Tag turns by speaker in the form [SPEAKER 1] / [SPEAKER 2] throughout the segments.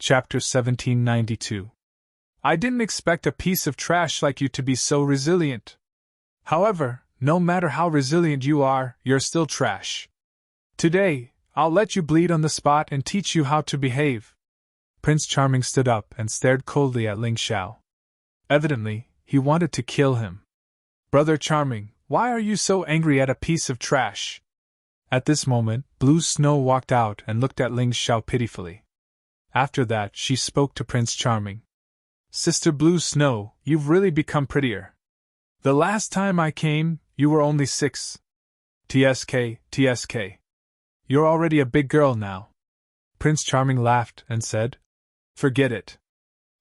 [SPEAKER 1] Chapter 1792. I didn't expect a piece of trash like you to be so resilient. However, no matter how resilient you are, you're still trash. Today, I'll let you bleed on the spot and teach you how to behave. Prince Charming stood up and stared coldly at Ling Xiao. Evidently, he wanted to kill him. Brother Charming, why are you so angry at a piece of trash? At this moment, Blue Snow walked out and looked at Ling Xiao pitifully. After that, she spoke to Prince Charming. Sister Blue Snow, you've really become prettier. The last time I came, you were only 6. TSK. You're already a big girl now. Prince Charming laughed and said, Forget it.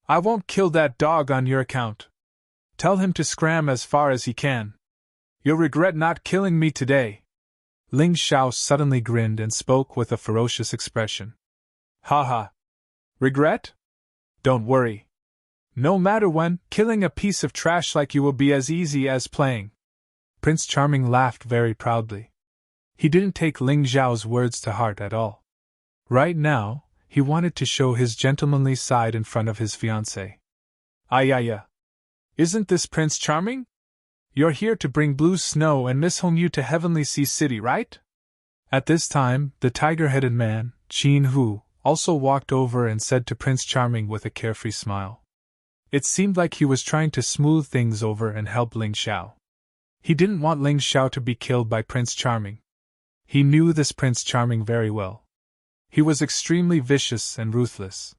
[SPEAKER 1] I won't kill that dog on your account. Tell him to scram as far as he can. You'll regret not killing me today. Ling Xiao suddenly grinned and spoke with a ferocious expression. Ha. Regret? Don't worry. No matter when, killing a piece of trash like you will be as easy as playing. Prince Charming laughed very proudly. He didn't take Ling Xiao's words to heart at all. Right now, he wanted to show his gentlemanly side in front of his fiancée. Ayaya. Isn't this Prince Charming? You're here to bring Blue Snow and Miss Hongyu to Heavenly Sea City, right? At this time, the tiger-headed man, Qin Hu, also walked over and said to Prince Charming with a carefree smile. It seemed like he was trying to smooth things over and help Ling Xiao. He didn't want Ling Xiao to be killed by Prince Charming. He knew this Prince Charming very well. He was extremely vicious and ruthless.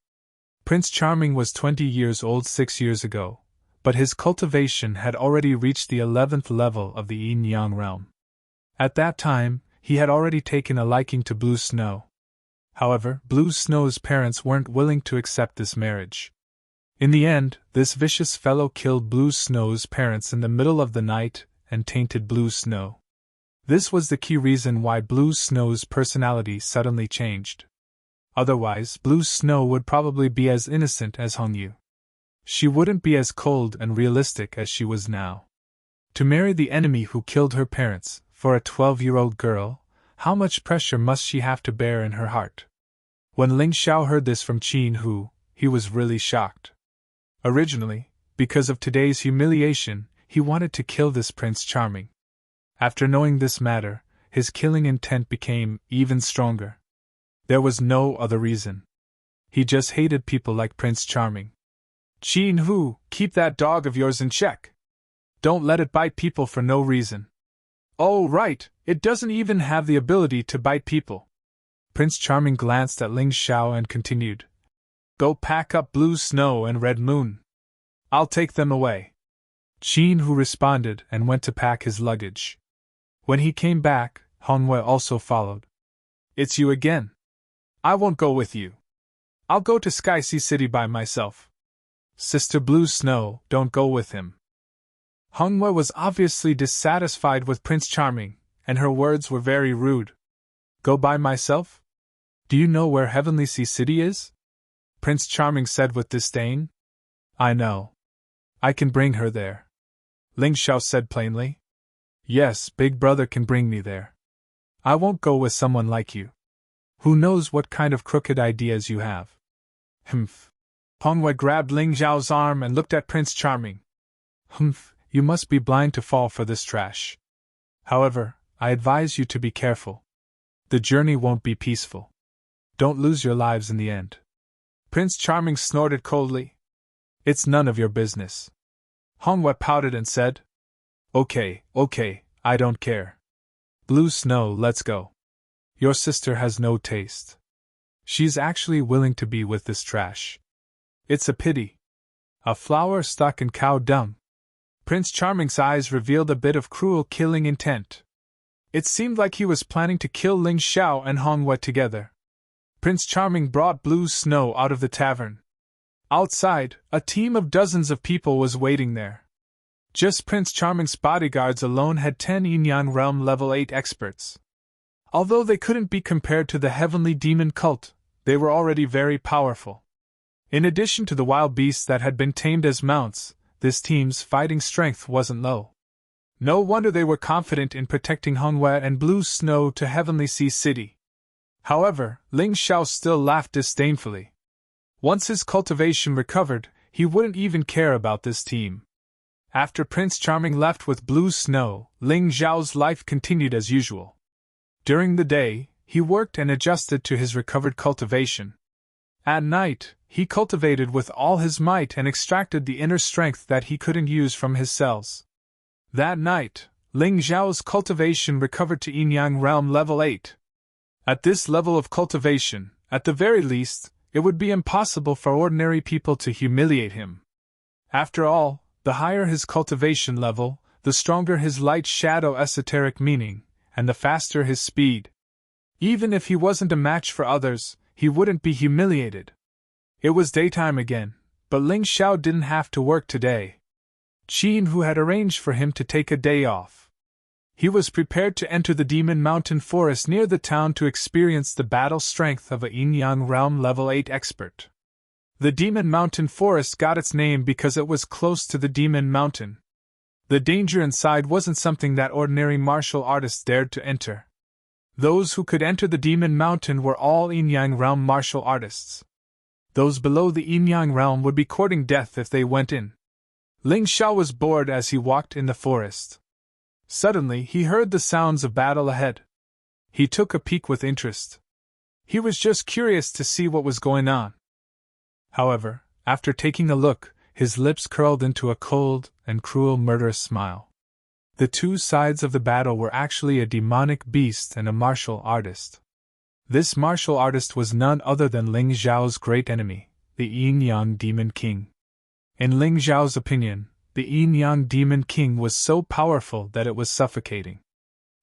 [SPEAKER 1] Prince Charming was 20 years old 6 years ago, but his cultivation had already reached the 11th level of the Yin-Yang realm. At that time, he had already taken a liking to Blue Snow. However, Blue Snow's parents weren't willing to accept this marriage. In the end, this vicious fellow killed Blue Snow's parents in the middle of the night and tainted Blue Snow. This was the key reason why Blue Snow's personality suddenly changed. Otherwise, Blue Snow would probably be as innocent as Hongyu. She wouldn't be as cold and realistic as she was now. To marry the enemy who killed her parents, for a 12-year-old girl, how much pressure must she have to bear in her heart? When Ling Xiao heard this from Qin Hu, he was really shocked. Originally, because of today's humiliation, he wanted to kill this Prince Charming. After knowing this matter, his killing intent became even stronger. There was no other reason. He just hated people like Prince Charming. Qin Hu, keep that dog of yours in check. Don't let it bite people for no reason. Oh, right, it doesn't even have the ability to bite people. Prince Charming glanced at Ling Xiao and continued. Go pack up Blue Snow and Red Moon. I'll take them away. Qin Hu responded and went to pack his luggage. When he came back, Hongwei also followed. It's you again. I won't go with you. I'll go to Sky Sea City by myself. Sister Blue Snow, don't go with him. Hongwei was obviously dissatisfied with Prince Charming, and her words were very rude. Go by myself? Do you know where Heavenly Sea City is? Prince Charming said with disdain. I know. I can bring her there. Ling Xiao said plainly. Yes, Big Brother can bring me there. I won't go with someone like you. Who knows what kind of crooked ideas you have? Humph. Hongwei grabbed Ling Xiao's arm and looked at Prince Charming. Humph, you must be blind to fall for this trash. However, I advise you to be careful. The journey won't be peaceful. Don't lose your lives in the end. Prince Charming snorted coldly. It's none of your business. Hongwei pouted and said, Okay, I don't care. Blue Snow, let's go. Your sister has no taste. She's actually willing to be with this trash. It's a pity. A flower stuck in cow dung. Prince Charming's eyes revealed a bit of cruel killing intent. It seemed like he was planning to kill Ling Xiao and Hongwei together. Prince Charming brought Blue Snow out of the tavern. Outside, a team of dozens of people was waiting there. Just Prince Charming's bodyguards alone had 10 Yin-Yang Realm Level 8 experts. Although they couldn't be compared to the Heavenly Demon Cult, they were already very powerful. In addition to the wild beasts that had been tamed as mounts, this team's fighting strength wasn't low. No wonder they were confident in protecting Hongwei and Blue Snow to Heavenly Sea City. However, Ling Xiao still laughed disdainfully. Once his cultivation recovered, he wouldn't even care about this team. After Prince Charming left with Blue Snow, Ling Xiao's life continued as usual. During the day, he worked and adjusted to his recovered cultivation. At night, he cultivated with all his might and extracted the inner strength that he couldn't use from his cells. That night, Ling Xiao's cultivation recovered to Yin-Yang Realm Level 8. At this level of cultivation, at the very least, it would be impossible for ordinary people to humiliate him. After all, the higher his cultivation level, the stronger his light shadow esoteric meaning, and the faster his speed. Even if he wasn't a match for others, he wouldn't be humiliated. It was daytime again, but Ling Xiao didn't have to work today. Qin Hu had arranged for him to take a day off. He was prepared to enter the Demon Mountain Forest near the town to experience the battle strength of a Yin-Yang Realm Level 8 expert. The Demon Mountain Forest got its name because it was close to the Demon Mountain. The danger inside wasn't something that ordinary martial artists dared to enter. Those who could enter the Demon Mountain were all Yin-Yang Realm martial artists. Those below the Yin-Yang Realm would be courting death if they went in. Ling Xiao was bored as he walked in the forest. Suddenly, he heard the sounds of battle ahead. He took a peek with interest. He was just curious to see what was going on. However, after taking a look, his lips curled into a cold and cruel murderous smile. The two sides of the battle were actually a demonic beast and a martial artist. This martial artist was none other than Ling Xiao's great enemy, the Yin-Yang Demon King. In Ling Xiao's opinion, the Yin-Yang Demon King was so powerful that it was suffocating.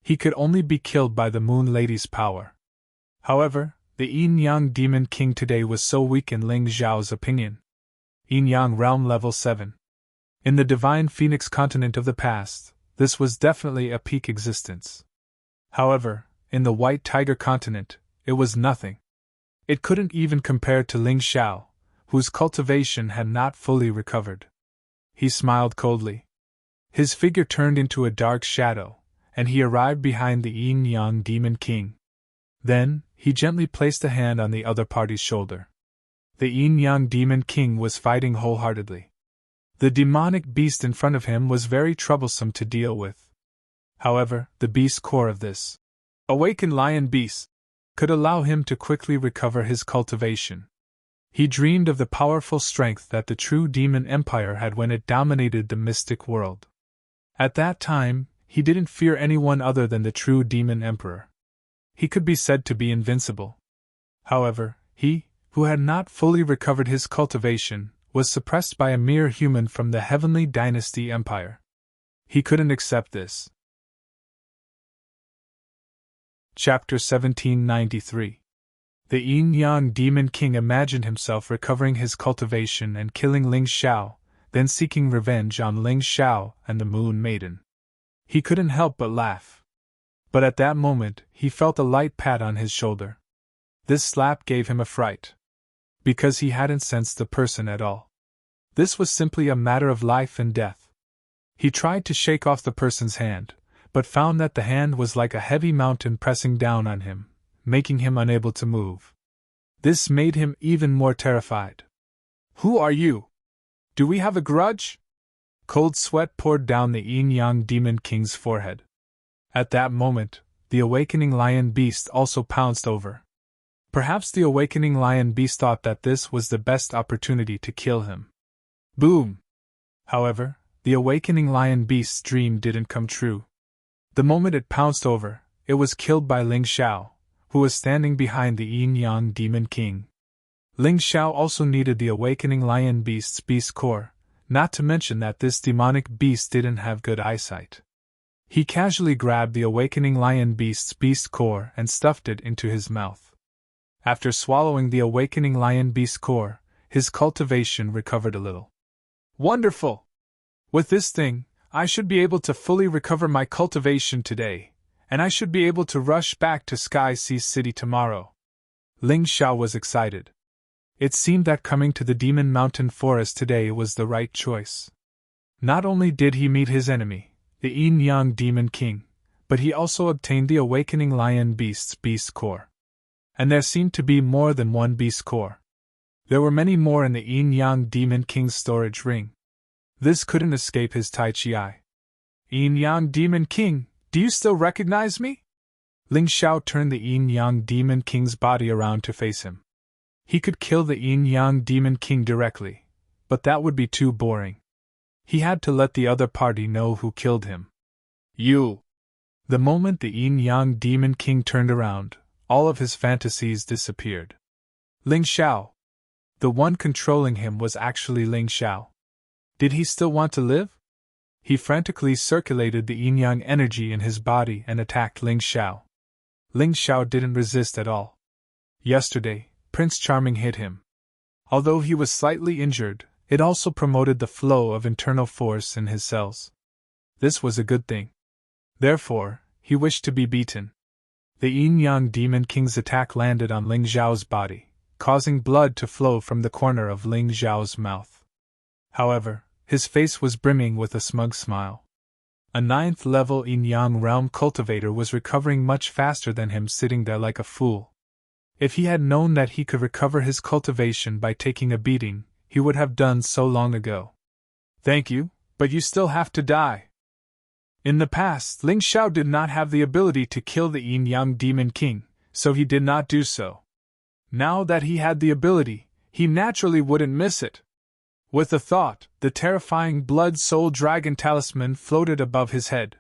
[SPEAKER 1] He could only be killed by the Moon Lady's power. However, the Yin-Yang Demon King today was so weak in Ling Xiao's opinion. Yin-Yang Realm Level 7. In the Divine Phoenix continent of the past, this was definitely a peak existence. However, in the White Tiger continent, it was nothing. It couldn't even compare to Ling Xiao, whose cultivation had not fully recovered. He smiled coldly. His figure turned into a dark shadow, and he arrived behind the Yin-Yang Demon King. Then, he gently placed a hand on the other party's shoulder. The Yin-Yang Demon King was fighting wholeheartedly. The demonic beast in front of him was very troublesome to deal with. However, the beast core of this awakened lion beast could allow him to quickly recover his cultivation. He dreamed of the powerful strength that the true demon empire had when it dominated the mystic world. At that time, he didn't fear anyone other than the true demon emperor. He could be said to be invincible. However, he, who had not fully recovered his cultivation, was suppressed by a mere human from the Heavenly Dynasty Empire. He couldn't accept this. Chapter 1793. The Yin-Yang Demon King imagined himself recovering his cultivation and killing Ling Xiao, then seeking revenge on Ling Xiao and the Moon Maiden. He couldn't help but laugh. But at that moment, he felt a light pat on his shoulder. This slap gave him a fright. Because he hadn't sensed the person at all. This was simply a matter of life and death. He tried to shake off the person's hand, but found that the hand was like a heavy mountain pressing down on him, making him unable to move. This made him even more terrified. "Who are you? Do we have a grudge?" Cold sweat poured down the Yin-Yang Demon King's forehead. At that moment, the awakening lion beast also pounced over. Perhaps the awakening lion beast thought that this was the best opportunity to kill him. Boom! However, the awakening lion beast's dream didn't come true. The moment it pounced over, it was killed by Ling Xiao, who was standing behind the Yin-Yang Demon King. Ling Xiao also needed the awakening lion beast's beast core, not to mention that this demonic beast didn't have good eyesight. He casually grabbed the awakening lion beast's beast core and stuffed it into his mouth. After swallowing the awakening lion beast core, his cultivation recovered a little. Wonderful! With this thing, I should be able to fully recover my cultivation today, and I should be able to rush back to Sky Sea City tomorrow. Ling Xiao was excited. It seemed that coming to the Demon Mountain Forest today was the right choice. Not only did he meet his enemy, the Yin-Yang Demon King, but he also obtained the awakening lion beast's beast core. And there seemed to be more than one beast core. There were many more in the Yin-Yang Demon King's storage ring. This couldn't escape his Tai Chi eye. Yin-Yang Demon King, do you still recognize me? Ling Xiao turned the Yin-Yang Demon King's body around to face him. He could kill the Yin-Yang Demon King directly, but that would be too boring. He had to let the other party know who killed him. You! The moment the Yin-Yang Demon King turned around, all of his fantasies disappeared. Ling Xiao! The one controlling him was actually Ling Xiao. Did he still want to live? He frantically circulated the yin-yang energy in his body and attacked Ling Xiao. Ling Xiao didn't resist at all. Yesterday, Prince Charming hit him. Although he was slightly injured, it also promoted the flow of internal force in his cells. This was a good thing. Therefore, he wished to be beaten. The Yin-Yang Demon King's attack landed on Ling Xiao's body, causing blood to flow from the corner of Ling Xiao's mouth. However, his face was brimming with a smug smile. A 9th-level Yin-Yang realm cultivator was recovering much faster than him, sitting there like a fool. If he had known that he could recover his cultivation by taking a beating, he would have done so long ago. Thank you, but you still have to die. In the past, Ling Xiao did not have the ability to kill the Yin-Yang Demon King, so he did not do so. Now that he had the ability, he naturally wouldn't miss it. With the thought, the terrifying Blood Soul Dragon Talisman floated above his head.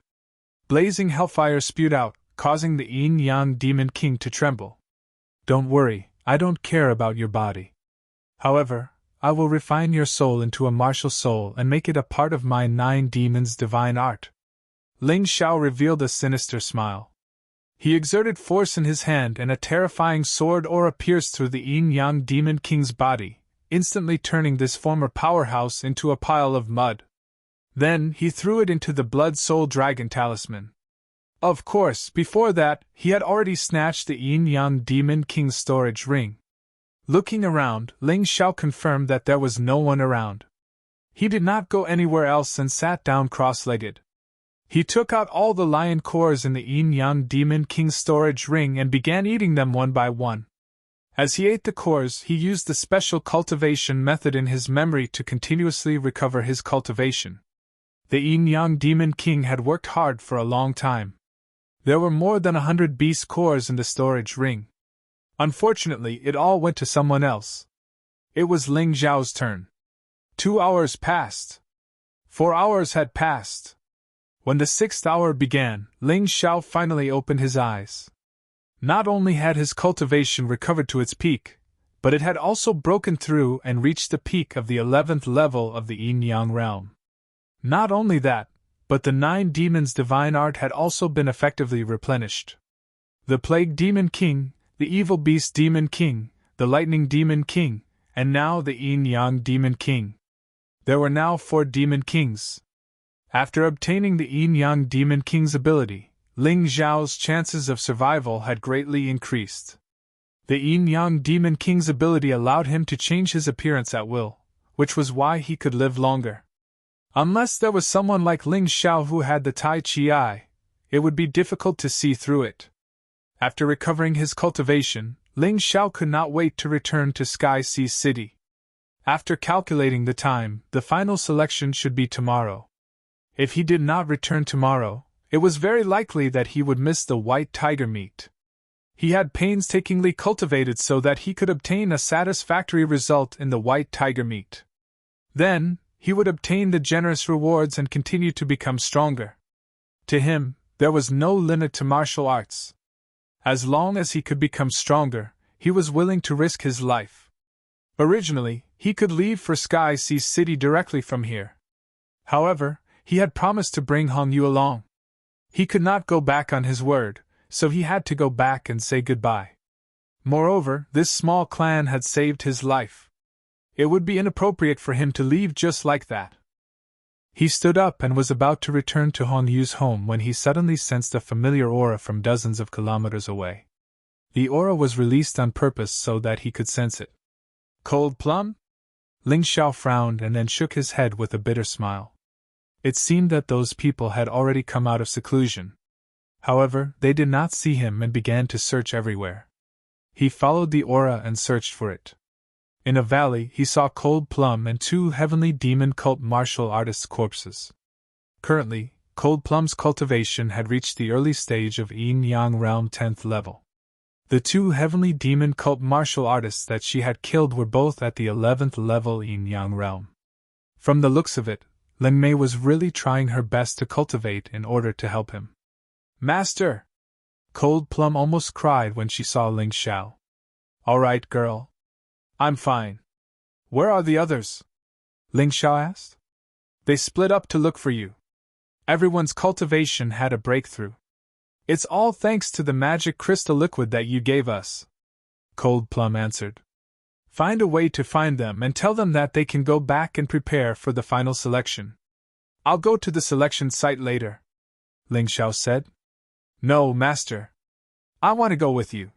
[SPEAKER 1] Blazing hellfire spewed out, causing the Yin-Yang Demon King to tremble. Don't worry, I don't care about your body. However, I will refine your soul into a martial soul and make it a part of my 9 demons' divine art. Ling Xiao revealed a sinister smile. He exerted force in his hand and a terrifying sword aura pierced through the Yin-Yang Demon King's body, instantly turning this former powerhouse into a pile of mud. Then he threw it into the Blood Soul Dragon Talisman. Of course, before that, he had already snatched the Yin-Yang Demon King's storage ring. Looking around, Ling Xiao confirmed that there was no one around. He did not go anywhere else and sat down cross-legged. He took out all the lion cores in the Yin-Yang Demon King's storage ring and began eating them one by one. As he ate the cores, he used the special cultivation method in his memory to continuously recover his cultivation. The Yin-Yang Demon King had worked hard for a long time. There were more than 100 beast cores in the storage ring. Unfortunately, it all went to someone else. It was Ling Xiao's turn. 2 hours passed. 4 hours had passed. When the 6th hour began, Ling Xiao finally opened his eyes. Not only had his cultivation recovered to its peak, but it had also broken through and reached the peak of the 11th level of the Yin-Yang realm. Not only that, but the 9 demons' divine art had also been effectively replenished. The Plague Demon King, the Evil Beast Demon King, the Lightning Demon King, and now the Yin-Yang Demon King. There were now 4 Demon Kings. After obtaining the Yin-Yang Demon King's ability, Ling Xiao's chances of survival had greatly increased. The Yin-Yang Demon King's ability allowed him to change his appearance at will, which was why he could live longer. Unless there was someone like Ling Xiao who had the Tai Chi eye, it would be difficult to see through it. After recovering his cultivation, Ling Xiao could not wait to return to Sky Sea City. After calculating the time, the final selection should be tomorrow. If he did not return tomorrow, it was very likely that he would miss the white tiger meat. He had painstakingly cultivated so that he could obtain a satisfactory result in the white tiger meat. Then, he would obtain the generous rewards and continue to become stronger. To him, there was no limit to martial arts. As long as he could become stronger, he was willing to risk his life. Originally, he could leave for Sky Sea City directly from here. However, he had promised to bring Hongyu along. He could not go back on his word, so he had to go back and say goodbye. Moreover, this small clan had saved his life. It would be inappropriate for him to leave just like that. He stood up and was about to return to Hongyu's home when he suddenly sensed a familiar aura from dozens of kilometers away. The aura was released on purpose so that he could sense it. Cold plum? Ling Xiao frowned and then shook his head with a bitter smile. It seemed that those people had already come out of seclusion. However, they did not see him and began to search everywhere. He followed the aura and searched for it. In a valley, he saw Cold Plum and 2 heavenly demon cult martial artists' corpses. Currently, Cold Plum's cultivation had reached the early stage of Yin-Yang Realm 10th level. The 2 heavenly demon cult martial artists that she had killed were both at the 11th level Yin-Yang Realm. From the looks of it, Ling Mei was really trying her best to cultivate in order to help him. "Master!" Cold Plum almost cried when she saw Ling Xiao. "All right, girl. I'm fine. Where are the others?" Ling Xiao asked. "They split up to look for you. Everyone's cultivation had a breakthrough. It's all thanks to the magic crystal liquid that you gave us," Cold Plum answered. "Find a way to find them and tell them that they can go back and prepare for the final selection. I'll go to the selection site later," Ling Xiao said. "No, Master. I want to go with you.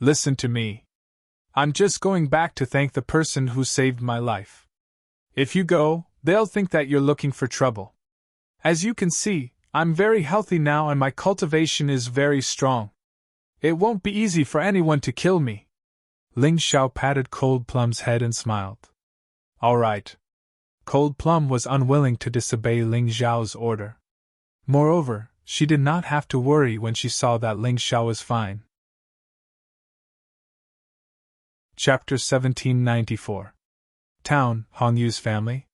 [SPEAKER 1] Listen to me. I'm just going back to thank the person who saved my life. If you go, they'll think that you're looking for trouble. As you can see, I'm very healthy now and my cultivation is very strong. It won't be easy for anyone to kill me." Ling Xiao patted Cold Plum's head and smiled. "All right." Cold Plum was unwilling to disobey Ling Xiao's order. Moreover, she did not have to worry when she saw that Ling Xiao was fine. Chapter 1794. Town, Hongyu's family.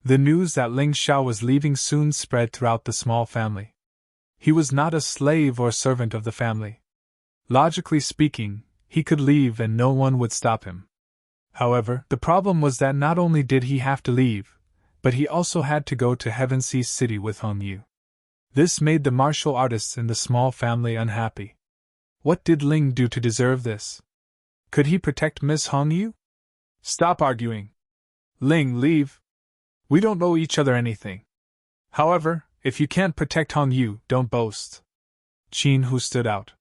[SPEAKER 1] The news that Ling Xiao was leaving soon spread throughout the small family. He was not a slave or servant of the family. Logically speaking, he could leave and no one would stop him. However, the problem was that not only did he have to leave, but he also had to go to Heaven-Sea City with Hongyu. This made the martial artists in the small family unhappy. What did Ling do to deserve this? Could he protect Miss Hongyu? "Stop arguing. Ling, leave. We don't owe each other anything. However, if you can't protect Hongyu, don't boast." Qin Hu stood out.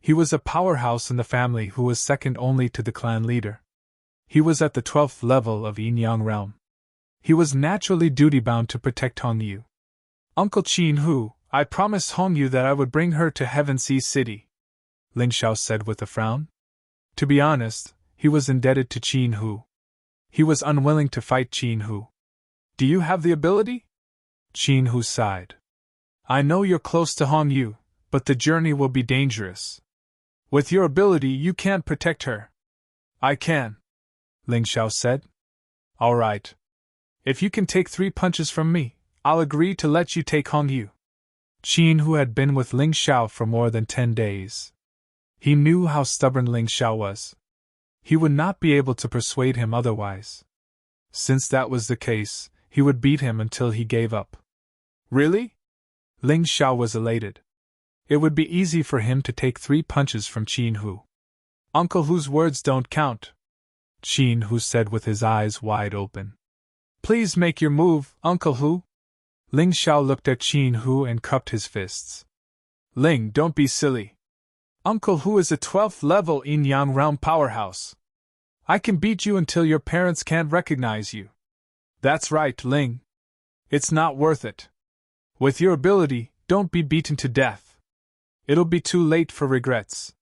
[SPEAKER 1] He was a powerhouse in the family who was second only to the clan leader. He was at the 12th level of Yin-Yang Realm. He was naturally duty-bound to protect Hongyu. "Uncle Qin Hu, I promised Hongyu that I would bring her to Heaven-Sea City," Ling Xiao said with a frown. To be honest, he was indebted to Qin Hu. He was unwilling to fight Qin Hu. "Do you have the ability?" Qin Hu sighed. "I know you're close to Hongyu, but the journey will be dangerous. With your ability, you can't protect her." "I can," Ling Xiao said. "All right. If you can take 3 punches from me, I'll agree to let you take Hongyu." Qin Hu had been with Ling Xiao for more than 10 days. He knew how stubborn Ling Xiao was. He would not be able to persuade him otherwise. Since that was the case, he would beat him until he gave up. "Really?" Ling Xiao was elated. It would be easy for him to take 3 punches from Qin Hu. "Uncle Hu's words don't count," Qin Hu said with his eyes wide open. "Please make your move, Uncle Hu." Ling Xiao looked at Qin Hu and cupped his fists. "Ling, don't be silly. Uncle Hu is a 12th level Yin-Yang Realm powerhouse. I can beat you until your parents can't recognize you." "That's right, Ling. It's not worth it. With your ability, don't be beaten to death. It'll be too late for regrets.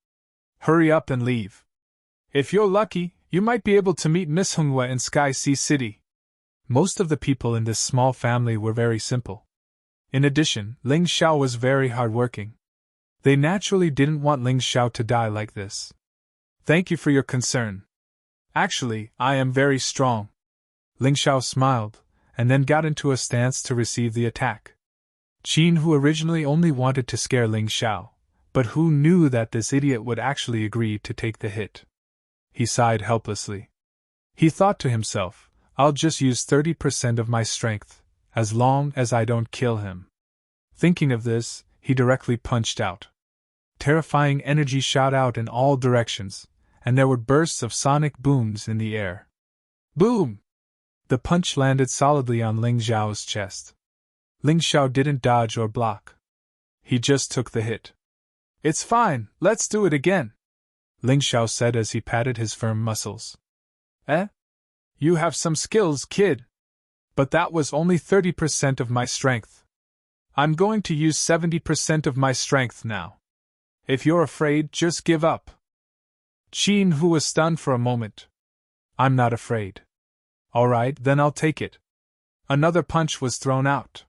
[SPEAKER 1] Hurry up and leave. If you're lucky, you might be able to meet Miss Honghua in Sky Sea City." Most of the people in this small family were very simple. In addition, Ling Xiao was very hardworking. They naturally didn't want Ling Xiao to die like this. "Thank you for your concern. Actually, I am very strong." Ling Xiao smiled, and then got into a stance to receive the attack. Qin Hu originally only wanted to scare Ling Xiao, but who knew that this idiot would actually agree to take the hit? He sighed helplessly. He thought to himself, "I'll just use 30% of my strength, as long as I don't kill him." Thinking of this, he directly punched out. Terrifying energy shot out in all directions, and there were bursts of sonic booms in the air. Boom! The punch landed solidly on Ling Xiao's chest. Ling Xiao didn't dodge or block. He just took the hit. "It's fine, let's do it again," Ling Xiao said as he patted his firm muscles. "Eh? You have some skills, kid. But that was only 30% of my strength. I'm going to use 70% of my strength now. If you're afraid, just give up." Qin Hu was stunned for a moment. I'm not afraid. All right, then I'll take it. Another punch was thrown out.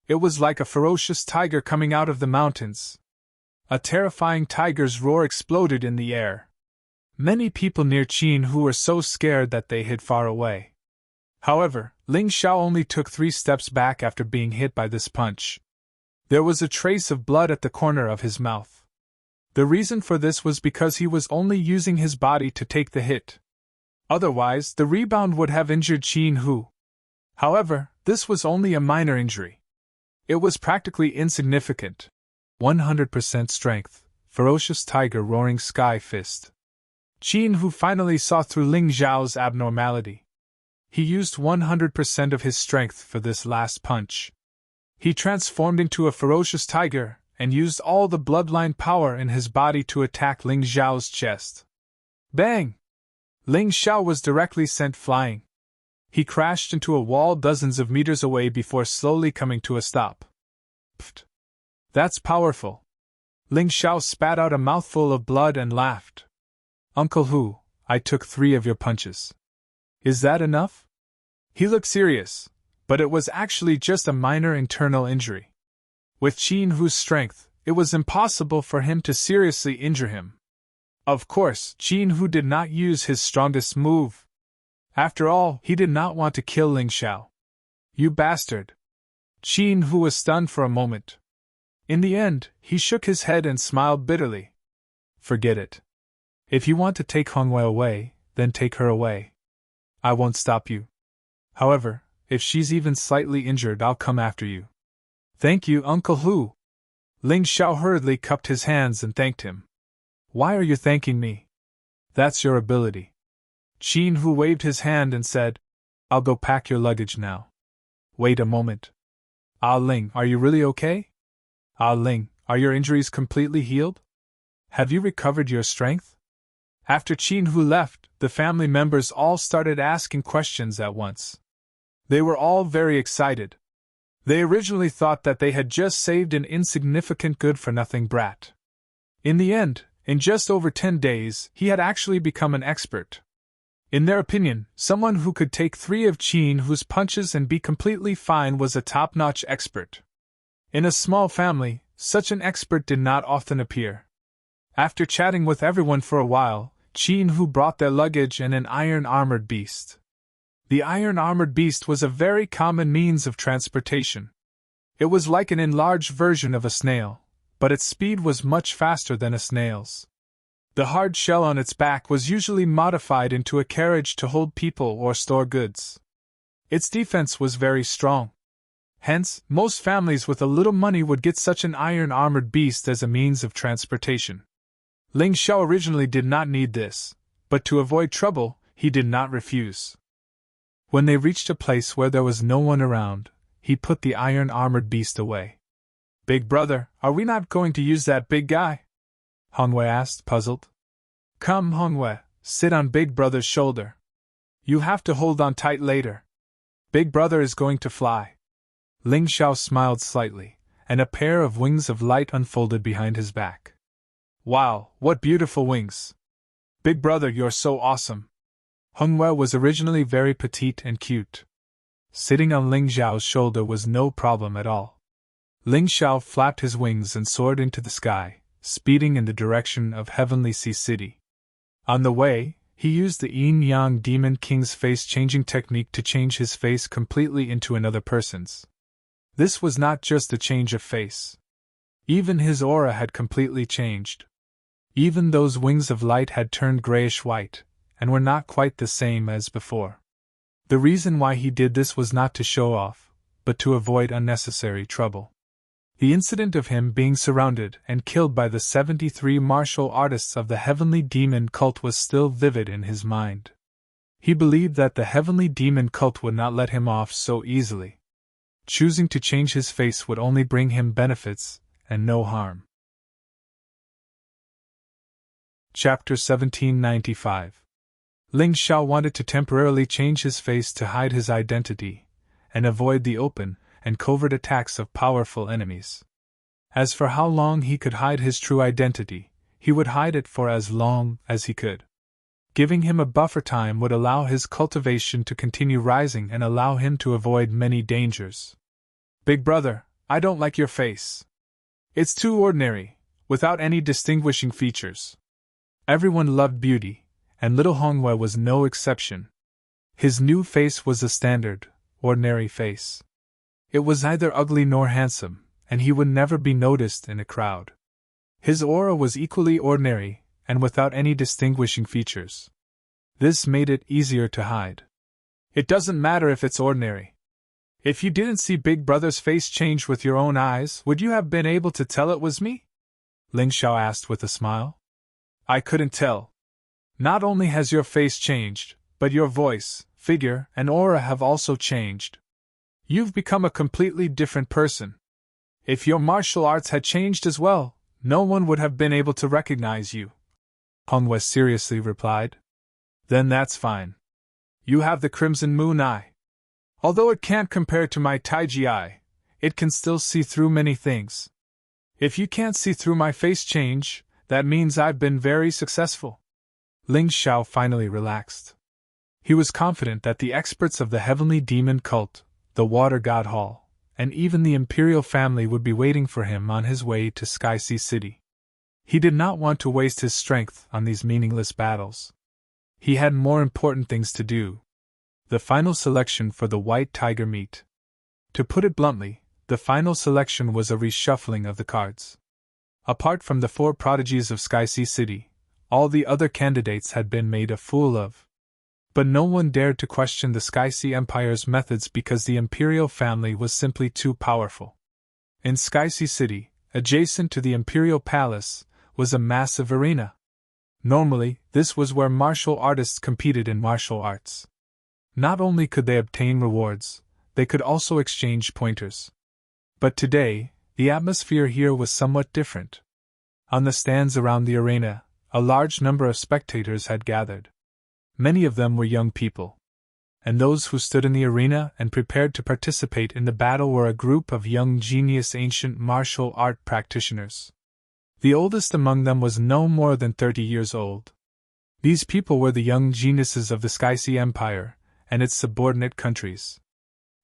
[SPEAKER 1] It was like a ferocious tiger coming out of the mountains. A terrifying tiger's roar exploded in the air. Many people near Qin Hu were so scared that they hid far away. However, Ling Xiao only took 3 steps back after being hit by this punch. There was a trace of blood at the corner of his mouth. The reason for this was because he was only using his body to take the hit. Otherwise, the rebound would have injured Qin Hu. However, this was only a minor injury. It was practically insignificant. 100% strength, ferocious tiger roaring sky fist. Qin Hu finally saw through Ling Xiao's abnormality. He used 100% of his strength for this last punch. He transformed into a ferocious tiger and used all the bloodline power in his body to attack Ling Xiao's chest. Bang! Ling Xiao was directly sent flying. He crashed into a wall dozens of meters away before slowly coming to a stop. Pfft! That's powerful. Ling Xiao spat out a mouthful of blood and laughed. Uncle Hu, I took 3 of your punches. Is that enough? He looked serious, but it was actually just a minor internal injury. With Qin Hu's strength, it was impossible for him to seriously injure him. Of course, Qin Hu did not use his strongest move. After all, he did not want to kill Ling Xiao. You bastard! Qin Hu was stunned for a moment. In the end, he shook his head and smiled bitterly. Forget it. If you want to take Hongwei away, then take her away. I won't stop you. However, if she's even slightly injured, I'll come after you. Thank you, Uncle Hu. Ling Xiao hurriedly cupped his hands and thanked him. Why are you thanking me? That's your ability. Qin Hu waved his hand and said, I'll go pack your luggage now. Wait a moment. Ah Ling, are you really okay? Ah Ling, are your injuries completely healed? Have you recovered your strength? After Qin Hu left, the family members all started asking questions at once. They were all very excited. They originally thought that they had just saved an insignificant good-for-nothing brat. In the end, in just over 10 days, he had actually become an expert. In their opinion, someone who could take 3 of Qin Hu's punches and be completely fine was a top-notch expert. In a small family, such an expert did not often appear. After chatting with everyone for a while, Qin Hu brought their luggage and an iron-armored beast. The iron-armored beast was a very common means of transportation. It was like an enlarged version of a snail, but its speed was much faster than a snail's. The hard shell on its back was usually modified into a carriage to hold people or store goods. Its defense was very strong. Hence, most families with a little money would get such an iron-armored beast as a means of transportation. Ling Xiao originally did not need this, but to avoid trouble, he did not refuse. When they reached a place where there was no one around, he put the iron-armored beast away. Big brother, are we not going to use that big guy? Hongwei asked, puzzled. Come, Hongwei, sit on Big Brother's shoulder. You have to hold on tight later. Big Brother is going to fly. Ling Xiao smiled slightly, and a pair of wings of light unfolded behind his back. Wow, what beautiful wings! Big Brother, you're so awesome! Hongwei was originally very petite and cute. Sitting on Ling Xiao's shoulder was no problem at all. Ling Xiao flapped his wings and soared into the sky, speeding in the direction of Heavenly Sea City. On the way, he used the Yin-Yang Demon King's face-changing technique to change his face completely into another person's. This was not just a change of face. Even his aura had completely changed. Even those wings of light had turned grayish-white, and were not quite the same as before. The reason why he did this was not to show off, but to avoid unnecessary trouble. The incident of him being surrounded and killed by the 73 martial artists of the Heavenly Demon Cult was still vivid in his mind. He believed that the Heavenly Demon Cult would not let him off so easily. Choosing to change his face would only bring him benefits, and no harm. Chapter 1795. Ling Xiao wanted to temporarily change his face to hide his identity, and avoid the open and covert attacks of powerful enemies. As for how long he could hide his true identity, he would hide it for as long as he could. Giving him a buffer time would allow his cultivation to continue rising and allow him to avoid many dangers. Big brother, I don't like your face. It's too ordinary, without any distinguishing features. Everyone loved beauty, and little Hongwei was no exception. His new face was a standard, ordinary face. It was neither ugly nor handsome, and he would never be noticed in a crowd. His aura was equally ordinary, and without any distinguishing features. This made it easier to hide. It doesn't matter if it's ordinary. If you didn't see Big Brother's face change with your own eyes, would you have been able to tell it was me? Ling Xiao asked with a smile. I couldn't tell. Not only has your face changed, but your voice, figure, and aura have also changed. You've become a completely different person. If your martial arts had changed as well, no one would have been able to recognize you. Hongwei seriously replied. Then that's fine. You have the Crimson Moon Eye. Although it can't compare to my Taiji Eye, it can still see through many things. If you can't see through my face change, that means I've been very successful. Ling Xiao finally relaxed. He was confident that the experts of the Heavenly Demon Cult, the Water God Hall, and even the Imperial family would be waiting for him on his way to Sky Sea City. He did not want to waste his strength on these meaningless battles. He had more important things to do. The final selection for the White Tiger meet. To put it bluntly, the final selection was a reshuffling of the cards. Apart from the 4 prodigies of Sky Sea City, all the other candidates had been made a fool of. But no one dared to question the Sky Sea Empire's methods because the Imperial family was simply too powerful. In Sky Sea City, adjacent to the Imperial Palace, was a massive arena. Normally, this was where martial artists competed in martial arts. Not only could they obtain rewards, they could also exchange pointers. But today, the atmosphere here was somewhat different. On the stands around the arena, a large number of spectators had gathered. Many of them were young people. And those who stood in the arena and prepared to participate in the battle were a group of young genius ancient martial art practitioners. The oldest among them was no more than 30 years old. These people were the young geniuses of the Sky Sea Empire and its subordinate countries.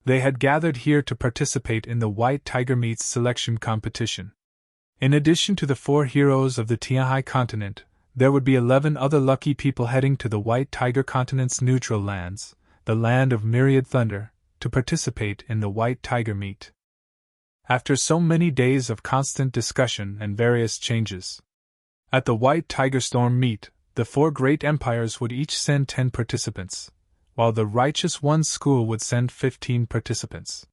[SPEAKER 1] They had gathered here to participate in the White Tiger Meets selection competition. In addition to the 4 heroes of the Tianhai continent, there would be 11 other lucky people heading to the White Tiger continent's neutral lands, the land of myriad thunder, to participate in the White Tiger Meet. After so many days of constant discussion and various changes, at the White Tiger Storm Meet, the 4 great empires would each send 10 participants, while the Righteous One's school would send 15 participants.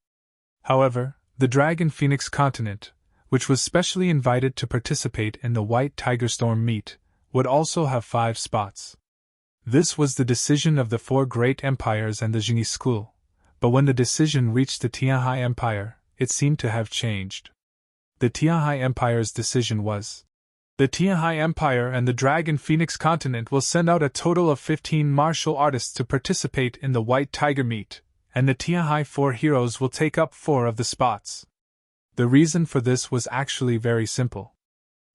[SPEAKER 1] However, the Dragon Phoenix continent, which was specially invited to participate in the White Tiger Storm Meet, would also have 5 spots. This was the decision of the 4 great empires and the Jingyi school, but when the decision reached the Tianhai Empire, it seemed to have changed. The Tianhai Empire's decision was, the Tianhai Empire and the Dragon Phoenix continent will send out a total of 15 martial artists to participate in the White Tiger Meet, and the Tianhai 4 heroes will take up 4 of the spots. The reason for this was actually very simple.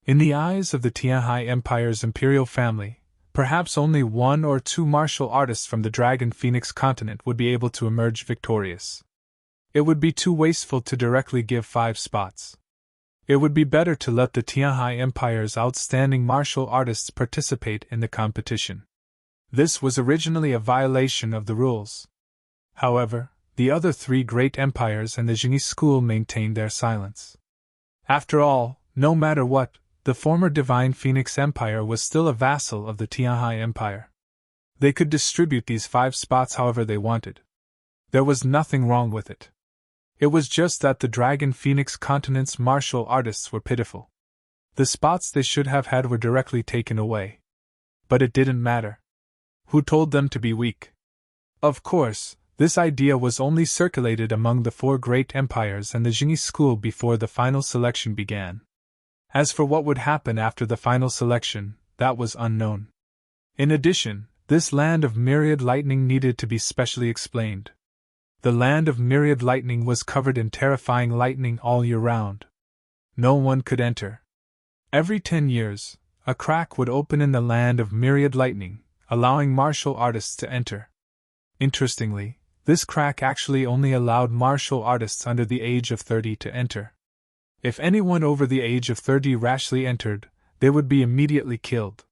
[SPEAKER 1] In the eyes of the Tianhai Empire's imperial family, perhaps only 1 or 2 martial artists from the Dragon Phoenix continent would be able to emerge victorious. It would be too wasteful to directly give 5 spots. It would be better to let the Tianhai Empire's outstanding martial artists participate in the competition. This was originally a violation of the rules. However, the other 3 great empires and the Jingyi school maintained their silence. After all, no matter what, the former Divine Phoenix Empire was still a vassal of the Tianhai Empire. They could distribute these 5 spots however they wanted. There was nothing wrong with it. It was just that the Dragon Phoenix continent's martial artists were pitiful. The spots they should have had were directly taken away. But it didn't matter. Who told them to be weak? Of course, this idea was only circulated among the 4 great empires and the Jingyi school before the final selection began. As for what would happen after the final selection, that was unknown. In addition, this land of myriad lightning needed to be specially explained. The land of myriad lightning was covered in terrifying lightning all year round. No one could enter. Every 10 years, a crack would open in the land of myriad lightning, allowing martial artists to enter. Interestingly, this crack actually only allowed martial artists under the age of 30 to enter. If anyone over the age of 30 rashly entered, they would be immediately killed.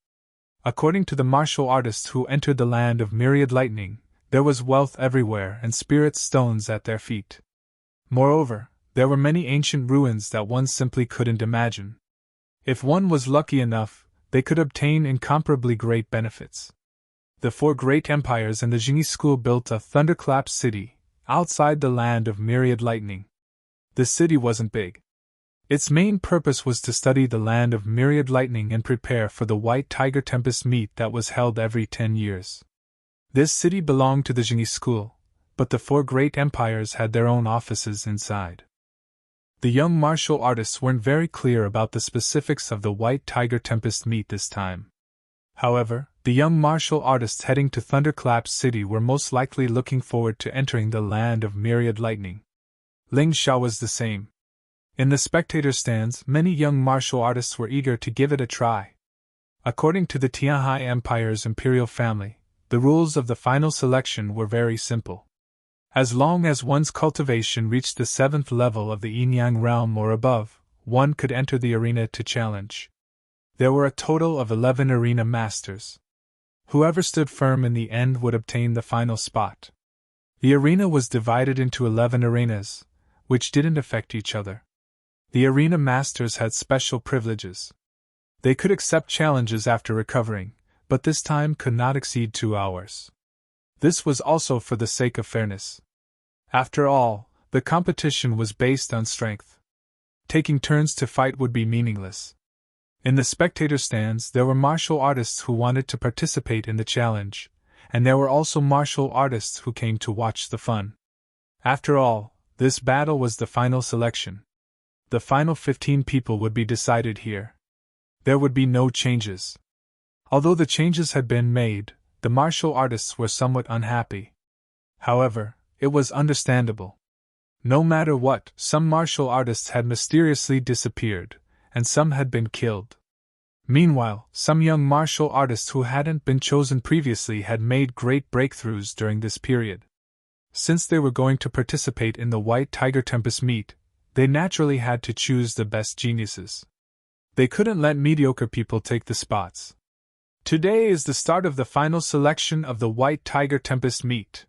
[SPEAKER 1] According to the martial artists who entered the land of myriad lightning, there was wealth everywhere and spirit stones at their feet. Moreover, there were many ancient ruins that one simply couldn't imagine. If one was lucky enough, they could obtain incomparably great benefits. The four great empires and the Jingyi school built a thunderclap city, outside the land of myriad lightning. The city wasn't big. Its main purpose was to study the land of myriad lightning and prepare for the White Tiger Tempest meet that was held every 10 years. This city belonged to the Jingyi school, but the four great empires had their own offices inside. The young martial artists weren't very clear about the specifics of the White Tiger Tempest meet this time. However, the young martial artists heading to Thunderclap City were most likely looking forward to entering the land of myriad lightning. Ling Xiao was the same. In the spectator stands, many young martial artists were eager to give it a try. According to the Tianhai Empire's imperial family, the rules of the final selection were very simple. As long as one's cultivation reached the 7th level of the yin-yang realm or above, one could enter the arena to challenge. There were a total of 11 arena masters. Whoever stood firm in the end would obtain the final spot. The arena was divided into 11 arenas, which didn't affect each other. The arena masters had special privileges. They could accept challenges after recovering, but this time could not exceed 2 hours. This was also for the sake of fairness. After all, the competition was based on strength. Taking turns to fight would be meaningless. In the spectator stands, there were martial artists who wanted to participate in the challenge, and there were also martial artists who came to watch the fun. After all, this battle was the final selection. The final 15 people would be decided here. There would be no changes. Although the changes had been made, the martial artists were somewhat unhappy. However, it was understandable. No matter what, some martial artists had mysteriously disappeared, and some had been killed. Meanwhile, some young martial artists who hadn't been chosen previously had made great breakthroughs during this period. Since they were going to participate in the White Tiger Tempest meet, they naturally had to choose the best geniuses. They couldn't let mediocre people take the spots. Today is the start of the final selection of the White Tiger Tempest meet.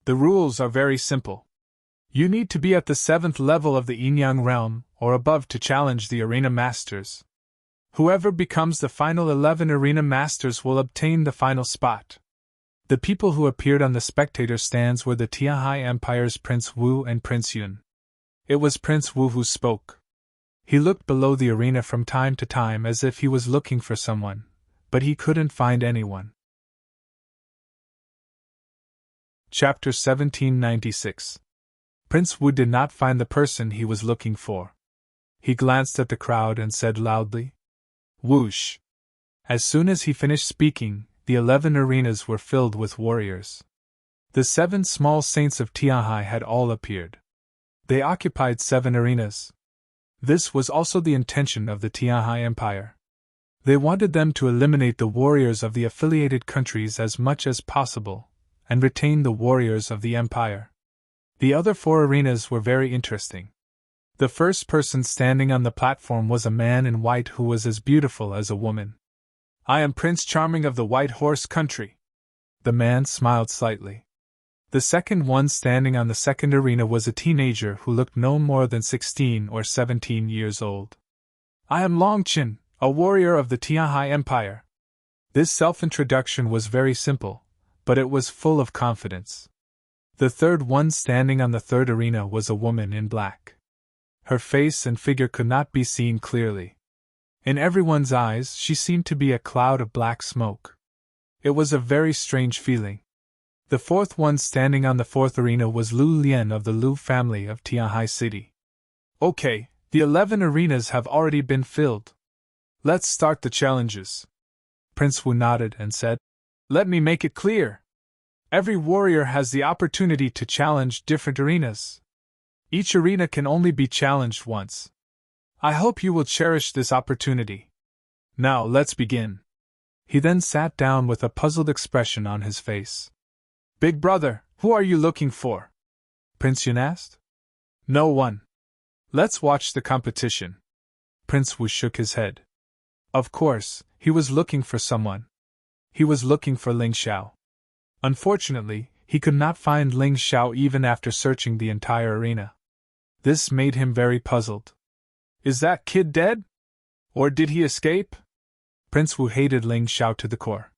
[SPEAKER 1] The rules are very simple. You need to be at the 7th level of the yin-yang realm, or above to challenge the arena masters. Whoever becomes the final 11 arena masters will obtain the final spot. The people who appeared on the spectator stands were the Tianhai Empire's Prince Wu and Prince Yun. It was Prince Wu who spoke. He looked below the arena from time to time as if he was looking for someone, but he couldn't find anyone. Chapter 1796. Prince Wu did not find the person he was looking for. He glanced at the crowd and said loudly, "Whoosh!" As soon as he finished speaking, the 11 arenas were filled with warriors. The 7 small saints of Tianhai had all appeared. They occupied 7 arenas. This was also the intention of the Tianhai Empire. They wanted them to eliminate the warriors of the affiliated countries as much as possible, and retain the warriors of the empire. The other 4 arenas were very interesting. The first person standing on the platform was a man in white who was as beautiful as a woman. "I am Prince Charming of the White Horse Country." The man smiled slightly. The second one standing on the second arena was a teenager who looked no more than 16 or 17 years old. "I am Long Qin, a warrior of the Tianhai Empire." This self-introduction was very simple, but it was full of confidence. The third one standing on the third arena was a woman in black. Her face and figure could not be seen clearly. In everyone's eyes, she seemed to be a cloud of black smoke. It was a very strange feeling. The fourth one standing on the fourth arena was Lu Lian of the Lu family of Tianhai City. "Okay, the 11 arenas have already been filled. Let's start the challenges." Prince Wu nodded and said, "Let me make it clear. Every warrior has the opportunity to challenge different arenas. Each arena can only be challenged once. I hope you will cherish this opportunity. Now let's begin." He then sat down with a puzzled expression on his face. Big brother, who are you looking for? Prince Yun asked. No one. Let's watch the competition. Prince Wu shook his head. Of course, he was looking for someone. He was looking for Ling Xiao. Unfortunately, he could not find Ling Xiao even after searching the entire arena. This made him very puzzled. Is that kid dead? Or did he escape? Prince Wu hated Ling Xiao to the core.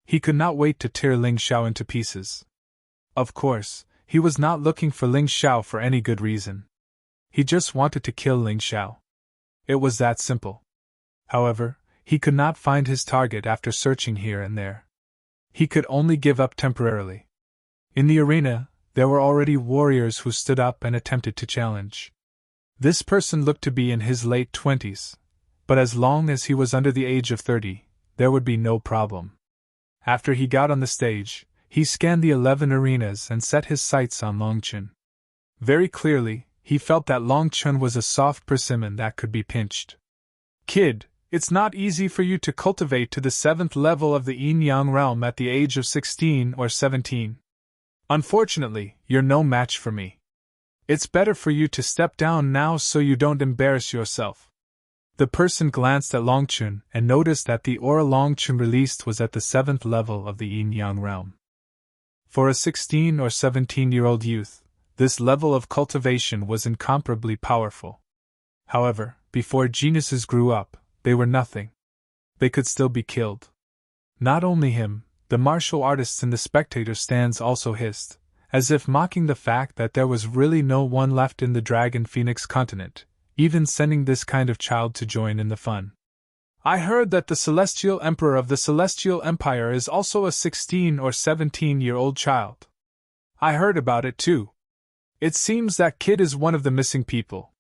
[SPEAKER 1] He could not wait to tear Ling Xiao into pieces. Of course, he was not looking for Ling Xiao for any good reason. He just wanted to kill Ling Xiao. It was that simple. However, he could not find his target after searching here and there. He could only give up temporarily. In the arena, there were already warriors who stood up and attempted to challenge. This person looked to be in his late 20s, but as long as he was under the age of 30, there would be no problem. After he got on the stage, he scanned the 11 arenas and set his sights on Longchen. Very clearly, he felt that Longchen was a soft persimmon that could be pinched. Kid, it's not easy for you to cultivate to the 7th level of the yin-yang realm at the age of 16 or 17. Unfortunately, you're no match for me. It's better for you to step down now so you don't embarrass yourself. The person glanced at Longchen and noticed that the aura Longchen released was at the 7th level of the yin-yang realm. For a 16 or 17-year-old youth, this level of cultivation was incomparably powerful. However, before geniuses grew up, they were nothing. They could still be killed. Not only him, the martial artists in the spectator stands also hissed, as if mocking the fact that there was really no one left in the Dragon Phoenix continent, even sending this kind of child to join in the fun. I heard that the Celestial Emperor of the Celestial Empire is also a 16 or 17-year-old child. I heard about it too. It seems that kid is one of the missing people.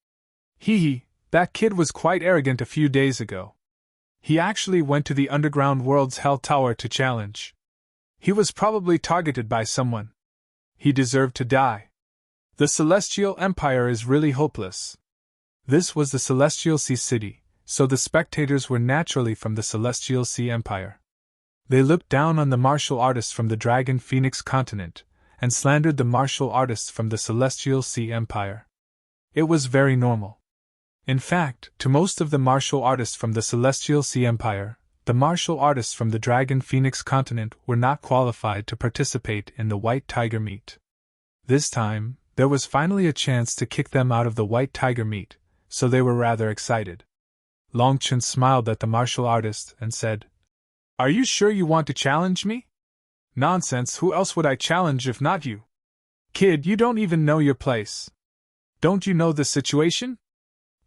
[SPEAKER 1] Hee, that kid was quite arrogant a few days ago. He actually went to the underground world's Hell Tower to challenge. He was probably targeted by someone. He deserved to die. The Celestial Empire is really hopeless. This was the Celestial Sea City, so the spectators were naturally from the Celestial Sea Empire. They looked down on the martial artists from the Dragon Phoenix continent, and slandered the martial artists from the Celestial Sea Empire. It was very normal. In fact, to most of the martial artists from the Celestial Sea Empire, the martial artists from the Dragon Phoenix continent were not qualified to participate in the White Tiger meet. This time, there was finally a chance to kick them out of the White Tiger meet, so they were rather excited. Longchen smiled at the martial artist and said, Are you sure you want to challenge me? Nonsense, who else would I challenge if not you? Kid, you don't even know your place. Don't you know the situation?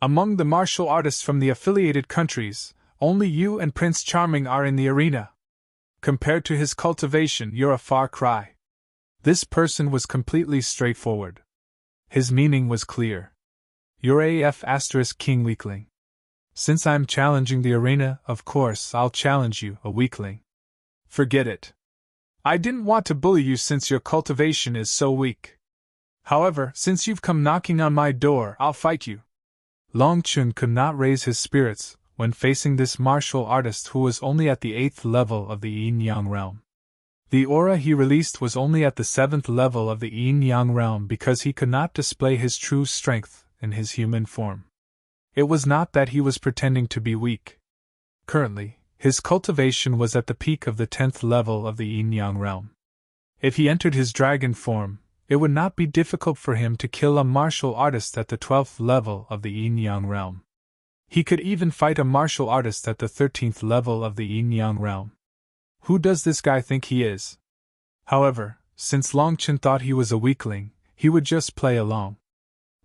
[SPEAKER 1] Among the martial artists from the affiliated countries, only you and Prince Charming are in the arena. Compared to his cultivation, you're a far cry. This person was completely straightforward. His meaning was clear. You're AF * King weakling. Since I'm challenging the arena, of course I'll challenge you, a weakling. Forget it. I didn't want to bully you since your cultivation is so weak. However, since you've come knocking on my door, I'll fight you. Longchen could not raise his spirits when facing this martial artist who was only at the 8th level of the yin-yang realm. The aura he released was only at the 7th level of the yin-yang realm because he could not display his true strength in his human form. It was not that he was pretending to be weak. Currently, his cultivation was at the peak of the 10th level of the yin-yang realm. If he entered his dragon form, it would not be difficult for him to kill a martial artist at the 12th level of the yin-yang realm. He could even fight a martial artist at the 13th level of the yin-yang realm. Who does this guy think he is? However, since Longchen thought he was a weakling, he would just play along.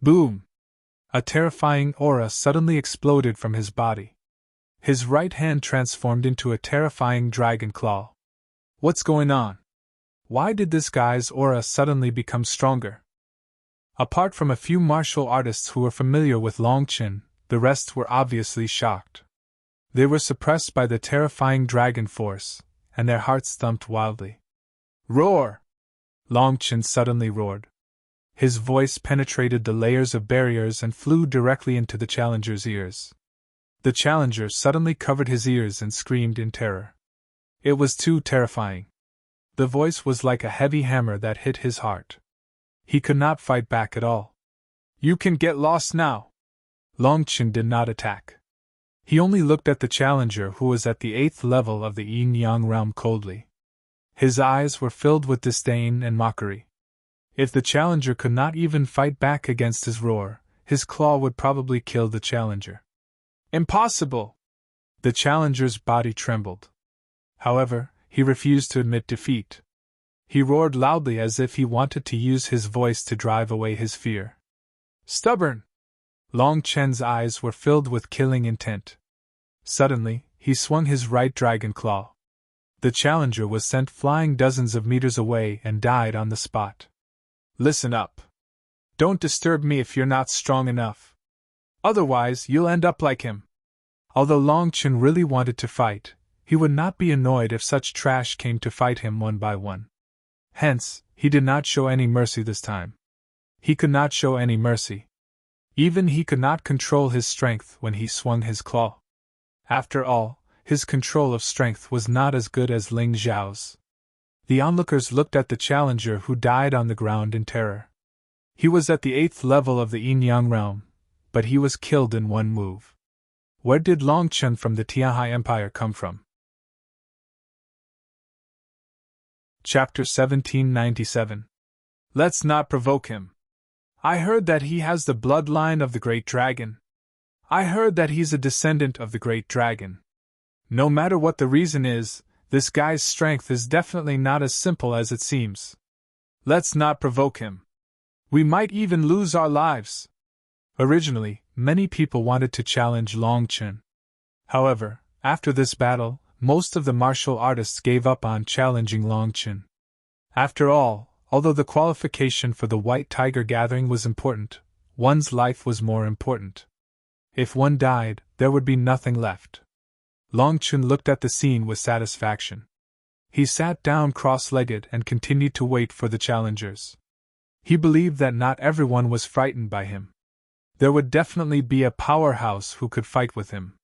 [SPEAKER 1] Boom! A terrifying aura suddenly exploded from his body. His right hand transformed into a terrifying dragon claw. What's going on? Why did this guy's aura suddenly become stronger? Apart from a few martial artists who were familiar with Longchen, the rest were obviously shocked. They were suppressed by the terrifying dragon force, and their hearts thumped wildly. Roar! Longchen suddenly roared. His voice penetrated the layers of barriers and flew directly into the challenger's ears. The challenger suddenly covered his ears and screamed in terror. It was too terrifying. The voice was like a heavy hammer that hit his heart. He could not fight back at all. You can get lost now. Long Chen did not attack. He only looked at the challenger who was at the 8th level of the yin-yang realm coldly. His eyes were filled with disdain and mockery. If the challenger could not even fight back against his roar, his claw would probably kill the challenger. Impossible! The challenger's body trembled. However, he refused to admit defeat. He roared loudly as if he wanted to use his voice to drive away his fear. Stubborn! Long Chen's eyes were filled with killing intent. Suddenly, he swung his right dragon claw. The challenger was sent flying dozens of meters away and died on the spot. Listen up. Don't disturb me if you're not strong enough. Otherwise, you'll end up like him. Although Long Chen really wanted to fight, he would not be annoyed if such trash came to fight him one by one. Hence, he did not show any mercy this time. He could not show any mercy. Even he could not control his strength when he swung his claw. After all, his control of strength was not as good as Ling Xiao's. The onlookers looked at the challenger who died on the ground in terror. He was at the 8th level of the yin-yang realm, but he was killed in one move. Where did Long Chen from the Tianhai Empire come from? Chapter 1797. Let's not provoke him. I heard that he has the bloodline of the Great Dragon. I heard that he's a descendant of the Great Dragon. No matter what the reason is, this guy's strength is definitely not as simple as it seems. Let's not provoke him. We might even lose our lives. Originally, many people wanted to challenge Long Chen. However, after this battle, most of the martial artists gave up on challenging Long Chen. After all, although the qualification for the White Tiger Gathering was important, one's life was more important. If one died, there would be nothing left. Long Chen looked at the scene with satisfaction. He sat down cross-legged and continued to wait for the challengers. He believed that not everyone was frightened by him. There would definitely be a powerhouse who could fight with him.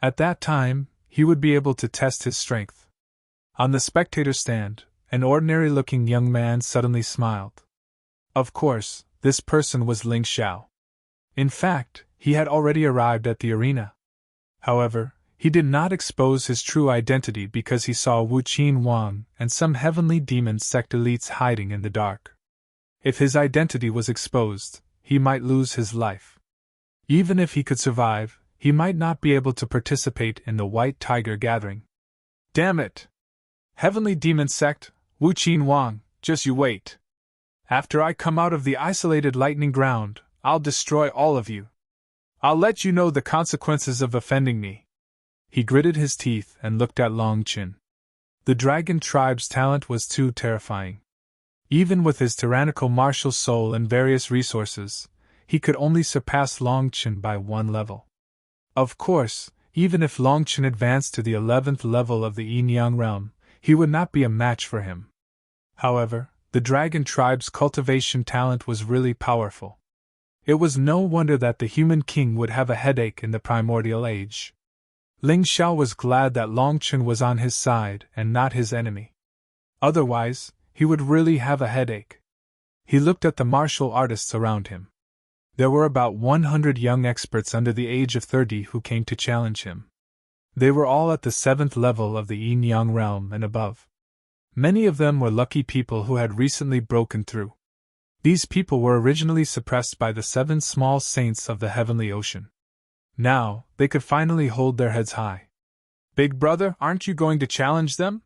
[SPEAKER 1] At that time, he would be able to test his strength. On the spectator stand, an ordinary-looking young man suddenly smiled. Of course, this person was Ling Xiao. In fact, he had already arrived at the arena. However, he did not expose his true identity because he saw Wu Qin Wang and some heavenly demon sect elites hiding in the dark. If his identity was exposed, he might lose his life. Even if he could survive, he might not be able to participate in the White Tiger Gathering. Damn it! Heavenly demon sect, Wu Qin Wang, just you wait. After I come out of the isolated lightning ground, I'll destroy all of you. I'll let you know the consequences of offending me. He gritted his teeth and looked at Long Chen. The dragon tribe's talent was too terrifying. Even with his tyrannical martial soul and various resources, he could only surpass Long Chen by one level. Of course, even if Long Chen advanced to the 11th level of the yin-yang realm, he would not be a match for him. However, the dragon tribe's cultivation talent was really powerful. It was no wonder that the human king would have a headache in the primordial age. Ling Xiao was glad that Long Chen was on his side and not his enemy. Otherwise, he would really have a headache. He looked at the martial artists around him. There were about 100 young experts under the age of 30 who came to challenge him. They were all at the 7th level of the yin-yang realm and above. Many of them were lucky people who had recently broken through. These people were originally suppressed by the 7 small saints of the heavenly ocean. Now, they could finally hold their heads high. Big brother, aren't you going to challenge them?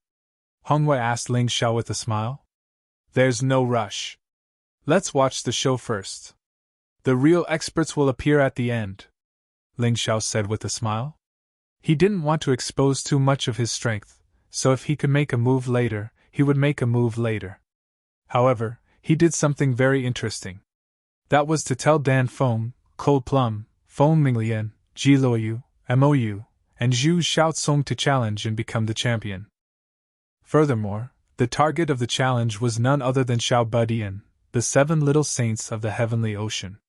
[SPEAKER 1] Hongwei asked Ling Xiao with a smile. There's no rush. Let's watch the show first. The real experts will appear at the end, Ling Xiao said with a smile. He didn't want to expose too much of his strength, so if he could make a move later, he would make a move later. However, he did something very interesting. That was to tell Dan Feng, Cold Plum, Feng Minglian, Ji Luoyu, Mou, and Zhu Xiaotsong to challenge and become the champion. Furthermore, the target of the challenge was none other than Xiao Budian, the 7 little saints of the heavenly ocean.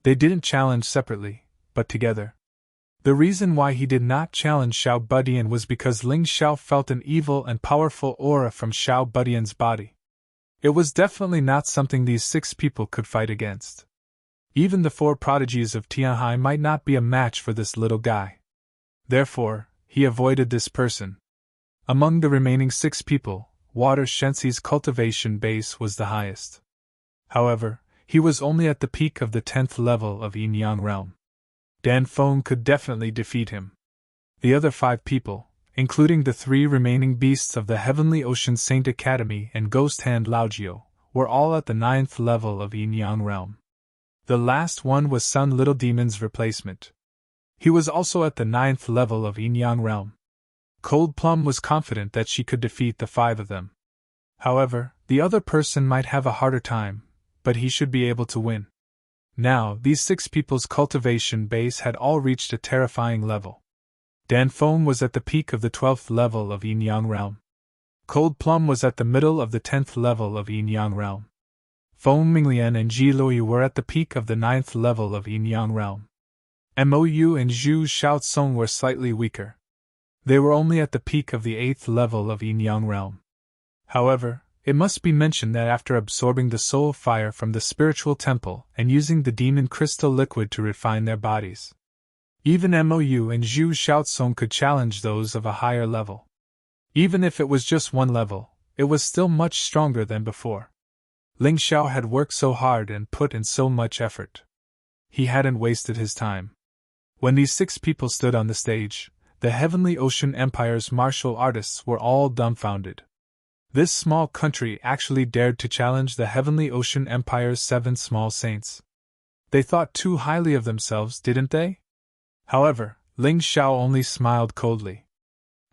[SPEAKER 1] They didn't challenge separately, but together. The reason why he did not challenge Xiao Budian was because Ling Xiao felt an evil and powerful aura from Xiao Budian's body. It was definitely not something these 6 people could fight against. Even the 4 prodigies of Tianhai might not be a match for this little guy. Therefore, he avoided this person. Among the remaining 6 people, Water Shenxi's cultivation base was the highest. However, he was only at the peak of the 10th level of Yin Yang realm. Dan Feng could definitely defeat him. The other 5 people, including the 3 remaining beasts of the Heavenly Ocean Saint Academy and Ghost Hand Laojiu, were all at the 9th level of Yin Yang realm. The last one was Sun Little Demon's replacement. He was also at the 9th level of Yin Yang realm. Cold Plum was confident that she could defeat the 5 of them. However, the other person might have a harder time, but he should be able to win. Now, these 6 people's cultivation base had all reached a terrifying level. Dan Feng was at the peak of the 12th level of Yin Yang realm. Cold Plum was at the middle of the 10th level of Yin Yang realm. Feng Minglian and Ji Luoyu were at the peak of the 9th level of Yin Yang realm. Mou and Zhu Xiaocong were slightly weaker. They were only at the peak of the 8th level of Yin Yang realm. However, it must be mentioned that after absorbing the soul fire from the spiritual temple and using the demon crystal liquid to refine their bodies, even Mou and Zhu Xiaocong could challenge those of a higher level. Even if it was just 1 level, it was still much stronger than before. Ling Xiao had worked so hard and put in so much effort. He hadn't wasted his time. When these 6 people stood on the stage, the Heavenly Ocean Empire's martial artists were all dumbfounded. This small country actually dared to challenge the Heavenly Ocean Empire's 7 small saints. They thought too highly of themselves, didn't they? However, Ling Xiao only smiled coldly.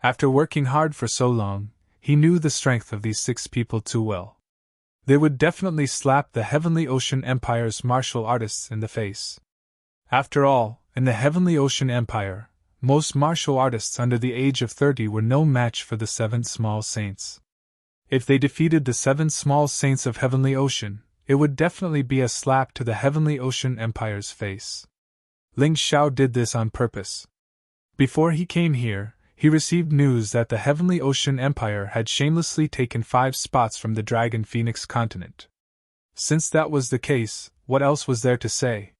[SPEAKER 1] After working hard for so long, he knew the strength of these 6 people too well. They would definitely slap the Heavenly Ocean Empire's martial artists in the face. After all, in the Heavenly Ocean Empire, most martial artists under the age of 30 were no match for the 7 small saints. If they defeated the 7 small saints of Heavenly Ocean, it would definitely be a slap to the Heavenly Ocean Empire's face. Ling Xiao did this on purpose. Before he came here, he received news that the Heavenly Ocean Empire had shamelessly taken 5 spots from the Dragon Phoenix continent. Since that was the case, what else was there to say?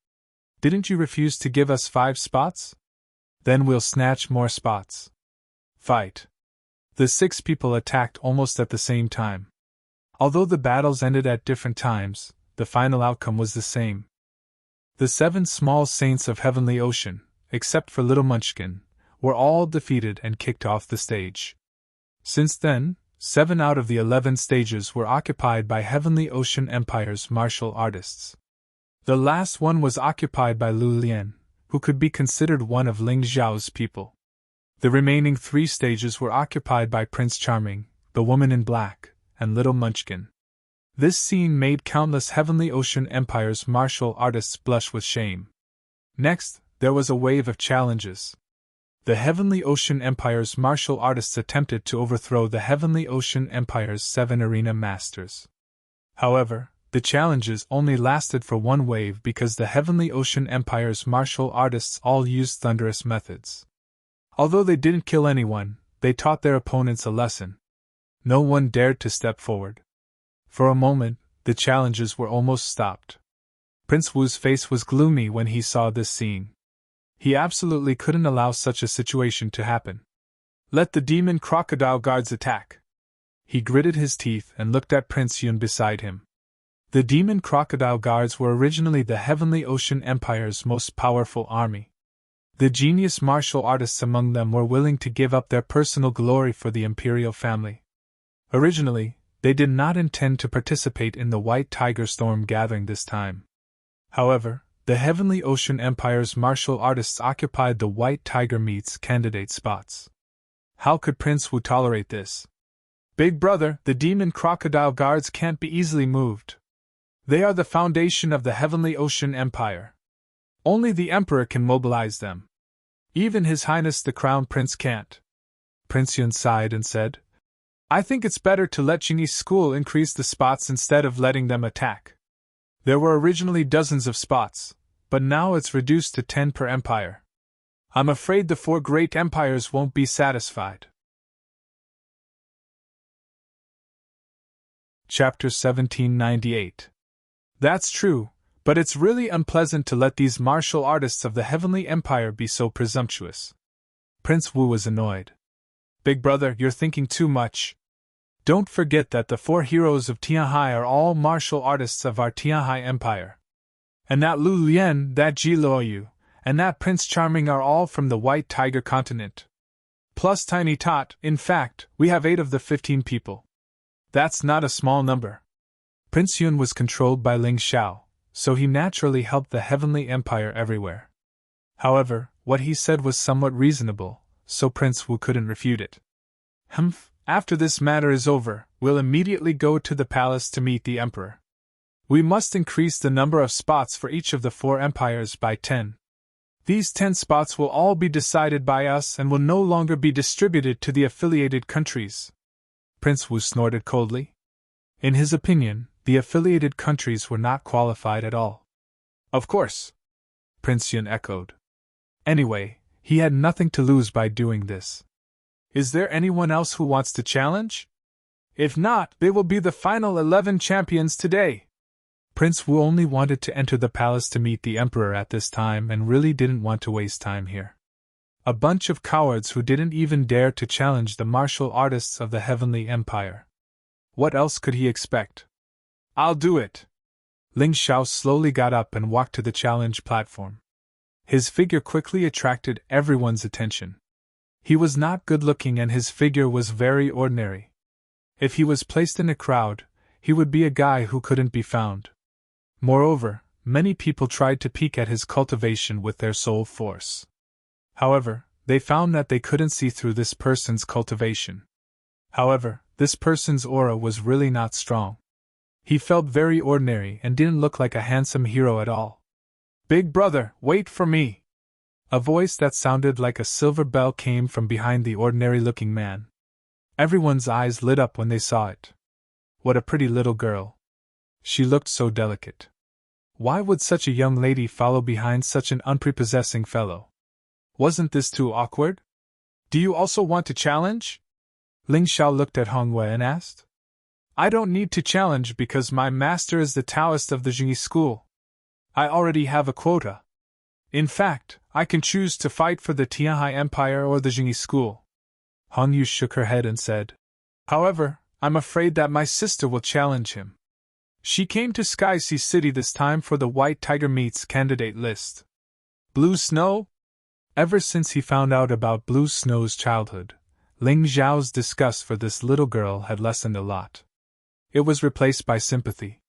[SPEAKER 1] Didn't you refuse to give us 5 spots? Then we'll snatch more spots. Fight. The 6 people attacked almost at the same time. Although the battles ended at different times, the final outcome was the same. The 7 small saints of Heavenly Ocean, except for Little Munchkin, were all defeated and kicked off the stage. Since then, 7 out of the 11 stages were occupied by Heavenly Ocean Empire's martial artists. The last one was occupied by Lu Lian, who could be considered one of Ling Xiao's people. The remaining 3 stages were occupied by Prince Charming, the Woman in Black, and Little Munchkin. This scene made countless Heavenly Ocean Empire's martial artists blush with shame. Next, there was a wave of challenges. The Heavenly Ocean Empire's martial artists attempted to overthrow the Heavenly Ocean Empire's 7 arena masters. However, the challenges only lasted for 1 wave because the Heavenly Ocean Empire's martial artists all used thunderous methods. Although they didn't kill anyone, they taught their opponents a lesson. No one dared to step forward. For a moment, the challenges were almost stopped. Prince Wu's face was gloomy when he saw this scene. He absolutely couldn't allow such a situation to happen. Let the demon crocodile guards attack. He gritted his teeth and looked at Prince Yun beside him. The demon crocodile guards were originally the Heavenly Ocean Empire's most powerful army. The genius martial artists among them were willing to give up their personal glory for the imperial family. Originally, they did not intend to participate in the White Tiger Storm gathering this time. However, the Heavenly Ocean Empire's martial artists occupied the White Tiger Meet's candidate spots. How could Prince Wu tolerate this? Big brother, the demon crocodile guards can't be easily moved. They are the foundation of the Heavenly Ocean Empire. Only the Emperor can mobilize them. Even His Highness the Crown Prince can't. Prince Yun sighed and said, I think it's better to let Jingyi's school increase the spots instead of letting them attack. There were originally dozens of spots, but now it's reduced to 10 per empire. I'm afraid the four great empires won't be satisfied. Chapter 1798. That's true, but it's really unpleasant to let these martial artists of the Heavenly Empire be so presumptuous. Prince Wu was annoyed. Big brother, you're thinking too much. Don't forget that the four heroes of Tianhai are all martial artists of our Tianhai Empire. And that Lu Lian, that Ji Luoyu, and that Prince Charming are all from the White Tiger continent. Plus Tiny Tot, in fact, we have 8 of the 15 people. That's not a small number. Prince Yun was controlled by Ling Xiao, so he naturally helped the Heavenly Empire everywhere. However, what he said was somewhat reasonable, so Prince Wu couldn't refute it. After this matter is over, we'll immediately go to the palace to meet the Emperor. We must increase the number of spots for each of the 4 empires by 10. These 10 spots will all be decided by us and will no longer be distributed to the affiliated countries. Prince Wu snorted coldly. In his opinion, the affiliated countries were not qualified at all. Of course, Prince Yun echoed. Anyway, he had nothing to lose by doing this. Is there anyone else who wants to challenge? If not, they will be the final 11 champions today. Prince Wu only wanted to enter the palace to meet the Emperor at this time and really didn't want to waste time here. A bunch of cowards who didn't even dare to challenge the martial artists of the Heavenly Empire. What else could he expect? I'll do it. Ling Xiao slowly got up and walked to the challenge platform. His figure quickly attracted everyone's attention. He was not good-looking and his figure was very ordinary. If he was placed in a crowd, he would be a guy who couldn't be found. Moreover, many people tried to peek at his cultivation with their soul force. However, they found that they couldn't see through this person's cultivation. However, this person's aura was really not strong. He felt very ordinary and didn't look like a handsome hero at all. Big brother, wait for me! A voice that sounded like a silver bell came from behind the ordinary-looking man. Everyone's eyes lit up when they saw it. What a pretty little girl. She looked so delicate. Why would such a young lady follow behind such an unprepossessing fellow? Wasn't this too awkward? Do you also want to challenge? Ling Xiao looked at Hong Wei and asked. I don't need to challenge because my master is the Taoist of the Jingyi school. I already have a quota. In fact, I can choose to fight for the Tianhai Empire or the Jingyi school. Hong Yu shook her head and said. However, I'm afraid that my sister will challenge him. She came to Sky Sea City this time for the White Tiger Meets candidate list. Blue Snow? Ever since he found out about Blue Snow's childhood, Ling Xiao's disgust for this little girl had lessened a lot. It was replaced by sympathy.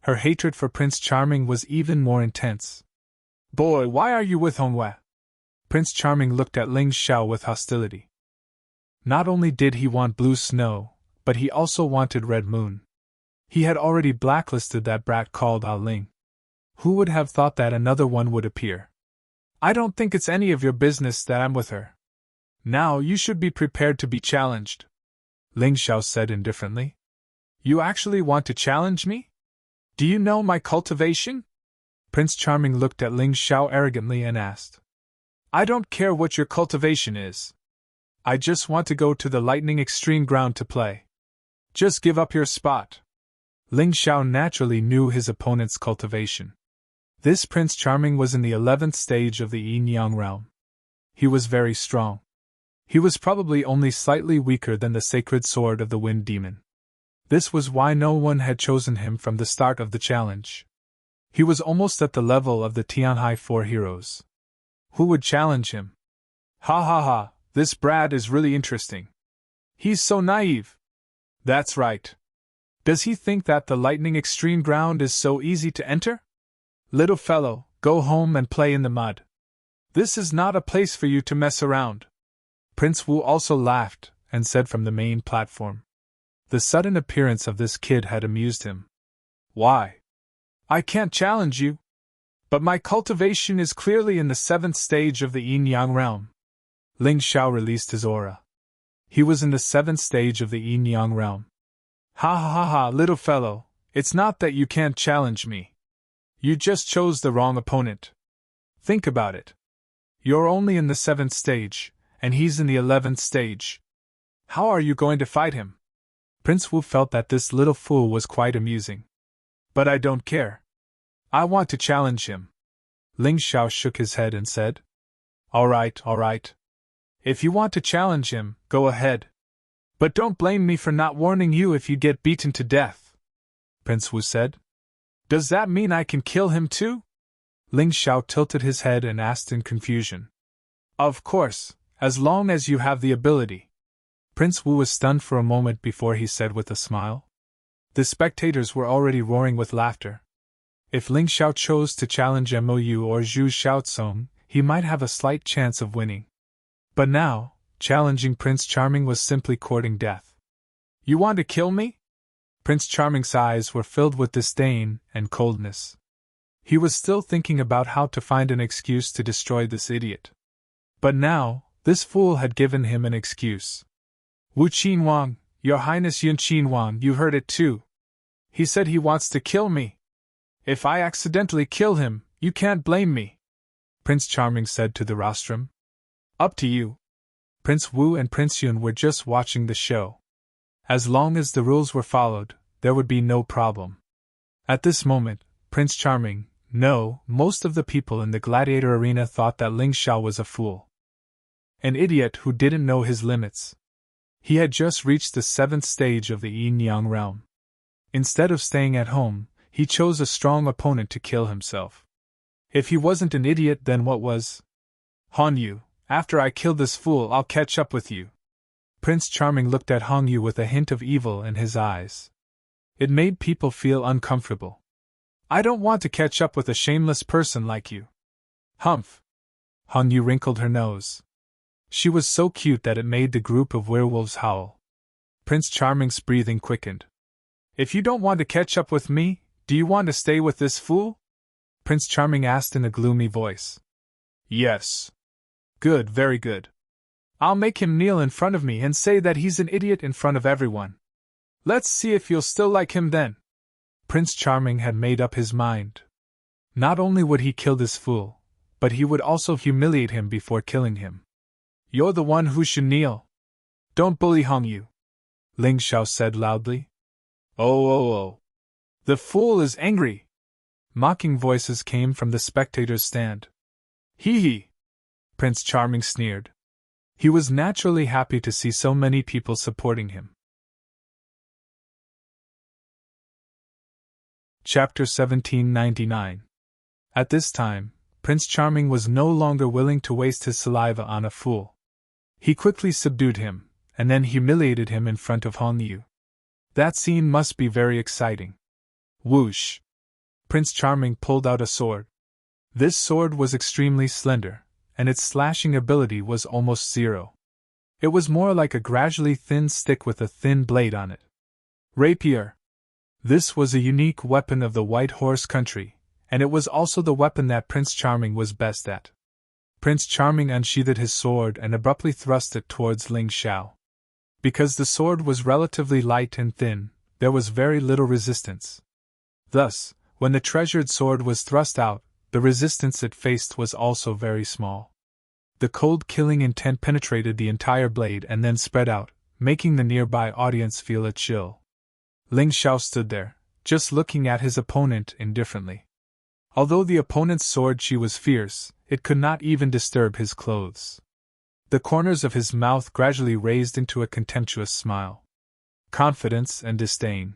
[SPEAKER 1] Her hatred for Prince Charming was even more intense. Boy, why are you with Hong Wei? Prince Charming looked at Ling Xiao with hostility. Not only did he want Blue Snow, but he also wanted Red Moon. He had already blacklisted that brat called Ah Ling. Who would have thought that another one would appear? I don't think it's any of your business that I'm with her. Now you should be prepared to be challenged, Ling Xiao said indifferently. You actually want to challenge me? Do you know my cultivation? Prince Charming looked at Ling Xiao arrogantly and asked. I don't care what your cultivation is. I just want to go to the Lightning Extreme ground to play. Just give up your spot. Ling Xiao naturally knew his opponent's cultivation. This Prince Charming was in the 11th stage of the Yin-Yang realm. He was very strong. He was probably only slightly weaker than the sacred sword of the Wind Demon. This was why no one had chosen him from the start of the challenge. He was almost at the level of the Tianhai 4 heroes. Who would challenge him? Ha ha ha, this Brad is really interesting. He's so naive. That's right. Does he think that the Lightning Extreme ground is so easy to enter? Little fellow, go home and play in the mud. This is not a place for you to mess around. Prince Wu also laughed and said from the main platform. The sudden appearance of this kid had amused him. Why? I can't challenge you. But my cultivation is clearly in the 7th stage of the Yin-Yang realm. Ling Xiao released his aura. He was in the 7th stage of the Yin-Yang realm. Ha ha ha ha, little fellow, it's not that you can't challenge me. You just chose the wrong opponent. Think about it. You're only in the 7th stage, and he's in the 11th stage. How are you going to fight him? Prince Wu felt that this little fool was quite amusing. But I don't care. I want to challenge him. Ling Xiao shook his head and said, All right. If you want to challenge him, go ahead. But don't blame me for not warning you if you get beaten to death, Prince Wu said. Does that mean I can kill him too? Ling Xiao tilted his head and asked in confusion. Of course, as long as you have the ability. Prince Wu was stunned for a moment before he said with a smile. The spectators were already roaring with laughter. If Ling Xiao chose to challenge Mou or Zhu Xiaocong, he might have a slight chance of winning. But now, challenging Prince Charming was simply courting death. You want to kill me? Prince Charming's eyes were filled with disdain and coldness. He was still thinking about how to find an excuse to destroy this idiot. But now, this fool had given him an excuse. Wu Qinhuang, Your Highness Yun Qinhuang, you heard it too. He said he wants to kill me. If I accidentally kill him, you can't blame me, Prince Charming said to the rostrum. Up to you. Prince Wu and Prince Yun were just watching the show. As long as the rules were followed, there would be no problem. At this moment, Prince Charming, no, most of the people in the gladiator arena thought that Ling Xiao was a fool. An idiot who didn't know his limits. He had just reached the 7th stage of the yin-yang realm. Instead of staying at home, he chose a strong opponent to kill himself. If he wasn't an idiot, then what was? Hong Yu, after I kill this fool, I'll catch up with you. Prince Charming looked at Hong Yu with a hint of evil in his eyes. It made people feel uncomfortable. I don't want to catch up with a shameless person like you. Humph! Hong Yu wrinkled her nose. She was so cute that it made the group of werewolves howl. Prince Charming's breathing quickened. If you don't want to catch up with me, do you want to stay with this fool? Prince Charming asked in a gloomy voice. Yes. Good, very good. I'll make him kneel in front of me and say that he's an idiot in front of everyone. Let's see if you'll still like him then. Prince Charming had made up his mind. Not only would he kill this fool, but he would also humiliate him before killing him. You're the one who should kneel. Don't bully Hong Yu, Ling Xiao said loudly. Oh. The fool is angry. Mocking voices came from the spectators' stand. Hee, Prince Charming sneered. He was naturally happy to see so many people supporting him. Chapter 1799. At this time, Prince Charming was no longer willing to waste his saliva on a fool. He quickly subdued him, and then humiliated him in front of Hong Yu. That scene must be very exciting. Whoosh! Prince Charming pulled out a sword. This sword was extremely slender, and its slashing ability was almost zero. It was more like a gradually thin stick with a thin blade on it. Rapier! This was a unique weapon of the White Horse country, and it was also the weapon that Prince Charming was best at. Prince Charming unsheathed his sword and abruptly thrust it towards Ling Xiao. Because the sword was relatively light and thin, there was very little resistance. Thus, when the treasured sword was thrust out, the resistance it faced was also very small. The cold killing intent penetrated the entire blade and then spread out, making the nearby audience feel a chill. Ling Xiao stood there, just looking at his opponent indifferently. Although the opponent's sword chi was fierce, it could not even disturb his clothes. The corners of his mouth gradually raised into a contemptuous smile. Confidence and disdain.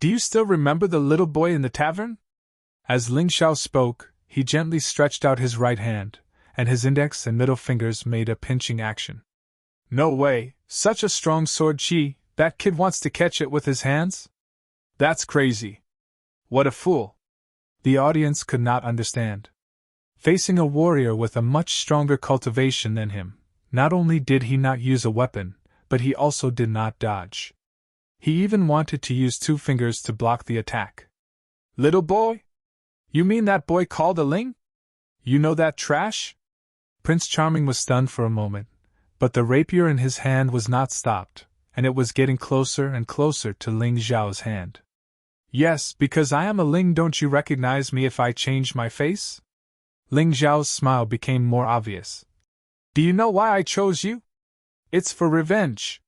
[SPEAKER 1] Do you still remember the little boy in the tavern? As Ling Xiao spoke, he gently stretched out his right hand, and his index and middle fingers made a pinching action. No way, such a strong sword chi, that kid wants to catch it with his hands? That's crazy. What a fool. The audience could not understand. Facing a warrior with a much stronger cultivation than him, not only did he not use a weapon, but he also did not dodge. He even wanted to use 2 fingers to block the attack. Little boy? You mean that boy called a Ling? You know that trash? Prince Charming was stunned for a moment, but the rapier in his hand was not stopped, and it was getting closer and closer to Ling Xiao's hand. Yes, because I am a Ling. Don't you recognize me if I change my face? Ling Xiao's smile became more obvious. Do you know why I chose you? It's for revenge.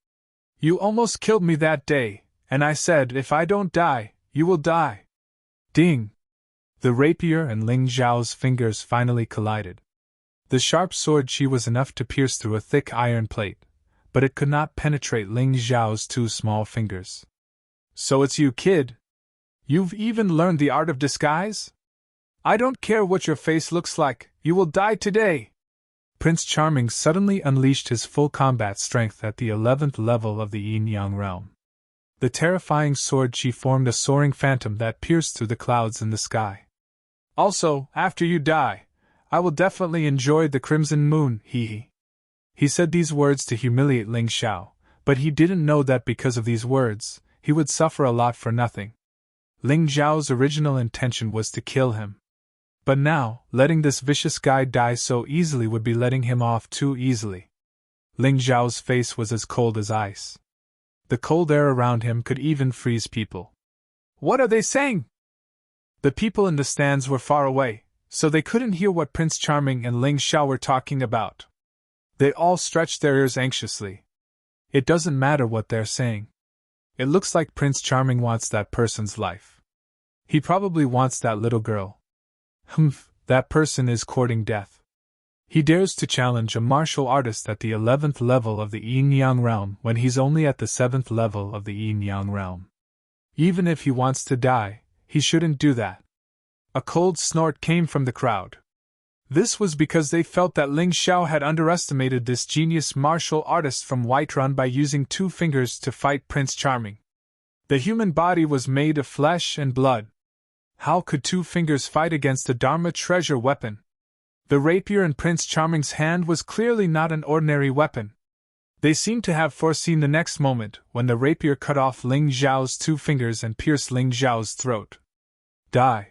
[SPEAKER 1] You almost killed me that day, and I said if I don't die, you will die. Ding! The rapier and Ling Xiao's fingers finally collided. The sharp sword she was enough to pierce through a thick iron plate, but it could not penetrate Ling Xiao's two small fingers. So it's you, kid? You've even learned the art of disguise? I don't care what your face looks like, you will die today! Prince Charming suddenly unleashed his full combat strength at the 11th level of the Yin-Yang realm. The terrifying sword chi formed a soaring phantom that pierced through the clouds in the sky. Also, after you die, I will definitely enjoy the crimson moon, hee. He said these words to humiliate Ling Xiao, but he didn't know that because of these words, he would suffer a lot for nothing. Ling Xiao's original intention was to kill him. But now, letting this vicious guy die so easily would be letting him off too easily. Ling Xiao's face was as cold as ice. The cold air around him could even freeze people. What are they saying? The people in the stands were far away, so they couldn't hear what Prince Charming and Ling Xiao were talking about. They all stretched their ears anxiously. It doesn't matter what they're saying. It looks like Prince Charming wants that person's life. He probably wants that little girl. That person is courting death. He dares to challenge a martial artist at the 11th level of the Yin-Yang realm when he's only at the 7th level of the Yin-Yang realm. Even if he wants to die, he shouldn't do that. A cold snort came from the crowd. This was because they felt that Ling Xiao had underestimated this genius martial artist from Whiterun by using 2 fingers to fight Prince Charming. The human body was made of flesh and blood. How could 2 fingers fight against a Dharma treasure weapon? The rapier in Prince Charming's hand was clearly not an ordinary weapon. They seemed to have foreseen the next moment when the rapier cut off Ling Xiao's 2 fingers and pierced Ling Xiao's throat. Die!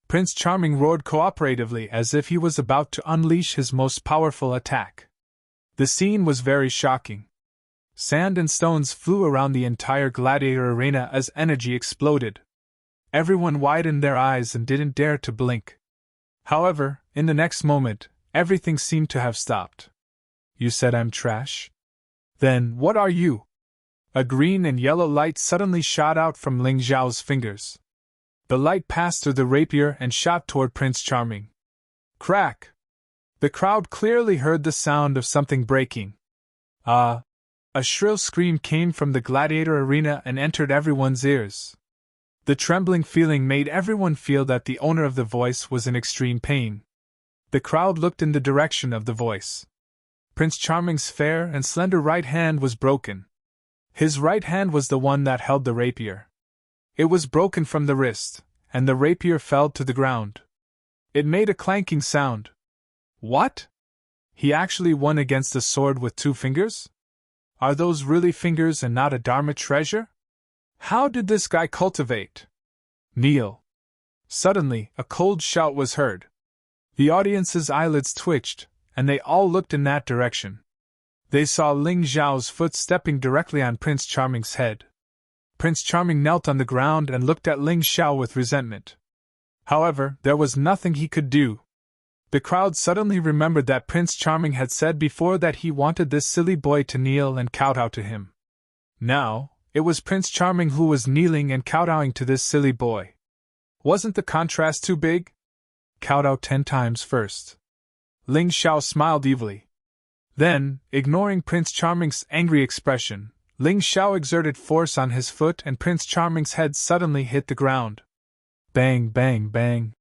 [SPEAKER 1] Prince Charming roared cooperatively as if he was about to unleash his most powerful attack. The scene was very shocking. Sand and stones flew around the entire gladiator arena as energy exploded. Everyone widened their eyes and didn't dare to blink. However, in the next moment, everything seemed to have stopped. You said I'm trash? Then what are you? A green and yellow light suddenly shot out from Ling Xiao's fingers. The light passed through the rapier and shot toward Prince Charming. Crack! The crowd clearly heard the sound of something breaking. A shrill scream came from the gladiator arena and entered everyone's ears. The trembling feeling made everyone feel that the owner of the voice was in extreme pain. The crowd looked in the direction of the voice. Prince Charming's fair and slender right hand was broken. His right hand was the one that held the rapier. It was broken from the wrist, and the rapier fell to the ground. It made a clanking sound. What? He actually won against a sword with 2 fingers? Are those really fingers and not a Dharma treasure? How did this guy cultivate? Kneel! Suddenly, a cold shout was heard. The audience's eyelids twitched, and they all looked in that direction. They saw Ling Xiao's foot stepping directly on Prince Charming's head. Prince Charming knelt on the ground and looked at Ling Xiao with resentment. However, there was nothing he could do. The crowd suddenly remembered that Prince Charming had said before that he wanted this silly boy to kneel and kowtow to him. Now, it was Prince Charming who was kneeling and kowtowing to this silly boy. Wasn't the contrast too big? Kowtow 10 times first. Ling Xiao smiled evilly. Then, ignoring Prince Charming's angry expression, Ling Xiao exerted force on his foot and Prince Charming's head suddenly hit the ground. Bang, bang, bang.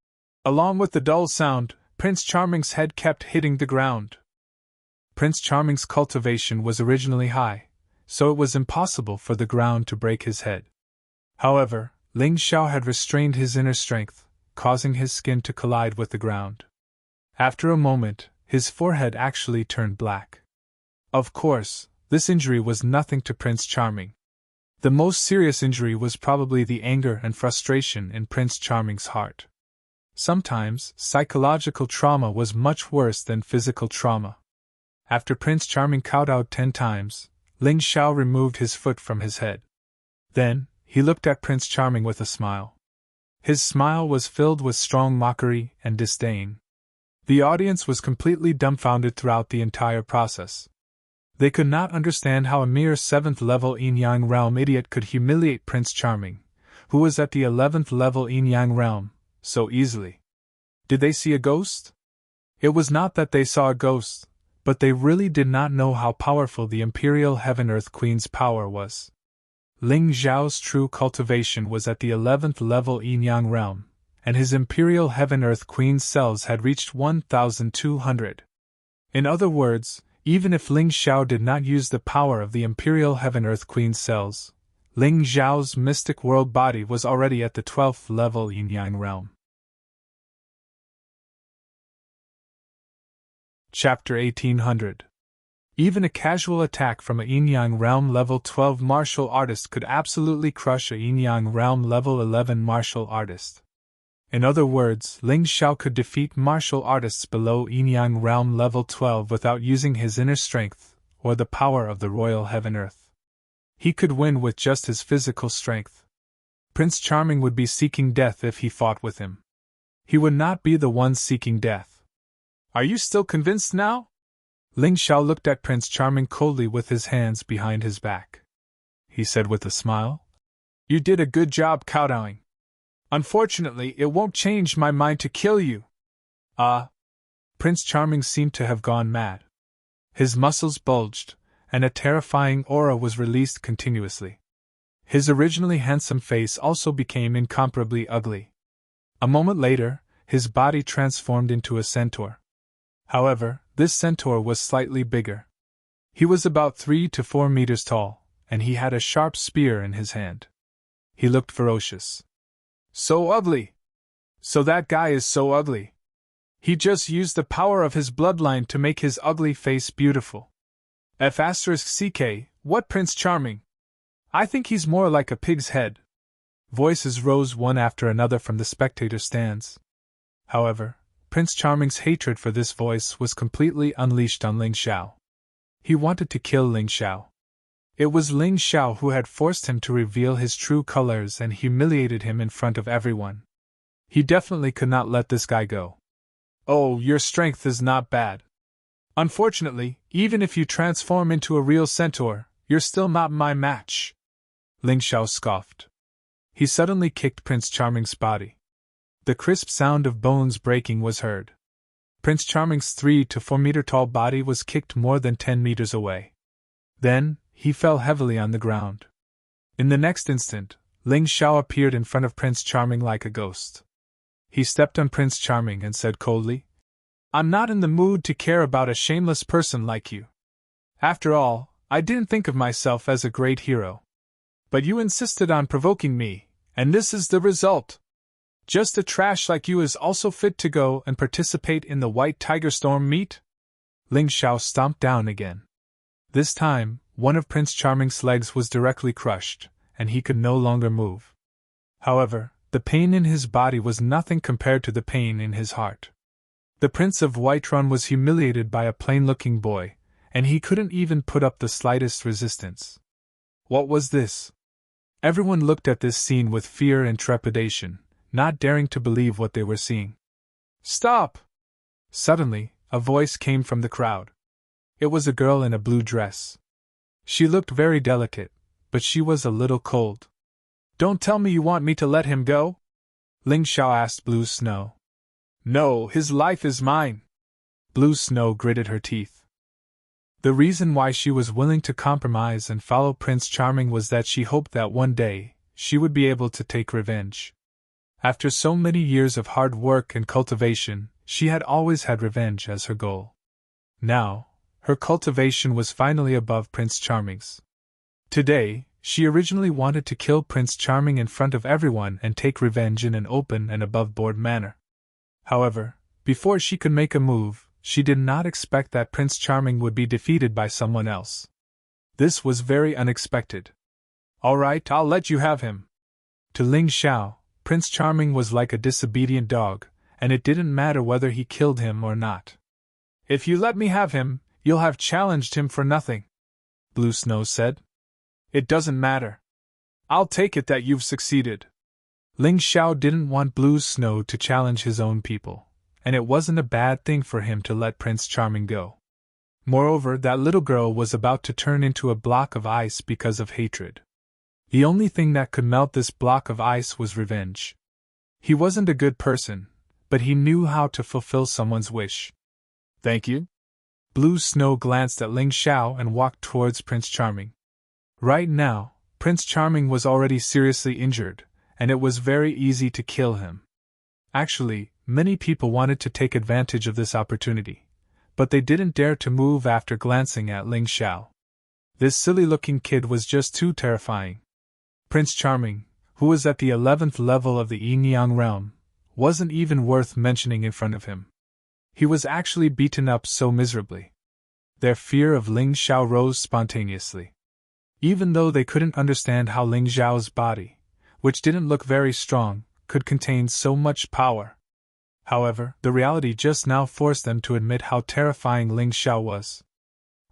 [SPEAKER 1] Along with the dull sound, Prince Charming's head kept hitting the ground. Prince Charming's cultivation was originally high, so it was impossible for the ground to break his head. However, Ling Xiao had restrained his inner strength, causing his skin to collide with the ground. After a moment, his forehead actually turned black. Of course, this injury was nothing to Prince Charming. The most serious injury was probably the anger and frustration in Prince Charming's heart. Sometimes, psychological trauma was much worse than physical trauma. After Prince Charming kowtowed 10 times, Ling Xiao removed his foot from his head. Then, he looked at Prince Charming with a smile. His smile was filled with strong mockery and disdain. The audience was completely dumbfounded throughout the entire process. They could not understand how a mere 7th-level Yin-Yang realm idiot could humiliate Prince Charming, who was at the 11th level Yin-Yang realm, so easily. Did they see a ghost? It was not that they saw a ghost, but they really did not know how powerful the Imperial Heaven-Earth Queen's power was. Ling Xiao's true cultivation was at the 11th level Yin-Yang realm, and his Imperial Heaven-Earth Queen's cells had reached 1,200. In other words, even if Ling Xiao did not use the power of the Imperial Heaven-Earth Queen's cells, Ling Xiao's mystic world body was already at the 12th level Yin-Yang realm. Chapter 1800. Even a casual attack from a Yin-Yang realm level 12 martial artist could absolutely crush a Yin-Yang realm level 11 martial artist. In other words, Ling Xiao could defeat martial artists below Yin-Yang realm level 12 without using his inner strength, or the power of the royal heaven-earth. He could win with just his physical strength. Prince Charming would be seeking death if he fought with him. He would not be the one seeking death. Are you still convinced now? Ling Xiao looked at Prince Charming coldly with his hands behind his back. He said with a smile, "You did a good job kowtowing. Unfortunately, it won't change my mind to kill you." Prince Charming seemed to have gone mad. His muscles bulged, and a terrifying aura was released continuously. His originally handsome face also became incomparably ugly. A moment later, his body transformed into a centaur. However, this centaur was slightly bigger. He was about 3 to 4 meters tall, and he had a sharp spear in his hand. He looked ferocious. So ugly! So that guy is so ugly. He just used the power of his bloodline to make his ugly face beautiful. F***CK, what Prince Charming? I think he's more like a pig's head. Voices rose one after another from the spectator stands. However, Prince Charming's hatred for this voice was completely unleashed on Ling Xiao. He wanted to kill Ling Xiao. It was Ling Xiao who had forced him to reveal his true colors and humiliated him in front of everyone. He definitely could not let this guy go. Oh, your strength is not bad. Unfortunately, even if you transform into a real centaur, you're still not my match. Ling Xiao scoffed. He suddenly kicked Prince Charming's body. The crisp sound of bones breaking was heard. Prince Charming's 3 to 4 meter tall body was kicked more than 10 meters away. Then, he fell heavily on the ground. In the next instant, Ling Xiao appeared in front of Prince Charming like a ghost. He stepped on Prince Charming and said coldly, "I'm not in the mood to care about a shameless person like you. After all, I didn't think of myself as a great hero. But you insisted on provoking me, and this is the result. Just a trash like you is also fit to go and participate in the White Tiger Storm meet?" Ling Xiao stomped down again. This time, one of Prince Charming's legs was directly crushed, and he could no longer move. However, the pain in his body was nothing compared to the pain in his heart. The Prince of Whiterun was humiliated by a plain-looking boy, and he couldn't even put up the slightest resistance. What was this? Everyone looked at this scene with fear and trepidation, not daring to believe what they were seeing. "Stop!" Suddenly, a voice came from the crowd. It was a girl in a blue dress. She looked very delicate, but she was a little cold. "Don't tell me you want me to let him go?" Ling Xiao asked Blue Snow. "No, his life is mine." Blue Snow gritted her teeth. The reason why she was willing to compromise and follow Prince Charming was that she hoped that one day, she would be able to take revenge. After so many years of hard work and cultivation, she had always had revenge as her goal. Now, her cultivation was finally above Prince Charming's. Today, she originally wanted to kill Prince Charming in front of everyone and take revenge in an open and above-board manner. However, before she could make a move, she did not expect that Prince Charming would be defeated by someone else. This was very unexpected. "All right, I'll let you have him." To Ling Xiao, Prince Charming was like a disobedient dog, and it didn't matter whether he killed him or not. "If you let me have him, you'll have challenged him for nothing," Blue Snow said. "It doesn't matter. I'll take it that you've succeeded." Ling Xiao didn't want Blue Snow to challenge his own people, and it wasn't a bad thing for him to let Prince Charming go. Moreover, that little girl was about to turn into a block of ice because of hatred. The only thing that could melt this block of ice was revenge. He wasn't a good person, but he knew how to fulfill someone's wish. "Thank you." Blue Snow glanced at Ling Xiao and walked towards Prince Charming. Right now, Prince Charming was already seriously injured, and it was very easy to kill him. Actually, many people wanted to take advantage of this opportunity, but they didn't dare to move after glancing at Ling Xiao. This silly-looking kid was just too terrifying. Prince Charming, who was at the 11th level of the Yin-Yang realm, wasn't even worth mentioning in front of him. He was actually beaten up so miserably. Their fear of Ling Xiao rose spontaneously. Even though they couldn't understand how Ling Xiao's body, which didn't look very strong, could contain so much power. However, the reality just now forced them to admit how terrifying Ling Xiao was.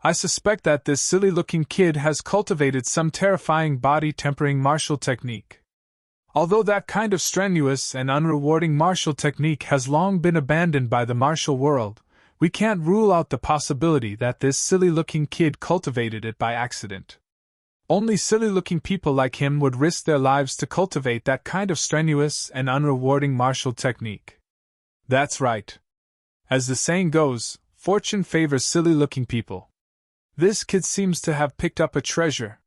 [SPEAKER 1] "I suspect that this silly-looking kid has cultivated some terrifying body-tempering martial technique. Although that kind of strenuous and unrewarding martial technique has long been abandoned by the martial world, we can't rule out the possibility that this silly-looking kid cultivated it by accident. Only silly-looking people like him would risk their lives to cultivate that kind of strenuous and unrewarding martial technique." "That's right. As the saying goes, fortune favors silly-looking people. This kid seems to have picked up a treasure.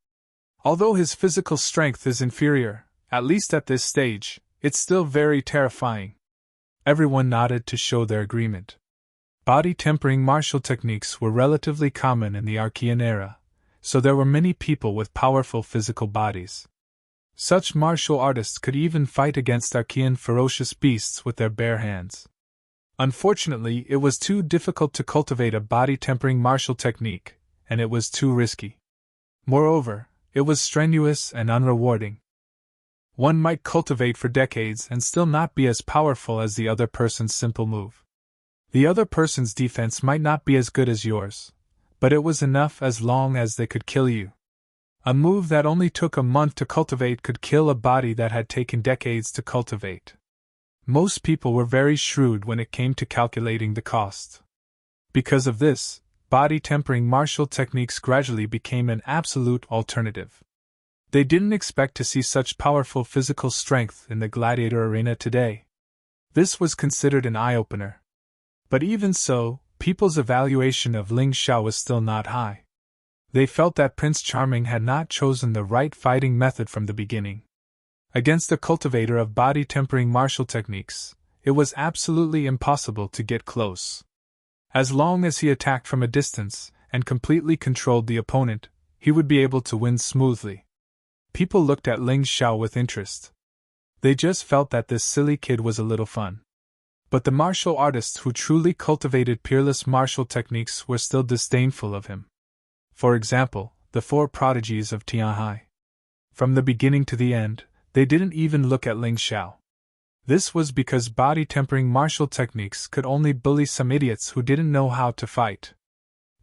[SPEAKER 1] Although his physical strength is inferior, at least at this stage, it's still very terrifying." Everyone nodded to show their agreement. Body-tempering martial techniques were relatively common in the Archean era, so there were many people with powerful physical bodies. Such martial artists could even fight against Archean ferocious beasts with their bare hands. Unfortunately, it was too difficult to cultivate a body-tempering martial technique, and it was too risky. Moreover, it was strenuous and unrewarding. One might cultivate for decades and still not be as powerful as the other person's simple move. The other person's defense might not be as good as yours, but it was enough as long as they could kill you. A move that only took a month to cultivate could kill a body that had taken decades to cultivate. Most people were very shrewd when it came to calculating the cost. Because of this, body-tempering martial techniques gradually became an absolute alternative. They didn't expect to see such powerful physical strength in the gladiator arena today. This was considered an eye-opener. But even so, people's evaluation of Ling Xiao was still not high. They felt that Prince Charming had not chosen the right fighting method from the beginning. Against a cultivator of body-tempering martial techniques, it was absolutely impossible to get close. As long as he attacked from a distance and completely controlled the opponent, he would be able to win smoothly. People looked at Ling Xiao with interest. They just felt that this silly kid was a little fun. But the martial artists who truly cultivated peerless martial techniques were still disdainful of him. For example, the four prodigies of Tianhai. From the beginning to the end, they didn't even look at Ling Xiao. This was because body-tempering martial techniques could only bully some idiots who didn't know how to fight.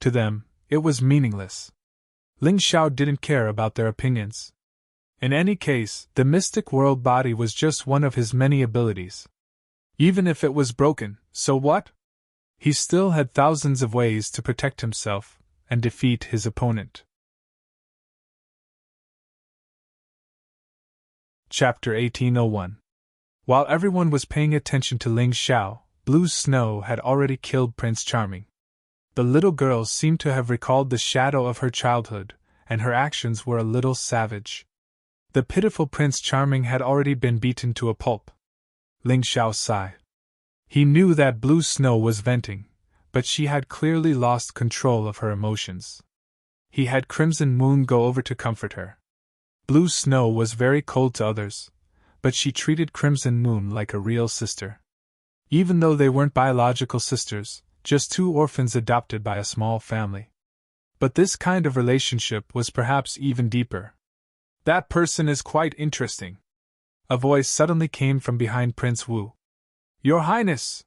[SPEAKER 1] To them, it was meaningless. Ling Xiao didn't care about their opinions. In any case, the mystic world body was just one of his many abilities. Even if it was broken, so what? He still had thousands of ways to protect himself and defeat his opponent. Chapter 1801. While everyone was paying attention to Ling Xiao, Blue Snow had already killed Prince Charming. The little girl seemed to have recalled the shadow of her childhood, and her actions were a little savage. The pitiful Prince Charming had already been beaten to a pulp. Ling Xiao sighed. He knew that Blue Snow was venting, but she had clearly lost control of her emotions. He had Crimson Moon go over to comfort her. Blue Snow was very cold to others, but she treated Crimson Moon like a real sister. Even though they weren't biological sisters, just two orphans adopted by a small family. But this kind of relationship was perhaps even deeper. "That person is quite interesting." A voice suddenly came from behind Prince Wu. "Your Highness!"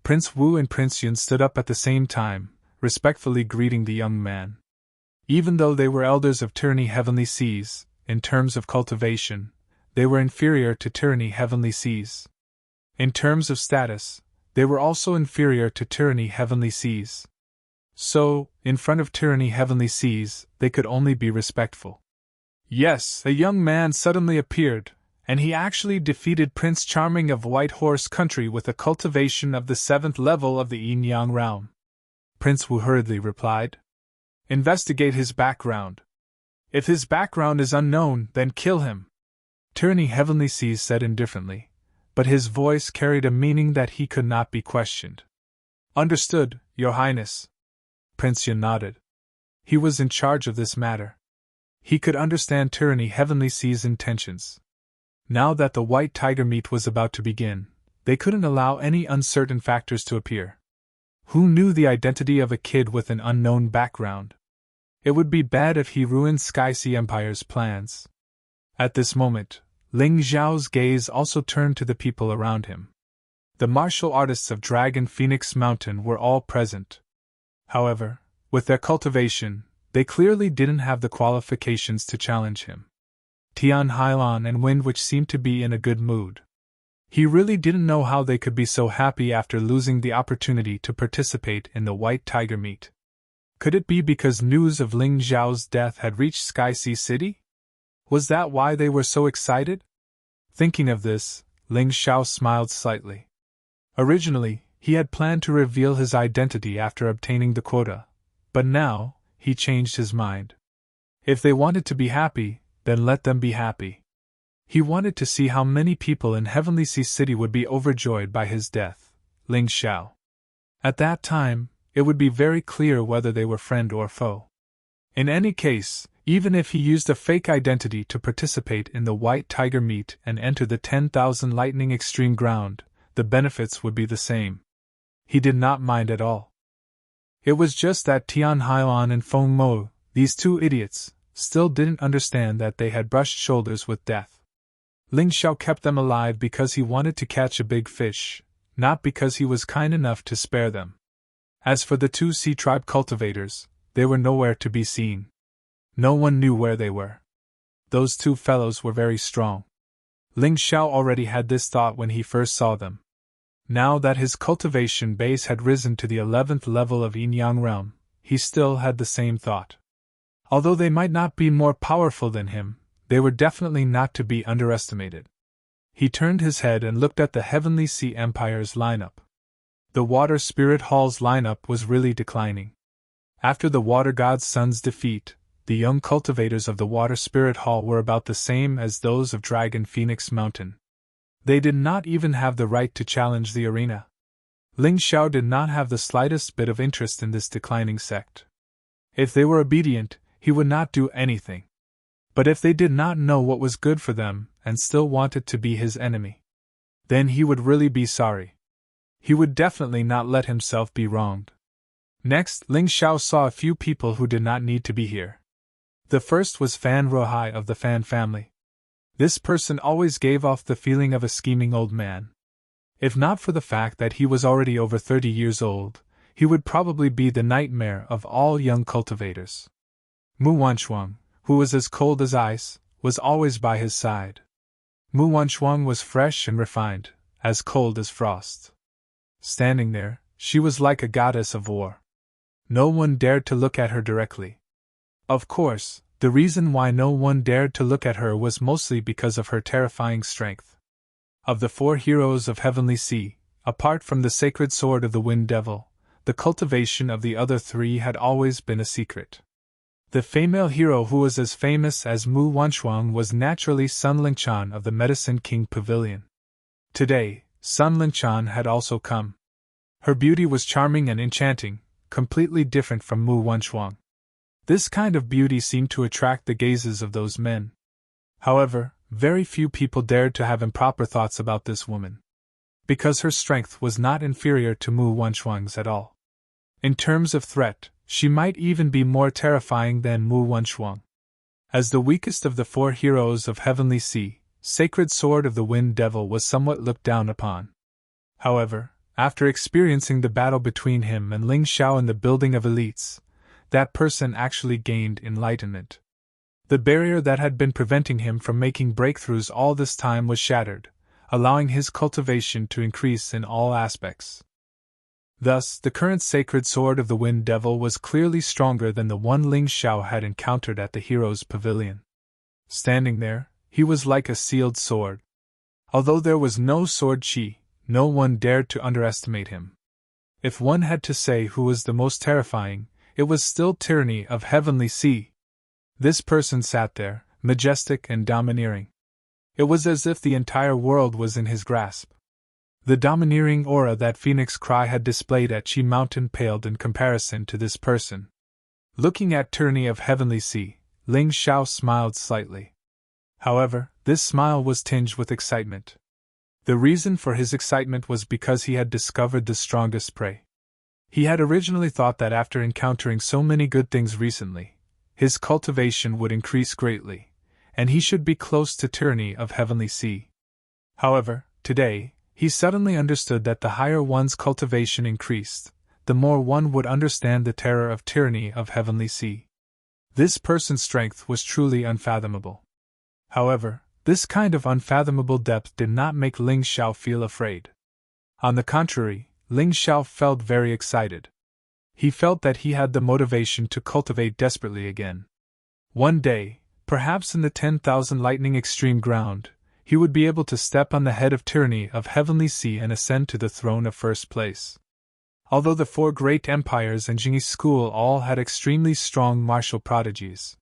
[SPEAKER 1] Prince Wu and Prince Yun stood up at the same time, respectfully greeting the young man. Even though they were elders of Tyranny Heavenly Seas, in terms of cultivation, they were inferior to Tyranny Heavenly Seas. In terms of status, they were also inferior to Tyranny Heavenly Seas. So, in front of Tyranny Heavenly Seas, they could only be respectful. Yes, a young man suddenly appeared, and he actually defeated Prince Charming of White Horse Country with a cultivation of the 7th level of the Yin-Yang realm. Prince Wu hurriedly replied. Investigate his background. If his background is unknown, then kill him. Tyranny Heavenly Seas said indifferently, but his voice carried a meaning that he could not be questioned. Understood, Your Highness. Prince Yun nodded. He was in charge of this matter. He could understand Tyranny Heavenly Seas' intentions. Now that the white tiger meet was about to begin, they couldn't allow any uncertain factors to appear. Who knew the identity of a kid with an unknown background? It would be bad if he ruined Sky Sea Empire's plans. At this moment, Ling Xiao's gaze also turned to the people around him. The martial artists of Dragon Phoenix Mountain were all present. However, with their cultivation, they clearly didn't have the qualifications to challenge him. Tian Hailan and Wind, which seemed to be in a good mood. He really didn't know how they could be so happy after losing the opportunity to participate in the White Tiger meet. Could it be because news of Ling Xiao's death had reached Sky Sea City? Was that why they were so excited? Thinking of this, Ling Xiao smiled slightly. Originally, he had planned to reveal his identity after obtaining the quota, but now, he changed his mind. If they wanted to be happy, then let them be happy. He wanted to see how many people in Heavenly Sea City would be overjoyed by his death, Ling Xiao. At that time, it would be very clear whether they were friend or foe. In any case, even if he used a fake identity to participate in the White Tiger meet and enter the 10,000 Lightning Extreme Ground, the benefits would be the same. He did not mind at all. It was just that Tian Hailan and Feng Mo, these two idiots, still didn't understand that they had brushed shoulders with death. Ling Xiao kept them alive because he wanted to catch a big fish, not because he was kind enough to spare them. As for the two Sea Tribe cultivators, they were nowhere to be seen. No one knew where they were. Those two fellows were very strong. Ling Xiao already had this thought when he first saw them. Now that his cultivation base had risen to the 11th level of Yin-Yang realm, he still had the same thought. Although they might not be more powerful than him, they were definitely not to be underestimated. He turned his head and looked at the Heavenly Sea Empire's lineup. The Water Spirit Hall's lineup was really declining. After the Water God's son's defeat, the young cultivators of the Water Spirit Hall were about the same as those of Dragon Phoenix Mountain. They did not even have the right to challenge the arena. Ling Xiao did not have the slightest bit of interest in this declining sect. If they were obedient, he would not do anything. But if they did not know what was good for them and still wanted to be his enemy, then he would really be sorry. He would definitely not let himself be wronged. Next, Ling Xiao saw a few people who did not need to be here. The first was Fan Rohai of the Fan family. This person always gave off the feeling of a scheming old man. If not for the fact that he was already over 30 years old, he would probably be the nightmare of all young cultivators. Mu Wanchuang, who was as cold as ice, was always by his side. Mu Wanchuang was fresh and refined, as cold as frost. Standing there, she was like a goddess of war. No one dared to look at her directly. Of course, the reason why no one dared to look at her was mostly because of her terrifying strength. Of the 4 heroes of Heavenly Sea, apart from the sacred sword of the Wind Devil, the cultivation of the other 3 had always been a secret. The female hero who was as famous as Mu Wanchuang was naturally Sun Lingchan of the Medicine King Pavilion. Today, Sun Lingchan had also come. Her beauty was charming and enchanting, completely different from Mu Wanchuang. This kind of beauty seemed to attract the gazes of those men. However, very few people dared to have improper thoughts about this woman, because her strength was not inferior to Mu Wanchuang's at all. In terms of threat, she might even be more terrifying than Mu Wanchuang. As the weakest of the 4 heroes of Heavenly Sea, Sacred Sword of the Wind Devil was somewhat looked down upon. However, after experiencing the battle between him and Ling Xiao in the Building of Elites, that person actually gained enlightenment. The barrier that had been preventing him from making breakthroughs all this time was shattered, allowing his cultivation to increase in all aspects. Thus, the current sacred sword of the Wind Devil was clearly stronger than the one Ling Xiao had encountered at the hero's pavilion. Standing there, he was like a sealed sword. Although there was no sword chi, no one dared to underestimate him. If one had to say who was the most terrifying, it was still Tyranny of Heavenly Sea. This person sat there, majestic and domineering. It was as if the entire world was in his grasp. The domineering aura that Phoenix Cry had displayed at Chi Mountain paled in comparison to this person. Looking at Tyranny of Heavenly Sea, Ling Xiao smiled slightly. However, this smile was tinged with excitement. The reason for his excitement was because he had discovered the strongest prey. He had originally thought that after encountering so many good things recently, his cultivation would increase greatly, and he should be close to Tyranny of Heavenly Sea. However, today, he suddenly understood that the higher one's cultivation increased, the more one would understand the terror of Tyranny of Heavenly Sea. This person's strength was truly unfathomable. However, this kind of unfathomable depth did not make Ling Xiao feel afraid. On the contrary, Ling Xiao felt very excited. He felt that he had the motivation to cultivate desperately again. One day, perhaps in the 10,000 lightning extreme ground, he would be able to step on the head of Tyranny of Heavenly Sea and ascend to the throne of first place. Although the four great empires and Jingyi school all had extremely strong martial prodigies.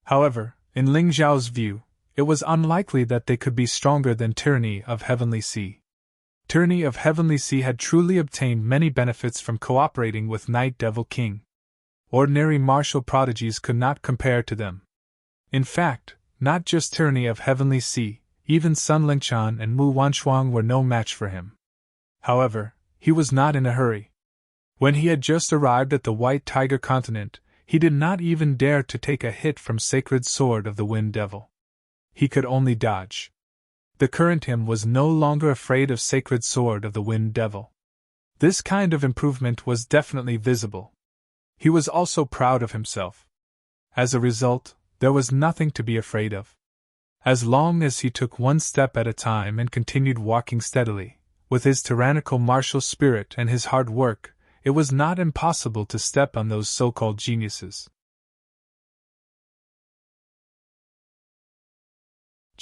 [SPEAKER 1] However, in Ling Xiao's view, it was unlikely that they could be stronger than Tyranny of Heavenly Sea. Tyranny of Heavenly Sea had truly obtained many benefits from cooperating with Night Devil King. Ordinary martial prodigies could not compare to them. In fact, not just Tyranny of Heavenly Sea, even Sun Lingchan and Mu Wanshuang were no match for him. However, he was not in a hurry. When he had just arrived at the White Tiger continent, he did not even dare to take a hit from Sacred Sword of the Wind Devil. He could only dodge. The current him was no longer afraid of Sacred Sword of the Wind Devil. This kind of improvement was definitely visible. He was also proud of himself. As a result, there was nothing to be afraid of. As long as he took one step at a time and continued walking steadily, with his tyrannical martial spirit and his hard work, it was not impossible to step on those so-called geniuses.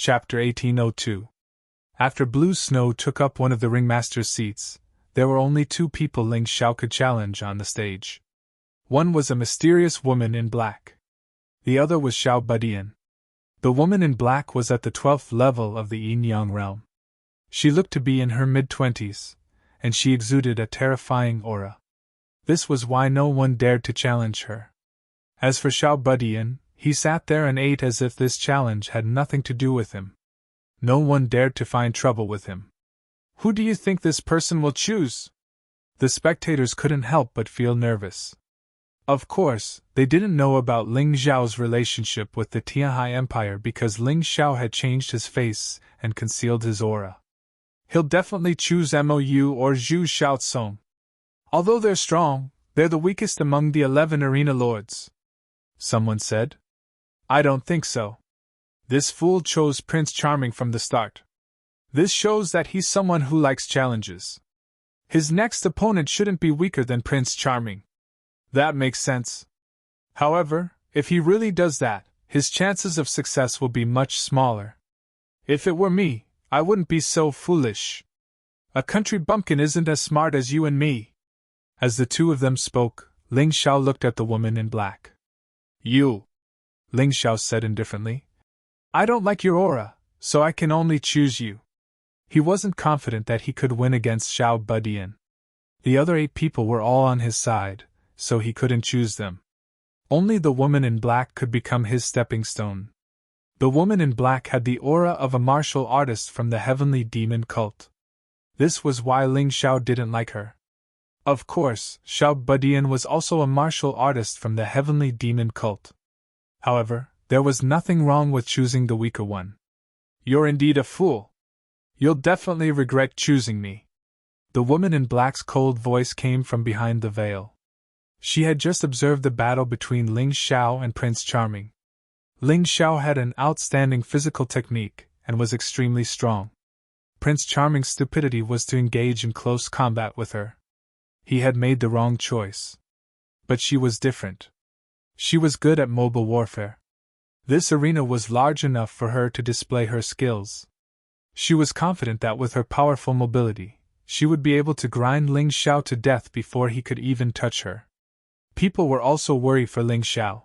[SPEAKER 1] Chapter 1802. After Blue Snow took up one of the ringmaster's seats, there were only two people Ling Xiao could challenge on the stage. One was a mysterious woman in black. The other was Xiao Budian. The woman in black was at the 12th level of the Yin-Yang realm. She looked to be in her mid-20s, and she exuded a terrifying aura. This was why no one dared to challenge her. As for Xiao Budian, he sat there and ate as if this challenge had nothing to do with him. No one dared to find trouble with him. Who do you think this person will choose? The spectators couldn't help but feel nervous. Of course, they didn't know about Ling Xiao's relationship with the Tianhai Empire because Ling Xiao had changed his face and concealed his aura. He'll definitely choose Mou or Zhu Xiaocong. Although they're strong, they're the weakest among the 11 arena lords. Someone said. I don't think so. This fool chose Prince Charming from the start. This shows that he's someone who likes challenges. His next opponent shouldn't be weaker than Prince Charming. That makes sense. However, if he really does that, his chances of success will be much smaller. If it were me, I wouldn't be so foolish. A country bumpkin isn't as smart as you and me. As the two of them spoke, Ling Xiao looked at the woman in black. You, Ling Xiao said indifferently. I don't like your aura, so I can only choose you. He wasn't confident that he could win against Xiao Budian. The other 8 people were all on his side, so he couldn't choose them. Only the woman in black could become his stepping stone. The woman in black had the aura of a martial artist from the heavenly demon cult. This was why Ling Xiao didn't like her. Of course, Xiao Budian was also a martial artist from the heavenly demon cult. However, there was nothing wrong with choosing the weaker one. You're indeed a fool. You'll definitely regret choosing me. The woman in black's cold voice came from behind the veil. She had just observed the battle between Ling Xiao and Prince Charming. Ling Xiao had an outstanding physical technique and was extremely strong. Prince Charming's stupidity was to engage in close combat with her. He had made the wrong choice. But she was different. She was good at mobile warfare. This arena was large enough for her to display her skills. She was confident that with her powerful mobility, she would be able to grind Ling Xiao to death before he could even touch her. People were also worried for Ling Xiao.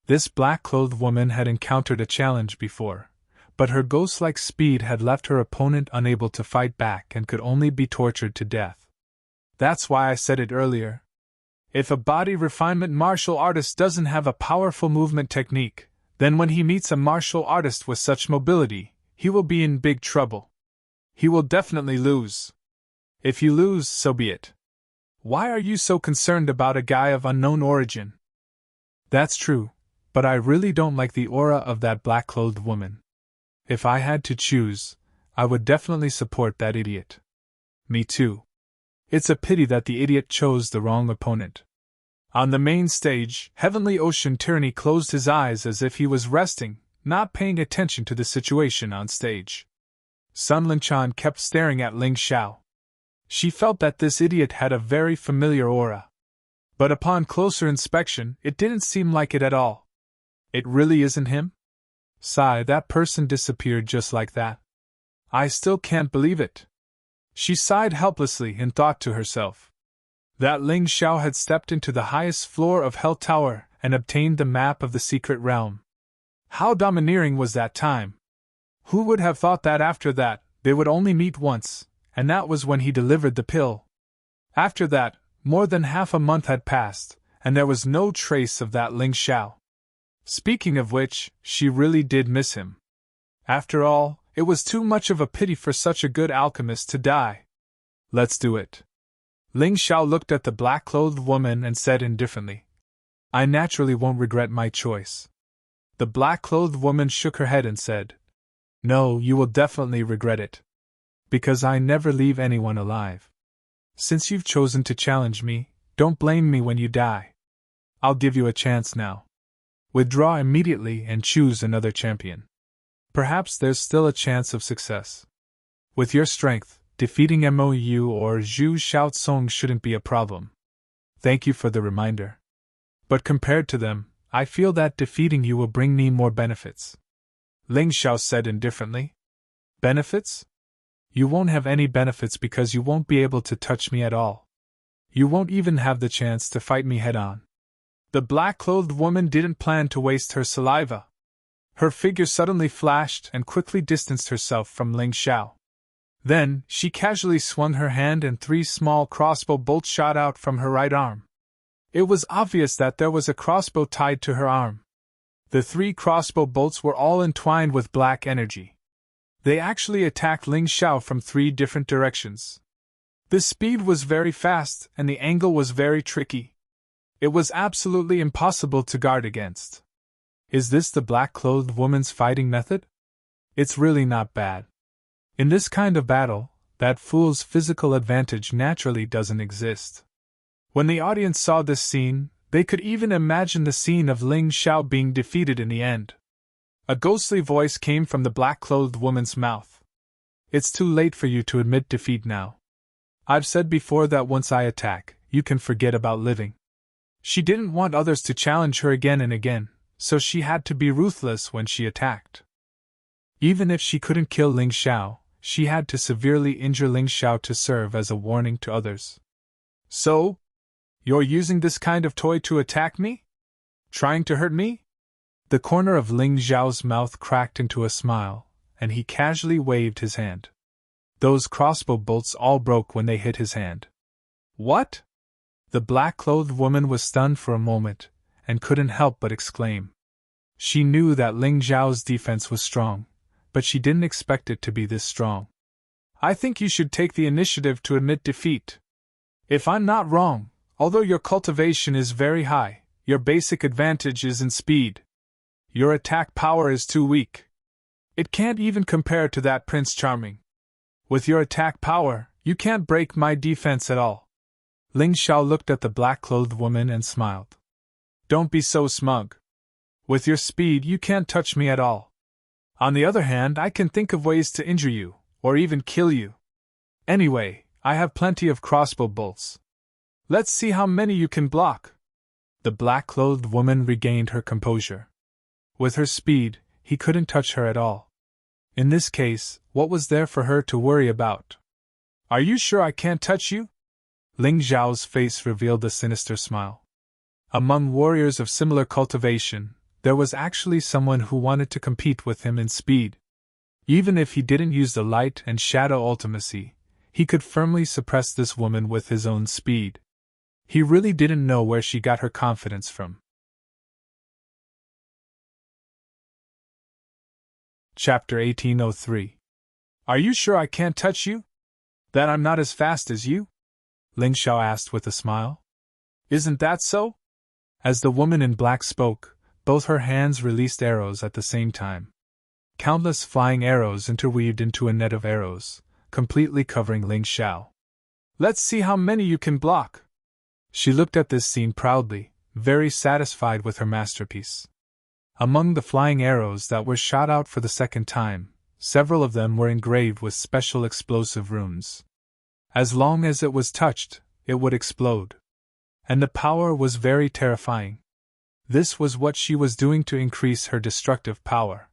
[SPEAKER 1] This black-clothed woman had encountered a challenge before, but her ghost-like speed had left her opponent unable to fight back and could only be tortured to death. That's why I said it earlier. If a body refinement martial artist doesn't have a powerful movement technique, then when he meets a martial artist with such mobility, he will be in big trouble. He will definitely lose. If you lose, so be it. Why are you so concerned about a guy of unknown origin? That's true, but I really don't like the aura of that black-clothed woman. If I had to choose, I would definitely support that idiot. Me too. It's a pity that the idiot chose the wrong opponent. On the main stage, Heavenly Ocean Tyranny closed his eyes as if he was resting, not paying attention to the situation on stage. Sun Linchan kept staring at Ling Xiao. She felt that this idiot had a very familiar aura. But upon closer inspection, it didn't seem like it at all. It really isn't him? Sigh, that person disappeared just like that. I still can't believe it. She sighed helplessly and thought to herself. That Ling Xiao had stepped into the highest floor of Hell Tower and obtained the map of the secret realm. How domineering was that time! Who would have thought that after that, they would only meet once, and that was when he delivered the pill. After that, more than half a month had passed, and there was no trace of that Ling Xiao. Speaking of which, she really did miss him. After all, it was too much of a pity for such a good alchemist to die. Let's do it. Ling Xiao looked at the black-clothed woman and said indifferently, I naturally won't regret my choice. The black-clothed woman shook her head and said, No, you will definitely regret it. Because I never leave anyone alive. Since you've chosen to challenge me, don't blame me when you die. I'll give you a chance now. Withdraw immediately and choose another champion. Perhaps there's still a chance of success. With your strength, defeating Mou or Zhu Xiaocong shouldn't be a problem. Thank you for the reminder. But compared to them, I feel that defeating you will bring me more benefits. Ling Xiao said indifferently. Benefits? You won't have any benefits because you won't be able to touch me at all. You won't even have the chance to fight me head-on. The black-clothed woman didn't plan to waste her saliva. Her figure suddenly flashed and quickly distanced herself from Ling Xiao. Then, she casually swung her hand and 3 small crossbow bolts shot out from her right arm. It was obvious that there was a crossbow tied to her arm. The 3 crossbow bolts were all entwined with black energy. They actually attacked Ling Xiao from 3 different directions. The speed was very fast and the angle was very tricky. It was absolutely impossible to guard against. Is this the black-clothed woman's fighting method? It's really not bad. In this kind of battle, that fool's physical advantage naturally doesn't exist. When the audience saw this scene, they could even imagine the scene of Ling Xiao being defeated in the end. A ghostly voice came from the black-clothed woman's mouth. It's too late for you to admit defeat now. I've said before that once I attack, you can forget about living. She didn't want others to challenge her again and again, so she had to be ruthless when she attacked. Even if she couldn't kill Ling Xiao, she had to severely injure Ling Xiao to serve as a warning to others. So? You're using this kind of toy to attack me? Trying to hurt me? The corner of Ling Xiao's mouth cracked into a smile, and he casually waved his hand. Those crossbow bolts all broke when they hit his hand. What? The black-clothed woman was stunned for a moment, and couldn't help but exclaim. She knew that Ling Xiao's defense was strong, but she didn't expect it to be this strong. I think you should take the initiative to admit defeat. If I'm not wrong, although your cultivation is very high, your basic advantage is in speed. Your attack power is too weak. It can't even compare to that Prince Charming. With your attack power, you can't break my defense at all. Ling Xiao looked at the black-clothed woman and smiled. Don't be so smug. With your speed, you can't touch me at all. On the other hand, I can think of ways to injure you, or even kill you. Anyway, I have plenty of crossbow bolts. Let's see how many you can block. The black-clothed woman regained her composure. With her speed, he couldn't touch her at all. In this case, what was there for her to worry about? Are you sure I can't touch you? Ling Xiao's face revealed a sinister smile. Among warriors of similar cultivation, there was actually someone who wanted to compete with him in speed. Even if he didn't use the light and shadow ultimacy, he could firmly suppress this woman with his own speed. He really didn't know where she got her confidence from. Chapter 1803. Are you sure I can't touch you? That I'm not as fast as you? Ling Xiao asked with a smile. Isn't that so? As the woman in black spoke, both her hands released arrows at the same time. Countless flying arrows interweaved into a net of arrows, completely covering Ling Xiao. Let's see how many you can block. She looked at this scene proudly, very satisfied with her masterpiece. Among the flying arrows that were shot out for the second time, several of them were engraved with special explosive runes. As long as it was touched, it would explode. And the power was very terrifying. This was what she was doing to increase her destructive power.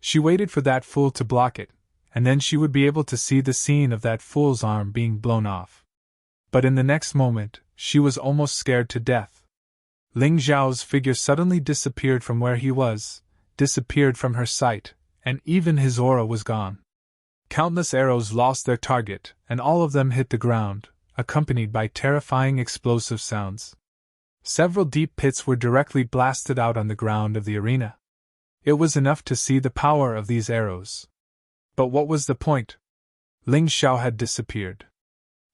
[SPEAKER 1] She waited for that fool to block it, and then she would be able to see the scene of that fool's arm being blown off. But in the next moment, she was almost scared to death. Ling Xiao's figure suddenly disappeared from where he was, disappeared from her sight, and even his aura was gone. Countless arrows lost their target, and all of them hit the ground, accompanied by terrifying explosive sounds. Several deep pits were directly blasted out on the ground of the arena. It was enough to see the power of these arrows. But what was the point? Ling Xiao had disappeared.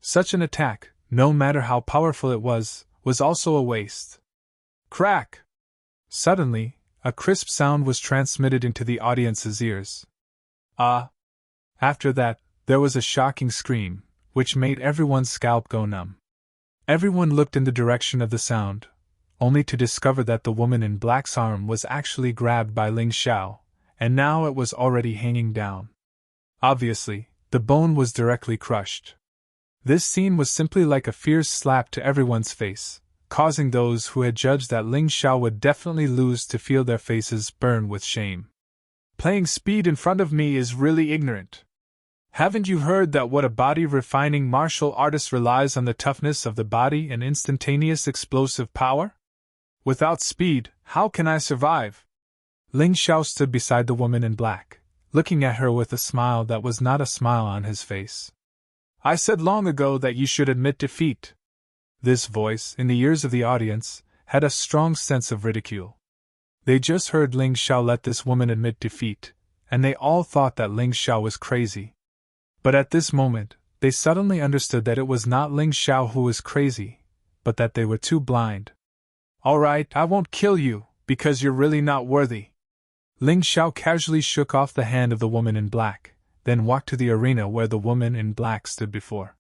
[SPEAKER 1] Such an attack, no matter how powerful it was also a waste. Crack! Suddenly, a crisp sound was transmitted into the audience's ears. Ah! After that, there was a shocking scream, which made everyone's scalp go numb. Everyone looked in the direction of the sound, only to discover that the woman in black's arm was actually grabbed by Ling Xiao, and now it was already hanging down. Obviously, the bone was directly crushed. This scene was simply like a fierce slap to everyone's face, causing those who had judged that Ling Xiao would definitely lose to feel their faces burn with shame. Playing speed in front of me is really ignorant. Haven't you heard that what a body-refining martial artist relies on the toughness of the body and instantaneous explosive power? Without speed, how can I survive? Ling Xiao stood beside the woman in black, looking at her with a smile that was not a smile on his face. I said long ago that you should admit defeat. This voice, in the ears of the audience, had a strong sense of ridicule. They just heard Ling Xiao let this woman admit defeat, and they all thought that Ling Xiao was crazy. But at this moment, they suddenly understood that it was not Ling Xiao who was crazy, but that they were too blind. All right, I won't kill you, because you're really not worthy. Ling Xiao casually shook off the hand of the woman in black, then walked to the arena where the woman in black stood before.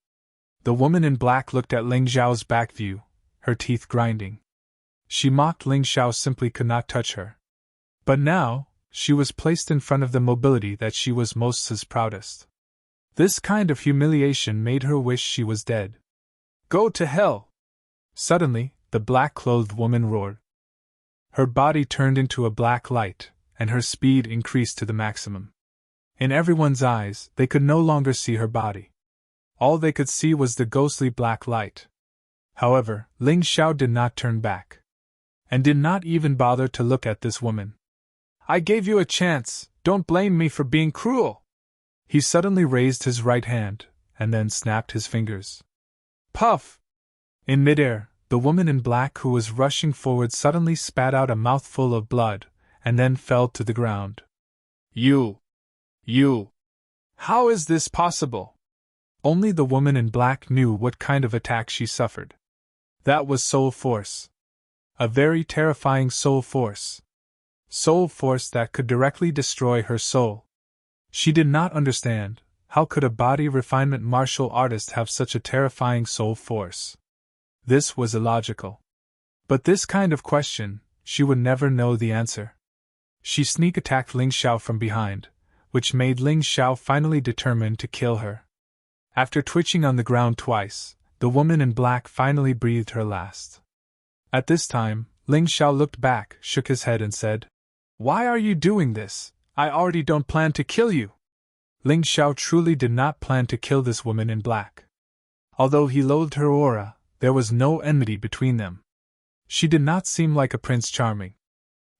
[SPEAKER 1] The woman in black looked at Ling Xiao's back view, her teeth grinding. She mocked Ling Xiao simply could not touch her. But now, she was placed in front of the mobility that she was most his proudest. This kind of humiliation made her wish she was dead. Go to hell! Suddenly, the black-clothed woman roared. Her body turned into a black light, and her speed increased to the maximum. In everyone's eyes, they could no longer see her body. All they could see was the ghostly black light. However, Ling Xiao did not turn back, and did not even bother to look at this woman. I gave you a chance, don't blame me for being cruel! He suddenly raised his right hand, and then snapped his fingers. Puff! In midair, the woman in black who was rushing forward suddenly spat out a mouthful of blood, and then fell to the ground. You! How is this possible? Only the woman in black knew what kind of attack she suffered. That was soul force. A very terrifying soul force. Soul force that could directly destroy her soul. She did not understand, how could a body refinement martial artist have such a terrifying soul force? This was illogical. But this kind of question, she would never know the answer. She sneak attacked Ling Xiao from behind, which made Ling Xiao finally determined to kill her. After twitching on the ground twice, the woman in black finally breathed her last. At this time, Ling Xiao looked back, shook his head and said, "Why are you doing this? I already don't plan to kill you." Ling Xiao truly did not plan to kill this woman in black. Although he loathed her aura, there was no enmity between them. She did not seem like a Prince Charming.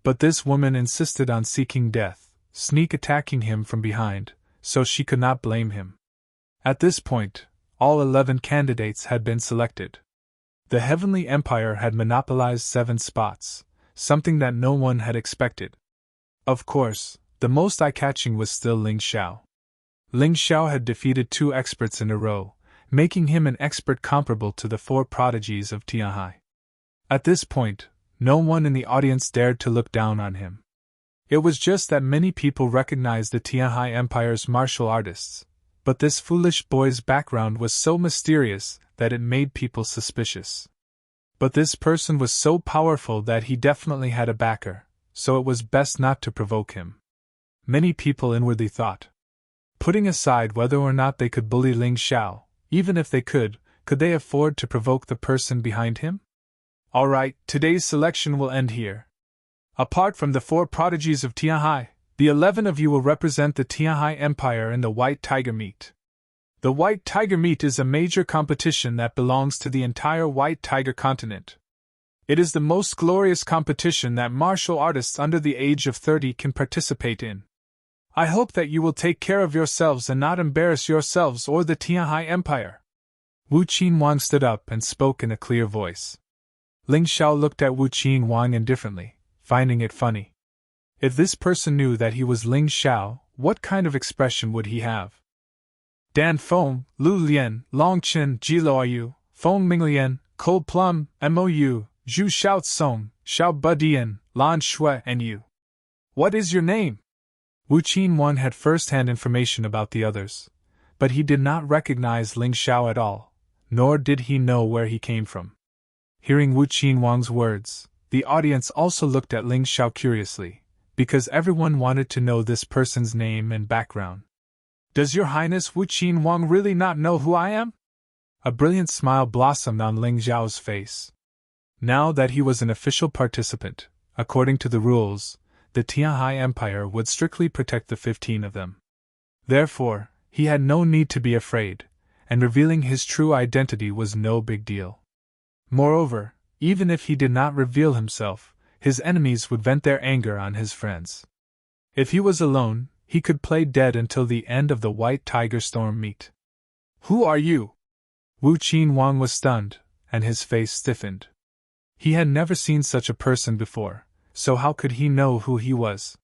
[SPEAKER 1] But this woman insisted on seeking death, sneak attacking him from behind, so she could not blame him. At this point, all 11 candidates had been selected. The Heavenly Empire had monopolized 7 spots, something that no one had expected. Of course, the most eye-catching was still Ling Xiao. Ling Xiao had defeated 2 experts in a row, making him an expert comparable to the 4 prodigies of Tianhai. At this point, no one in the audience dared to look down on him. It was just that many people recognized the Tianhai Empire's martial artists, but this foolish boy's background was so mysterious that it made people suspicious. But this person was so powerful that he definitely had a backer, so it was best not to provoke him. Many people inwardly thought. Putting aside whether or not they could bully Ling Xiao, even if they could they afford to provoke the person behind him? Alright, today's selection will end here. Apart from the 4 prodigies of Tianhai, the 11 of you will represent the Tianhai Empire in the White Tiger Meet. The White Tiger Meet is a major competition that belongs to the entire White Tiger continent. It is the most glorious competition that martial artists under the age of 30 can participate in. I hope that you will take care of yourselves and not embarrass yourselves or the Tianhai Empire. Wu Qinhuang stood up and spoke in a clear voice. Ling Xiao looked at Wu Qinhuang indifferently, finding it funny. If this person knew that he was Ling Xiao, what kind of expression would he have? Dan Feng, Lu Lian, Long Chen, Jilo Yu, Feng Minglian, Cold Plum, Mou, Zhu Xiao Song, Xiao Budian, Lan Shui, and you. What is your name? Wu Qinhuang had first-hand information about the others, but he did not recognize Ling Xiao at all, nor did he know where he came from. Hearing Wu Qinhuang's words, the audience also looked at Ling Xiao curiously, because everyone wanted to know this person's name and background. Does Your Highness Wu Qinhuang really not know who I am? A brilliant smile blossomed on Ling Xiao's face. Now that he was an official participant, according to the rules, the Tianhai Empire would strictly protect the 15 of them. Therefore, he had no need to be afraid, and revealing his true identity was no big deal. Moreover, even if he did not reveal himself, his enemies would vent their anger on his friends. If he was alone, he could play dead until the end of the White Tiger Storm Meet. Who are you? Wu Qinhuang was stunned, and his face stiffened. He had never seen such a person before, so how could he know who he was?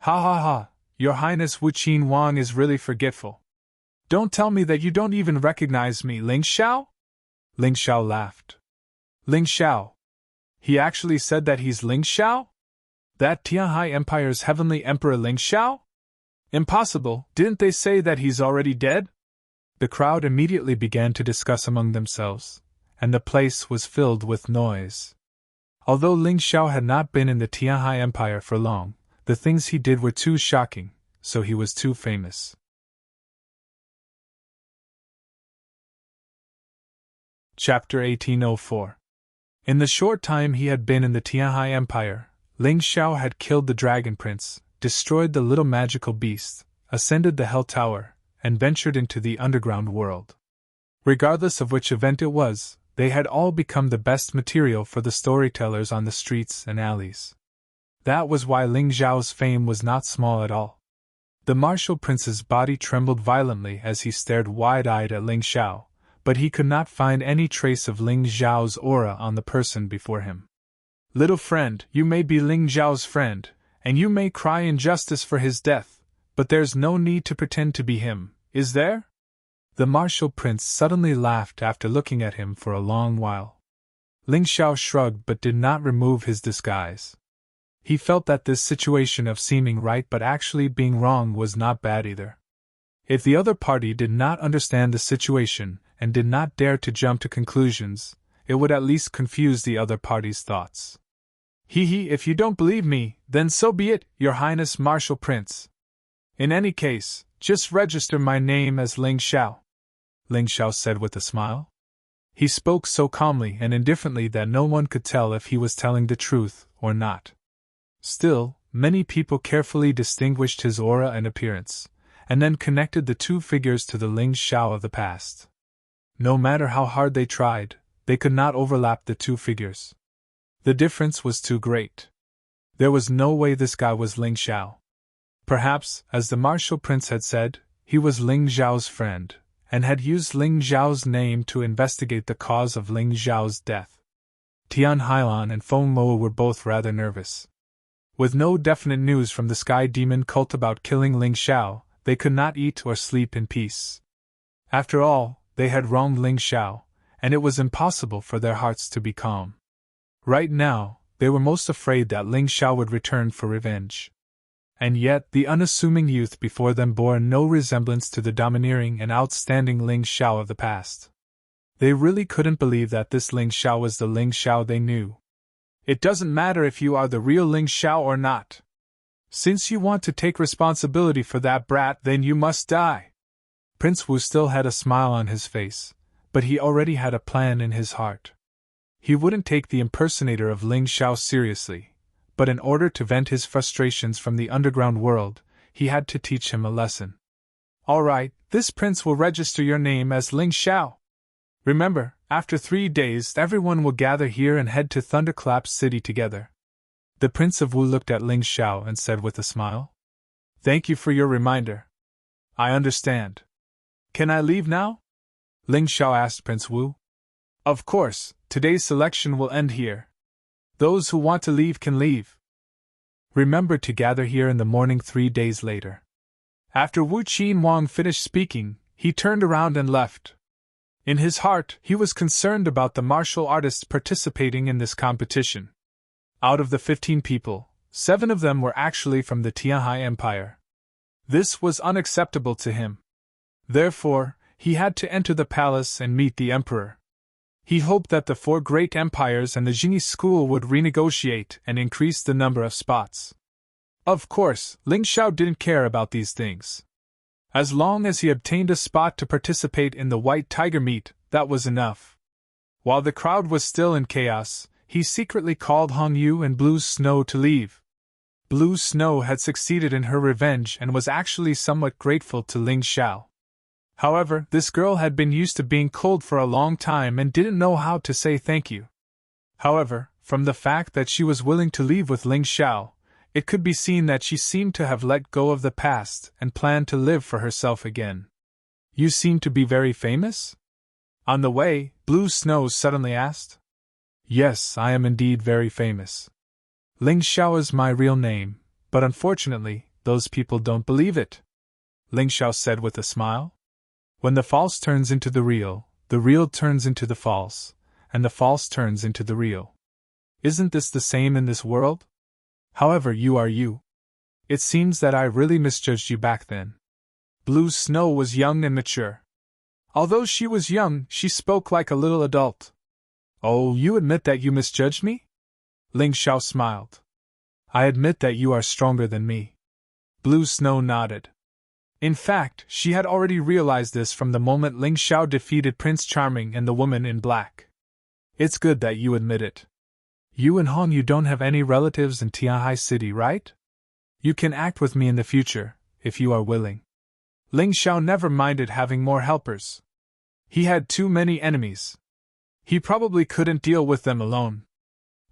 [SPEAKER 1] Ha ha ha, Your Highness Wu Qinhuang is really forgetful. Don't tell me that you don't even recognize me, Ling Xiao? Ling Xiao laughed. Ling Xiao? He actually said that he's Ling Xiao? That Tianhai Empire's Heavenly Emperor Ling Xiao? Impossible, didn't they say that he's already dead? The crowd immediately began to discuss among themselves, and the place was filled with noise. Although Ling Xiao had not been in the Tianhai Empire for long, the things he did were too shocking, so he was too famous. Chapter 1804. In the short time he had been in the Tianhai Empire, Ling Xiao had killed the Dragon Prince, destroyed the little magical beast, ascended the Hell Tower, and ventured into the underground world. Regardless of which event it was, they had all become the best material for the storytellers on the streets and alleys. That was why Ling Xiao's fame was not small at all. The martial prince's body trembled violently as he stared wide-eyed at Ling Xiao, but he could not find any trace of Ling Xiao's aura on the person before him. Little friend, you may be Ling Xiao's friend, and you may cry injustice for his death, but there's no need to pretend to be him, is there? The martial prince suddenly laughed after looking at him for a long while. Ling Xiao shrugged but did not remove his disguise. He felt that this situation of seeming right but actually being wrong was not bad either. If the other party did not understand the situation and did not dare to jump to conclusions, it would at least confuse the other party's thoughts. If you don't believe me, then so be it, Your Highness Martial Prince. In any case, just register my name as Ling Xiao, Ling Xiao said with a smile. He spoke so calmly and indifferently that no one could tell if he was telling the truth or not. Still, many people carefully distinguished his aura and appearance, and then connected the two figures to the Ling Xiao of the past. No matter how hard they tried, they could not overlap the two figures. The difference was too great. There was no way this guy was Ling Xiao. Perhaps, as the martial prince had said, he was Ling Xiao's friend, and had used Ling Xiao's name to investigate the cause of Ling Xiao's death. Tian Hailan and Feng Mo were both rather nervous. With no definite news from the Sky Demon cult about killing Ling Xiao, they could not eat or sleep in peace. After all, they had wronged Ling Xiao, and it was impossible for their hearts to be calm. Right now, they were most afraid that Ling Xiao would return for revenge. And yet, the unassuming youth before them bore no resemblance to the domineering and outstanding Ling Xiao of the past. They really couldn't believe that this Ling Xiao was the Ling Xiao they knew. It doesn't matter if you are the real Ling Xiao or not. Since you want to take responsibility for that brat, then you must die. Prince Wu still had a smile on his face, but he already had a plan in his heart. He wouldn't take the impersonator of Ling Xiao seriously, but in order to vent his frustrations from the underground world, he had to teach him a lesson. All right, this prince will register your name as Ling Xiao. Remember, after 3 days everyone will gather here and head to Thunderclap City together. The Prince of Wu looked at Ling Xiao and said with a smile, "Thank you for your reminder. I understand. Can I leave now?" Ling Xiao asked Prince Wu. "Of course, today's selection will end here. Those who want to leave can leave. Remember to gather here in the morning 3 days later." After Wu Qinhuang finished speaking, he turned around and left. In his heart, he was concerned about the martial artists participating in this competition. Out of the 15 people, 7 of them were actually from the Tianhai Empire. This was unacceptable to him. Therefore, he had to enter the palace and meet the emperor. He hoped that the 4 great empires and the Jingyi school would renegotiate and increase the number of spots. Of course, Ling Xiao didn't care about these things. As long as he obtained a spot to participate in the White Tiger meet, that was enough. While the crowd was still in chaos, he secretly called Hong Yu and Blue Snow to leave. Blue Snow had succeeded in her revenge and was actually somewhat grateful to Ling Xiao. However, this girl had been used to being cold for a long time and didn't know how to say thank you. However, from the fact that she was willing to leave with Ling Xiao, it could be seen that she seemed to have let go of the past and planned to live for herself again. "You seem to be very famous?" On the way, Blue Snow suddenly asked. "Yes, I am indeed very famous. Ling Xiao is my real name, but unfortunately, those people don't believe it," Ling Xiao said with a smile. "When the false turns into the real turns into the false, and the false turns into the real. Isn't this the same in this world? However, you are you. It seems that I really misjudged you back then." Blue Snow was young and mature. Although she was young, she spoke like a little adult. "Oh, you admit that you misjudged me?" Ling Xiao smiled. "I admit that you are stronger than me." Blue Snow nodded. In fact, she had already realized this from the moment Ling Xiao defeated Prince Charming and the woman in black. "It's good that you admit it. You and Hong, you don't have any relatives in Tianhai City, right? You can act with me in the future, if you are willing." Ling Xiao never minded having more helpers. He had too many enemies. He probably couldn't deal with them alone.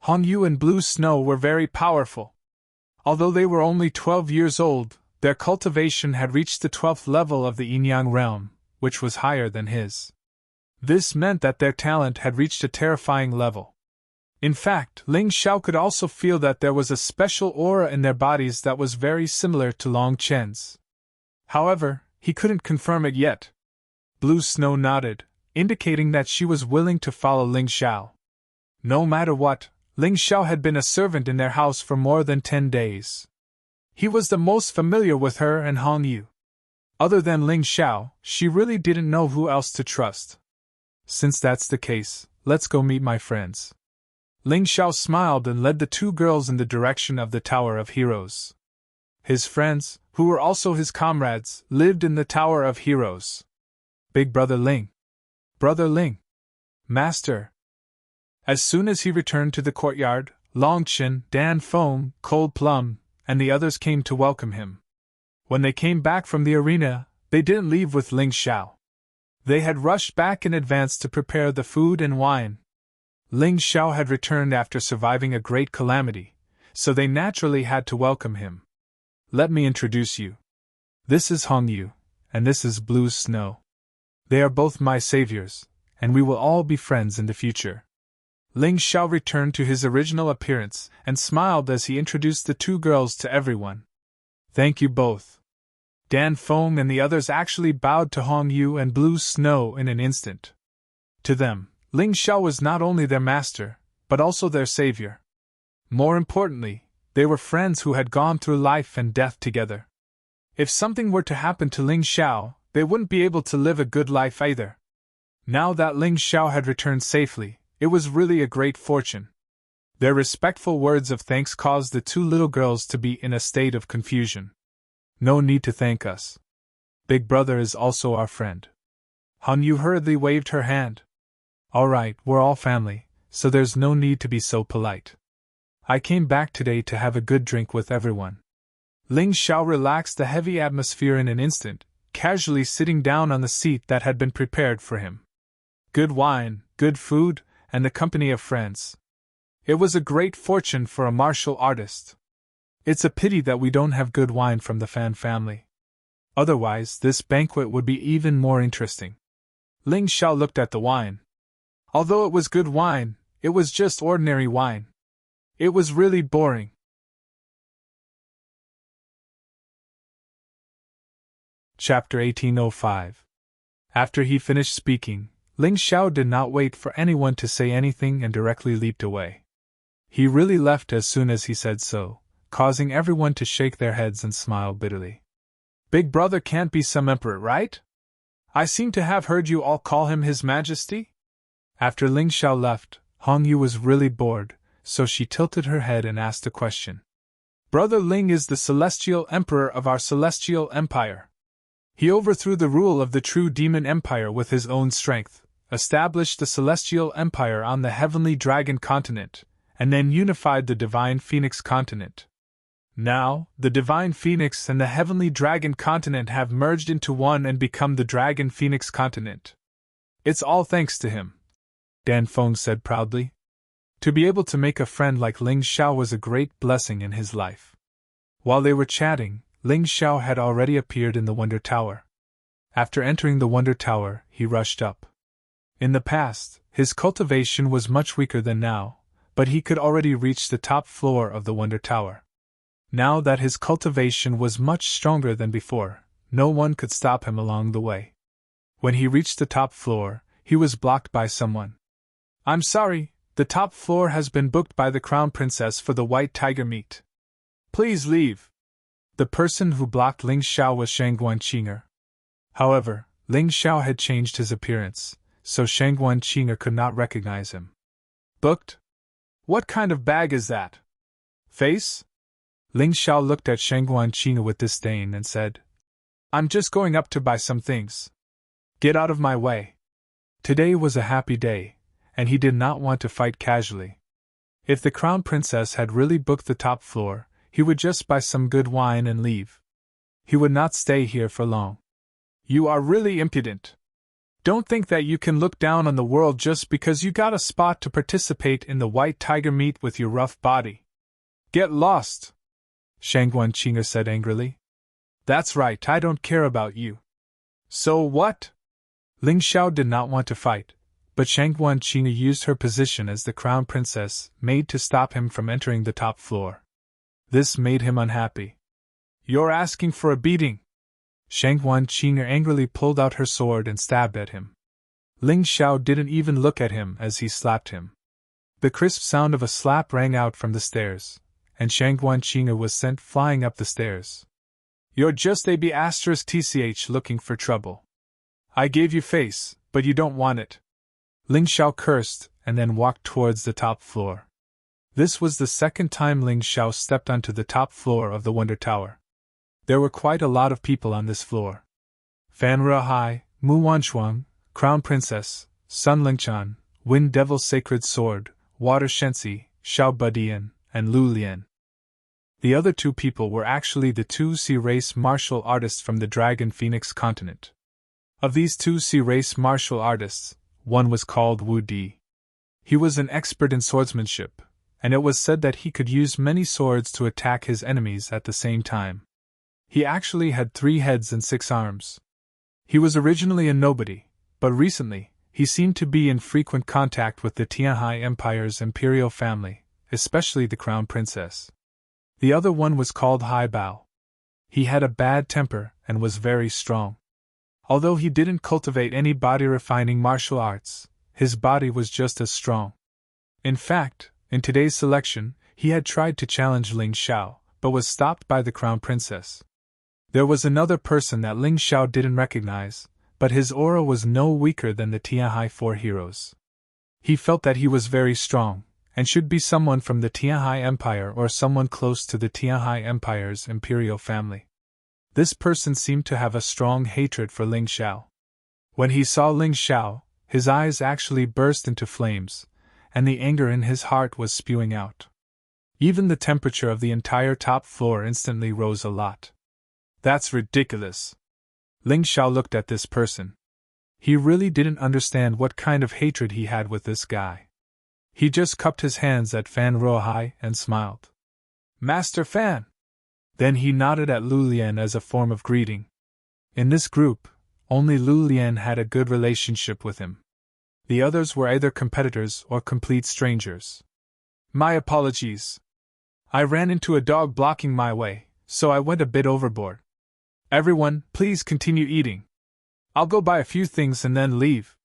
[SPEAKER 1] Hong Yu and Blue Snow were very powerful. Although they were only 12 years old, their cultivation had reached the 12th level of the Yin-Yang realm, which was higher than his. This meant that their talent had reached a terrifying level. In fact, Ling Xiao could also feel that there was a special aura in their bodies that was very similar to Long Chen's. However, he couldn't confirm it yet. Blue Snow nodded, indicating that she was willing to follow Ling Xiao. No matter what, Ling Xiao had been a servant in their house for more than 10 days. He was the most familiar with her and Hong Yu. Other than Ling Xiao, she really didn't know who else to trust. "Since that's the case, let's go meet my friends." Ling Xiao smiled and led the 2 girls in the direction of the Tower of Heroes. His friends, who were also his comrades, lived in the Tower of Heroes. Big Brother Ling. Brother Ling. Master. As soon as he returned to the courtyard, Long Chin, Dan Feng, Cold Plum, and the others came to welcome him. When they came back from the arena, they didn't leave with Ling Xiao. They had rushed back in advance to prepare the food and wine. Ling Xiao had returned after surviving a great calamity, so they naturally had to welcome him. Let me introduce you. This is Hong Yu, and this is Blue Snow. They are both my saviors, and we will all be friends in the future. Ling Xiao returned to his original appearance and smiled as he introduced the two girls to everyone. Thank you both. Dan Feng and the others actually bowed to Hong Yu and Blue Snow in an instant. To them, Ling Xiao was not only their master, but also their savior. More importantly, they were friends who had gone through life and death together. If something were to happen to Ling Xiao, they wouldn't be able to live a good life either. Now that Ling Xiao had returned safely, it was really a great fortune. Their respectful words of thanks caused the two little girls to be in a state of confusion. No need to thank us. Big Brother is also our friend. Han Yu hurriedly waved her hand. All right, we're all family, so there's no need to be so polite. I came back today to have a good drink with everyone. Ling Xiao relaxed the heavy atmosphere in an instant, casually sitting down on the seat that had been prepared for him. Good wine, good food, and the company of friends. It was a great fortune for a martial artist. It's a pity that we don't have good wine from the Fan family. Otherwise, this banquet would be even more interesting. Ling Xiao looked at the wine. Although it was good wine, it was just ordinary wine. It was really boring. Chapter 1805. After he finished speaking, Ling Xiao did not wait for anyone to say anything and directly leaped away. He really left as soon as he said so, causing everyone to shake their heads and smile bitterly. Big Brother can't be some emperor, right? I seem to have heard you all call him His Majesty? After Ling Xiao left, Hong Yu was really bored, so she tilted her head and asked a question. Brother Ling is the celestial emperor of our celestial empire. He overthrew the rule of the true demon empire with his own strength, established the celestial empire on the heavenly dragon continent, and then unified the divine phoenix continent. Now, the divine phoenix and the heavenly dragon continent have merged into one and become the dragon phoenix continent. It's all thanks to him, Dan Feng said proudly. To be able to make a friend like Ling Xiao was a great blessing in his life. While they were chatting, Ling Xiao had already appeared in the Wonder Tower. After entering the Wonder Tower, he rushed up. In the past, his cultivation was much weaker than now, but he could already reach the top floor of the Wonder Tower. Now that his cultivation was much stronger than before, no one could stop him along the way. When he reached the top floor, he was blocked by someone. I'm sorry, the top floor has been booked by the Crown Princess for the white tiger meat. Please leave. The person who blocked Ling Xiao was Shangguan Qing'er. However, Ling Xiao had changed his appearance, so Shangguan Qing'er could not recognize him. Booked? What kind of bag is that? Face? Ling Xiao looked at Shangguan Qing'er with disdain and said, I'm just going up to buy some things. Get out of my way. Today was a happy day, and he did not want to fight casually. If the Crown Princess had really booked the top floor, he would just buy some good wine and leave. He would not stay here for long. You are really impudent. Don't think that you can look down on the world just because you got a spot to participate in the white tiger meet with your rough body. Get lost, Shangguan Qing'er said angrily. That's right, I don't care about you. So what? Ling Xiao did not want to fight, but Shangguan Qing'er used her position as the Crown Princess maid to stop him from entering the top floor. This made him unhappy. You're asking for a beating. Shangguan Qing'er angrily pulled out her sword and stabbed at him. Ling Xiao didn't even look at him as he slapped him. The crisp sound of a slap rang out from the stairs, and Shangguan Qing'er was sent flying up the stairs. You're just a B***tch looking for trouble. I gave you face, but you don't want it. Ling Xiao cursed and then walked towards the top floor. This was the second time Ling Xiao stepped onto the top floor of the Wonder Tower. There were quite a lot of people on this floor. Fan Ruohai, Mu Wanchuang, Crown Princess, Sun Lingchan, Wind Devil's Sacred Sword, Water Shensi, Xiao Budian, and Lu Lian. The other two people were actually the two sea race martial artists from the Dragon Phoenix continent. Of these two sea race martial artists, one was called Wu Di. He was an expert in swordsmanship, and it was said that he could use many swords to attack his enemies at the same time. He actually had 3 heads and 6 arms. He was originally a nobody, but recently, he seemed to be in frequent contact with the Tianhai Empire's imperial family, especially the Crown Princess. The other one was called Hai Bao. He had a bad temper and was very strong. Although he didn't cultivate any body-refining martial arts, his body was just as strong. In fact, in today's selection, he had tried to challenge Ling Xiao, but was stopped by the Crown Princess. There was another person that Ling Xiao didn't recognize, but his aura was no weaker than the Tianhai 4 heroes. He felt that he was very strong, and should be someone from the Tianhai Empire or someone close to the Tianhai Empire's imperial family. This person seemed to have a strong hatred for Ling Xiao. When he saw Ling Xiao, his eyes actually burst into flames, and the anger in his heart was spewing out. Even the temperature of the entire top floor instantly rose a lot. That's ridiculous. Ling Xiao looked at this person. He really didn't understand what kind of hatred he had with this guy. He just cupped his hands at Fan Ruohai and smiled. Master Fan! Then he nodded at Lu Lian as a form of greeting. In this group, only Lu Lian had a good relationship with him. The others were either competitors or complete strangers. My apologies. I ran into a dog blocking my way, so I went a bit overboard. Everyone, please continue eating. I'll go buy a few things and then leave.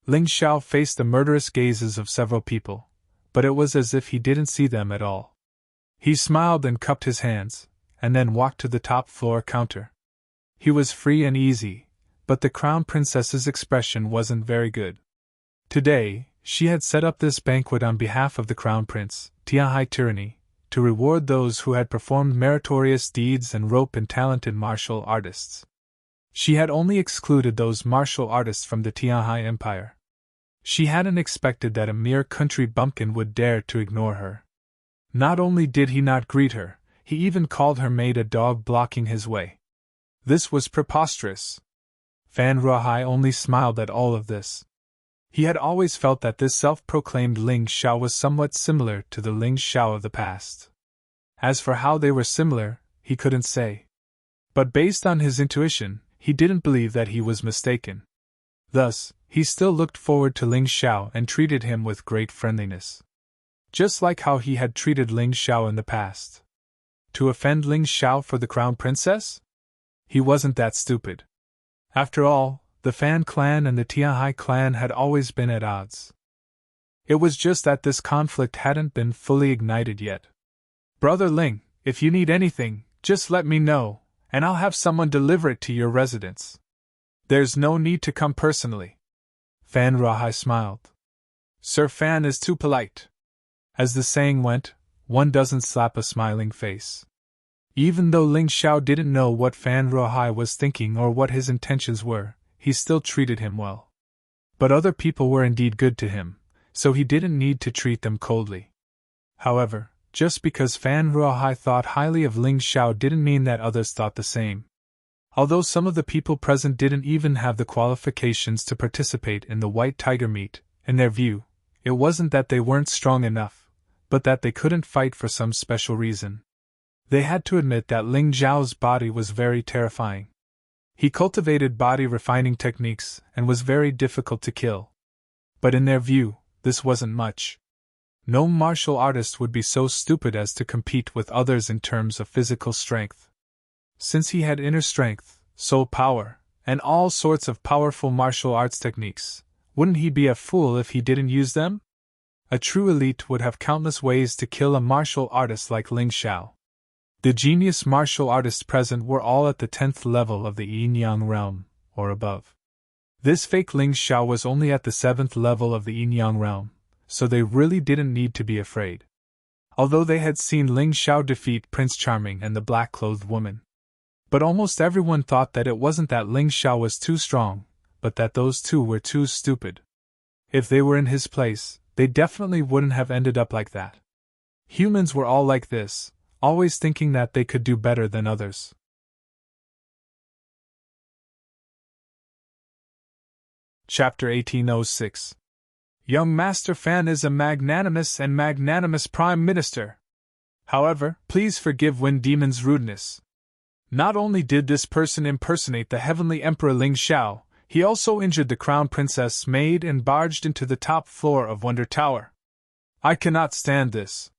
[SPEAKER 1] Ling Xiao faced the murderous gazes of several people, but it was as if he didn't see them at all. He smiled and cupped his hands, and then walked to the top floor counter. He was free and easy, but the Crown Princess's expression wasn't very good. Today, she had set up this banquet on behalf of the Crown Prince, Tianhai Tyranny, to reward those who had performed meritorious deeds and rope in talented martial artists. She had only excluded those martial artists from the Tianhai Empire. She hadn't expected that a mere country bumpkin would dare to ignore her. Not only did he not greet her, he even called her maid a dog blocking his way. This was preposterous. Fan Ruohai only smiled at all of this. He had always felt that this self-proclaimed Ling Xiao was somewhat similar to the Ling Xiao of the past. As for how they were similar, he couldn't say. But based on his intuition, he didn't believe that he was mistaken. Thus, he still looked forward to Ling Xiao and treated him with great friendliness. Just like how he had treated Ling Xiao in the past. To offend Ling Xiao for the Crown Princess? He wasn't that stupid. After all, the Fan clan and the Tianhai clan had always been at odds. It was just that this conflict hadn't been fully ignited yet. Brother Ling, if you need anything, just let me know, and I'll have someone deliver it to your residence. There's no need to come personally. Fan Ruohai smiled. Sir Fan is too polite. As the saying went, one doesn't slap a smiling face. Even though Ling Xiao didn't know what Fan Ruohai was thinking or what his intentions were, he still treated him well. But other people were indeed good to him, so he didn't need to treat them coldly. However, just because Fan Ruohai thought highly of Ling Xiao didn't mean that others thought the same. Although some of the people present didn't even have the qualifications to participate in the White Tiger meet, in their view, it wasn't that they weren't strong enough, but that they couldn't fight for some special reason. They had to admit that Ling Xiao's body was very terrifying. He cultivated body-refining techniques and was very difficult to kill. But in their view, this wasn't much. No martial artist would be so stupid as to compete with others in terms of physical strength. Since he had inner strength, soul power, and all sorts of powerful martial arts techniques, wouldn't he be a fool if he didn't use them? A true elite would have countless ways to kill a martial artist like Ling Xiao. The genius martial artists present were all at the 10th level of the Yin-Yang realm, or above. This fake Ling Xiao was only at the 7th level of the Yin-Yang realm, so they really didn't need to be afraid. Although they had seen Ling Xiao defeat Prince Charming and the black-clothed woman. But almost everyone thought that it wasn't that Ling Xiao was too strong, but that those two were too stupid. If they were in his place, they definitely wouldn't have ended up like that. Humans were all like this, always thinking that they could do better than others. Chapter 1806. Young Master Fan is a magnanimous Prime Minister. However, please forgive Wind Demon's rudeness. Not only did this person impersonate the Heavenly Emperor Ling Xiao, he also injured the Crown Princess maid and barged into the top floor of Wonder Tower. I cannot stand this.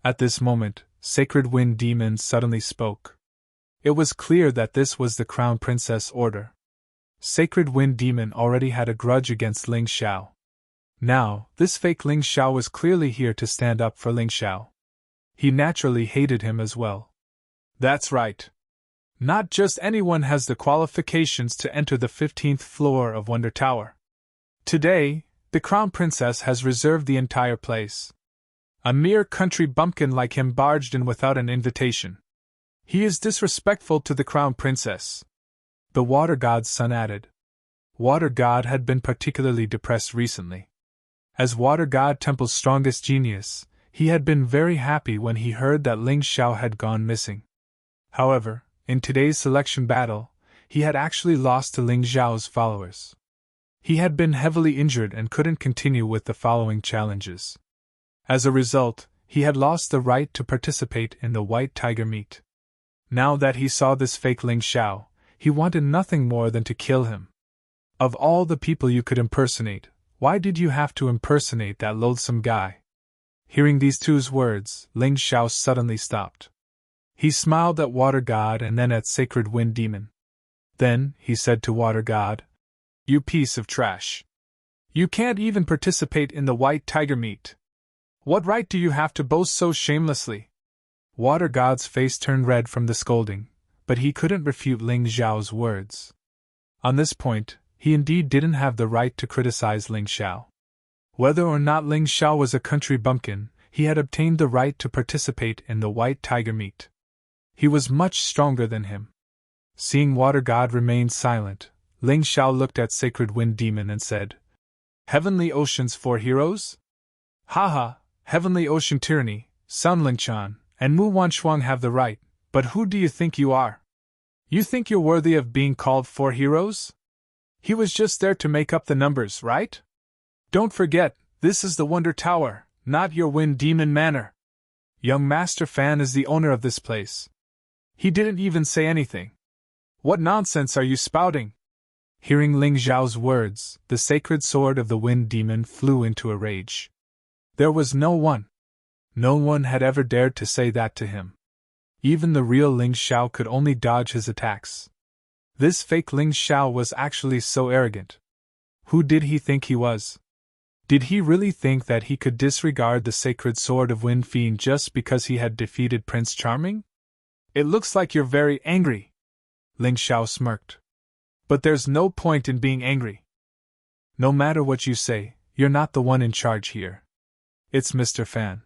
[SPEAKER 1] At this moment, Sacred Wind Demon suddenly spoke. It was clear that this was the Crown Princess' order. Sacred Wind Demon already had a grudge against Ling Xiao. Now, this fake Ling Xiao was clearly here to stand up for Ling Xiao. He naturally hated him as well. That's right. Not just anyone has the qualifications to enter the 15th floor of Wonder Tower. Today, the Crown Princess has reserved the entire place. A mere country bumpkin like him barged in without an invitation. He is disrespectful to the Crown Princess. The Water God's son added. Water God had been particularly depressed recently. As Water God Temple's strongest genius, he had been very happy when he heard that Ling Xiao had gone missing. However, in today's selection battle, he had actually lost to Ling Xiao's followers. He had been heavily injured and couldn't continue with the following challenges. As a result, he had lost the right to participate in the White Tiger meet. Now that he saw this fake Ling Xiao, he wanted nothing more than to kill him. Of all the people you could impersonate, why did you have to impersonate that loathsome guy? Hearing these two words, Ling Xiao suddenly stopped. He smiled at Water God and then at Sacred Wind Demon. Then, he said to Water God, "You piece of trash. You can't even participate in the White Tiger meet. What right do you have to boast so shamelessly?" Water God's face turned red from the scolding, but he couldn't refute Ling Xiao's words. On this point, he indeed didn't have the right to criticize Ling Xiao. Whether or not Ling Xiao was a country bumpkin, he had obtained the right to participate in the White Tiger meet. He was much stronger than him. Seeing Water God remain silent, Ling Xiao looked at Sacred Wind Demon and said, "Heavenly Ocean's 4 heroes? Haha, Heavenly Ocean Tyranny, Sun Lingchan, and Mu Wanshuang have the right, but who do you think you are? You think you're worthy of being called 4 heroes? He was just there to make up the numbers, right? Don't forget, this is the Wonder Tower, not your Wind Demon Manor. Young Master Fan is the owner of this place. He didn't even say anything. What nonsense are you spouting?" Hearing Ling Xiao's words, the sacred sword of the Wind Demon flew into a rage. There was no one had ever dared to say that to him. Even the real Ling Xiao could only dodge his attacks. This fake Ling Xiao was actually so arrogant. Who did he think he was? Did he really think that he could disregard the sacred sword of Wind Fiend just because he had defeated Prince Charming? It looks like you're very angry. Ling Xiao smirked. But there's no point in being angry. No matter what you say, you're not the one in charge here. It's Mr. Fan.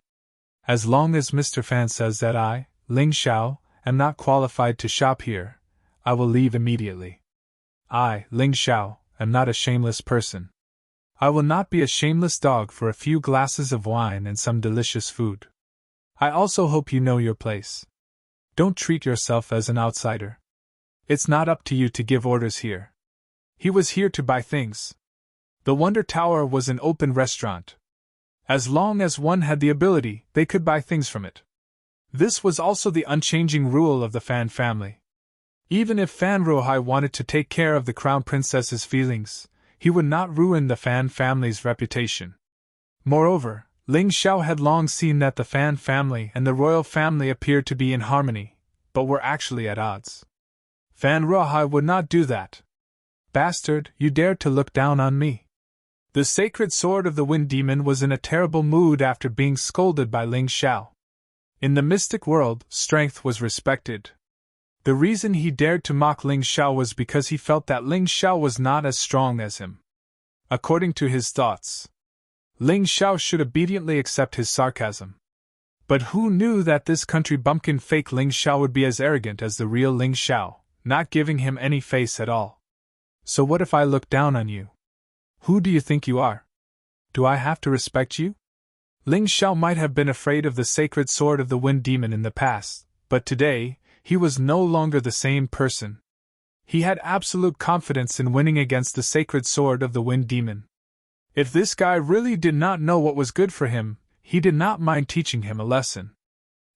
[SPEAKER 1] As long as Mr. Fan says that I, Ling Xiao, am not qualified to shop here, I will leave immediately. I, Ling Xiao, am not a shameless person. I will not be a shameless dog for a few glasses of wine and some delicious food. I also hope you know your place. Don't treat yourself as an outsider. It's not up to you to give orders here. He was here to buy things. The Wonder Tower was an open restaurant. As long as one had the ability, they could buy things from it. This was also the unchanging rule of the Fan family. Even if Fan Rohai wanted to take care of the Crown Princess's feelings, he would not ruin the Fan family's reputation. Moreover, Ling Xiao had long seen that the Fan family and the royal family appeared to be in harmony, but were actually at odds. Fan Rohai would not do that. Bastard, you dared to look down on me. The sacred sword of the Wind Demon was in a terrible mood after being scolded by Ling Xiao. In the mystic world, strength was respected. The reason he dared to mock Ling Xiao was because he felt that Ling Xiao was not as strong as him. According to his thoughts, Ling Xiao should obediently accept his sarcasm. But who knew that this country bumpkin fake Ling Xiao would be as arrogant as the real Ling Xiao, not giving him any face at all? So what if I look down on you? Who do you think you are? Do I have to respect you? Ling Xiao might have been afraid of the sacred sword of the Wind Demon in the past, but today, he was no longer the same person. He had absolute confidence in winning against the sacred sword of the Wind Demon. If this guy really did not know what was good for him, he did not mind teaching him a lesson.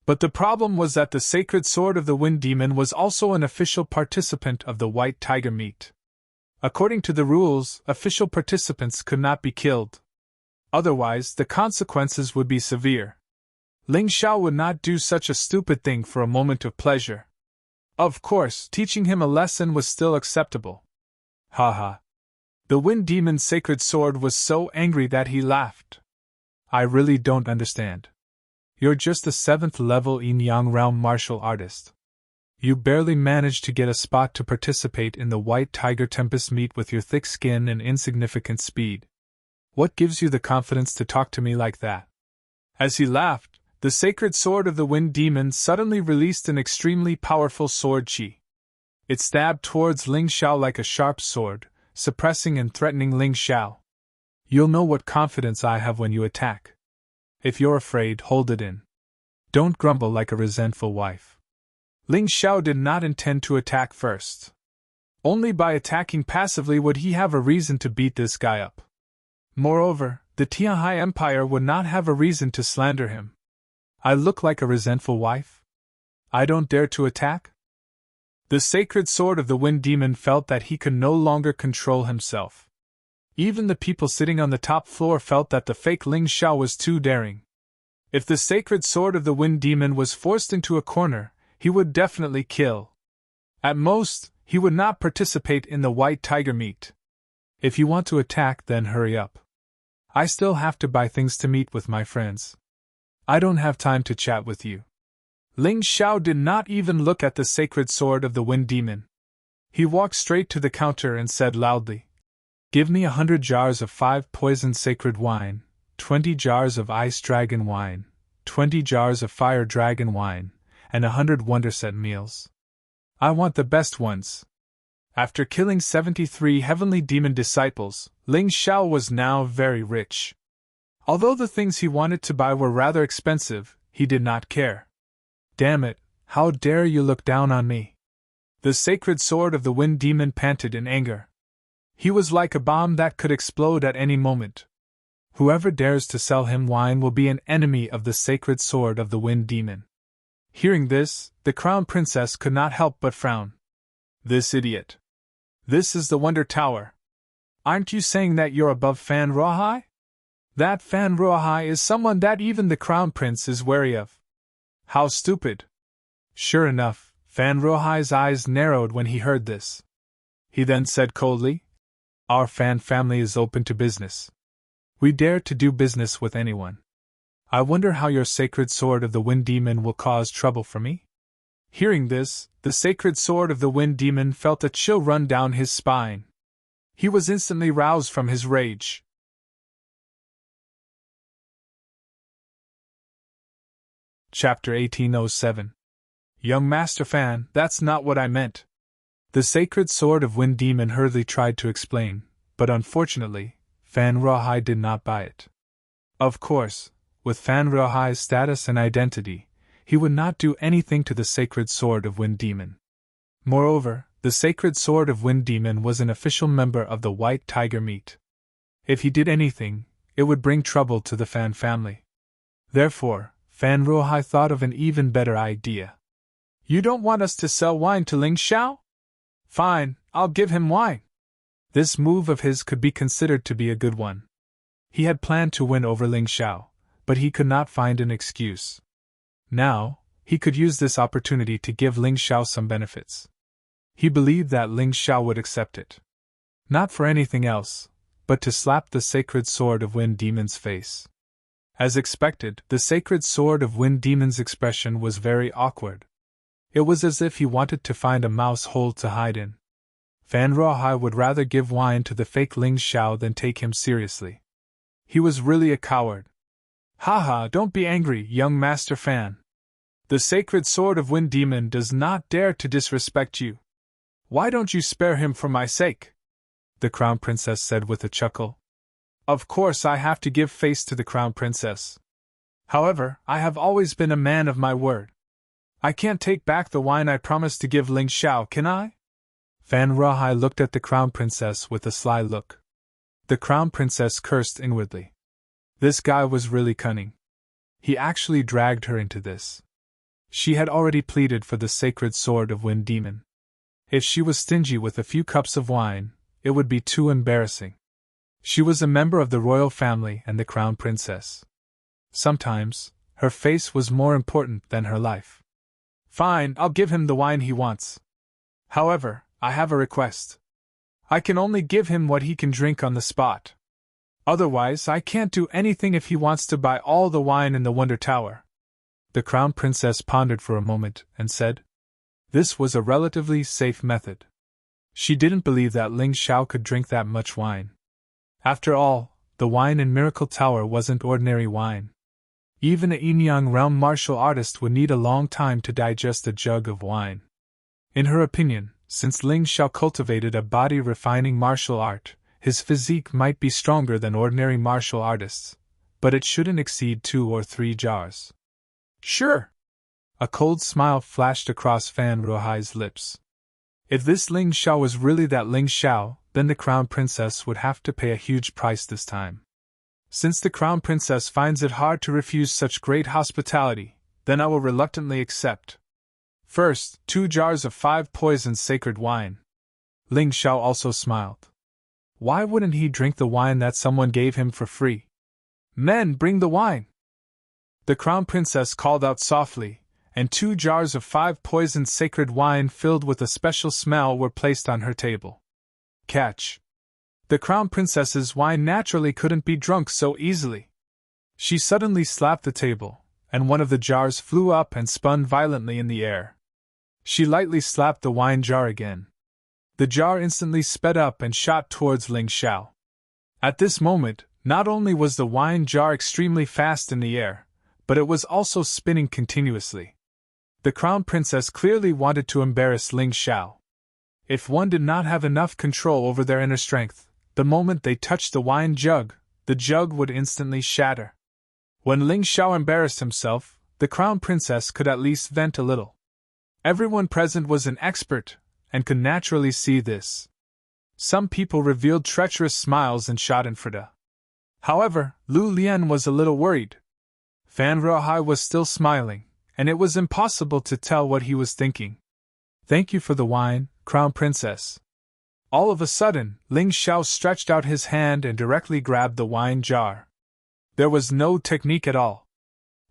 [SPEAKER 1] But the problem was that the sacred sword of the Wind Demon was also an official participant of the White Tiger meet. According to the rules, official participants could not be killed. Otherwise, the consequences would be severe. Ling Xiao would not do such a stupid thing for a moment of pleasure. Of course, teaching him a lesson was still acceptable. Haha. The Wind Demon's sacred sword was so angry that he laughed. I really don't understand. You're just a 7th level Yin-Yang realm martial artist. You barely managed to get a spot to participate in the White Tiger Tempest meet with your thick skin and insignificant speed. What gives you the confidence to talk to me like that? As he laughed, the sacred sword of the Wind Demon suddenly released an extremely powerful sword chi. It stabbed towards Ling Xiao like a sharp sword, suppressing and threatening Ling Xiao. You'll know what confidence I have when you attack. If you're afraid, hold it in. Don't grumble like a resentful wife. Ling Xiao did not intend to attack first. Only by attacking passively would he have a reason to beat this guy up. Moreover, the Tianhai Empire would not have a reason to slander him. I look like a resentful wife? I don't dare to attack? The sacred sword of the Wind Demon felt that he could no longer control himself. Even the people sitting on the top floor felt that the fake Ling Xiao was too daring. If the sacred sword of the Wind Demon was forced into a corner, he would definitely kill. At most, he would not participate in the White Tiger meet. If you want to attack, then hurry up. I still have to buy things to meet with my friends. I don't have time to chat with you. Ling Xiao did not even look at the sacred sword of the Wind Demon. He walked straight to the counter and said loudly, "Give me 100 jars of 5 poison sacred wine, 20 jars of ice dragon wine, 20 jars of fire dragon wine, and 100 wonder set meals. I want the best ones." After killing 73 heavenly demon disciples, Ling Xiao was now very rich. Although the things he wanted to buy were rather expensive, he did not care. Damn it, how dare you look down on me? The sacred sword of the Wind Demon panted in anger. He was like a bomb that could explode at any moment. Whoever dares to sell him wine will be an enemy of the sacred sword of the Wind Demon. Hearing this, the Crown Princess could not help but frown. This idiot. This is the Wonder Tower. Aren't you saying that you're above Fan Ruohai? That Fan Ruohai is someone that even the Crown Prince is wary of. How stupid. Sure enough, Fan Ruohai's eyes narrowed when he heard this. He then said coldly, "Our Fan family is open to business. We dare to do business with anyone. I wonder how your sacred sword of the Wind Demon will cause trouble for me?" Hearing this, the sacred sword of the Wind Demon felt a chill run down his spine. He was instantly roused from his rage. Chapter 1807. Young Master Fan, that's not what I meant. The sacred sword of Wind Demon hurriedly tried to explain, but unfortunately, Fan Ruohai did not buy it. Of course, with Fan Ruohai's status and identity, he would not do anything to the sacred sword of Wind Demon. Moreover, the sacred sword of Wind Demon was an official member of the White Tiger meet. If he did anything, it would bring trouble to the Fan family. Therefore, Fan Ruohai thought of an even better idea. You don't want us to sell wine to Ling Xiao? Fine, I'll give him wine. This move of his could be considered to be a good one. He had planned to win over Ling Xiao, but he could not find an excuse. Now, he could use this opportunity to give Ling Xiao some benefits. He believed that Ling Xiao would accept it. Not for anything else, but to slap the sacred sword of Wind Demon's face. As expected, the sacred sword of Wind Demon's expression was very awkward. It was as if he wanted to find a mouse hole to hide in. Fan Ruohai would rather give wine to the fake Ling Xiao than take him seriously. He was really a coward. Haha, don't be angry, young Master Fan. The sacred sword of Wind Demon does not dare to disrespect you. Why don't you spare him for my sake? The Crown Princess said with a chuckle. Of course I have to give face to the Crown Princess. However, I have always been a man of my word. I can't take back the wine I promised to give Ling Xiao, can I? Fan Rahai looked at the Crown Princess with a sly look. The Crown Princess cursed inwardly. This guy was really cunning. He actually dragged her into this. She had already pleaded for the sacred sword of Wind Demon. If she was stingy with a few cups of wine, it would be too embarrassing. She was a member of the royal family and the Crown Princess. Sometimes, her face was more important than her life. Fine, I'll give him the wine he wants. However, I have a request. I can only give him what he can drink on the spot. Otherwise, I can't do anything if he wants to buy all the wine in the Wonder Tower. The Crown Princess pondered for a moment and said, this was a relatively safe method. She didn't believe that Ling Xiao could drink that much wine. After all, the wine in Miracle Tower wasn't ordinary wine. Even a Yinyang realm martial artist would need a long time to digest a jug of wine. In her opinion, since Ling Xiao cultivated a body-refining martial art, his physique might be stronger than ordinary martial artists, but it shouldn't exceed 2 or 3 jars. Sure! A cold smile flashed across Fan Rohai's lips. If this Ling Xiao was really that Ling Xiao, then the Crown Princess would have to pay a huge price this time. Since the Crown Princess finds it hard to refuse such great hospitality, then I will reluctantly accept. First, 2 jars of 5 poisons sacred wine. Ling Xiao also smiled. Why wouldn't he drink the wine that someone gave him for free? Men, bring the wine! The Crown Princess called out softly, and 2 jars of 5 poisoned sacred wine filled with a special smell were placed on her table. Catch! The Crown Princess's wine naturally couldn't be drunk so easily. She suddenly slapped the table, and one of the jars flew up and spun violently in the air. She lightly slapped the wine jar again. The jar instantly sped up and shot towards Ling Xiao. At this moment, not only was the wine jar extremely fast in the air, but it was also spinning continuously. The Crown Princess clearly wanted to embarrass Ling Xiao. If one did not have enough control over their inner strength, the moment they touched the wine jug, the jug would instantly shatter. When Ling Xiao embarrassed himself, the Crown Princess could at least vent a little. Everyone present was an expert, and could naturally see this. Some people revealed treacherous smiles and schadenfreude. However, Lu Lian was a little worried. Fan Rohai was still smiling, and it was impossible to tell what he was thinking. Thank you for the wine, Crown Princess. All of a sudden, Ling Xiao stretched out his hand and directly grabbed the wine jar. There was no technique at all.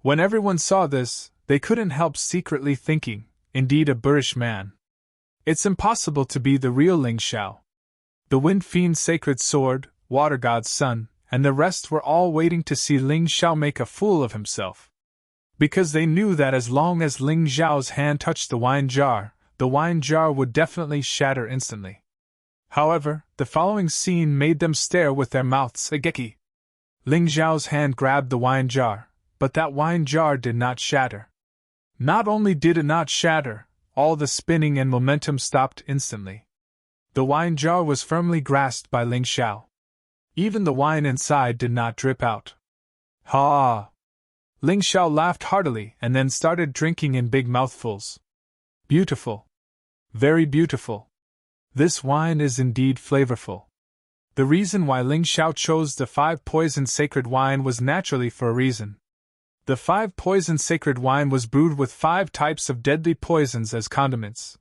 [SPEAKER 1] When everyone saw this, they couldn't help secretly thinking, indeed a boorish man. It's impossible to be the real Ling Xiao. The Wind Fiend's sacred sword, Water God's son, and the rest were all waiting to see Ling Xiao make a fool of himself. Because they knew that as long as Ling Xiao's hand touched the wine jar would definitely shatter instantly. However, the following scene made them stare with their mouths agape. Ling Xiao's hand grabbed the wine jar, but that wine jar did not shatter. Not only did it not shatter, all the spinning and momentum stopped instantly. The wine jar was firmly grasped by Ling Xiao. Even the wine inside did not drip out. Ha! Ling Xiao laughed heartily and then started drinking in big mouthfuls. Beautiful. Very beautiful. This wine is indeed flavorful. The reason why Ling Xiao chose the 5 poisoned sacred wine was naturally for a reason. The 5 poisoned sacred wine was brewed with 5 types of deadly poisons as condiments.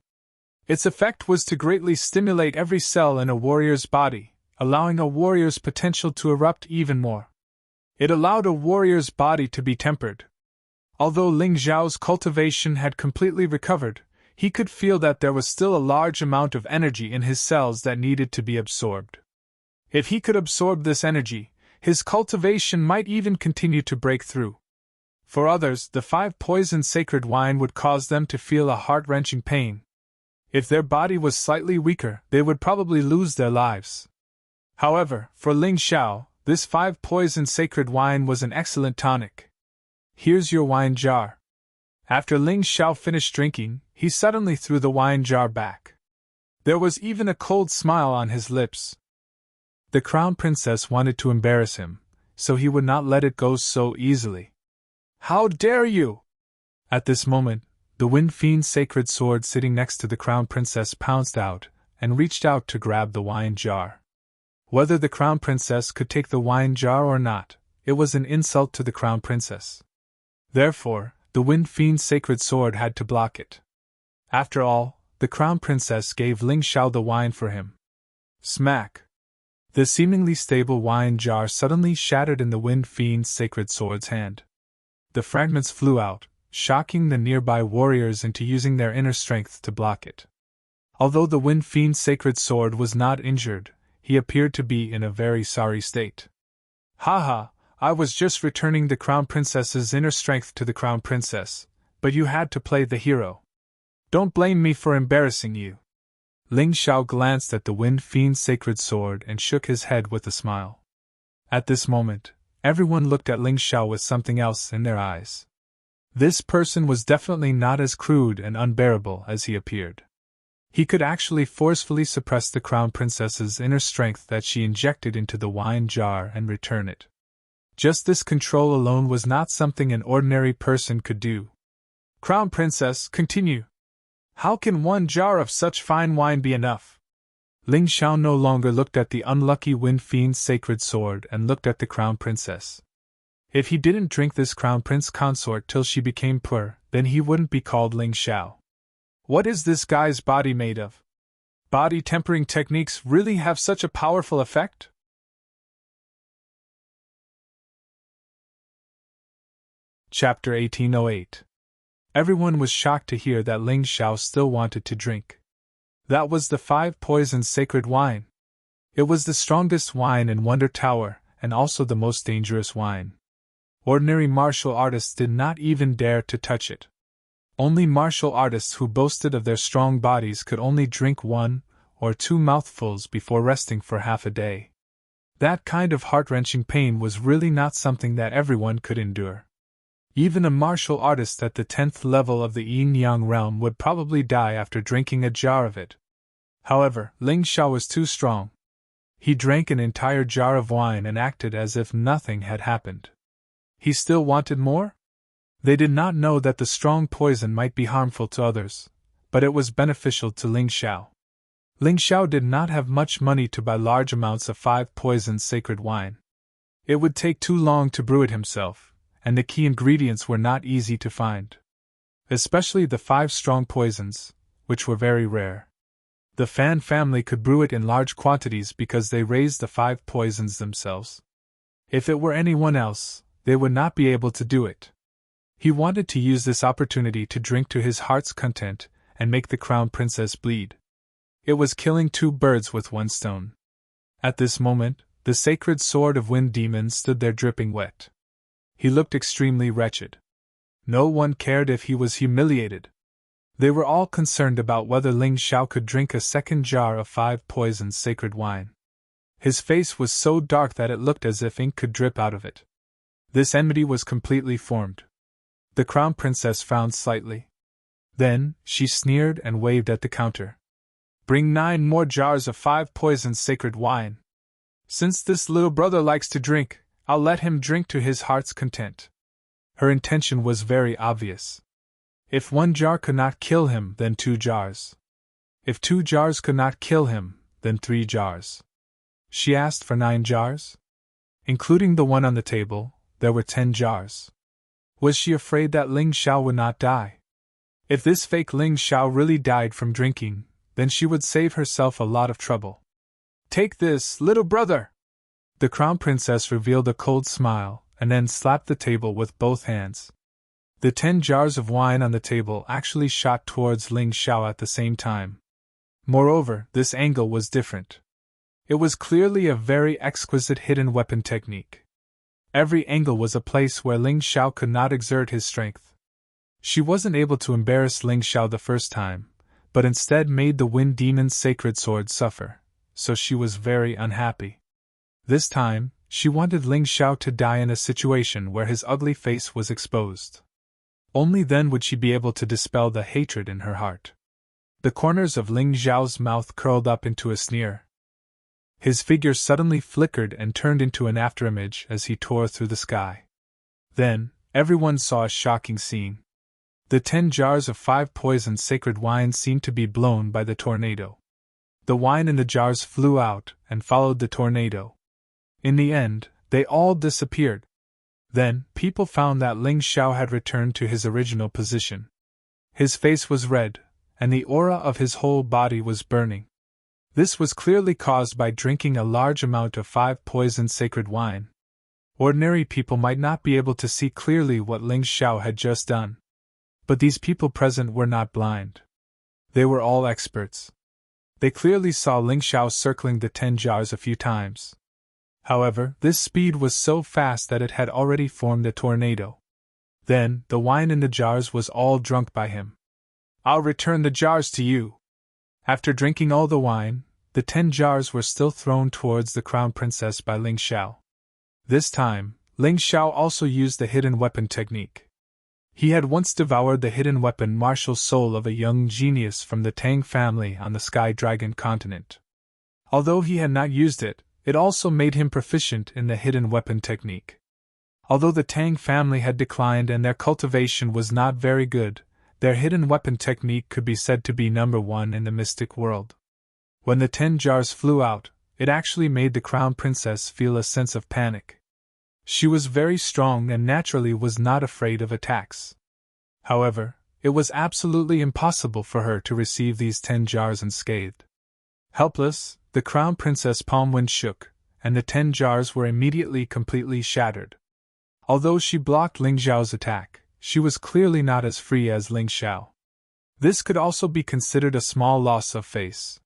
[SPEAKER 1] Its effect was to greatly stimulate every cell in a warrior's body, allowing a warrior's potential to erupt even more. It allowed a warrior's body to be tempered. Although Ling Xiao's cultivation had completely recovered, he could feel that there was still a large amount of energy in his cells that needed to be absorbed. If he could absorb this energy, his cultivation might even continue to break through. For others, the 5 poisoned sacred wine would cause them to feel a heart-wrenching pain. If their body was slightly weaker, they would probably lose their lives. However, for Ling Xiao, This 5-poison sacred wine was an excellent tonic. Here's your wine jar. After Ling Xiao finished drinking, he suddenly threw the wine jar back. There was even a cold smile on his lips. The Crown Princess wanted to embarrass him, so he would not let it go so easily. How dare you! At this moment, the Wind Fiend's sacred sword sitting next to the Crown Princess pounced out and reached out to grab the wine jar. Whether the Crown Princess could take the wine jar or not, it was an insult to the Crown Princess. Therefore, the Wind Fiend's sacred sword had to block it. After all, the Crown Princess gave Ling Xiao the wine for him. Smack! The seemingly stable wine jar suddenly shattered in the Wind Fiend's sacred sword's hand. The fragments flew out, shocking the nearby warriors into using their inner strength to block it. Although the Wind Fiend's sacred sword was not injured, he appeared to be in a very sorry state. Haha, I was just returning the Crown Princess's inner strength to the Crown Princess, but you had to play the hero. Don't blame me for embarrassing you. Ling Xiao glanced at the Wind Fiend's sacred sword and shook his head with a smile. At this moment, everyone looked at Ling Xiao with something else in their eyes. This person was definitely not as crude and unbearable as he appeared. He could actually forcefully suppress the Crown Princess's inner strength that she injected into the wine jar and return it. Just this control alone was not something an ordinary person could do. Crown Princess, continue. How can one jar of such fine wine be enough? Ling Xiao no longer looked at the unlucky Wind Fiend's sacred sword and looked at the Crown Princess. If he didn't drink this Crown Prince consort till she became poor, then he wouldn't be called Ling Xiao. What is this guy's body made of? Body tempering techniques really have such a powerful effect? Chapter 1808. Everyone was shocked to hear that Ling Xiao still wanted to drink. That was the 5-poison sacred wine. It was the strongest wine in Wonder Tower, and also the most dangerous wine. Ordinary martial artists did not even dare to touch it. Only martial artists who boasted of their strong bodies could only drink 1 or 2 mouthfuls before resting for half a day. That kind of heart-wrenching pain was really not something that everyone could endure. Even a martial artist at the 10th level of the yin-yang realm would probably die after drinking a jar of it. However, Ling Xiao was too strong. He drank an entire jar of wine and acted as if nothing had happened. He still wanted more? They did not know that the strong poison might be harmful to others, but it was beneficial to Ling Xiao. Ling Xiao did not have much money to buy large amounts of 5-poison sacred wine. It would take too long to brew it himself, and the key ingredients were not easy to find. Especially the 5 strong poisons, which were very rare. The Fan family could brew it in large quantities because they raised the 5 poisons themselves. If it were anyone else, they would not be able to do it. He wanted to use this opportunity to drink to his heart's content and make the Crown Princess bleed. It was killing 2 birds with 1 stone. At this moment, the sacred sword of Wind Demon stood there dripping wet. He looked extremely wretched. No one cared if he was humiliated. They were all concerned about whether Ling Xiao could drink a second jar of 5-poison sacred wine. His face was so dark that it looked as if ink could drip out of it. This enmity was completely formed. The Crown Princess frowned slightly. Then, she sneered and waved at the counter. Bring 9 more jars of 5-poison sacred wine. Since this little brother likes to drink, I'll let him drink to his heart's content. Her intention was very obvious. If 1 jar could not kill him, then 2 jars. If 2 jars could not kill him, then 3 jars. She asked for 9 jars? Including the one on the table, there were 10 jars. Was she afraid that Ling Xiao would not die? If this fake Ling Xiao really died from drinking, then she would save herself a lot of trouble. Take this, little brother! The Crown Princess revealed a cold smile, and then slapped the table with both hands. The 10 jars of wine on the table actually shot towards Ling Xiao at the same time. Moreover, this angle was different. It was clearly a very exquisite hidden weapon technique. Every angle was a place where Ling Xiao could not exert his strength. She wasn't able to embarrass Ling Xiao the first time, but instead made the Wind Demon's sacred sword suffer, so she was very unhappy. This time, She wanted Ling Xiao to die in a situation where his ugly face was exposed. Only then would she be able to dispel the hatred in her heart. The corners of Ling Xiao's mouth curled up into a sneer. His figure suddenly flickered and turned into an afterimage as he tore through the sky. Then, everyone saw a shocking scene. The 10 jars of 5 poisoned sacred wine seemed to be blown by the tornado. The wine in the jars flew out and followed the tornado. In the end, they all disappeared. Then, people found that Ling Xiao had returned to his original position. His face was red, and the aura of his whole body was burning. This was clearly caused by drinking a large amount of 5 poisoned sacred wine. Ordinary people might not be able to see clearly what Ling Xiao had just done. But these people present were not blind. They were all experts. They clearly saw Ling Xiao circling the 10 jars a few times. However, this speed was so fast that it had already formed a tornado. Then, the wine in the jars was all drunk by him. "I'll return the jars to you." After drinking all the wine, the 10 jars were still thrown towards the crown princess by Ling Xiao. This time, Ling Xiao also used the hidden weapon technique. He had once devoured the hidden weapon martial soul of a young genius from the Tang family on the Sky Dragon continent. Although he had not used it, it also made him proficient in the hidden weapon technique. Although the Tang family had declined and their cultivation was not very good, their hidden weapon technique could be said to be number 1 in the mystic world. When the 10 jars flew out, it actually made the crown princess feel a sense of panic. She was very strong and naturally was not afraid of attacks. However, it was absolutely impossible for her to receive these 10 jars unscathed. Helpless, the crown princess' palm wind shook, and the 10 jars were immediately completely shattered. Although she blocked Ling Xiao's attack, she was clearly not as free as Ling Xiao. This could also be considered a small loss of face.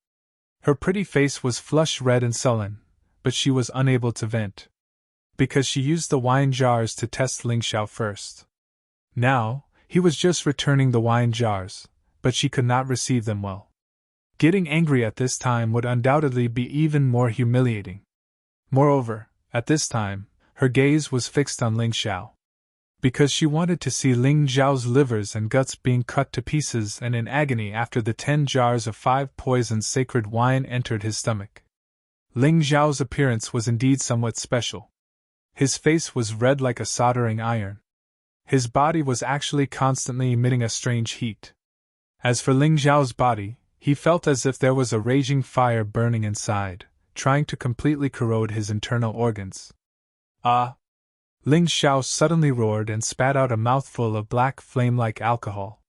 [SPEAKER 1] Her pretty face was flushed red and sullen, but she was unable to vent. Because she used the wine jars to test Ling Xiao first. Now, he was just returning the wine jars, but she could not receive them well. Getting angry at this time would undoubtedly be even more humiliating. Moreover, at this time, her gaze was fixed on Ling Xiao. Because she wanted to see Ling Xiao's livers and guts being cut to pieces and in agony after the 10 jars of 5 poisoned sacred wine entered his stomach. Ling Xiao's appearance was indeed somewhat special. His face was red like a soldering iron. His body was actually constantly emitting a strange heat. As for Ling Xiao's body, he felt as if there was a raging fire burning inside, trying to completely corrode his internal organs. "Ah!" Ling Xiao suddenly roared and spat out a mouthful of black flame-like alcohol.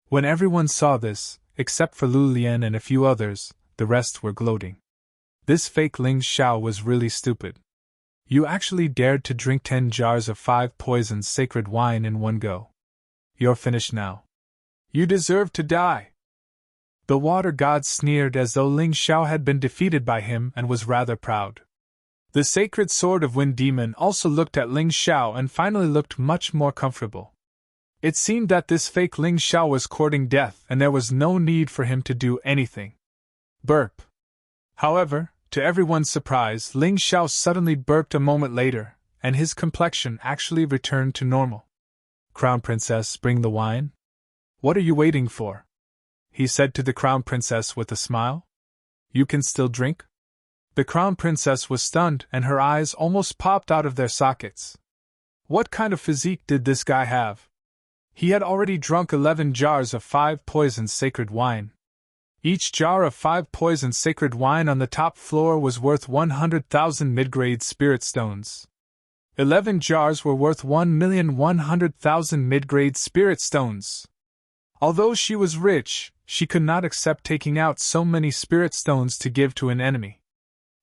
[SPEAKER 1] When everyone saw this, except for Lu Lian and a few others, the rest were gloating. This fake Ling Xiao was really stupid. You actually dared to drink 10 jars of 5 poisoned sacred wine in one go. You're finished now. You deserve to die. The water god sneered as though Ling Xiao had been defeated by him and was rather proud. The sacred sword of Wind Demon also looked at Ling Xiao and finally looked much more comfortable. It seemed that this fake Ling Xiao was courting death and there was no need for him to do anything. Burp. However, to everyone's surprise, Ling Xiao suddenly burped a moment later, and his complexion actually returned to normal. "Crown Princess, bring the wine? What are you waiting for?" he said to the Crown Princess with a smile. "You can still drink?" The Crown Princess was stunned and her eyes almost popped out of their sockets. What kind of physique did this guy have? He had already drunk 11 jars of 5 poisoned sacred wine. Each jar of 5 poisoned sacred wine on the top floor was worth 100,000 mid-grade spirit stones. 11 jars were worth 1,100,000 mid-grade spirit stones. Although she was rich, she could not accept taking out so many spirit stones to give to an enemy.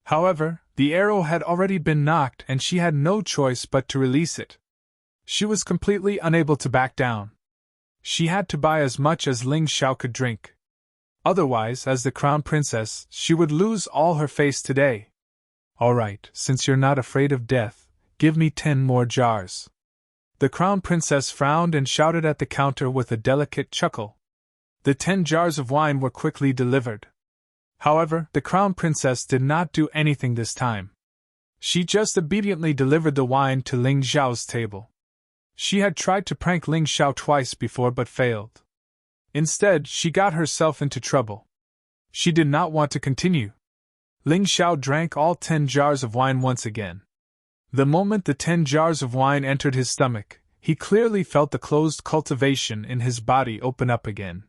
[SPEAKER 1] However, the arrow had already been knocked and she had no choice but to release it. She was completely unable to back down. She had to buy as much as Ling Xiao could drink. Otherwise, as the Crown Princess, she would lose all her face today. "All right, since you're not afraid of death, give me 10 more jars." The Crown Princess frowned and shouted at the counter with a delicate chuckle. The 10 jars of wine were quickly delivered. However, the Crown Princess did not do anything this time. She just obediently delivered the wine to Ling Xiao's table. She had tried to prank Ling Xiao twice before but failed. Instead, she got herself into trouble. She did not want to continue. Ling Xiao drank all 10 jars of wine once again. The moment the 10 jars of wine entered his stomach, he clearly felt the closed cultivation in his body open up again.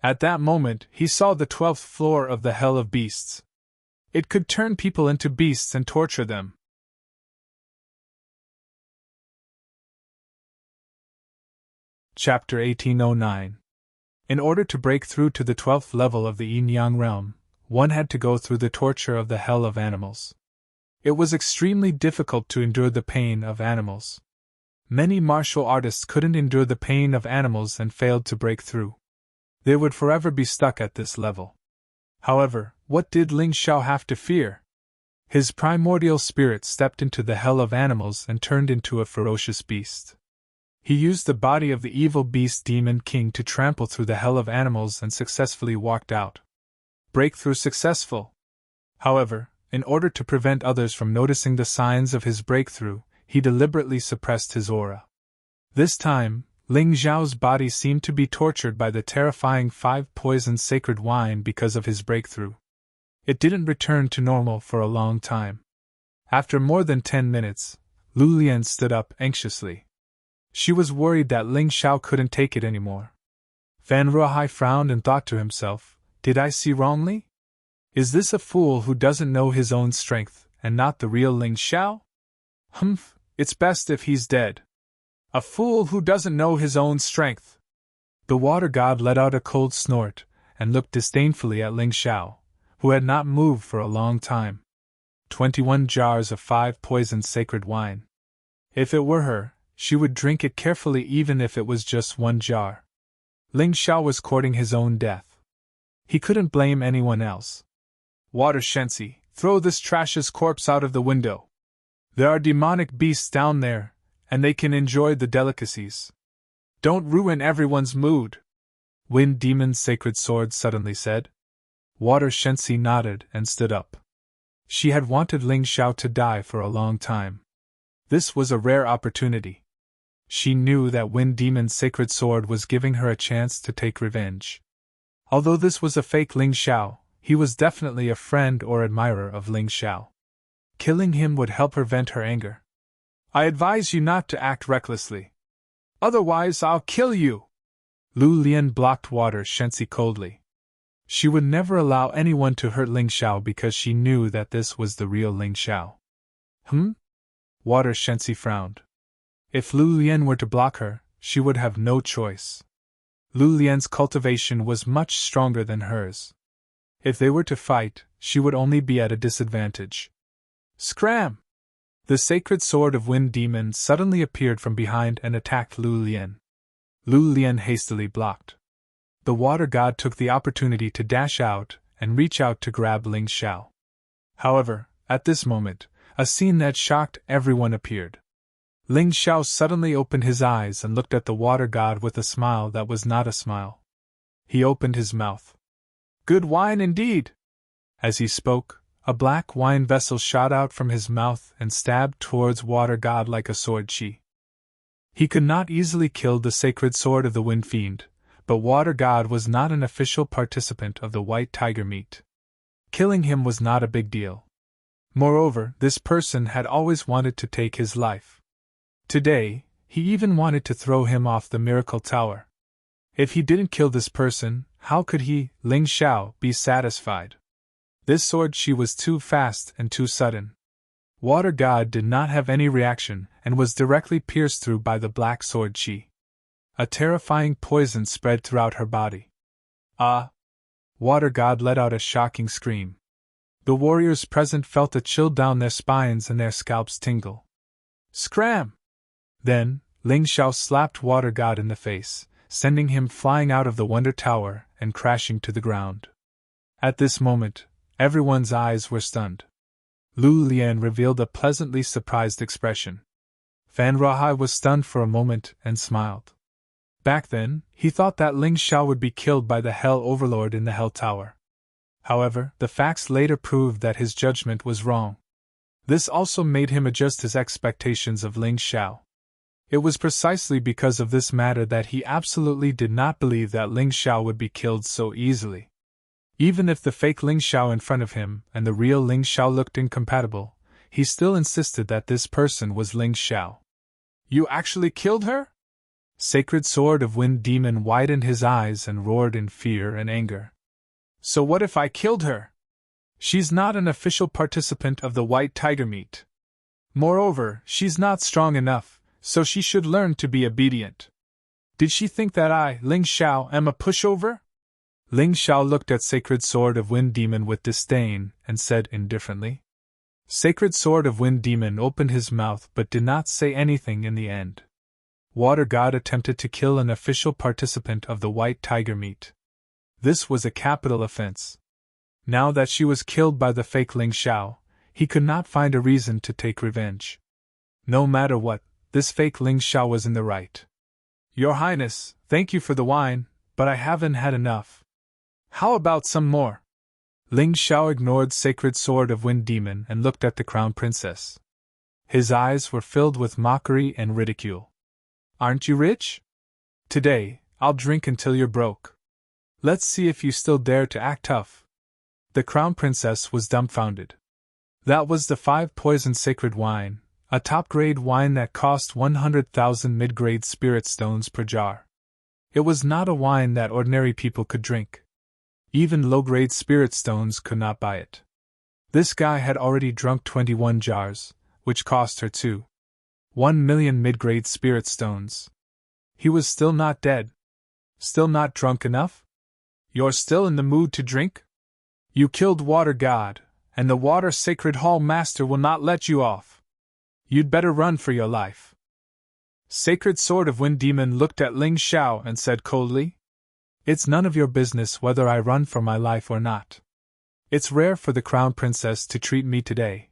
[SPEAKER 1] At that moment, he saw the 12th floor of the Hell of Beasts. It could turn people into beasts and torture them. Chapter 1809. In order to break through to the 12th level of the Yin-Yang realm, one had to go through the torture of the Hell of Animals. It was extremely difficult to endure the pain of animals. Many martial artists couldn't endure the pain of animals and failed to break through. They would forever be stuck at this level. However, what did Ling Xiao have to fear? His primordial spirit stepped into the Hell of Animals and turned into a ferocious beast. He used the body of the evil beast Demon King to trample through the Hell of Animals and successfully walked out. Breakthrough successful. However, in order to prevent others from noticing the signs of his breakthrough, he deliberately suppressed his aura. This time, Ling Xiao's body seemed to be tortured by the terrifying 5-poison sacred wine because of his breakthrough. It didn't return to normal for a long time. After more than 10 minutes, Lu Lian stood up anxiously. She was worried that Ling Xiao couldn't take it anymore. Fan Ruohai frowned and thought to himself, "Did I see wrongly? Is this a fool who doesn't know his own strength, and not the real Ling Xiao? Humph, it's best if he's dead. A fool who doesn't know his own strength." The water god let out a cold snort, and looked disdainfully at Ling Xiao, who had not moved for a long time. 21 jars of 5-poison sacred wine. If it were her, she would drink it carefully even if it was just 1 jar. Ling Xiao was courting his own death. He couldn't blame anyone else. "Water Shensi, throw this trash's corpse out of the window. There are demonic beasts down there, and they can enjoy the delicacies. Don't ruin everyone's mood," Wind Demon's sacred sword suddenly said. Water Shensi nodded and stood up. She had wanted Ling Xiao to die for a long time. This was a rare opportunity. She knew that Wind Demon's sacred sword was giving her a chance to take revenge. Although this was a fake Ling Xiao, he was definitely a friend or admirer of Ling Xiao. Killing him would help her vent her anger. "I advise you not to act recklessly. Otherwise I'll kill you!" Lu Lian blocked Water Shensi coldly. She would never allow anyone to hurt Ling Xiao because she knew that this was the real Ling Xiao. Water Shensi frowned. If Lu Lian were to block her, she would have no choice. Lu Lian's cultivation was much stronger than hers. If they were to fight, she would only be at a disadvantage. Scram! The sacred sword of Wind Demon suddenly appeared from behind and attacked Lu Lian. Lu Lian hastily blocked. The water god took the opportunity to dash out and reach out to grab Ling Xiao. However, at this moment, a scene that shocked everyone appeared. Ling Xiao suddenly opened his eyes and looked at the water god with a smile that was not a smile. He opened his mouth. "Good wine indeed!" As he spoke, a black wine vessel shot out from his mouth and stabbed towards water god like a sword chi. He could not easily kill the sacred sword of the Wind Fiend, but water god was not an official participant of the White Tiger meet. Killing him was not a big deal. Moreover, this person had always wanted to take his life. Today, he even wanted to throw him off the miracle tower. If he didn't kill this person, how could he, Ling Xiao, be satisfied? This sword chi was too fast and too sudden. Water god did not have any reaction and was directly pierced through by the black sword chi. A terrifying poison spread throughout her body. "Ah!" Water god let out a shocking scream. The warriors present felt a chill down their spines and their scalps tingle. "Scram!" Then, Ling Xiao slapped Water God in the face, sending him flying out of the Wonder Tower and crashing to the ground. At this moment, everyone's eyes were stunned. Lu Lian revealed a pleasantly surprised expression. Fan Ruohai was stunned for a moment and smiled. Back then, he thought that Ling Xiao would be killed by the Hell Overlord in the Hell Tower. However, the facts later proved that his judgment was wrong. This also made him adjust his expectations of Ling Xiao. It was precisely because of this matter that he absolutely did not believe that Ling Xiao would be killed so easily. Even if the fake Ling Xiao in front of him and the real Ling Xiao looked incompatible, he still insisted that this person was Ling Xiao. You actually killed her? Sacred Sword of Wind Demon widened his eyes and roared in fear and anger. So what if I killed her? She's not an official participant of the White Tiger meet. Moreover, she's not strong enough, so she should learn to be obedient. Did she think that I, Ling Xiao, am a pushover? Ling Xiao looked at Sacred Sword of Wind Demon with disdain and said indifferently. Sacred Sword of Wind Demon opened his mouth but did not say anything in the end. Water God attempted to kill an official participant of the White Tiger meet. This was a capital offense. Now that she was killed by the fake Ling Xiao, he could not find a reason to take revenge. No matter what, this fake Ling Xiao was in the right. Your Highness, thank you for the wine, but I haven't had enough. How about some more? Ling Xiao ignored Sacred Sword of Wind Demon and looked at the Crown Princess. His eyes were filled with mockery and ridicule. Aren't you rich? Today, I'll drink until you're broke. Let's see if you still dare to act tough. The Crown Princess was dumbfounded. That was the 5 poison sacred wine, a top-grade wine that cost 100,000 mid-grade spirit stones per jar. It was not a wine that ordinary people could drink. Even low-grade spirit stones could not buy it. This guy had already drunk 21 jars, which cost her 1 million mid-grade spirit stones. He was still not dead. Still not drunk enough? You're still in the mood to drink? You killed Water God, and the Water Sacred Hall Master will not let you off. You'd better run for your life. Sacred Sword of Wind Demon looked at Ling Xiao and said coldly, It's none of your business whether I run for my life or not. It's rare for the Crown Princess to treat me today.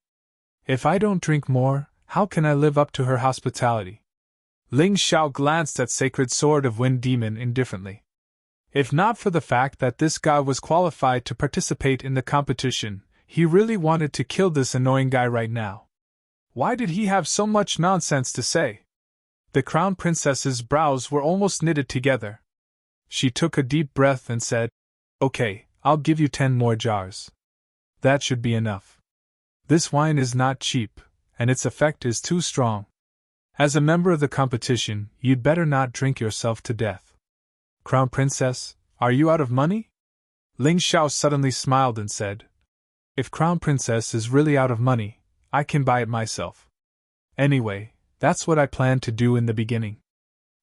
[SPEAKER 1] If I don't drink more, how can I live up to her hospitality? Ling Xiao glanced at Sacred Sword of Wind Demon indifferently. If not for the fact that this guy was qualified to participate in the competition, he really wanted to kill this annoying guy right now. Why did he have so much nonsense to say? The Crown Princess's brows were almost knitted together. She took a deep breath and said, Okay, I'll give you 10 more jars. That should be enough. This wine is not cheap, and its effect is too strong. As a member of the competition, you'd better not drink yourself to death. Crown Princess, are you out of money? Ling Xiao suddenly smiled and said, If Crown Princess is really out of money, I can buy it myself. Anyway, that's what I planned to do in the beginning.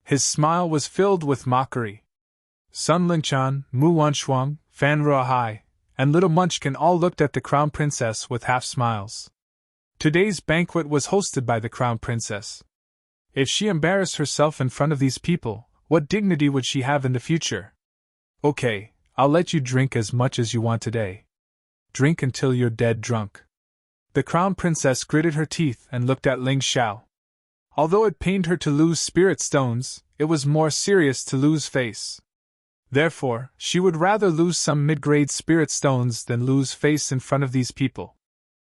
[SPEAKER 1] His smile was filled with mockery. Sun Lingchan, Mu Wanshuang, Fan Ruahai, and Little Munchkin all looked at the Crown Princess with half smiles. Today's banquet was hosted by the Crown Princess. If she embarrassed herself in front of these people, what dignity would she have in the future? Okay, I'll let you drink as much as you want today. Drink until you're dead drunk. The Crown Princess gritted her teeth and looked at Ling Xiao. Although it pained her to lose spirit stones, it was more serious to lose face. Therefore, she would rather lose some mid-grade spirit stones than lose face in front of these people.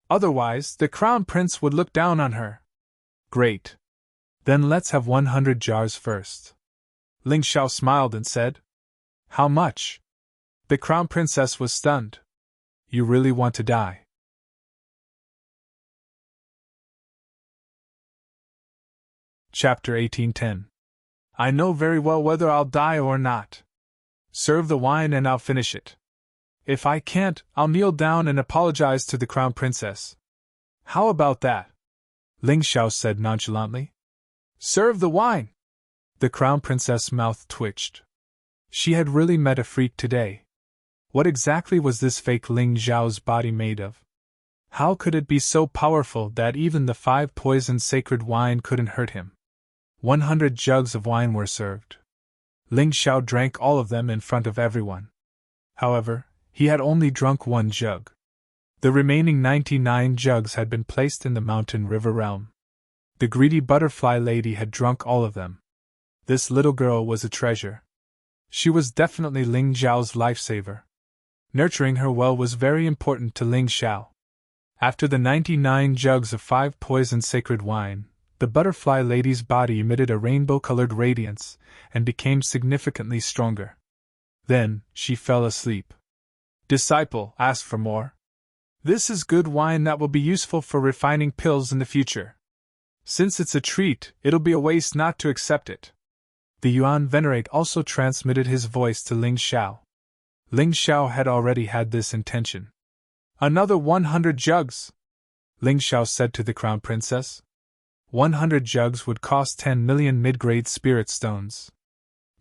[SPEAKER 1] Otherwise, the Crown Prince would look down on her. Great. Then let's have 100 jars first. Ling Xiao smiled and said, How much? The Crown Princess was stunned. You really want to die? Chapter 1810. I know very well whether I'll die or not. Serve the wine and I'll finish it. If I can't, I'll kneel down and apologize to the Crown Princess. How about that? Ling Xiao said nonchalantly. Serve the wine! The Crown Princess' mouth twitched. She had really met a freak today. What exactly was this fake Ling Xiao's body made of? How could it be so powerful that even the 5 poisoned sacred wine couldn't hurt him? 100 jugs of wine were served. Ling Xiao drank all of them in front of everyone. However, he had only drunk 1 jug. The remaining 99 jugs had been placed in the mountain river realm. The greedy butterfly lady had drunk all of them. This little girl was a treasure. She was definitely Ling Xiao's lifesaver. Nurturing her well was very important to Ling Xiao. After the 99 jugs of 5 poison sacred wine, the butterfly lady's body emitted a rainbow-colored radiance and became significantly stronger. Then, she fell asleep. Disciple asked for more. This is good wine that will be useful for refining pills in the future. Since it's a treat, it'll be a waste not to accept it. The Yuan Venerate also transmitted his voice to Ling Xiao. Ling Xiao had already had this intention. Another 100 jugs, Ling Xiao said to the Crown Princess. 100 jugs would cost 10 million mid-grade spirit stones.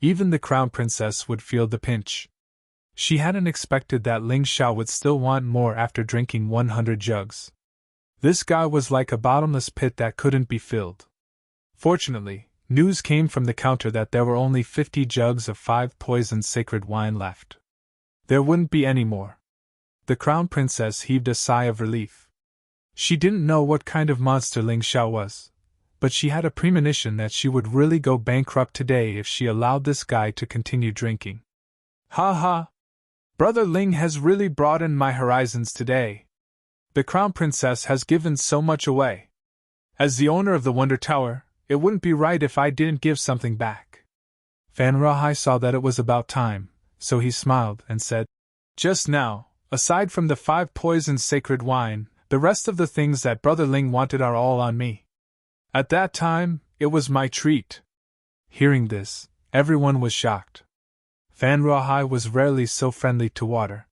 [SPEAKER 1] Even the Crown Princess would feel the pinch. She hadn't expected that Ling Xiao would still want more after drinking 100 jugs. This guy was like a bottomless pit that couldn't be filled. Fortunately, news came from the counter that there were only 50 jugs of 5 poisoned sacred wine left. There wouldn't be any more. The Crown Princess heaved a sigh of relief. She didn't know what kind of monster Ling Xiao was, but she had a premonition that she would really go bankrupt today if she allowed this guy to continue drinking. Ha ha! Brother Ling has really broadened my horizons today. The Crown Princess has given so much away. As the owner of the Wonder Tower, it wouldn't be right if I didn't give something back. Fan Rahai saw that it was about time, so he smiled and said, Just now, aside from the 5 poisoned sacred wine, the rest of the things that Brother Ling wanted are all on me. At that time, it was my treat. Hearing this, everyone was shocked. Fan Rahai was rarely so friendly to water.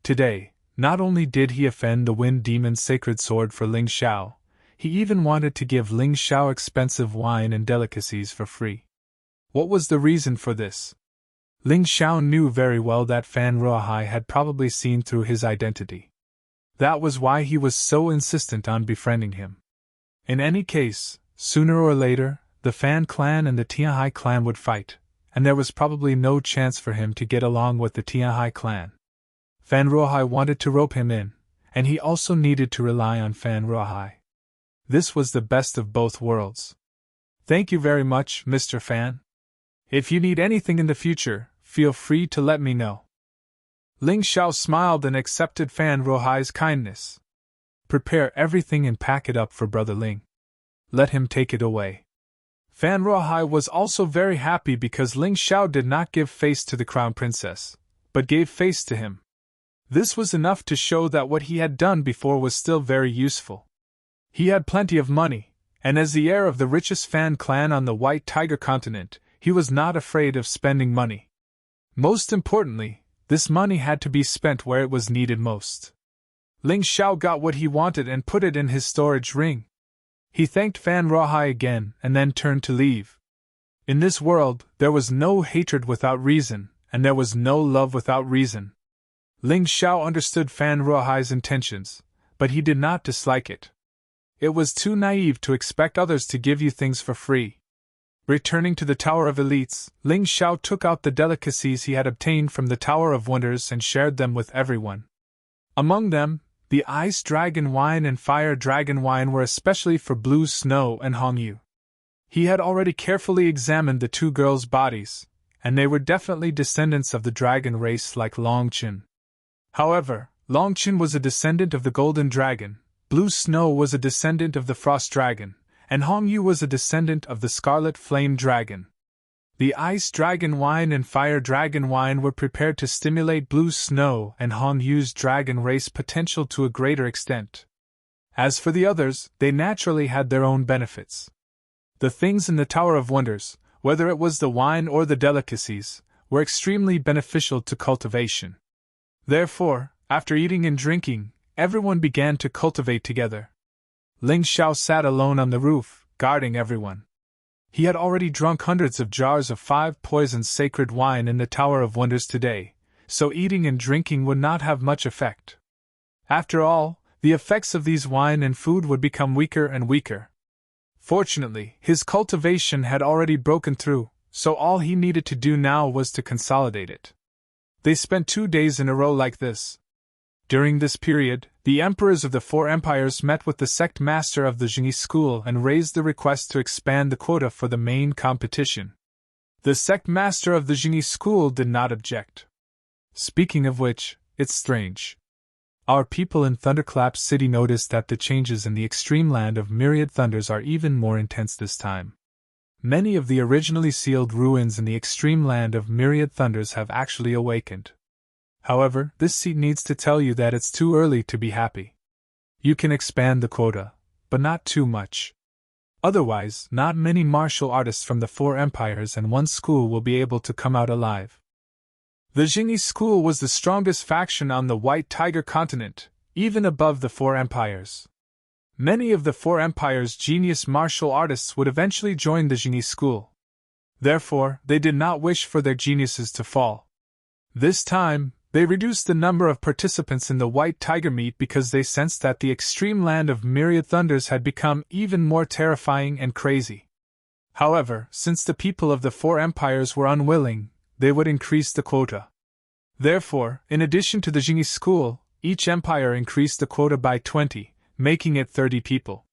[SPEAKER 1] Today, not only did he offend the Wind Demon's sacred sword for Ling Xiao, he even wanted to give Ling Xiao expensive wine and delicacies for free. What was the reason for this? Ling Xiao knew very well that Fan Rahai had probably seen through his identity. That was why he was so insistent on befriending him. In any case, sooner or later, the Fan clan and the Tianhai clan would fight, and there was probably no chance for him to get along with the Tianhai clan. Fan Rahai wanted to rope him in, and he also needed to rely on Fan Rahai. This was the best of both worlds. Thank you very much, Mr. Fan. If you need anything in the future, feel free to let me know. Ling Xiao smiled and accepted Fan Rahai's kindness. Prepare everything and pack it up for Brother Ling. Let him take it away. Fan Rahai was also very happy because Ling Xiao did not give face to the Crown Princess, but gave face to him. This was enough to show that what he had done before was still very useful. He had plenty of money, and as the heir of the richest Fan clan on the White Tiger continent, he was not afraid of spending money. Most importantly, this money had to be spent where it was needed most. Ling Xiao got what he wanted and put it in his storage ring. He thanked Fan Rahai again and then turned to leave. In this world, there was no hatred without reason, and there was no love without reason. Ling Xiao understood Fan Rahai's intentions, but he did not dislike it. It was too naive to expect others to give you things for free. Returning to the Tower of Elites, Ling Xiao took out the delicacies he had obtained from the Tower of Wonders and shared them with everyone. Among them, the Ice Dragon Wine and Fire Dragon Wine were especially for Blue Snow and Hongyu. He had already carefully examined the two girls' bodies, and they were definitely descendants of the dragon race like Longqin. However, Longqin was a descendant of the Golden Dragon, Blue Snow was a descendant of the Frost Dragon, and Hongyu was a descendant of the Scarlet Flame Dragon. The Ice Dragon Wine and Fire Dragon Wine were prepared to stimulate Blue Snow and Hongyu's dragon race potential to a greater extent. As for the others, they naturally had their own benefits. The things in the Tower of Wonders, whether it was the wine or the delicacies, were extremely beneficial to cultivation. Therefore, after eating and drinking, everyone began to cultivate together. Ling Xiao sat alone on the roof, guarding everyone. He had already drunk hundreds of jars of 5 poisoned sacred wine in the Tower of Wonders today, so eating and drinking would not have much effect. After all, the effects of these wine and food would become weaker and weaker. Fortunately, his cultivation had already broken through, so all he needed to do now was to consolidate it. They spent 2 days in a row like this. During this period, the emperors of the 4 empires met with the sect master of the Jingyi school and raised the request to expand the quota for the main competition. The sect master of the Jingyi school did not object. Speaking of which, it's strange. Our people in Thunderclap City noticed that the changes in the extreme land of myriad thunders are even more intense this time. Many of the originally sealed ruins in the extreme land of myriad thunders have actually awakened. However, this seat needs to tell you that it's too early to be happy. You can expand the quota, but not too much. Otherwise, not many martial artists from the 4 empires and 1 school will be able to come out alive. The Jingyi school was the strongest faction on the White Tiger continent, even above the 4 empires. Many of the 4 empires' genius martial artists would eventually join the Jingyi school. Therefore, they did not wish for their geniuses to fall. This time, they reduced the number of participants in the White Tiger meet because they sensed that the extreme land of myriad thunders had become even more terrifying and crazy. However, since the people of the 4 empires were unwilling, they would increase the quota. Therefore, in addition to the Jingyi school, each empire increased the quota by 20, making it 30 people.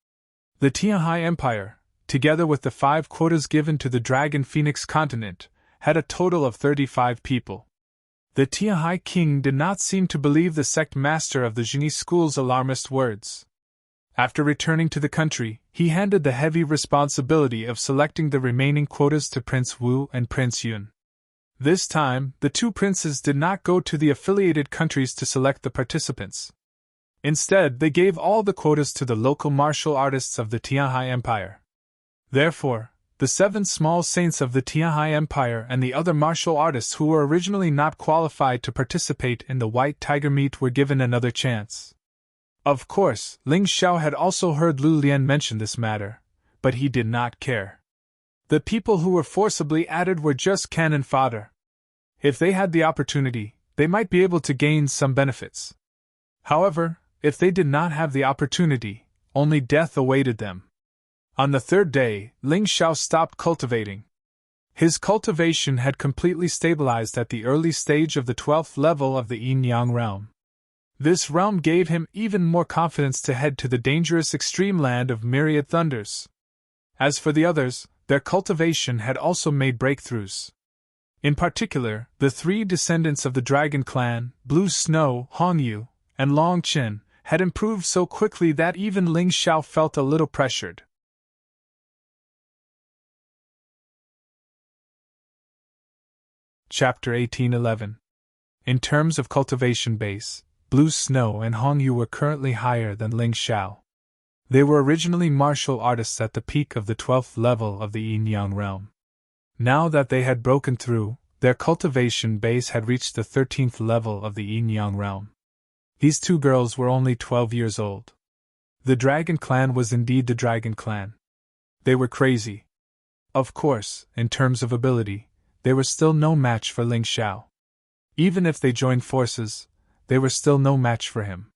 [SPEAKER 1] The Tianhai Empire, together with the 5 quotas given to the Dragon Phoenix continent, had a total of 35 people. The Tianhai king did not seem to believe the sect master of the Jingyi school's alarmist words. After returning to the country, he handed the heavy responsibility of selecting the remaining quotas to Prince Wu and Prince Yun. This time, the 2 princes did not go to the affiliated countries to select the participants. Instead, they gave all the quotas to the local martial artists of the Tianhai Empire. Therefore, the 7 small saints of the Tianhai Empire and the other martial artists who were originally not qualified to participate in the White Tiger meet were given another chance. Of course, Ling Xiao had also heard Lu Lian mention this matter, but he did not care. The people who were forcibly added were just cannon fodder. If they had the opportunity, they might be able to gain some benefits. However, if they did not have the opportunity, only death awaited them. On the 3rd day, Ling Xiao stopped cultivating. His cultivation had completely stabilized at the early stage of the 12th level of the Yin-Yang realm. This realm gave him even more confidence to head to the dangerous extreme land of myriad thunders. As for the others, their cultivation had also made breakthroughs. In particular, the 3 descendants of the Dragon Clan, Blue Snow, Hongyu, and Long Qin, had improved so quickly that even Ling Xiao felt a little pressured. Chapter 1811. In terms of cultivation base, Blue Snow and Hongyu were currently higher than Ling Xiao. They were originally martial artists at the peak of the 12th level of the Yin-Yang realm. Now that they had broken through, their cultivation base had reached the 13th level of the Yin-Yang realm. These 2 girls were only 12 years old. The Dragon Clan was indeed the Dragon Clan. They were crazy. Of course, in terms of ability, they were still no match for Ling Xiao. Even if they joined forces, they were still no match for him.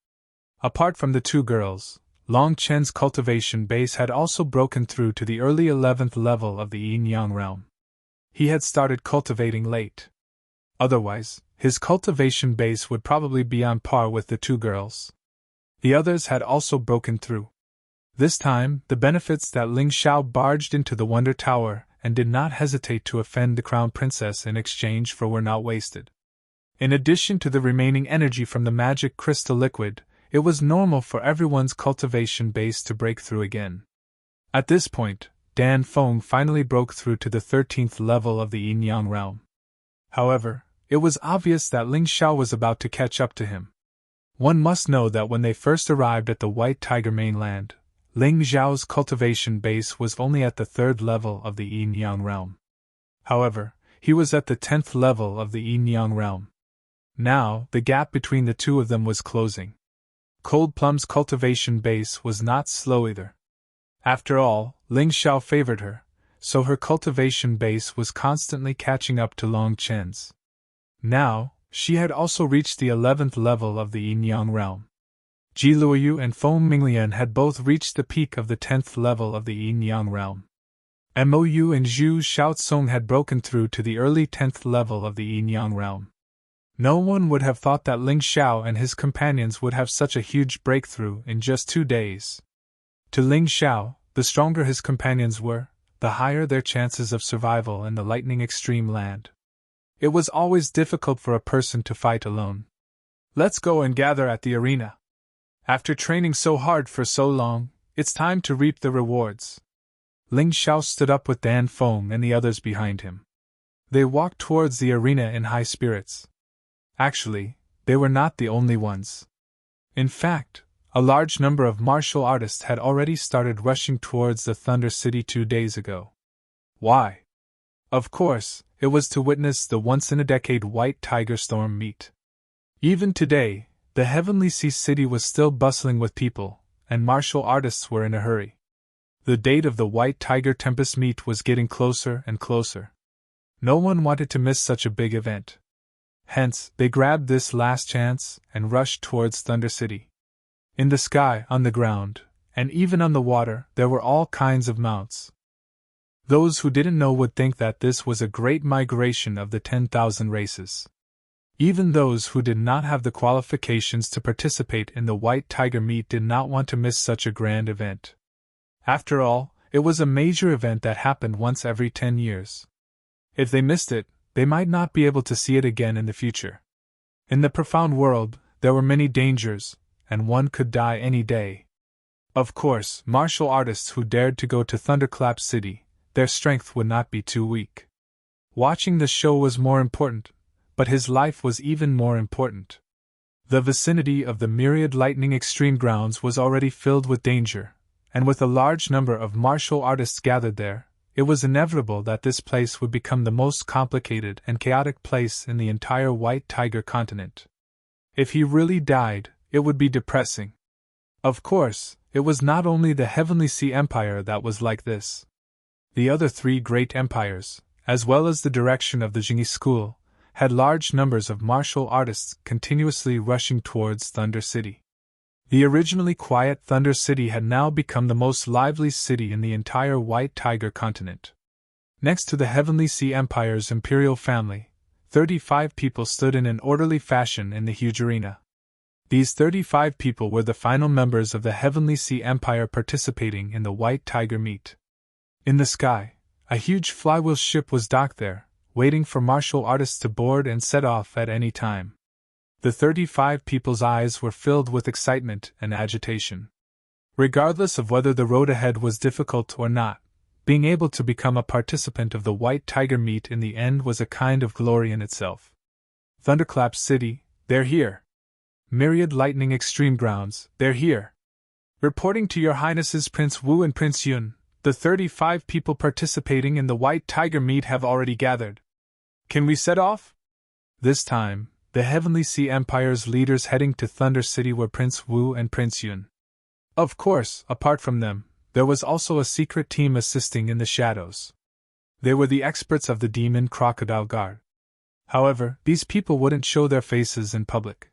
[SPEAKER 1] Apart from the 2 girls, Long Chen's cultivation base had also broken through to the early 11th level of the Yin-Yang realm. He had started cultivating late. Otherwise, his cultivation base would probably be on par with the 2 girls. The others had also broken through. This time, the benefits that Ling Xiao barged into the Wonder Tower and did not hesitate to offend the Crown Princess in exchange for were not wasted. In addition to the remaining energy from the magic crystal liquid, it was normal for everyone's cultivation base to break through again. At this point, Dan Feng finally broke through to the 13th level of the Yin-Yang realm. However, it was obvious that Ling Xiao was about to catch up to him. One must know that when they first arrived at the White Tiger mainland, Ling Xiao's cultivation base was only at the 3rd level of the Yin-Yang realm. However, he was at the 10th level of the Yin-Yang realm. Now, the gap between the 2 of them was closing. Cold Plum's cultivation base was not slow either. After all, Ling Xiao favored her, so her cultivation base was constantly catching up to Long Chen's. Now, she had also reached the 11th level of the Yin-Yang realm. Ji Luoyu and Feng Minglian had both reached the peak of the 10th level of the Yin-Yang realm. Mou and Zhu Xiaotsong had broken through to the early 10th level of the Yin-Yang realm. No one would have thought that Ling Xiao and his companions would have such a huge breakthrough in just 2 days. To Ling Xiao, the stronger his companions were, the higher their chances of survival in the lightning extreme land. It was always difficult for a person to fight alone. Let's go and gather at the arena. After training so hard for so long, it's time to reap the rewards. Ling Xiao stood up with Dan Feng and the others behind him. They walked towards the arena in high spirits. Actually, they were not the only ones. In fact, a large number of martial artists had already started rushing towards the Thunder City 2 days ago. Why? Of course, it was to witness the once-in-a-decade White Tiger Storm meet. Even today, the Heavenly Sea City was still bustling with people, and martial artists were in a hurry. The date of the White Tiger Tempest meet was getting closer and closer. No one wanted to miss such a big event. Hence, they grabbed this last chance and rushed towards Thunder City. In the sky, on the ground, and even on the water, there were all kinds of mounts. Those who didn't know would think that this was a great migration of the 10,000 races. Even those who did not have the qualifications to participate in the White Tiger meet did not want to miss such a grand event. After all, it was a major event that happened once every 10 years. If they missed it, they might not be able to see it again in the future. In the profound world, there were many dangers, and one could die any day. Of course, martial artists who dared to go to Thunderclap City, their strength would not be too weak. Watching the show was more important, but his life was even more important. The vicinity of the Myriad Lightning Extreme Grounds was already filled with danger, and with a large number of martial artists gathered there, it was inevitable that this place would become the most complicated and chaotic place in the entire White Tiger continent. If he really died, it would be depressing. Of course, it was not only the Heavenly Sea Empire that was like this. The other 3 great empires, as well as the direction of the Jingyi school, had large numbers of martial artists continuously rushing towards Thunder City. The originally quiet Thunder City had now become the most lively city in the entire White Tiger continent. Next to the Heavenly Sea Empire's imperial family, 35 people stood in an orderly fashion in the huge arena. These 35 people were the final members of the Heavenly Sea Empire participating in the White Tiger meet. In the sky, a huge flywheel ship was docked there, waiting for martial artists to board and set off at any time. The 35 people's eyes were filled with excitement and agitation. Regardless of whether the road ahead was difficult or not, being able to become a participant of the White Tiger meet in the end was a kind of glory in itself. Thunderclap City, they're here. Myriad Lightning Extreme Grounds, they're here. Reporting to Your Highnesses Prince Wu and Prince Yun, the 35 people participating in the White Tiger meet have already gathered. Can we set off? This time, the Heavenly Sea Empire's leaders heading to Thunder City were Prince Wu and Prince Yun. Of course, apart from them, there was also a secret team assisting in the shadows. They were the experts of the Demon Crocodile Guard. However, these people wouldn't show their faces in public.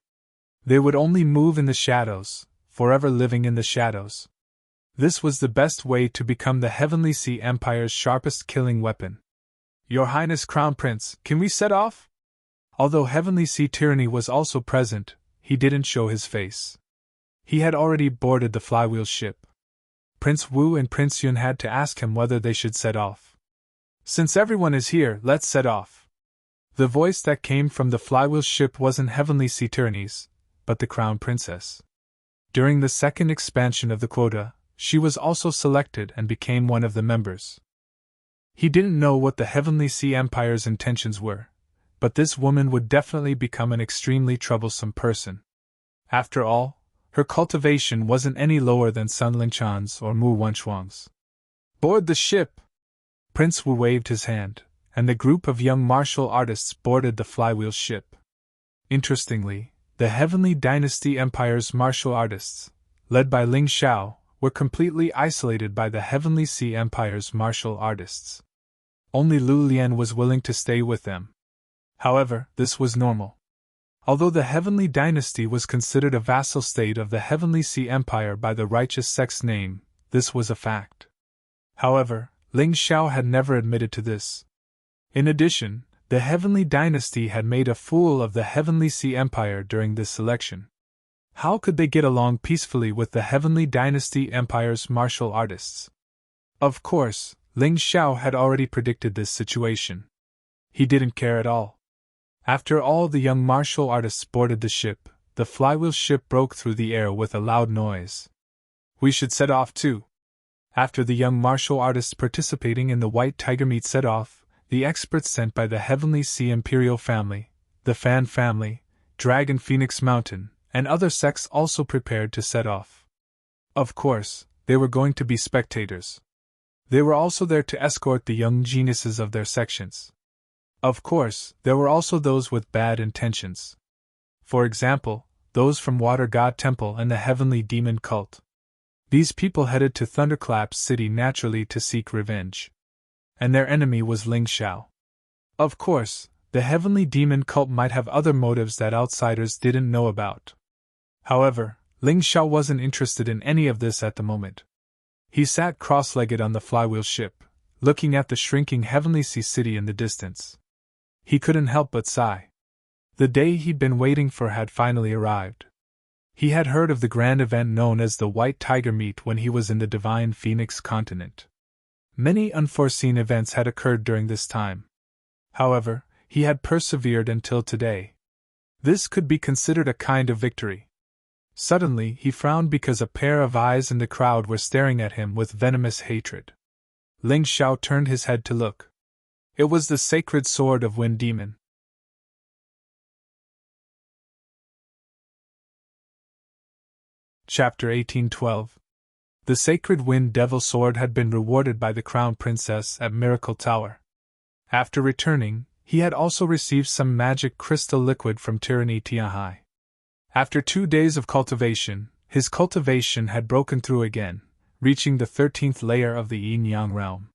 [SPEAKER 1] They would only move in the shadows, forever living in the shadows. This was the best way to become the Heavenly Sea Empire's sharpest killing weapon. Your Highness Crown Prince, can we set off? Although Heavenly Sea Tyranny was also present, he didn't show his face. He had already boarded the flywheel ship. Prince Wu and Prince Yun had to ask him whether they should set off. Since everyone is here, let's set off. The voice that came from the flywheel ship wasn't Heavenly Sea Tyranny's, but the Crown Princess. During the second expansion of the quota, she was also selected and became one of the members. He didn't know what the Heavenly Sea Empire's intentions were, but this woman would definitely become an extremely troublesome person. After all, her cultivation wasn't any lower than Sun Linchan's or Mu Wenchuang's. Board the ship! Prince Wu waved his hand, and the group of young martial artists boarded the flywheel ship. Interestingly, the Heavenly Dynasty Empire's martial artists, led by Ling Xiao, were completely isolated by the Heavenly Sea Empire's martial artists. Only Lu Lian was willing to stay with them. However, this was normal. Although the Heavenly Dynasty was considered a vassal state of the Heavenly Sea Empire by the righteous sect's name, this was a fact. However, Ling Xiao had never admitted to this. In addition, the Heavenly Dynasty had made a fool of the Heavenly Sea Empire during this selection. How could they get along peacefully with the Heavenly Dynasty Empire's martial artists? Of course, Ling Xiao had already predicted this situation. He didn't care at all. After all the young martial artists boarded the ship, the flywheel ship broke through the air with a loud noise. We should set off too. After the young martial artists participating in the White Tiger meet set off, the experts sent by the Heavenly Sea Imperial family, the Fan family, Dragon Phoenix Mountain, and other sects also prepared to set off. Of course, they were going to be spectators. They were also there to escort the young geniuses of their sections. Of course, there were also those with bad intentions. For example, those from Water God Temple and the Heavenly Demon Cult. These people headed to Thunderclap City naturally to seek revenge. And their enemy was Ling Xiao. Of course, the Heavenly Demon Cult might have other motives that outsiders didn't know about. However, Ling Xiao wasn't interested in any of this at the moment. He sat cross-legged on the flywheel ship, looking at the shrinking Heavenly Sea City in the distance. He couldn't help but sigh. The day he'd been waiting for had finally arrived. He had heard of the grand event known as the White Tiger Meet when he was in the Divine Phoenix continent. Many unforeseen events had occurred during this time. However, he had persevered until today. This could be considered a kind of victory. Suddenly, he frowned because a pair of eyes in the crowd were staring at him with venomous hatred. Ling Xiao turned his head to look. It was the sacred sword of Wind Demon. Chapter 1812. The sacred Wind Devil Sword had been rewarded by the Crown Princess at Miracle Tower. After returning, he had also received some magic crystal liquid from Tyranny Tianhai. After 2 days of cultivation, his cultivation had broken through again, reaching the 13th layer of the Yin-Yang realm.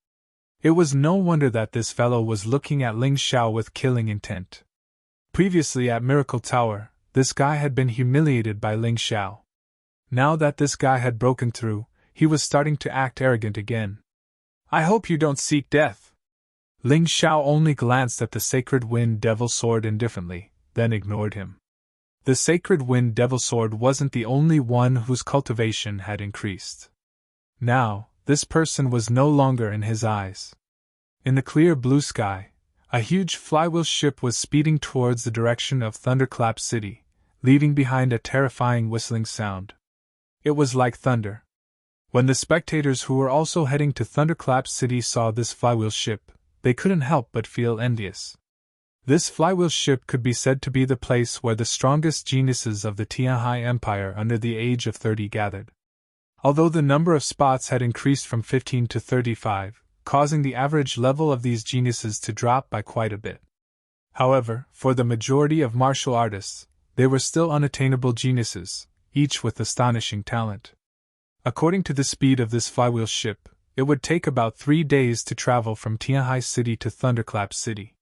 [SPEAKER 1] It was no wonder that this fellow was looking at Ling Xiao with killing intent. Previously at Miracle Tower, this guy had been humiliated by Ling Xiao. Now that this guy had broken through, he was starting to act arrogant again. I hope you don't seek death. Ling Xiao only glanced at the sacred Wind Devil Sword indifferently, then ignored him. The sacred Wind Devil Sword wasn't the only one whose cultivation had increased. Now, this person was no longer in his eyes. In the clear blue sky, a huge flywheel ship was speeding towards the direction of Thunderclap City, leaving behind a terrifying whistling sound. It was like thunder. When the spectators who were also heading to Thunderclap City saw this flywheel ship, they couldn't help but feel envious. This flywheel ship could be said to be the place where the strongest geniuses of the Tianhai Empire under the age of 30 gathered. Although the number of spots had increased from 15 to 35, causing the average level of these geniuses to drop by quite a bit. However, for the majority of martial artists, they were still unattainable geniuses, each with astonishing talent. According to the speed of this flywheel ship, it would take about 3 days to travel from Tianhai City to Thunderclap City.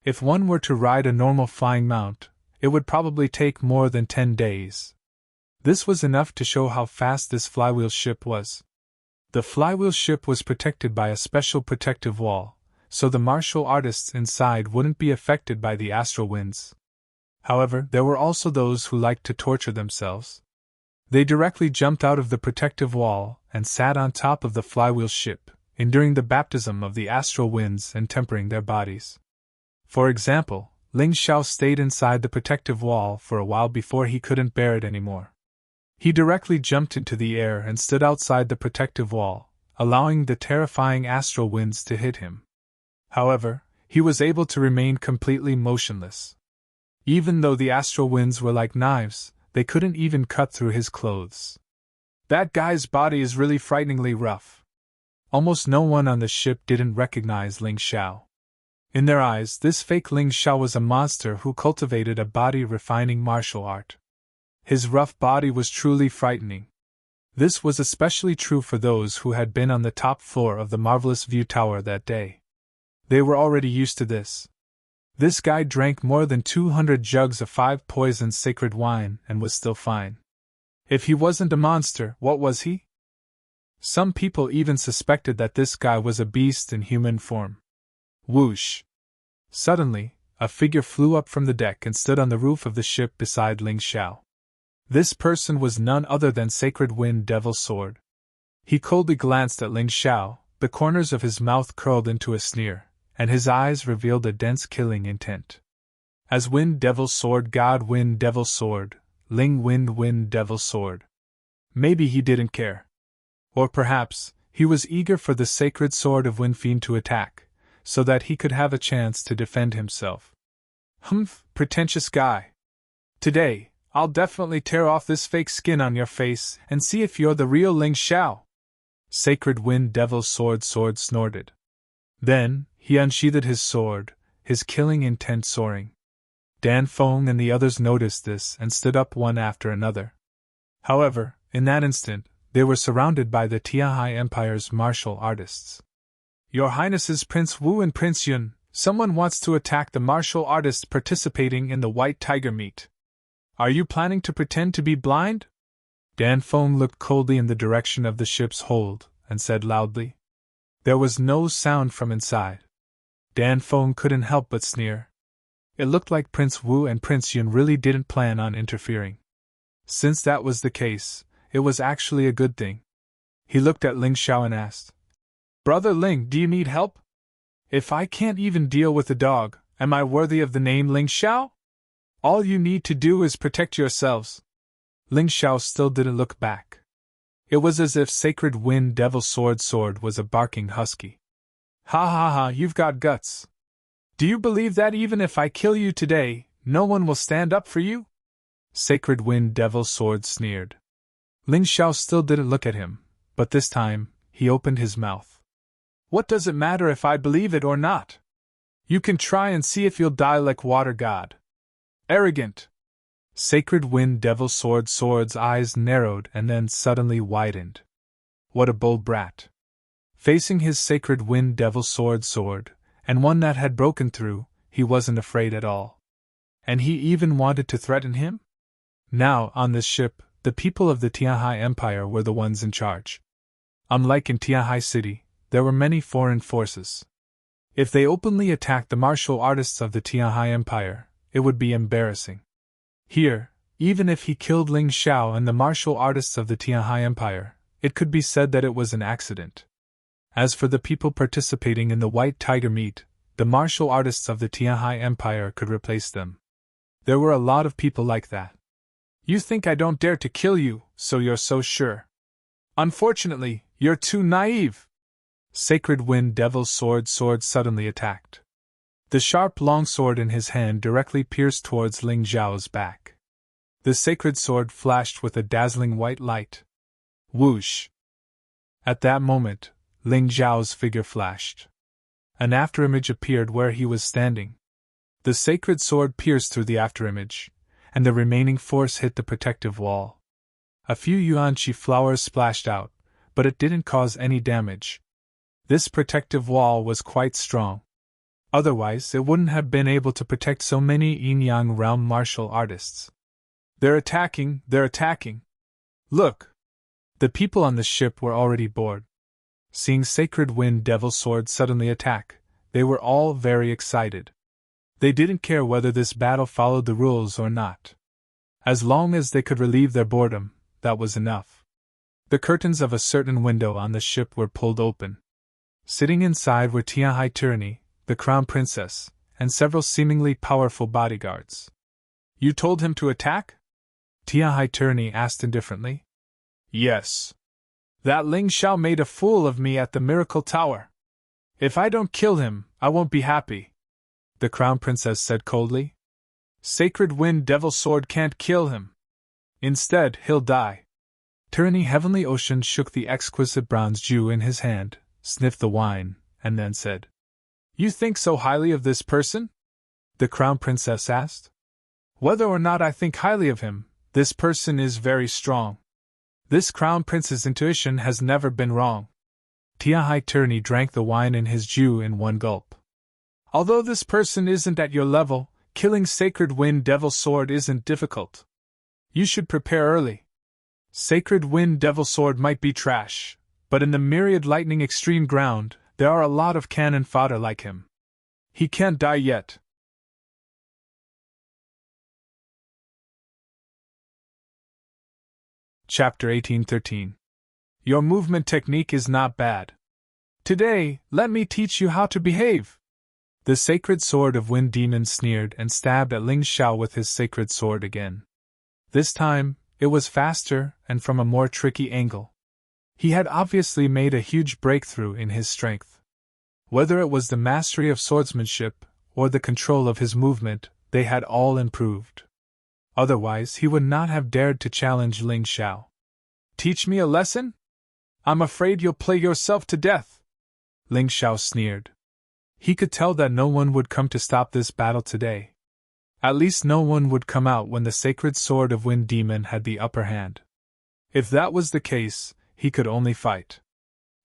[SPEAKER 1] If one were to ride a normal flying mount, it would probably take more than 10 days. This was enough to show how fast this flywheel ship was. The flywheel ship was protected by a special protective wall, so the martial artists inside wouldn't be affected by the astral winds. However, there were also those who liked to torture themselves. They directly jumped out of the protective wall and sat on top of the flywheel ship, enduring the baptism of the astral winds and tempering their bodies. For example, Ling Xiao stayed inside the protective wall for a while before he couldn't bear it anymore. He directly jumped into the air and stood outside the protective wall, allowing the terrifying astral winds to hit him. However, he was able to remain completely motionless. Even though the astral winds were like knives, they couldn't even cut through his clothes. That guy's body is really frighteningly rough. Almost no one on the ship didn't recognize Ling Xiao. In their eyes, this fake Ling Xiao was a monster who cultivated a body-refining martial art. His rough body was truly frightening. This was especially true for those who had been on the top floor of the Marvelous View Tower that day. They were already used to this. This guy drank more than 200 jugs of 5 poisons sacred wine and was still fine. If he wasn't a monster, what was he? Some people even suspected that this guy was a beast in human form. Whoosh! Suddenly, a figure flew up from the deck and stood on the roof of the ship beside Ling Xiao. This person was none other than Sacred Wind Devil Sword. He coldly glanced at Ling Xiao, the corners of his mouth curled into a sneer, and his eyes revealed a dense killing intent. As Wind Devil Sword God Wind Devil Sword, Ling Wind Devil Sword. Maybe he didn't care. Or perhaps, he was eager for the sacred sword of Wind Fiend to attack, so that he could have a chance to defend himself. Humph, pretentious guy. Today, I'll definitely tear off this fake skin on your face and see if you're the real Ling Xiao. Sacred Wind Devil Sword snorted. Then, he unsheathed his sword, his killing intent soaring. Dan Feng and the others noticed this and stood up one after another. However, in that instant, they were surrounded by the Tianhai Empire's martial artists. Your Highnesses Prince Wu and Prince Yun, someone wants to attack the martial artists participating in the White Tiger meet. Are you planning to pretend to be blind? Dan Feng looked coldly in the direction of the ship's hold and said loudly. There was no sound from inside. Dan Feng couldn't help but sneer. It looked like Prince Wu and Prince Yun really didn't plan on interfering. Since that was the case, it was actually a good thing. He looked at Ling Xiao and asked, Brother Ling, do you need help? If I can't even deal with a dog, am I worthy of the name Ling Xiao? All you need to do is protect yourselves. Ling Xiao still didn't look back. It was as if Sacred Wind Devil Sword was a barking husky. Ha ha ha, you've got guts. Do you believe that even if I kill you today, no one will stand up for you? Sacred Wind Devil Sword sneered. Ling Xiao still didn't look at him, but this time, he opened his mouth. What does it matter if I believe it or not? You can try and see if you'll die like Water God. Arrogant! Sacred Wind Devil Sword's eyes narrowed and then suddenly widened. What a bold brat. Facing his Sacred Wind Devil Sword, and one that had broken through, he wasn't afraid at all. And he even wanted to threaten him? Now, on this ship, the people of the Tianhai Empire were the ones in charge. Unlike in Tianhai City, there were many foreign forces. If they openly attacked the martial artists of the Tianhai Empire, it would be embarrassing. Here, even if he killed Ling Xiao and the martial artists of the Tianhai Empire, it could be said that it was an accident. As for the people participating in the White Tiger meet, the martial artists of the Tianhai Empire could replace them. There were a lot of people like that. You think I don't dare to kill you, so you're so sure. Unfortunately, you're too naive. Sacred Wind Devil Sword suddenly attacked. The sharp long sword in his hand directly pierced towards Ling Xiao's back. The sacred sword flashed with a dazzling white light. Whoosh! At that moment, Ling Xiao's figure flashed. An afterimage appeared where he was standing. The sacred sword pierced through the afterimage, and the remaining force hit the protective wall. A few yuan-chi flowers splashed out, but it didn't cause any damage. This protective wall was quite strong. Otherwise, it wouldn't have been able to protect so many yin-yang realm martial artists. They're attacking! Look! The people on the ship were already bored. Seeing Sacred Wind Devil Sword suddenly attack, they were all very excited. They didn't care whether this battle followed the rules or not. As long as they could relieve their boredom, that was enough. The curtains of a certain window on the ship were pulled open. Sitting inside were Tianhai Tyranny, the Crown Princess, and several seemingly powerful bodyguards. You told him to attack? Tianhai Tyranny asked indifferently. Yes. That Ling Xiao made a fool of me at the Miracle Tower. If I don't kill him, I won't be happy, the Crown Princess said coldly. Sacred Wind Devil Sword can't kill him. Instead, he'll die. Tyranny Heavenly Ocean shook the exquisite bronze Jew in his hand, sniffed the wine, and then said, You think so highly of this person? The Crown Princess asked. Whether or not I think highly of him, this person is very strong. This Crown Prince's intuition has never been wrong. Tianhai Tyranny drank the wine in his Jew in one gulp. Although this person isn't at your level, killing Sacred Wind Devil Sword isn't difficult. You should prepare early. Sacred Wind Devil Sword might be trash, but in the myriad lightning extreme ground, there are a lot of cannon fodder like him. He can't die yet. Chapter 1813. Your movement technique is not bad. Today, let me teach you how to behave. The sacred sword of Wind Demon sneered and stabbed at Ling Xiao with his sacred sword again. This time, it was faster and from a more tricky angle. He had obviously made a huge breakthrough in his strength. Whether it was the mastery of swordsmanship or the control of his movement, they had all improved. Otherwise, he would not have dared to challenge Ling Xiao. Teach me a lesson? I'm afraid you'll play yourself to death. Ling Xiao sneered. He could tell that no one would come to stop this battle today. At least no one would come out when the sacred sword of Wind Demon had the upper hand. If that was the case, he could only fight.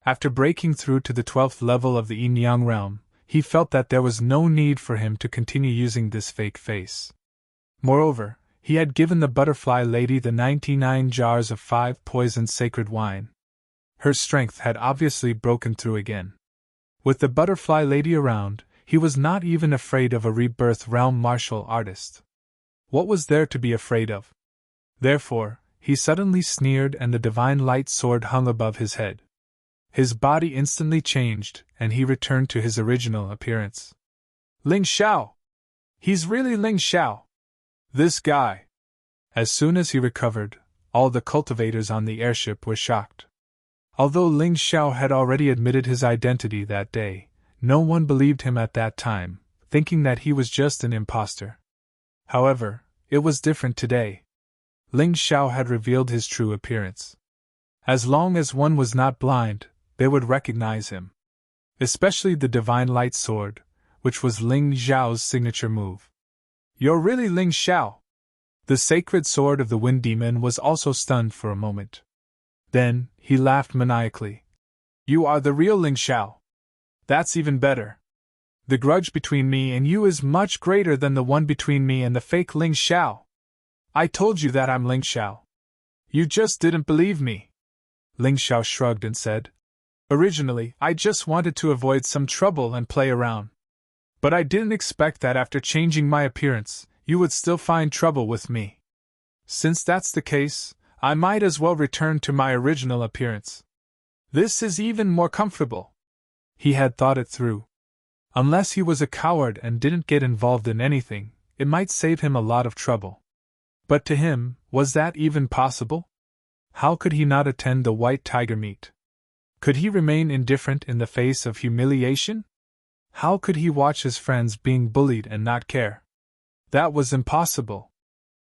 [SPEAKER 1] After breaking through to the 12th level of the Yin-Yang realm, he felt that there was no need for him to continue using this fake face. Moreover, he had given the butterfly lady the 99 jars of 5 poisoned sacred wine. Her strength had obviously broken through again. With the butterfly lady around, he was not even afraid of a rebirth realm martial artist. What was there to be afraid of? Therefore, he suddenly sneered and the divine light sword hung above his head. His body instantly changed, and he returned to his original appearance. Ling Xiao! He's really Ling Xiao! This guy! As soon as he recovered, all the cultivators on the airship were shocked. Although Ling Xiao had already admitted his identity that day, no one believed him at that time, thinking that he was just an impostor. However, it was different today. Ling Xiao had revealed his true appearance. As long as one was not blind, they would recognize him. Especially the divine light sword, which was Ling Xiao's signature move. You're really Ling Xiao! The sacred sword of the Wind Demon was also stunned for a moment. Then, he laughed maniacally. You are the real Ling Xiao. That's even better. The grudge between me and you is much greater than the one between me and the fake Ling Xiao. I told you that I'm Ling Xiao. You just didn't believe me. Ling Xiao shrugged and said, Originally, I just wanted to avoid some trouble and play around. But I didn't expect that after changing my appearance, you would still find trouble with me. Since that's the case, I might as well return to my original appearance. This is even more comfortable. He had thought it through. Unless he was a coward and didn't get involved in anything, it might save him a lot of trouble. But to him, was that even possible? How could he not attend the White Tiger meet? Could he remain indifferent in the face of humiliation? How could he watch his friends being bullied and not care? That was impossible.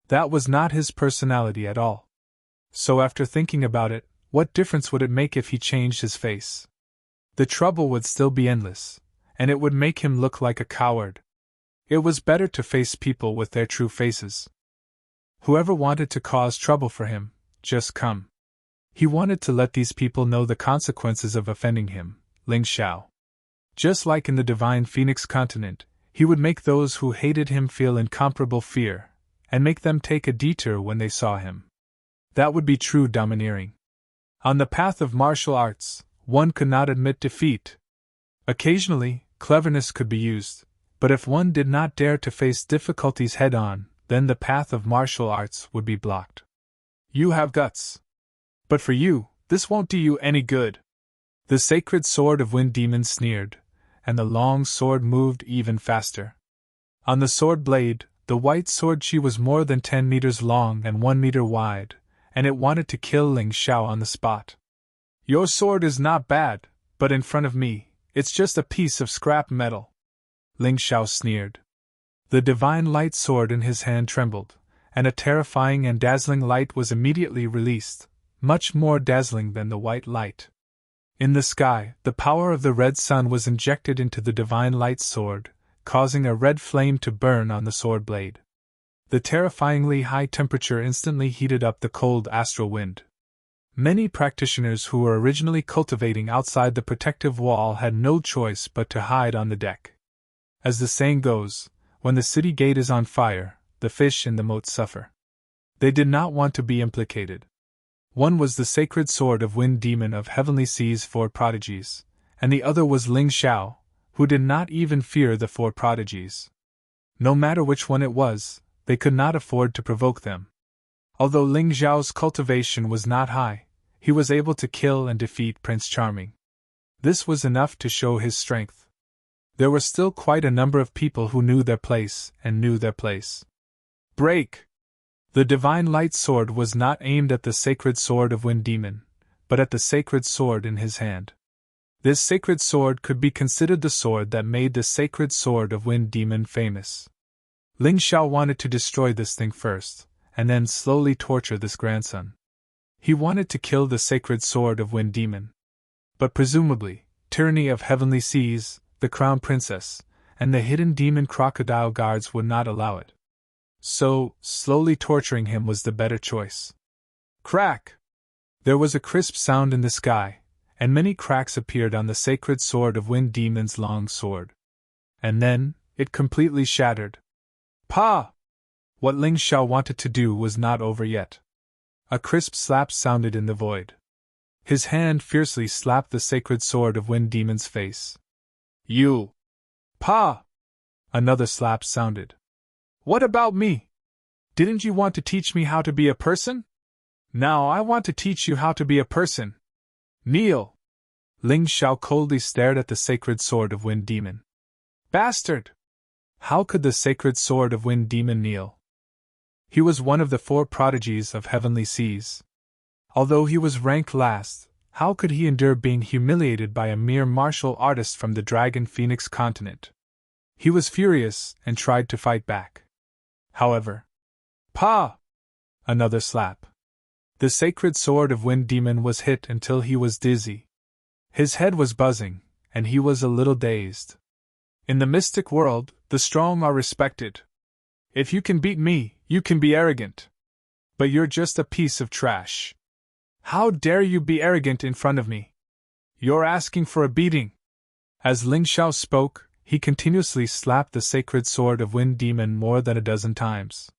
[SPEAKER 1] That was not his personality at all. So after thinking about it, what difference would it make if he changed his face? The trouble would still be endless, and it would make him look like a coward. It was better to face people with their true faces. Whoever wanted to cause trouble for him, just come. He wanted to let these people know the consequences of offending him, Ling Xiao. Just like in the Divine Phoenix continent, he would make those who hated him feel incomparable fear, and make them take a detour when they saw him. That would be true domineering. On the path of martial arts, one could not admit defeat. Occasionally, cleverness could be used, but if one did not dare to face difficulties head-on, then the path of martial arts would be blocked. You have guts. But for you, this won't do you any good. The sacred sword of Wind Demon sneered, and the long sword moved even faster. On the sword blade, the white sword she was more than 10 meters long and 1 meter wide, and it wanted to kill Ling Xiao on the spot. Your sword is not bad, but in front of me, it's just a piece of scrap metal. Ling Xiao sneered. The divine light sword in his hand trembled, and a terrifying and dazzling light was immediately released, much more dazzling than the white light. In the sky, the power of the red sun was injected into the divine light sword, causing a red flame to burn on the sword blade. The terrifyingly high temperature instantly heated up the cold astral wind. Many practitioners who were originally cultivating outside the protective wall had no choice but to hide on the deck. As the saying goes, when the city gate is on fire, the fish in the moat suffer. They did not want to be implicated. One was the sacred sword of Wind Demon of Heavenly Sea's 4 prodigies, and the other was Ling Xiao, who did not even fear the 4 prodigies. No matter which one it was, they could not afford to provoke them. Although Ling Xiao's cultivation was not high, he was able to kill and defeat Prince Charming. This was enough to show his strength. There were still quite a number of people who knew their place and knew their place. Break! The divine light sword was not aimed at the sacred sword of Wind Demon, but at the sacred sword in his hand. This sacred sword could be considered the sword that made the sacred sword of Wind Demon famous. Ling Xiao wanted to destroy this thing first, and then slowly torture this grandson. He wanted to kill the sacred sword of Wind Demon. But presumably, tyranny of heavenly seas, the crown princess, and the hidden demon crocodile guards would not allow it. So, slowly torturing him was the better choice. Crack! There was a crisp sound in the sky, and many cracks appeared on the sacred sword of Wind Demon's long sword. And then, it completely shattered. Pa! What Ling Xiao wanted to do was not over yet. A crisp slap sounded in the void. His hand fiercely slapped the sacred sword of Wind Demon's face. You! Pa! Another slap sounded. What about me? Didn't you want to teach me how to be a person? Now I want to teach you how to be a person. Kneel! Ling Xiao coldly stared at the sacred sword of Wind Demon. Bastard! How could the sacred sword of Wind Demon kneel? He was one of the 4 prodigies of heavenly seas. Although he was ranked last, how could he endure being humiliated by a mere martial artist from the Dragon Phoenix continent? He was furious and tried to fight back. However, Pa! Another slap. The sacred sword of Wind Demon was hit until he was dizzy. His head was buzzing, and he was a little dazed. In the mystic world, the strong are respected. If you can beat me, you can be arrogant. But you're just a piece of trash. How dare you be arrogant in front of me? You're asking for a beating. As Ling Xiao spoke, he continuously slapped the sacred sword of Wind Demon more than a dozen times.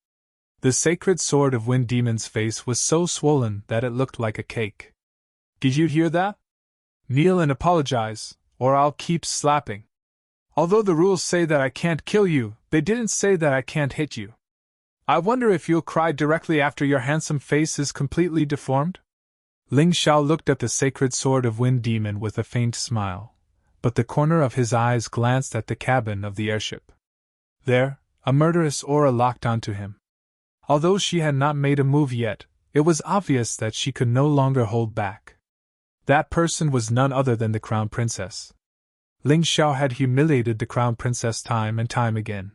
[SPEAKER 1] The sacred sword of Wind Demon's face was so swollen that it looked like a cake. Did you hear that? Kneel and apologize, or I'll keep slapping. Although the rules say that I can't kill you, they didn't say that I can't hit you. I wonder if you'll cry directly after your handsome face is completely deformed? Ling Xiao looked at the sacred sword of Wind Demon with a faint smile, but the corner of his eyes glanced at the cabin of the airship. There, a murderous aura locked onto him. Although she had not made a move yet, it was obvious that she could no longer hold back. That person was none other than the Crown Princess. Ling Xiao had humiliated the Crown Princess time and time again.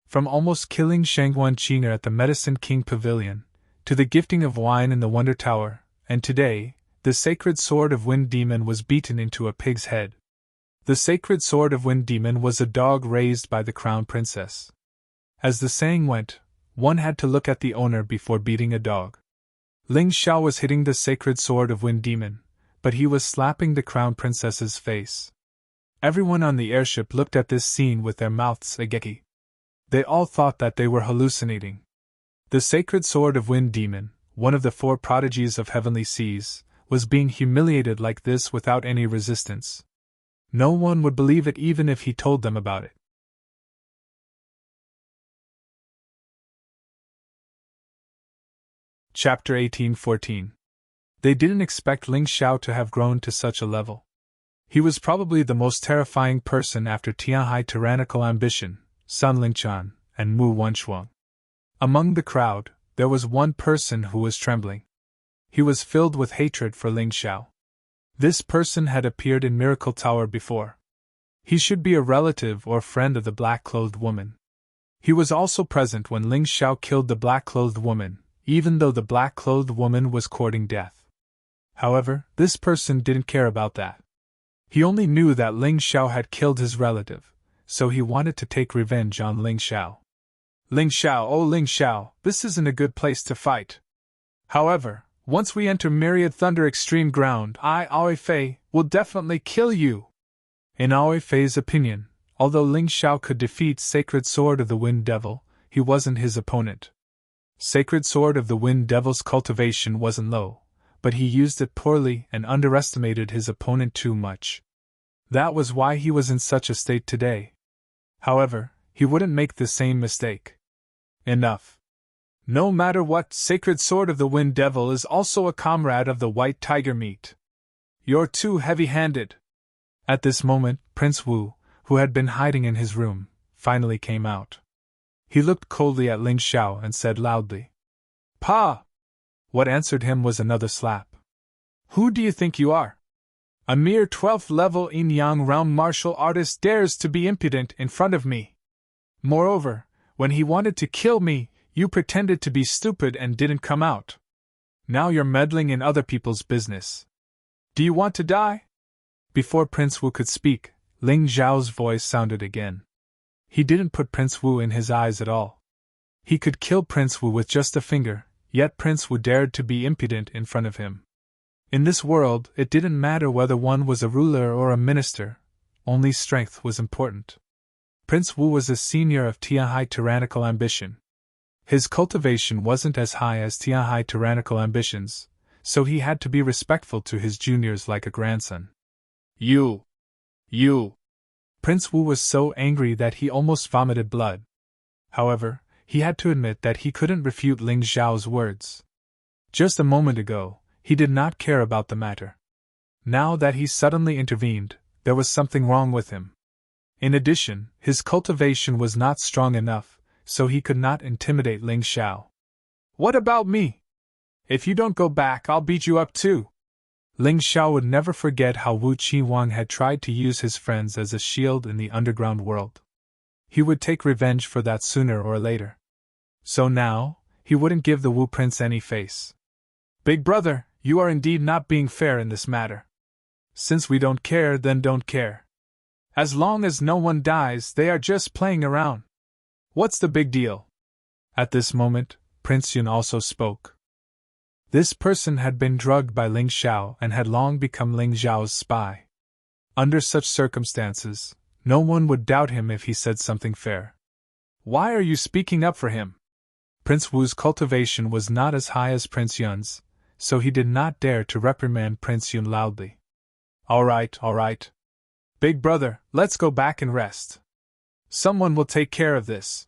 [SPEAKER 1] From almost killing Shangguan Qing'er at the Medicine King Pavilion, to the gifting of wine in the Wonder Tower, and today, the sacred sword of Wind Demon was beaten into a pig's head. The sacred sword of Wind Demon was a dog raised by the Crown Princess. As the saying went, one had to look at the owner before beating a dog. Ling Xiao was hitting the sacred sword of Wind Demon, but he was slapping the Crown Princess's face. Everyone on the airship looked at this scene with their mouths agape. They all thought that they were hallucinating. The sacred sword of Wind Demon, one of the 4 prodigies of heavenly seas, was being humiliated like this without any resistance. No one would believe it even if he told them about it. Chapter 1814. They didn't expect Ling Xiao to have grown to such a level. He was probably the most terrifying person after Tianhai Tyrannical Ambition, Sun Lingchan, and Mu Wenshuang. Among the crowd, there was one person who was trembling. He was filled with hatred for Ling Xiao. This person had appeared in Miracle Tower before. He should be a relative or friend of the black-clothed woman. He was also present when Ling Xiao killed the black-clothed woman, even though the black-clothed woman was courting death. However, this person didn't care about that. He only knew that Ling Xiao had killed his relative, so he wanted to take revenge on Ling Xiao. Ling Xiao, oh Ling Xiao, this isn't a good place to fight. However, once we enter Myriad Thunder Extreme Ground, Aoi Fei, will definitely kill you. In Aoi Fei's opinion, although Ling Xiao could defeat Sacred Sword of the Wind Devil, he wasn't his opponent. Sacred Sword of the Wind Devil's cultivation wasn't low, but he used it poorly and underestimated his opponent too much. That was why he was in such a state today. However, he wouldn't make the same mistake. Enough. No matter what, Sacred Sword of the Wind Devil is also a comrade of the White Tiger Meat. You're too heavy-handed. At this moment, Prince Wu, who had been hiding in his room, finally came out. He looked coldly at Ling Xiao and said loudly, Pa! What answered him was another slap. Who do you think you are? A mere 12th level yin-yang realm martial artist dares to be impudent in front of me. Moreover, when he wanted to kill me, you pretended to be stupid and didn't come out. Now you're meddling in other people's business. Do you want to die? Before Prince Wu could speak, Ling Zhao's voice sounded again. He didn't put Prince Wu in his eyes at all. He could kill Prince Wu with just a finger, yet Prince Wu dared to be impudent in front of him. In this world, it didn't matter whether one was a ruler or a minister, only strength was important. Prince Wu was a senior of Tianhai tyrannical ambition. His cultivation wasn't as high as Tianhai tyrannical ambitions, so he had to be respectful to his juniors like a grandson. You! Prince Wu was so angry that he almost vomited blood. However, he had to admit that he couldn't refute Ling Zhao's words. Just a moment ago, he did not care about the matter. Now that he suddenly intervened, there was something wrong with him. In addition, his cultivation was not strong enough, so he could not intimidate Ling Zhao. What about me? If you don't go back, I'll beat you up too. Ling Zhao would never forget how Wu Qinhuang had tried to use his friends as a shield in the underground world. He would take revenge for that sooner or later. So now, he wouldn't give the Wu Prince any face. Big brother, you are indeed not being fair in this matter. Since we don't care, then don't care. As long as no one dies, they are just playing around. What's the big deal? At this moment, Prince Yun also spoke. This person had been drugged by Ling Zhao and had long become Ling Zhao's spy. Under such circumstances, no one would doubt him if he said something fair. Why are you speaking up for him? Prince Wu's cultivation was not as high as Prince Yun's, so he did not dare to reprimand Prince Yun loudly. All right. Big brother, let's go back and rest. Someone will take care of this.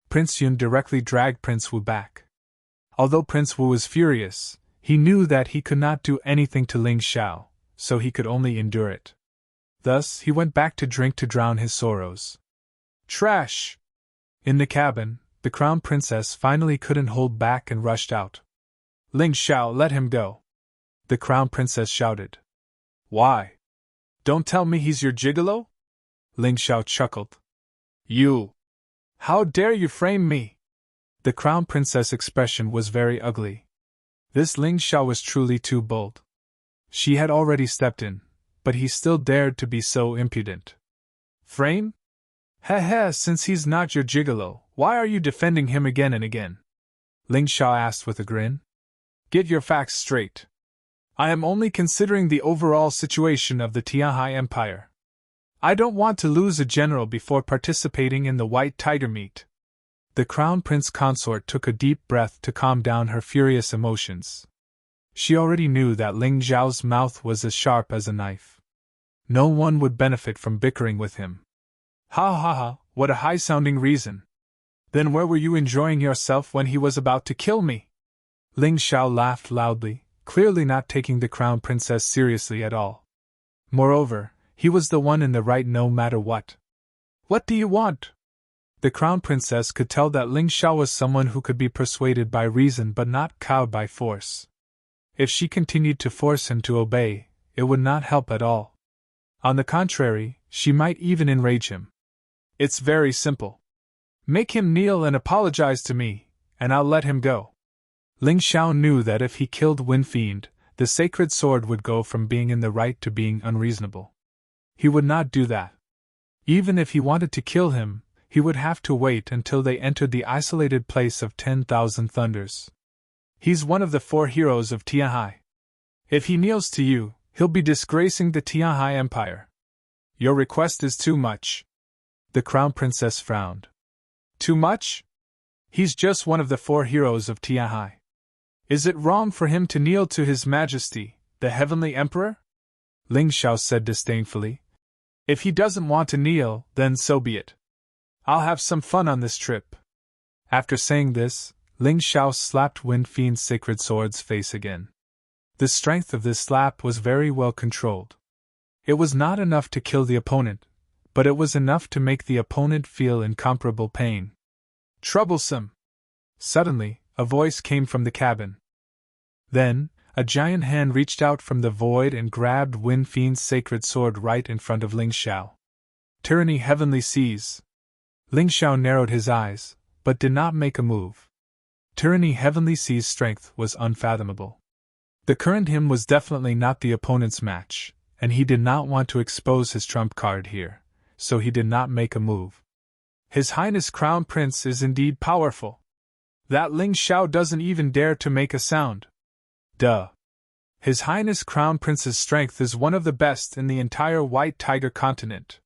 [SPEAKER 1] Prince Yun directly dragged Prince Wu back. Although Prince Wu was furious, he knew that he could not do anything to Ling Zhao, so he could only endure it. Thus, he went back to drink to drown his sorrows. Trash! In the cabin, the crown princess finally couldn't hold back and rushed out. Ling Zhao, let him go! The crown princess shouted. Why? Don't tell me he's your gigolo? Ling Zhao chuckled. You! How dare you frame me? The crown princess' expression was very ugly. This Ling Zhao was truly too bold. She had already stepped in, but he still dared to be so impudent. Frame? Since he's not your gigolo, why are you defending him again and again? Ling Zhao asked with a grin. Get your facts straight. I am only considering the overall situation of the Tianhai Empire. I don't want to lose a general before participating in the White Tiger meet. The crown prince consort took a deep breath to calm down her furious emotions. She already knew that Ling Zhao's mouth was as sharp as a knife. No one would benefit from bickering with him. Ha, what a high-sounding reason. Then where were you enjoying yourself when he was about to kill me? Ling Zhao laughed loudly, clearly not taking the crown princess seriously at all. Moreover, he was the one in the right no matter what. What do you want? The crown princess could tell that Ling Zhao was someone who could be persuaded by reason but not cowed by force. If she continued to force him to obey, it would not help at all. On the contrary, she might even enrage him. It's very simple. Make him kneel and apologize to me, and I'll let him go. Ling Zhao knew that if he killed Wind Fiend, the sacred sword would go from being in the right to being unreasonable. He would not do that. Even if he wanted to kill him, he would have to wait until they entered the isolated place of 10,000 Thunders. He's one of the 4 heroes of Tianhai. If he kneels to you, he'll be disgracing the Tianhai Empire. Your request is too much. The crown princess frowned. Too much? He's just one of the 4 heroes of Tianhai. Is it wrong for him to kneel to His Majesty, the Heavenly Emperor? Ling Zhao said disdainfully. If he doesn't want to kneel, then so be it. I'll have some fun on this trip. After saying this, Ling Zhao slapped Wind Fiend's sacred sword's face again. The strength of this slap was very well controlled. It was not enough to kill the opponent, but it was enough to make the opponent feel incomparable pain. Troublesome! Suddenly, a voice came from the cabin. Then, a giant hand reached out from the void and grabbed Wind Fiend's sacred sword right in front of Ling Xiao. Tyranny Heavenly Seas. Ling Xiao narrowed his eyes, but did not make a move. Tyranny Heavenly Seas' strength was unfathomable. The current him was definitely not the opponent's match, and he did not want to expose his trump card here, so he did not make a move. His Highness Crown Prince is indeed powerful. That Ling Xiao doesn't even dare to make a sound. Duh. His Highness Crown Prince's strength is one of the best in the entire White Tiger continent.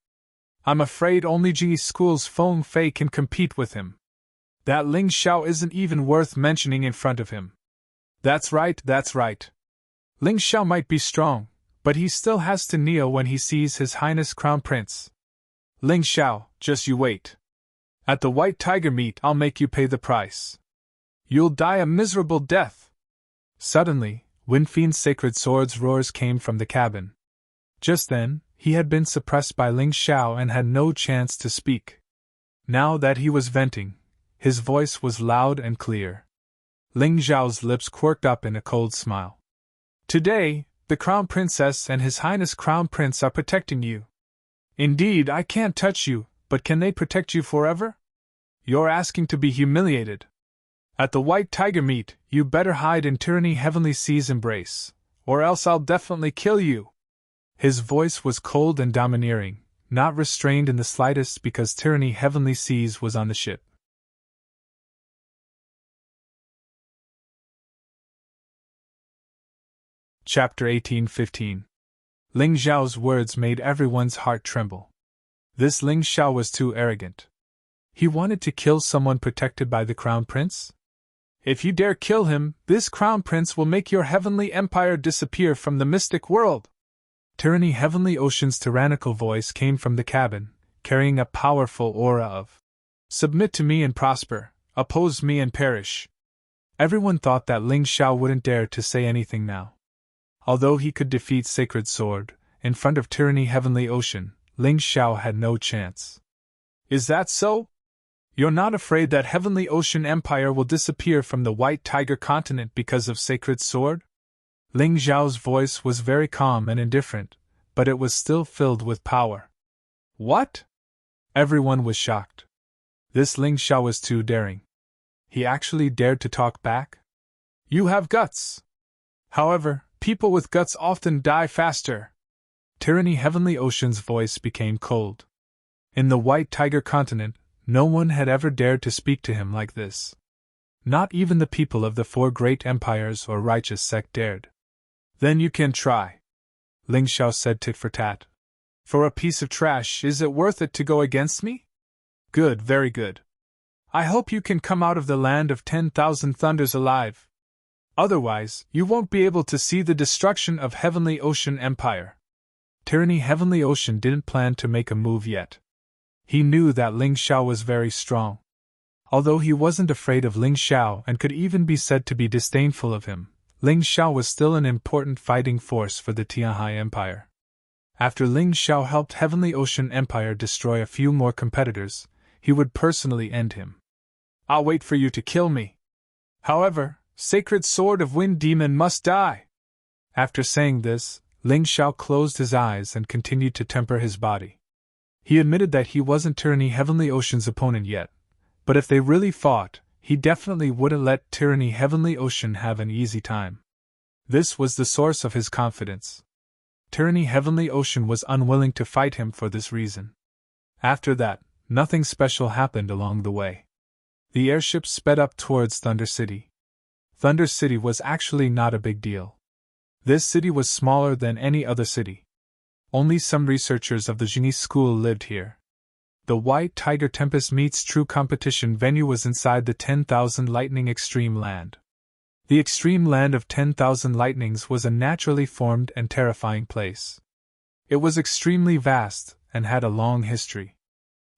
[SPEAKER 1] I'm afraid only Jingyi School's Feng Fei can compete with him. That Ling Xiao isn't even worth mentioning in front of him. That's right. Ling Xiao might be strong, but he still has to kneel when he sees His Highness Crown Prince. Ling Xiao, just you wait. At the White Tiger meet, I'll make you pay the price. You'll die a miserable death. Suddenly, Wind Fiend's sacred sword's roars came from the cabin. Just then, he had been suppressed by Ling Xiao and had no chance to speak. Now that he was venting, his voice was loud and clear. Ling Xiao's lips quirked up in a cold smile. Today, the Crown Princess and His Highness Crown Prince are protecting you. Indeed, I can't touch you, but can they protect you forever? You're asking to be humiliated. At the White Tiger meet, you better hide in Tyranny Heavenly Seas' embrace, or else I'll definitely kill you. His voice was cold and domineering, not restrained in the slightest because Tyranny Heavenly Seas was on the ship. Chapter 18:15. Ling Xiao's words made everyone's heart tremble. This Ling Xiao was too arrogant. He wanted to kill someone protected by the Crown Prince? If you dare kill him, this Crown Prince will make your heavenly empire disappear from the mystic world. Tyranny Heavenly Ocean's tyrannical voice came from the cabin, carrying a powerful aura of "Submit to me and prosper, oppose me and perish." Everyone thought that Ling Xiao wouldn't dare to say anything now. Although he could defeat Sacred Sword, in front of Tyranny Heavenly Ocean, Ling Xiao had no chance. Is that so? You're not afraid that Heavenly Ocean Empire will disappear from the White Tiger continent because of Sacred Sword? Ling Xiao's voice was very calm and indifferent, but it was still filled with power. What? Everyone was shocked. This Ling Xiao was too daring. He actually dared to talk back? You have guts. However, people with guts often die faster. Tyranny Heavenly Ocean's voice became cold. In the White Tiger continent, no one had ever dared to speak to him like this. Not even the people of the four great empires or righteous sect dared. Then you can try. Ling Xiao said tit for tat. For a piece of trash, is it worth it to go against me? Good, very good. I hope you can come out of the land of 10,000 thunders alive. Otherwise, you won't be able to see the destruction of Heavenly Ocean Empire. Tyranny Heavenly Ocean didn't plan to make a move yet. He knew that Ling Xiao was very strong. Although he wasn't afraid of Ling Xiao and could even be said to be disdainful of him, Ling Xiao was still an important fighting force for the Tianhai Empire. After Ling Xiao helped Heavenly Ocean Empire destroy a few more competitors, he would personally end him. I'll wait for you to kill me. However, Sacred Sword of Wind Demon must die. After saying this, Ling Xiao closed his eyes and continued to temper his body. He admitted that he wasn't Tyranny Heavenly Ocean's opponent yet, but if they really fought, he definitely wouldn't let Tyranny Heavenly Ocean have an easy time. This was the source of his confidence. Tyranny Heavenly Ocean was unwilling to fight him for this reason. After that, nothing special happened along the way. The airship sped up towards Thunder City. Thunder City was actually not a big deal. This city was smaller than any other city. Only some researchers of the Jingyi School lived here. The White Tiger Tempest Meets True competition venue was inside the 10,000 Lightning Extreme Land. The Extreme Land of 10,000 Lightnings was a naturally formed and terrifying place. It was extremely vast and had a long history.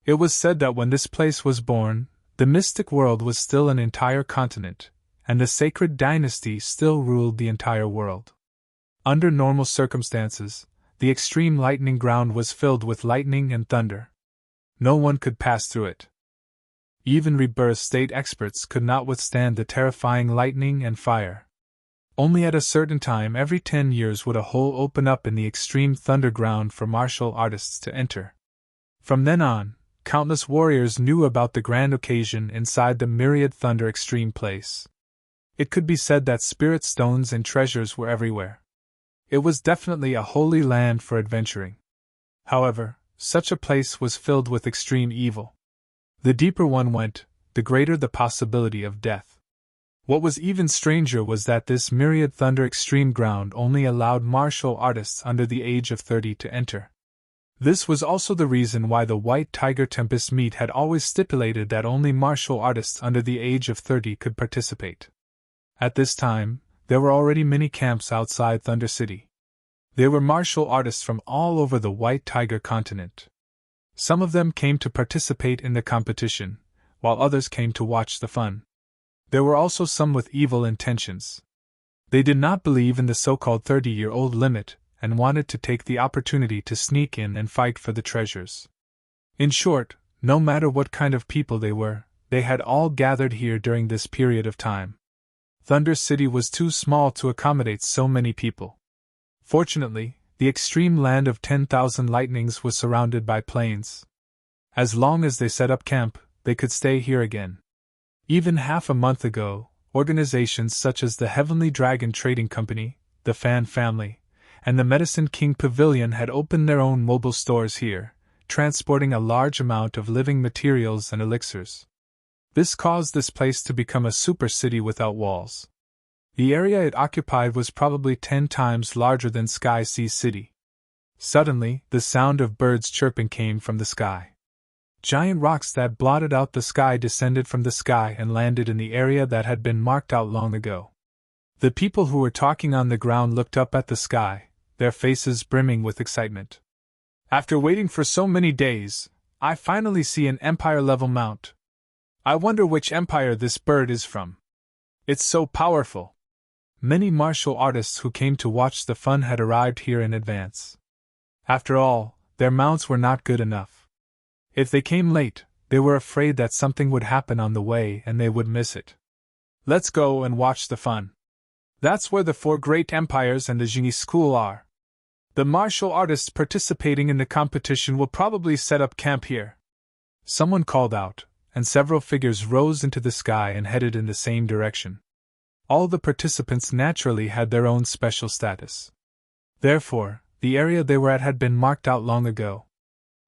[SPEAKER 1] It was said that when this place was born, the mystic world was still an entire continent, and the sacred dynasty still ruled the entire world. Under normal circumstances, the extreme lightning ground was filled with lightning and thunder. No one could pass through it. Even rebirth state experts could not withstand the terrifying lightning and fire. Only at a certain time every 10 years would a hole open up in the extreme thunder ground for martial artists to enter. From then on, countless warriors knew about the grand occasion inside the myriad thunder extreme place. It could be said that spirit stones and treasures were everywhere. It was definitely a holy land for adventuring. However, such a place was filled with extreme evil. The deeper one went, the greater the possibility of death. What was even stranger was that this myriad thunder extreme ground only allowed martial artists under the age of 30 to enter. This was also the reason why the White Tiger Tempest meet had always stipulated that only martial artists under the age of 30 could participate. At this time, there were already many camps outside Thunder City. There were martial artists from all over the White Tiger continent. Some of them came to participate in the competition, while others came to watch the fun. There were also some with evil intentions. They did not believe in the so-called 30-year-old limit and wanted to take the opportunity to sneak in and fight for the treasures. In short, no matter what kind of people they were, they had all gathered here during this period of time. Thunder City was too small to accommodate so many people. Fortunately, the extreme land of 10,000 lightnings was surrounded by plains. As long as they set up camp, they could stay here again. Even half a month ago, organizations such as the Heavenly Dragon Trading Company, the Fan Family, and the Medicine King Pavilion had opened their own mobile stores here, transporting a large amount of living materials and elixirs. This caused this place to become a super city without walls. The area it occupied was probably 10 times larger than Sky Sea City. Suddenly, the sound of birds chirping came from the sky. Giant rocks that blotted out the sky descended from the sky and landed in the area that had been marked out long ago. The people who were talking on the ground looked up at the sky, their faces brimming with excitement. After waiting for so many days, I finally see an empire-level mount. I wonder which empire this bird is from. It's so powerful. Many martial artists who came to watch the fun had arrived here in advance. After all, their mounts were not good enough. If they came late, they were afraid that something would happen on the way and they would miss it. Let's go and watch the fun. That's where the 4 great empires and the Jingyi school are. The martial artists participating in the competition will probably set up camp here. Someone called out, and several figures rose into the sky and headed in the same direction. All the participants naturally had their own special status. Therefore, the area they were at had been marked out long ago.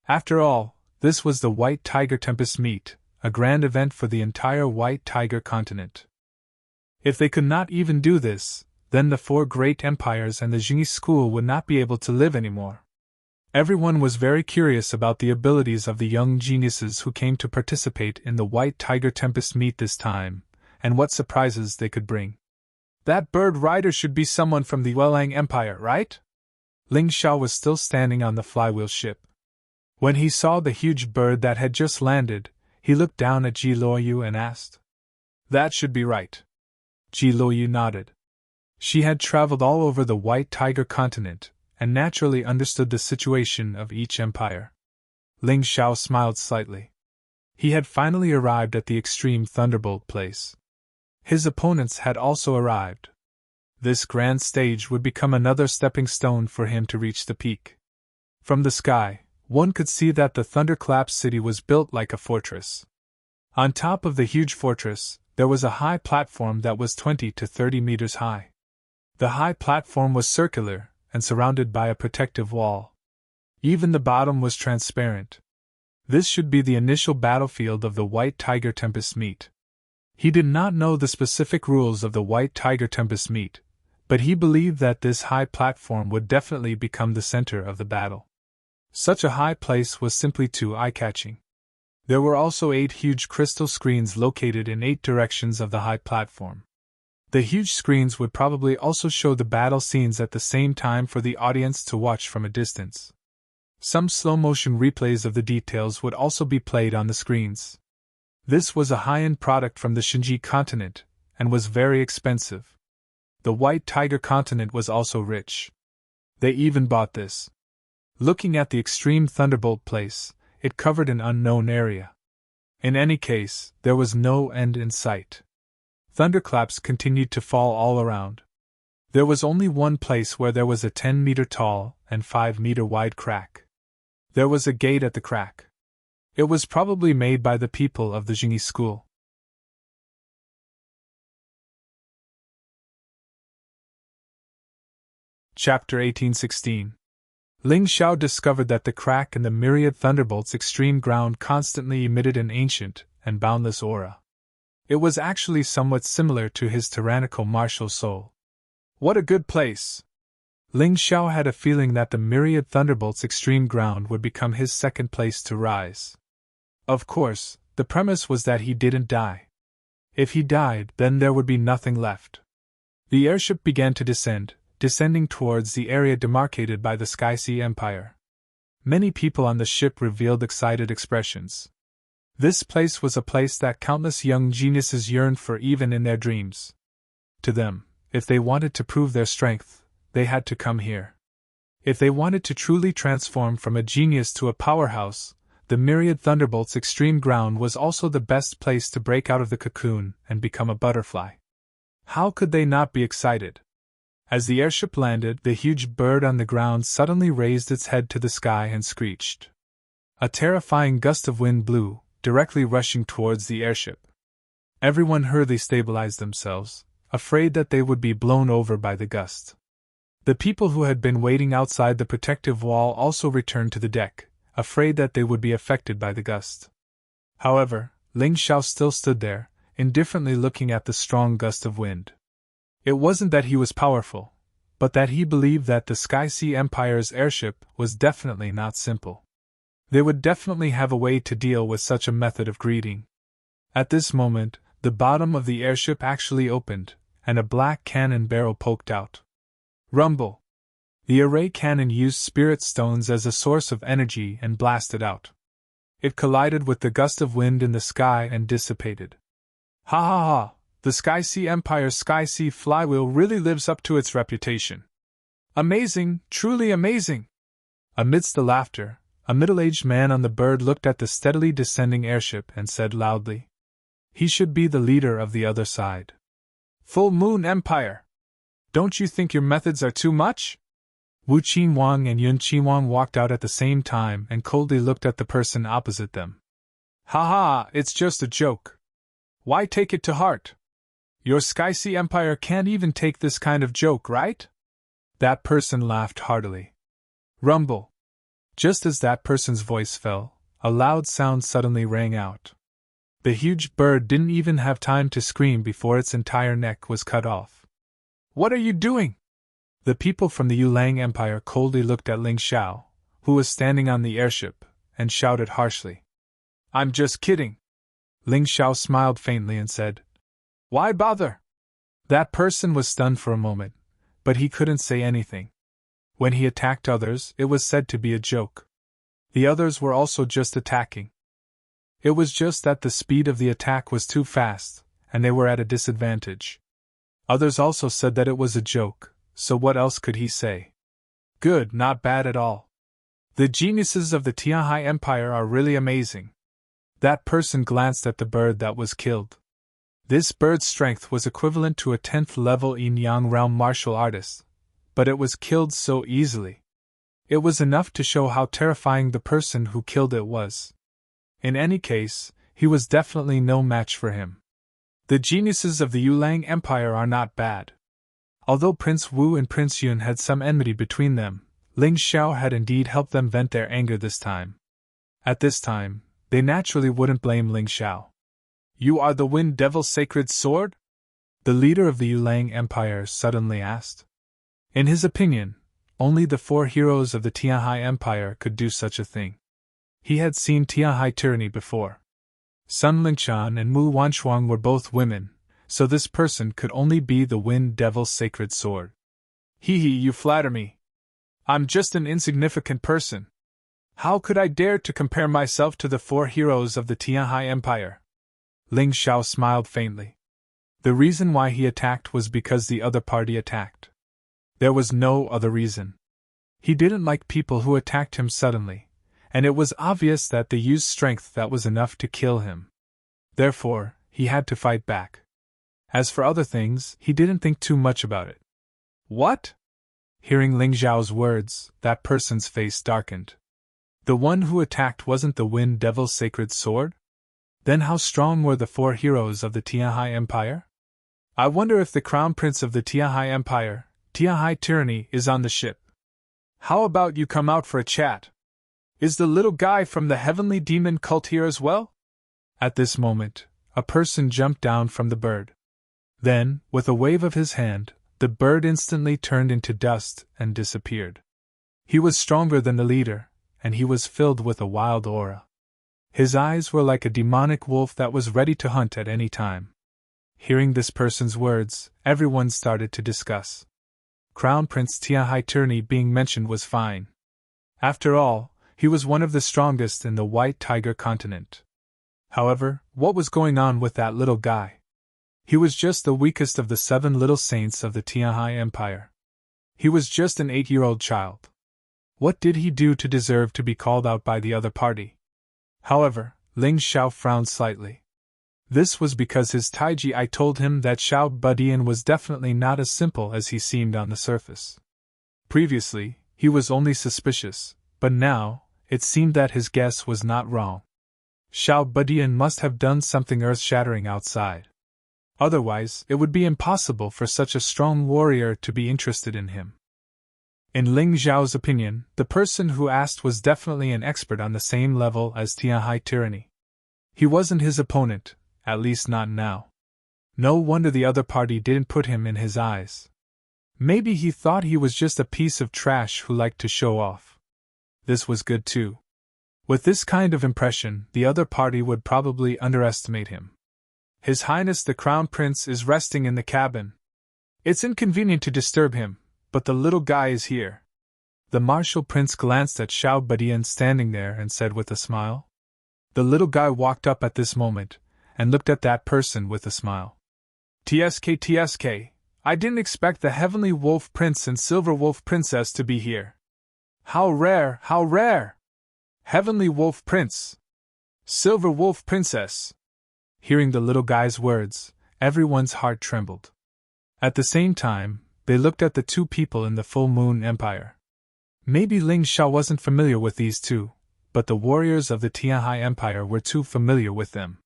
[SPEAKER 1] After all, this was the White Tiger Tempest meet, a grand event for the entire White Tiger continent. If they could not even do this, then the 4 great empires and the Jingyi school would not be able to live anymore. Everyone was very curious about the abilities of the young geniuses who came to participate in the White Tiger Tempest meet this time, and what surprises they could bring. That bird rider should be someone from the Welang Empire, right? Ling Xiao was still standing on the flywheel ship. When he saw the huge bird that had just landed, he looked down at Ji Luoyu and asked. That should be right. Ji Luoyu nodded. She had traveled all over the White Tiger continent, and naturally understood the situation of each empire. Ling Xiao smiled slightly. He had finally arrived at the extreme thunderbolt place. His opponents had also arrived. This grand stage would become another stepping stone for him to reach the peak. From the sky, one could see that the thunderclap city was built like a fortress. On top of the huge fortress, there was a high platform that was 20 to 30 meters high. The high platform was circular and surrounded by a protective wall. Even the bottom was transparent. This should be the initial battlefield of the White Tiger Tempest meet. He did not know the specific rules of the White Tiger Tempest meet, but he believed that this high platform would definitely become the center of the battle. Such a high place was simply too eye-catching. There were also 8 huge crystal screens located in 8 directions of the high platform. The huge screens would probably also show the battle scenes at the same time for the audience to watch from a distance. Some slow-motion replays of the details would also be played on the screens. This was a high-end product from the Shinji continent, and was very expensive. The White Tiger continent was also rich. They even bought this. Looking at the extreme thunderbolt place, it covered an unknown area. In any case, there was no end in sight. Thunderclaps continued to fall all around. There was only one place where there was a 10-meter tall and 5-meter wide crack. There was a gate at the crack. It was probably made by the people of the Jingyi school. Chapter 1816. Ling Xiao discovered that the crack in the myriad thunderbolts' extreme ground constantly emitted an ancient and boundless aura. It was actually somewhat similar to his tyrannical martial soul. What a good place! Ling Xiao had a feeling that the myriad thunderbolts' extreme ground would become his second place to rise. Of course, the premise was that he didn't die. If he died, then there would be nothing left. The airship began to descending towards the area demarcated by the Sky Sea Empire. Many people on the ship revealed excited expressions. This place was a place that countless young geniuses yearned for even in their dreams. To them, if they wanted to prove their strength, they had to come here. If they wanted to truly transform from a genius to a powerhouse, the myriad thunderbolts' extreme ground was also the best place to break out of the cocoon and become a butterfly. How could they not be excited? As the airship landed, the huge bird on the ground suddenly raised its head to the sky and screeched. A terrifying gust of wind blew, directly rushing towards the airship. Everyone hurriedly stabilized themselves, afraid that they would be blown over by the gust. The people who had been waiting outside the protective wall also returned to the deck, afraid that they would be affected by the gust. However, Ling Xiao still stood there, indifferently looking at the strong gust of wind. It wasn't that he was powerful, but that he believed that the Sky Sea Empire's airship was definitely not simple. They would definitely have a way to deal with such a method of greeting. At this moment, the bottom of the airship actually opened, and a black cannon barrel poked out. Rumble! The array cannon used spirit stones as a source of energy and blasted out. It collided with the gust of wind in the sky and dissipated. Ha ha ha! The Sky Sea Empire's Sky Sea flywheel really lives up to its reputation. Amazing, truly amazing! Amidst the laughter, a middle-aged man on the bird looked at the steadily descending airship and said loudly, "He should be the leader of the other side. Full Moon Empire! Don't you think your methods are too much?" Wu Qinhuang and Yun Qinhuang walked out at the same time and coldly looked at the person opposite them. "Ha ha, it's just a joke. Why take it to heart? Your Sky Sea Empire can't even take this kind of joke, right?" That person laughed heartily. Rumble! Just as that person's voice fell, a loud sound suddenly rang out. The huge bird didn't even have time to scream before its entire neck was cut off. "What are you doing?" The people from the Yulang Empire coldly looked at Ling Xiao, who was standing on the airship, and shouted harshly. "I'm just kidding." Ling Xiao smiled faintly and said, "Why bother?" That person was stunned for a moment, but he couldn't say anything. When he attacked others, it was said to be a joke. The others were also just attacking. It was just that the speed of the attack was too fast, and they were at a disadvantage. Others also said that it was a joke, so what else could he say? Good, not bad at all. The geniuses of the Tianhai Empire are really amazing. That person glanced at the bird that was killed. This bird's strength was equivalent to a 10th level Yin-Yang realm martial artist, but it was killed so easily. It was enough to show how terrifying the person who killed it was. In any case, he was definitely no match for him. The geniuses of the Yulang Empire are not bad. Although Prince Wu and Prince Yun had some enmity between them, Ling Xiao had indeed helped them vent their anger this time. At this time, they naturally wouldn't blame Ling Xiao. "You are the Wind Devil's sacred sword?" the leader of the Yulang Empire suddenly asked. In his opinion, only the 4 heroes of the Tianhai Empire could do such a thing. He had seen Tianhai tyranny before. Sun Lingqian and Mu Wanchuang were both women, so this person could only be the Wind Devil's sacred sword. Hee, you flatter me. I'm just an insignificant person. How could I dare to compare myself to the 4 heroes of the Tianhai Empire? Ling Xiao smiled faintly. The reason why he attacked was because the other party attacked. There was no other reason. He didn't like people who attacked him suddenly, and it was obvious that they used strength that was enough to kill him. Therefore, he had to fight back. As for other things, he didn't think too much about it. What? Hearing Ling Zhao's words, that person's face darkened. The one who attacked wasn't the Wind Devil's sacred sword? Then how strong were the 4 heroes of the Tianhai Empire? I wonder if the Crown Prince of the Tianhai Empire, Tianhai Tyranny, is on the ship. How about you come out for a chat? Is the little guy from the Heavenly Demon cult here as well? At this moment, a person jumped down from the bird. Then, with a wave of his hand, the bird instantly turned into dust and disappeared. He was stronger than the leader, and he was filled with a wild aura. His eyes were like a demonic wolf that was ready to hunt at any time. Hearing this person's words, everyone started to discuss. Crown Prince Tianhai Tyranny being mentioned was fine. After all, he was one of the strongest in the White Tiger continent. However, what was going on with that little guy? He was just the weakest of the 7 little saints of the Tianhai Empire. He was just an 8-year-old child. What did he do to deserve to be called out by the other party? However, Ling Xiao frowned slightly. This was because his Taiji I told him that Xiao Budian was definitely not as simple as he seemed on the surface. Previously, he was only suspicious, but now, it seemed that his guess was not wrong. Xiao Budian must have done something earth-shattering outside. Otherwise, it would be impossible for such a strong warrior to be interested in him. In Ling Zhao's opinion, the person who asked was definitely an expert on the same level as Tianhai Tyranny. He wasn't his opponent, at least not now. No wonder the other party didn't put him in his eyes. Maybe he thought he was just a piece of trash who liked to show off. This was good too. With this kind of impression, the other party would probably underestimate him. His Highness the Crown Prince is resting in the cabin. It's inconvenient to disturb him, but the little guy is here. The martial prince glanced at Xiao Budian standing there and said with a smile. The little guy walked up at this moment, and looked at that person with a smile. TSK, I didn't expect the Heavenly Wolf Prince and Silver Wolf Princess to be here. How rare, how rare! Heavenly Wolf Prince! Silver Wolf Princess! Hearing the little guy's words, everyone's heart trembled. At the same time, they looked at the 2 people in the Full Moon Empire. Maybe Ling Xiao wasn't familiar with these 2, but the warriors of the Tianhai Empire were too familiar with them.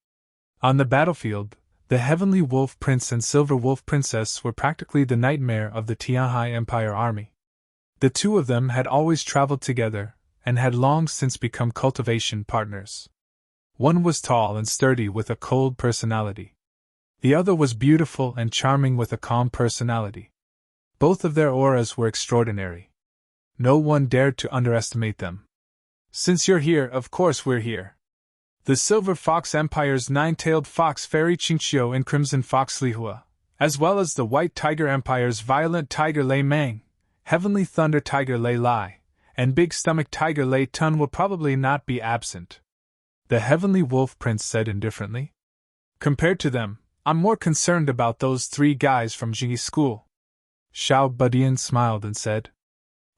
[SPEAKER 1] On the battlefield, the Heavenly Wolf Prince and Silver Wolf Princess were practically the nightmare of the Tianhai Empire army. The 2 of them had always traveled together, and had long since become cultivation partners. One was tall and sturdy with a cold personality. The other was beautiful and charming with a calm personality. Both of their auras were extraordinary. No one dared to underestimate them. Since you're here, of course we're here. The Silver Fox Empire's 9-tailed fox Fairy Qingqiu and Crimson Fox Lihua, as well as the White Tiger Empire's Violent Tiger Lei Mang, Heavenly Thunder Tiger Lei Lai, and Big Stomach Tiger Lei Tun will probably not be absent. The Heavenly Wolf Prince said indifferently. Compared to them, I'm more concerned about those 3 guys from Jingyi School. Xiao Budian smiled and said.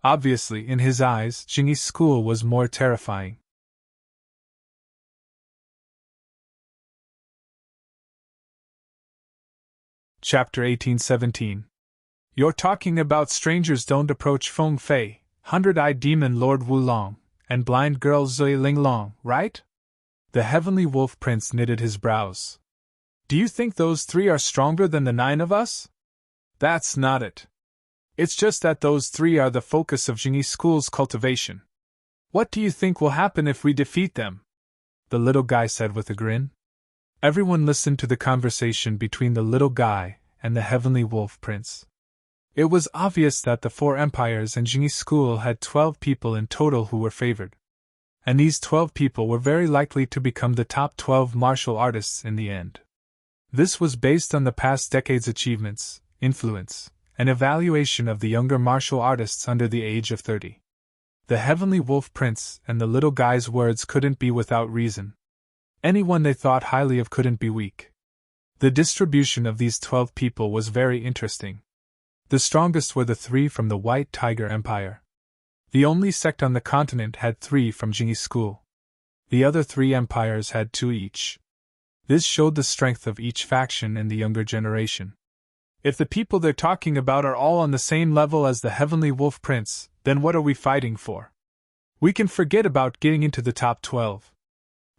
[SPEAKER 1] Obviously, in his eyes, Jingyi School was more terrifying. Chapter 1817. You're talking about strangers don't approach Feng Fei, 100-eyed demon Lord Wulong, and blind girl Zui Linglong, right? The Heavenly Wolf Prince knitted his brows. Do you think those 3 are stronger than the 9 of us? That's not it. It's just that those 3 are the focus of Jingyi School's cultivation. What do you think will happen if we defeat them? The little guy said with a grin. Everyone listened to the conversation between the little guy and the Heavenly Wolf Prince. It was obvious that the 4 empires and Jingyi School had 12 people in total who were favored. And these 12 people were very likely to become the top 12 martial artists in the end. This was based on the past decade's achievements, influence, and evaluation of the younger martial artists under the age of 30. The Heavenly Wolf Prince and the little guy's words couldn't be without reason. Anyone they thought highly of couldn't be weak. The distribution of these 12 people was very interesting. The strongest were the 3 from the White Tiger Empire. The only sect on the continent had 3 from Jingyi School. The other 3 empires had 2 each. This showed the strength of each faction in the younger generation. If the people they're talking about are all on the same level as the Heavenly Wolf Prince, then what are we fighting for? We can forget about getting into the top 12.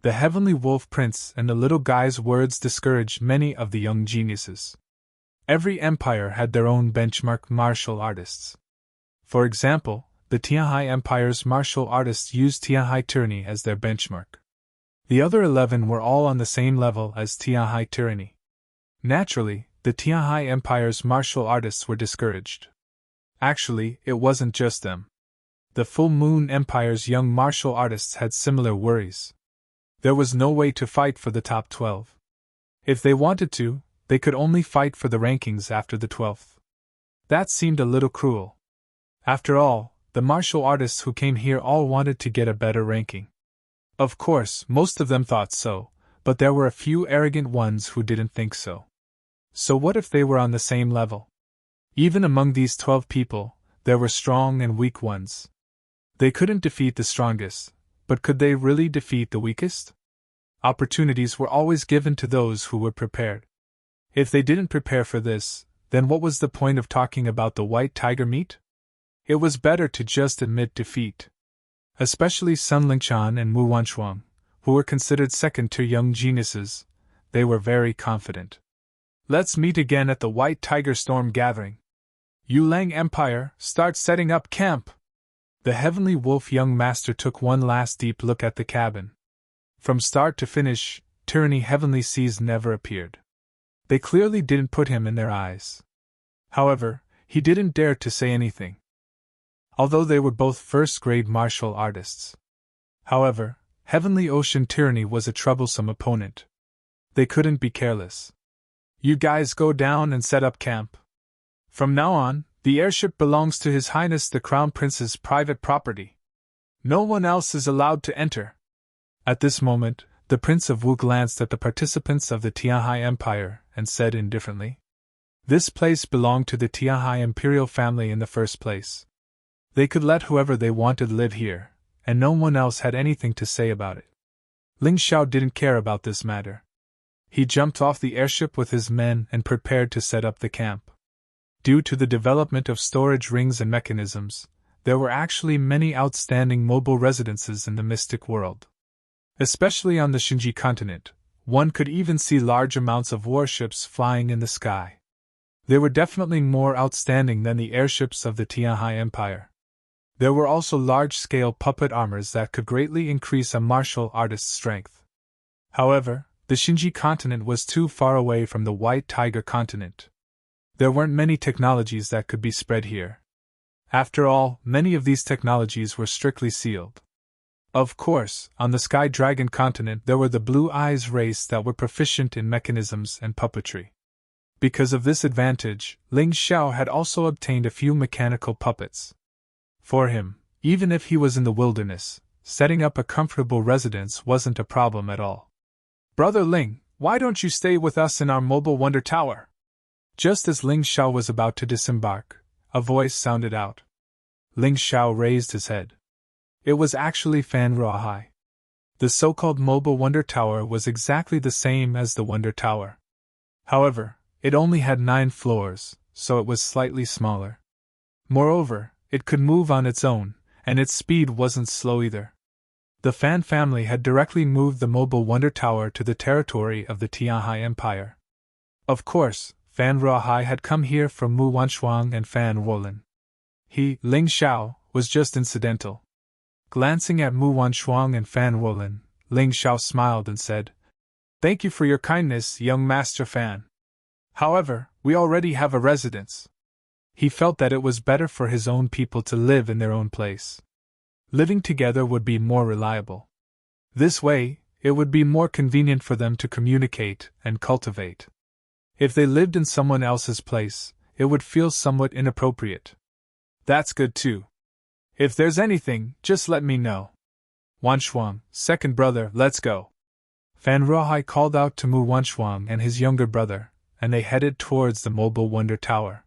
[SPEAKER 1] The Heavenly Wolf Prince and the little guy's words discouraged many of the young geniuses. Every empire had their own benchmark martial artists. For example, the Tianhai Empire's martial artists used Tianhai Tyranny as their benchmark. The other 11 were all on the same level as Tianhai Tyranny. Naturally, the Tianhai Empire's martial artists were discouraged. Actually, it wasn't just them. The Full Moon Empire's young martial artists had similar worries. There was no way to fight for the top 12. If they wanted to, they could only fight for the rankings after the 12th. That seemed a little cruel. After all, the martial artists who came here all wanted to get a better ranking. Of course, most of them thought so, but there were a few arrogant ones who didn't think so. So what if they were on the same level? Even among these 12 people, there were strong and weak ones. They couldn't defeat the strongest, but could they really defeat the weakest? Opportunities were always given to those who were prepared. If they didn't prepare for this, then what was the point of talking about the white tiger meat? It was better to just admit defeat. Especially Sun Lingchan and Mu Wanshuang, who were considered second to young geniuses, they were very confident. Let's meet again at the White Tiger Storm Gathering. Yulang Empire, start setting up camp! The Heavenly Wolf young master took one last deep look at the cabin. From start to finish, Tyranny Heavenly Seas never appeared. They clearly didn't put him in their eyes. However, he didn't dare to say anything. Although they were both first-grade martial artists. However, Heavenly Ocean Tyranny was a troublesome opponent. They couldn't be careless. You guys go down and set up camp. From now on, the airship belongs to His Highness the Crown Prince's private property. No one else is allowed to enter. At this moment, the Prince of Wu glanced at the participants of the Tianhai Empire and said indifferently, "This place belonged to the Tianhai imperial family in the first place. They could let whoever they wanted live here, and no one else had anything to say about it." Ling Xiao didn't care about this matter. He jumped off the airship with his men and prepared to set up the camp. Due to the development of storage rings and mechanisms, there were actually many outstanding mobile residences in the mystic world. Especially on the Shinji continent, one could even see large amounts of warships flying in the sky. They were definitely more outstanding than the airships of the Tianhai Empire. There were also large-scale puppet armors that could greatly increase a martial artist's strength. However, the Shinji continent was too far away from the White Tiger continent. There weren't many technologies that could be spread here. After all, many of these technologies were strictly sealed. Of course, on the Sky Dragon continent there were the Blue Eyes race that were proficient in mechanisms and puppetry. Because of this advantage, Ling Xiao had also obtained a few mechanical puppets. For him, even if he was in the wilderness, setting up a comfortable residence wasn't a problem at all. "Brother Ling, why don't you stay with us in our mobile wonder tower?" Just as Ling Xiao was about to disembark, a voice sounded out. Ling Xiao raised his head. It was actually Fan Ruohai. The so-called mobile wonder tower was exactly the same as the wonder tower. However, it only had 9 floors, so it was slightly smaller. Moreover, it could move on its own, and its speed wasn't slow either. The Fan family had directly moved the mobile wonder tower to the territory of the Tianhai Empire. Of course, Fan Ruohai had come here from Mu Wanshuang and Fan Wolin. He, Ling Xiao, was just incidental. Glancing at Mu Wanshuang and Fan Wolin, Ling Xiao smiled and said, "Thank you for your kindness, young Master Fan. However, we already have a residence." He felt that it was better for his own people to live in their own place. Living together would be more reliable. This way, it would be more convenient for them to communicate and cultivate. If they lived in someone else's place, it would feel somewhat inappropriate. That's good too. If there's anything, just let me know. Wanshuang, second brother, let's go. Fan Ruohai called out to Mu Wanshuang and his younger brother, and they headed towards the mobile wonder tower.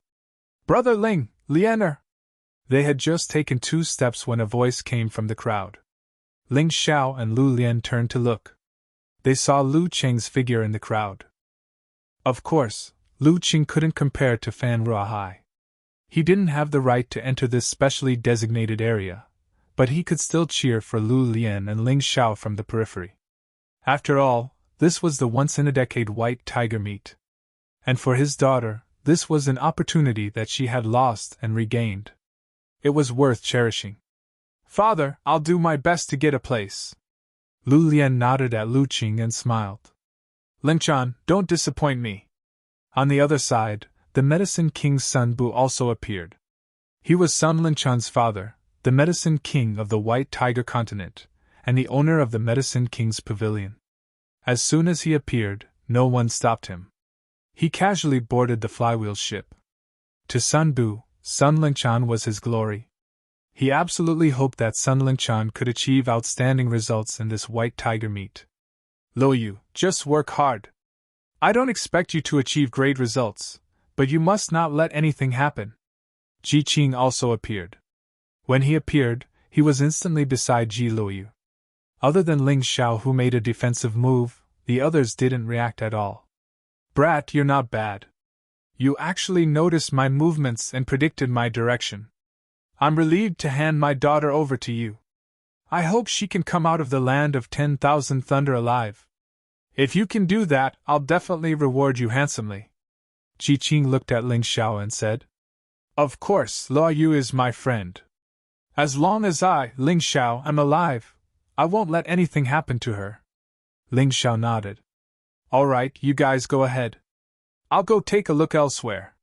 [SPEAKER 1] "Brother Ling, Lianer!" They had just taken 2 steps when a voice came from the crowd. Ling Xiao and Lu Lian turned to look. they saw Lu Qing's figure in the crowd. Of course, Lu Qing couldn't compare to Fan Ruahai. He didn't have the right to enter this specially designated area, but he could still cheer for Lu Lian and Ling Xiao from the periphery. After all, this was the once-in-a-decade white tiger meet. And for his daughter, this was an opportunity that she had lost and regained. It was worth cherishing. Father, I'll do my best to get a place. Lu Lian nodded at Lu Qing and smiled. Lingchan, don't disappoint me. On the other side, the Medicine King's son Bu also appeared. He was Sun Linchan's father, the Medicine King of the White Tiger Continent, and the owner of the Medicine King's Pavilion. As soon as he appeared, no one stopped him. He casually boarded the flywheel ship. To Sun Bu, Sun Linchan was his glory. He absolutely hoped that Sun Linchan could achieve outstanding results in this white tiger meet. Lo Yu, just work hard. I don't expect you to achieve great results, but you must not let anything happen. Ji Qing also appeared. When he appeared, he was instantly beside Ji Lo Yu. Other than Ling Xiao, who made a defensive move, the others didn't react at all. Brat, you're not bad. You actually noticed my movements and predicted my direction. I'm relieved to hand my daughter over to you. I hope she can come out of the land of 10,000 thunder alive. If you can do that, I'll definitely reward you handsomely. Ji Qing looked at Ling Xiao and said, Of course, Lo Yu is my friend. As long as I, Ling Xiao, am alive, I won't let anything happen to her. Ling Xiao nodded. All right, you guys go ahead. I'll go take a look elsewhere.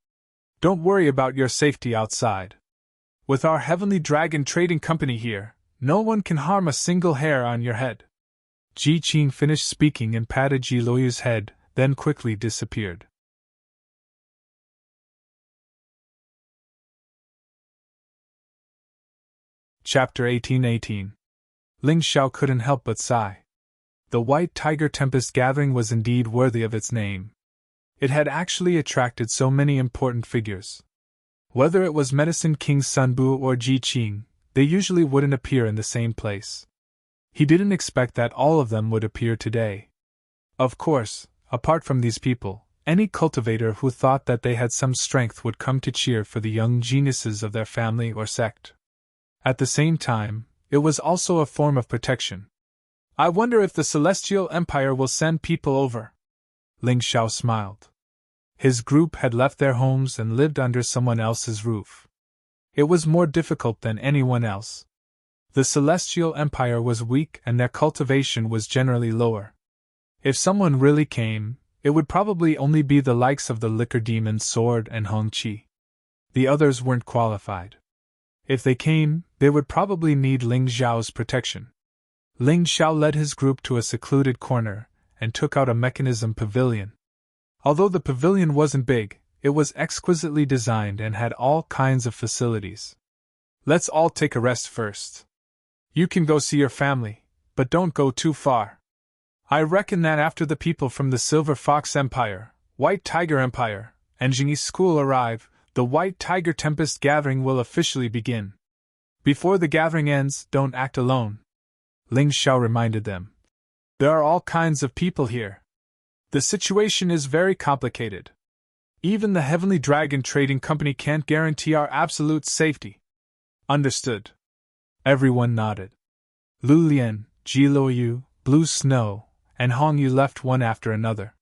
[SPEAKER 1] Don't worry about your safety outside. With our Heavenly Dragon Trading Company here, no one can harm a single hair on your head. Ji Qing finished speaking and patted Ji Loyu's head, then quickly disappeared. Chapter 1818. Ling Xiao couldn't help but sigh. The White Tiger Tempest Gathering was indeed worthy of its name. It had actually attracted so many important figures. Whether it was Medicine King Sun Bu or Ji Qing, they usually wouldn't appear in the same place. He didn't expect that all of them would appear today. Of course, apart from these people, any cultivator who thought that they had some strength would come to cheer for the young geniuses of their family or sect. At the same time, it was also a form of protection. I wonder if the Celestial Empire will send people over. Ling Xiao smiled. His group had left their homes and lived under someone else's roof. It was more difficult than anyone else. The Celestial Empire was weak and their cultivation was generally lower. If someone really came, it would probably only be the likes of the Liquor Demon Sword and Hong Qi. The others weren't qualified. If they came, they would probably need Ling Xiao's protection. Ling Xiao led his group to a secluded corner and took out a mechanism pavilion. Although the pavilion wasn't big, it was exquisitely designed and had all kinds of facilities. Let's all take a rest first. You can go see your family, but don't go too far. I reckon that after the people from the Silver Fox Empire, White Tiger Empire, and Jingyi School arrive, the White Tiger Tempest Gathering will officially begin. Before the gathering ends, don't act alone. Ling Xiao reminded them. There are all kinds of people here. The situation is very complicated. Even the Heavenly Dragon Trading Company can't guarantee our absolute safety. Understood. Everyone nodded. Lu Lian, Ji Lo Yu, Blue Snow, and Hong Yu left one after another.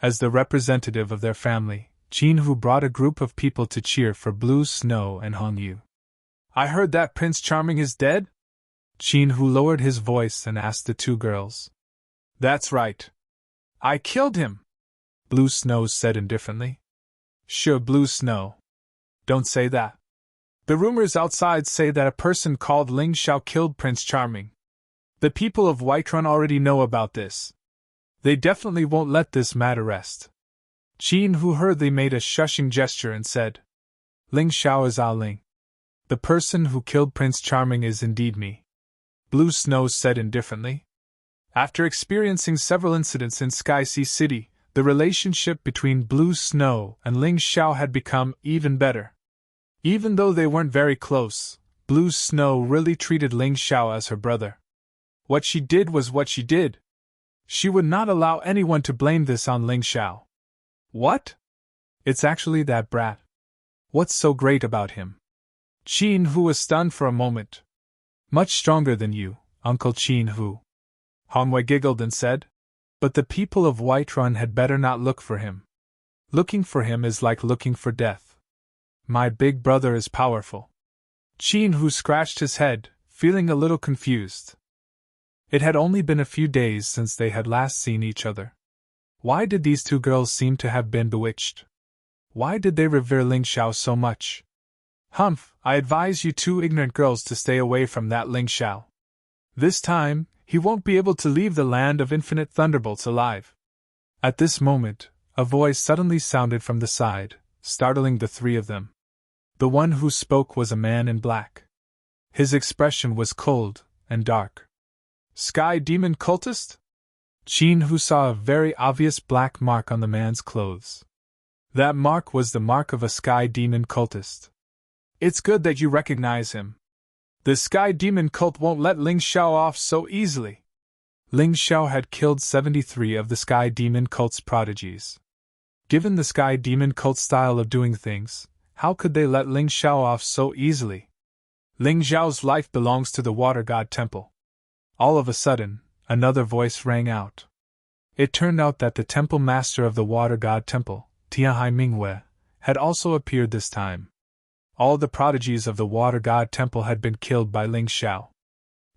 [SPEAKER 1] As the representative of their family, Qin Hu brought a group of people to cheer for Blue Snow and Hong Yu. I heard that Prince Charming is dead? Qin Hu lowered his voice and asked the two girls. That's right. I killed him, Blue Snow said indifferently. Sure, Blue Snow. Don't say that. The rumors outside say that a person called Ling Xiao killed Prince Charming. The people of Whiterun already know about this. They definitely won't let this matter rest. Qin Hu hurriedly made a shushing gesture and said, Ling Xiao is Ah Ling. The person who killed Prince Charming is indeed me, Blue Snow said indifferently. After experiencing several incidents in Sky Sea City, the relationship between Blue Snow and Ling Xiao had become even better. Even though they weren't very close, Blue Snow really treated Ling Xiao as her brother. What she did was what she did. She would not allow anyone to blame this on Ling Xiao. What? It's actually that brat. What's so great about him? Qin Hu was stunned for a moment. Much stronger than you, Uncle Qin Hu. Hongwei giggled and said, but the people of Whiterun had better not look for him. Looking for him is like looking for death. My big brother is powerful. Qin Hu scratched his head, feeling a little confused. It had only been a few days since they had last seen each other. Why did these two girls seem to have been bewitched? Why did they revere Ling Xiao so much? Humph, I advise you two ignorant girls to stay away from that Ling Xiao. This time, he won't be able to leave the land of infinite thunderbolts alive. At this moment, a voice suddenly sounded from the side, startling the three of them. The one who spoke was a man in black. His expression was cold and dark. Sky Demon Cultist? Qin Hu saw a very obvious black mark on the man's clothes. That mark was the mark of a Sky Demon Cultist. It's good that you recognize him. The Sky Demon Cult won't let Ling Xiao off so easily. Ling Xiao had killed 73 of the Sky Demon Cult's prodigies. Given the Sky Demon Cult's style of doing things, how could they let Ling Xiao off so easily? Ling Xiao's life belongs to the Water God Temple. All of a sudden, another voice rang out. It turned out that the temple master of the Water God Temple, Tianhai Mingwei, had also appeared this time. All the prodigies of the Water God Temple had been killed by Ling Xiao.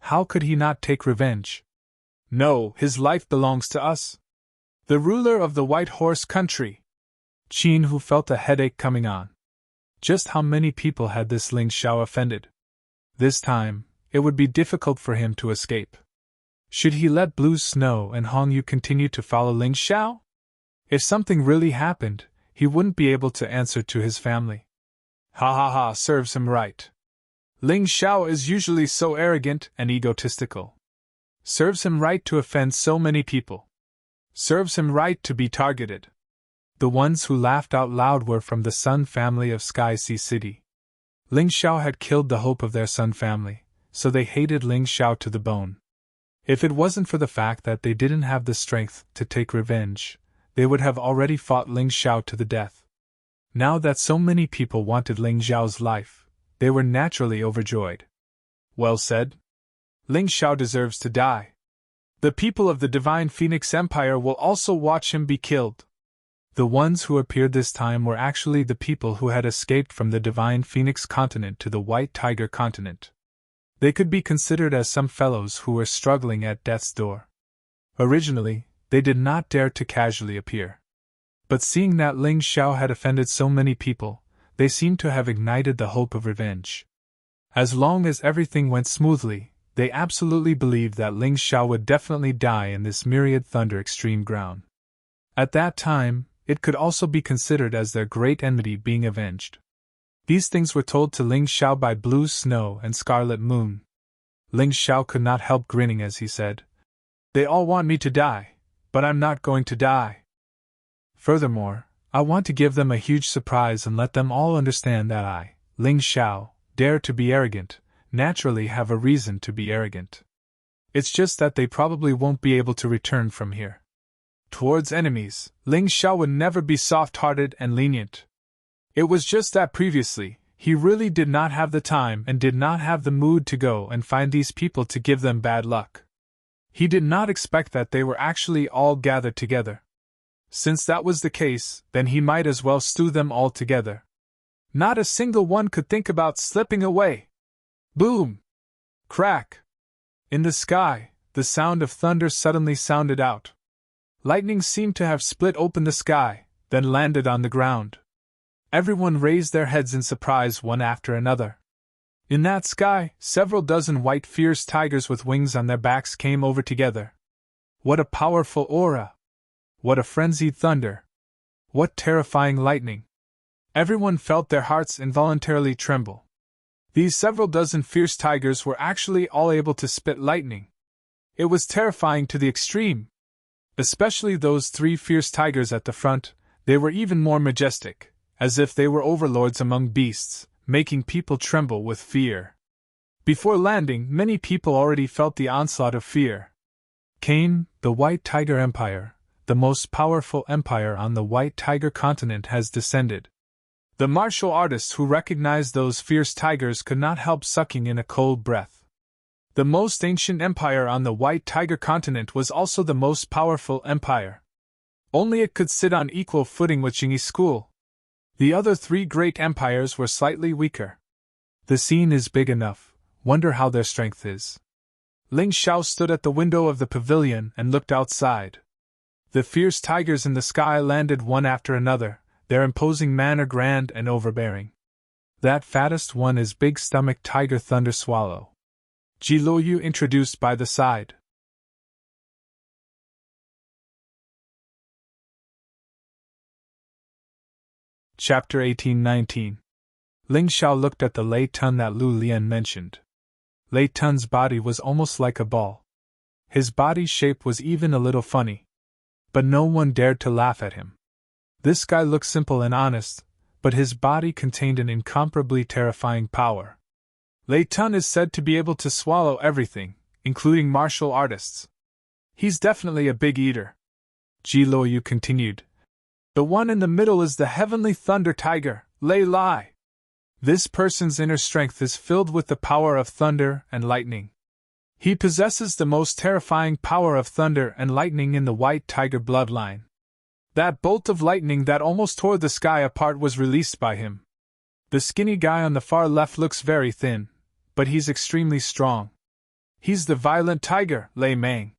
[SPEAKER 1] How could he not take revenge? No, his life belongs to us. The ruler of the White Horse Country. Qin Hu felt a headache coming on. Just how many people had this Ling Xiao offended? This time, it would be difficult for him to escape. Should he let Blue Snow and Hong Yu continue to follow Ling Xiao? If something really happened, he wouldn't be able to answer to his family. Ha ha ha, serves him right. Ling Xiao is usually so arrogant and egotistical. Serves him right to offend so many people. Serves him right to be targeted. The ones who laughed out loud were from the Sun family of Sky Sea City. Ling Xiao had killed the hope of their Sun family, so they hated Ling Xiao to the bone. If it wasn't for the fact that they didn't have the strength to take revenge, they would have already fought Ling Xiao to the death. Now that so many people wanted Ling Xiao's life, they were naturally overjoyed. Well said. Ling Xiao deserves to die. The people of the Divine Phoenix Empire will also watch him be killed. The ones who appeared this time were actually the people who had escaped from the Divine Phoenix continent to the White Tiger continent. They could be considered as some fellows who were struggling at death's door. Originally, they did not dare to casually appear. But seeing that Ling Xiao had offended so many people, they seemed to have ignited the hope of revenge. As long as everything went smoothly, they absolutely believed that Ling Xiao would definitely die in this Myriad Thunder Extreme ground. At that time, it could also be considered as their great enmity being avenged. These things were told to Ling Xiao by Blue Snow and Scarlet Moon. Ling Xiao could not help grinning as he said, "They all want me to die, but I'm not going to die. Furthermore, I want to give them a huge surprise and let them all understand that I, Ling Xiao, dare to be arrogant, naturally have a reason to be arrogant. It's just that they probably won't be able to return from here." Towards enemies, Ling Xiao would never be soft-hearted and lenient. It was just that previously, he really did not have the time and did not have the mood to go and find these people to give them bad luck. He did not expect that they were actually all gathered together. Since that was the case, then he might as well stew them all together. Not a single one could think about slipping away. Boom! Crack! In the sky, the sound of thunder suddenly sounded out. Lightning seemed to have split open the sky, then landed on the ground. Everyone raised their heads in surprise one after another. In that sky, several dozen white fierce tigers with wings on their backs came over together. What a powerful aura! What a frenzied thunder! What terrifying lightning! Everyone felt their hearts involuntarily tremble. These several dozen fierce tigers were actually all able to spit lightning. It was terrifying to the extreme. Especially those three fierce tigers at the front, they were even more majestic, as if they were overlords among beasts, making people tremble with fear. Before landing, many people already felt the onslaught of fear. Cain, the White Tiger Empire, the most powerful empire on the White Tiger continent, has descended. The martial artists who recognized those fierce tigers could not help sucking in a cold breath. The most ancient empire on the White Tiger continent was also the most powerful empire. Only it could sit on equal footing with Qingyi School. The other three great empires were slightly weaker. The scene is big enough, wonder how their strength is. Ling Xiao stood at the window of the pavilion and looked outside. The fierce tigers in the sky landed one after another, their imposing manner grand and overbearing. That fattest one is big-stomached Tiger Thunder Swallow. Ji Luoyu introduced by the side. Chapter 18-19. Ling Xiao looked at the Lei Tun that Lu Lian mentioned. Lei Tun's body was almost like a ball. His body shape was even a little funny. But no one dared to laugh at him. This guy looked simple and honest, but his body contained an incomparably terrifying power. Lei Tun is said to be able to swallow everything, including martial artists. He's definitely a big eater. Ji Luoyu continued. The one in the middle is the Heavenly Thunder Tiger, Lei Lai. This person's inner strength is filled with the power of thunder and lightning. He possesses the most terrifying power of thunder and lightning in the White Tiger bloodline. That bolt of lightning that almost tore the sky apart was released by him. The skinny guy on the far left looks very thin, but he's extremely strong. He's the Violent Tiger, Lei Mang.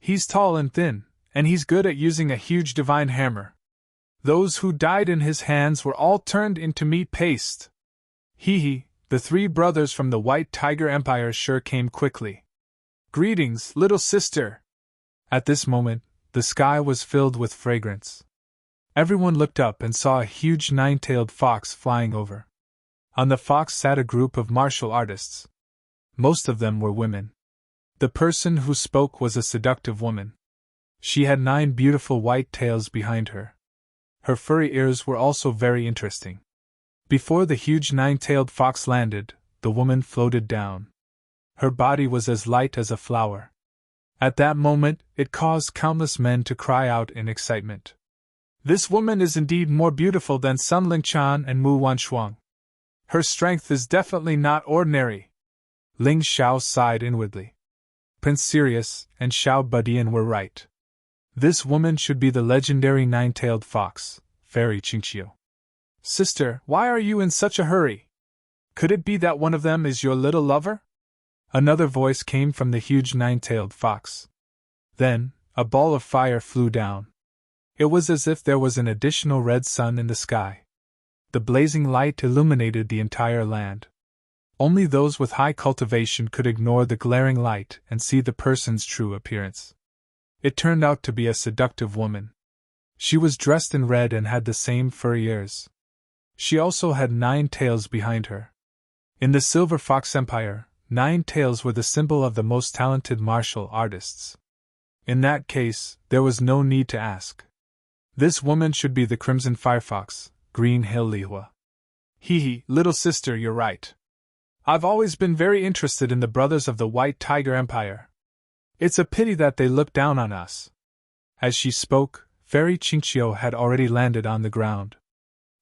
[SPEAKER 1] He's tall and thin, and he's good at using a huge divine hammer. Those who died in his hands were all turned into meat paste. Hee, the three brothers from the White Tiger Empire sure came quickly. Greetings, little sister. At this moment, the sky was filled with fragrance. Everyone looked up and saw a huge nine-tailed fox flying over. On the fox sat a group of martial artists. Most of them were women. The person who spoke was a seductive woman. She had 9 beautiful white tails behind her. Her furry ears were also very interesting. Before the huge 9-tailed fox landed, the woman floated down. Her body was as light as a flower. At that moment, it caused countless men to cry out in excitement. This woman is indeed more beautiful than Sun Lingchan and Mu Wanshuang. Her strength is definitely not ordinary. Ling Xiao sighed inwardly. Prince Sirius and Xiao Budian were right. This woman should be the legendary 9-tailed fox, Fairy Qingqiu. Sister, why are you in such a hurry? Could it be that one of them is your little lover? Another voice came from the huge 9-tailed fox. Then, a ball of fire flew down. It was as if there was an additional red sun in the sky. The blazing light illuminated the entire land. Only those with high cultivation could ignore the glaring light and see the person's true appearance. It turned out to be a seductive woman. She was dressed in red and had the same furry ears. She also had 9 tails behind her. In the Silver Fox Empire, 9 tails were the symbol of the most talented martial artists. In that case, there was no need to ask. This woman should be the Crimson Firefox, Green Hill Lihua. Hee, little sister, you're right. I've always been very interested in the brothers of the White Tiger Empire. It's a pity that they look down on us. As she spoke, Fairy Qingqiu had already landed on the ground.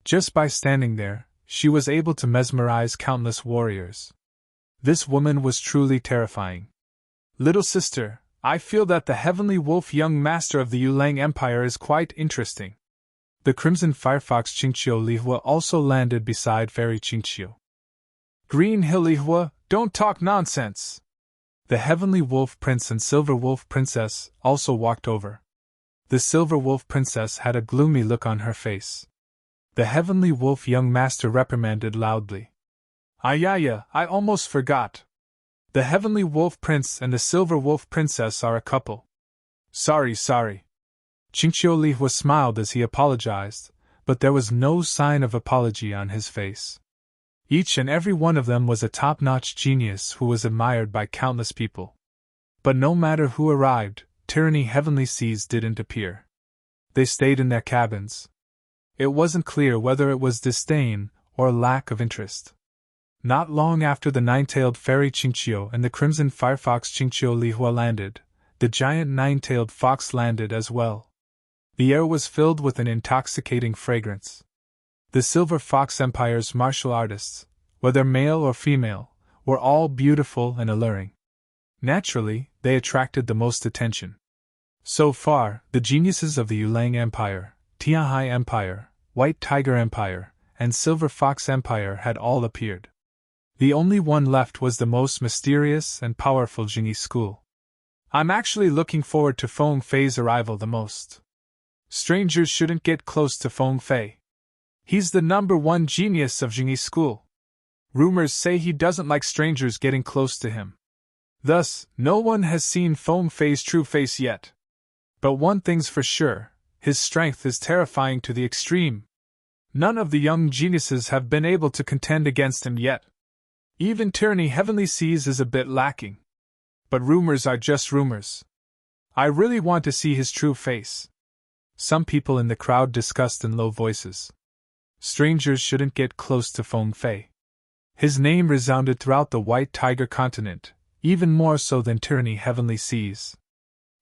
[SPEAKER 1] Just by standing there, she was able to mesmerize countless warriors. This woman was truly terrifying. Little sister, I feel that the Heavenly Wolf young master of the Yulang Empire is quite interesting. The Crimson Firefox Qingqiu Lihua also landed beside Fairy Qingqiu. Green Hill Lihua, don't talk nonsense! The Heavenly Wolf Prince and Silver Wolf Princess also walked over. The Silver Wolf Princess had a gloomy look on her face. The Heavenly Wolf young master reprimanded loudly. Ayaya, I almost forgot. The Heavenly Wolf Prince and the Silver Wolf Princess are a couple. Sorry. Qingqiu Lihua smiled as he apologized, but there was no sign of apology on his face. Each and every one of them was a top-notch genius who was admired by countless people. But no matter who arrived, Tyranny Heavenly Seas didn't appear. They stayed in their cabins. It wasn't clear whether it was disdain or lack of interest. Not long after the 9-tailed Fairy Qingqiu and the Crimson Firefox Qingqiu Lihua landed, the giant nine-tailed fox landed as well. The air was filled with an intoxicating fragrance. The Silver Fox Empire's martial artists, whether male or female, were all beautiful and alluring. Naturally, they attracted the most attention. So far, the geniuses of the Yulang Empire, Tianhai Empire, White Tiger Empire, and Silver Fox Empire had all appeared. The only one left was the most mysterious and powerful Jingyi school. I'm actually looking forward to Feng Fei's arrival the most. Strangers shouldn't get close to Feng Fei. He's the #1 genius of Jingyi school. Rumors say he doesn't like strangers getting close to him. Thus, no one has seen Feng Fei's true face yet. But one thing's for sure, his strength is terrifying to the extreme. None of the young geniuses have been able to contend against him yet. Even Tyranny Heavenly Seas is a bit lacking. But rumors are just rumors. I really want to see his true face. Some people in the crowd discussed in low voices. Strangers shouldn't get close to Feng Fei. His name resounded throughout the White Tiger continent, even more so than Tyranny Heavenly Seas.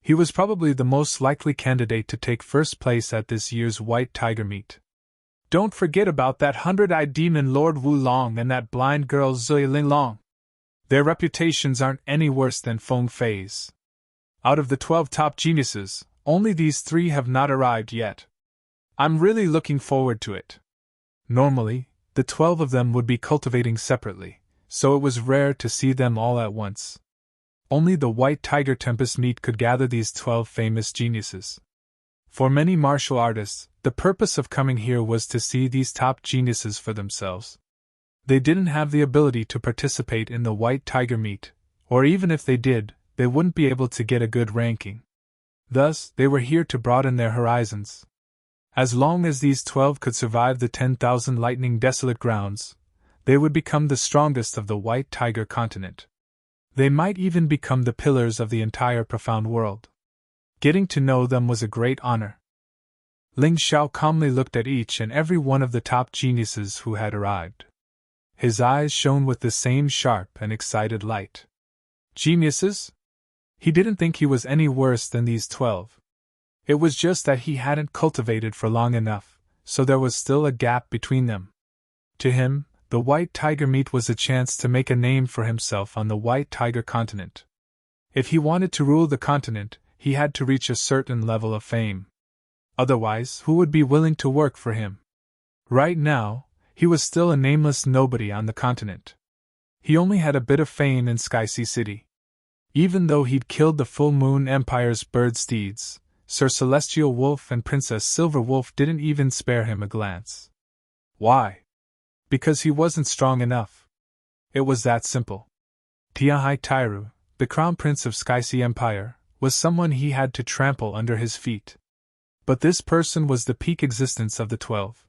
[SPEAKER 1] He was probably the most likely candidate to take first place at this year's White Tiger meet. Don't forget about that 100-eyed demon Lord Wu Long and that blind girl Zui Ling Long. Their reputations aren't any worse than Feng Fei's. Out of the 12 top geniuses, only these 3 have not arrived yet. I'm really looking forward to it. Normally, the 12 of them would be cultivating separately, so it was rare to see them all at once. Only the White Tiger Tempest meet could gather these 12 famous geniuses. For many martial artists, the purpose of coming here was to see these top geniuses for themselves. They didn't have the ability to participate in the White Tiger meet, or even if they did, they wouldn't be able to get a good ranking. Thus, they were here to broaden their horizons. As long as these 12 could survive the 10,000 lightning desolate grounds, they would become the strongest of the White Tiger continent. They might even become the pillars of the entire profound world. Getting to know them was a great honor. Ling Xiao calmly looked at each and every one of the top geniuses who had arrived. His eyes shone with the same sharp and excited light. Geniuses? He didn't think he was any worse than these 12. It was just that he hadn't cultivated for long enough, so there was still a gap between them. To him, the White Tiger meet was a chance to make a name for himself on the White Tiger continent. If he wanted to rule the continent, he had to reach a certain level of fame. Otherwise, who would be willing to work for him? Right now, he was still a nameless nobody on the continent. He only had a bit of fame in Sky Sea City. Even though he'd killed the Full Moon Empire's bird steeds, Sir Celestial Wolf and Princess Silver Wolf didn't even spare him a glance. Why? Because he wasn't strong enough. It was that simple. Tianhai Tairu, the Crown Prince of Sky Sea Empire, was someone he had to trample under his feet. But this person was the peak existence of the 12.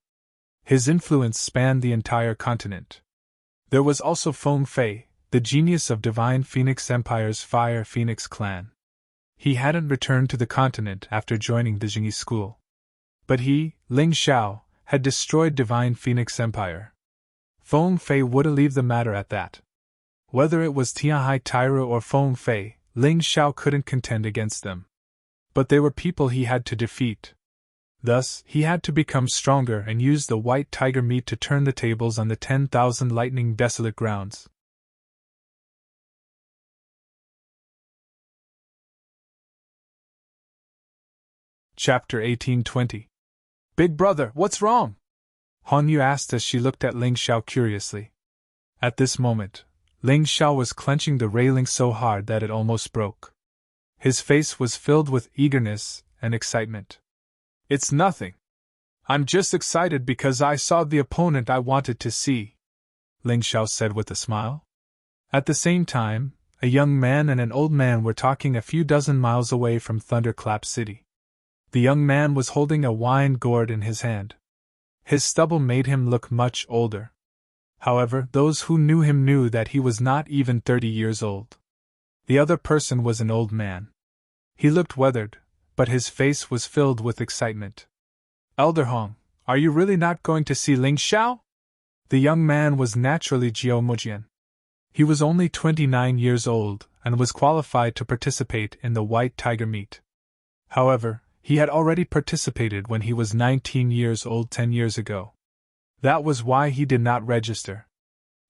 [SPEAKER 1] His influence spanned the entire continent. There was also Feng Fei, the genius of Divine Phoenix Empire's Fire Phoenix clan. He hadn't returned to the continent after joining the Jingyi school. But he, Ling Xiao, had destroyed Divine Phoenix Empire. Feng Fei wouldn't leave the matter at that. Whether it was Tianhai Tairu or Feng Fei, Ling Xiao couldn't contend against them. But they were people he had to defeat. Thus, he had to become stronger and use the White Tiger meet to turn the tables on the 10,000 lightning desolate grounds. Chapter 1820. Big brother, what's wrong? Han Yu asked as she looked at Ling Xiao curiously. At this moment, Ling Xiao was clenching the railing so hard that it almost broke. His face was filled with eagerness and excitement. It's nothing. I'm just excited because I saw the opponent I wanted to see, Ling Xiao said with a smile. At the same time, a young man and an old man were talking a few dozen miles away from Thunderclap City. The young man was holding a wine gourd in his hand. His stubble made him look much older. However, those who knew him knew that he was not even 30 years old. The other person was an old man. He looked weathered, but his face was filled with excitement. Elder Hong, are you really not going to see Ling Xiao? The young man was naturally Jiao Mujian. He was only 29 years old, and was qualified to participate in the White Tiger meet. However, he had already participated when he was 19 years old 10 years ago. That was why he did not register.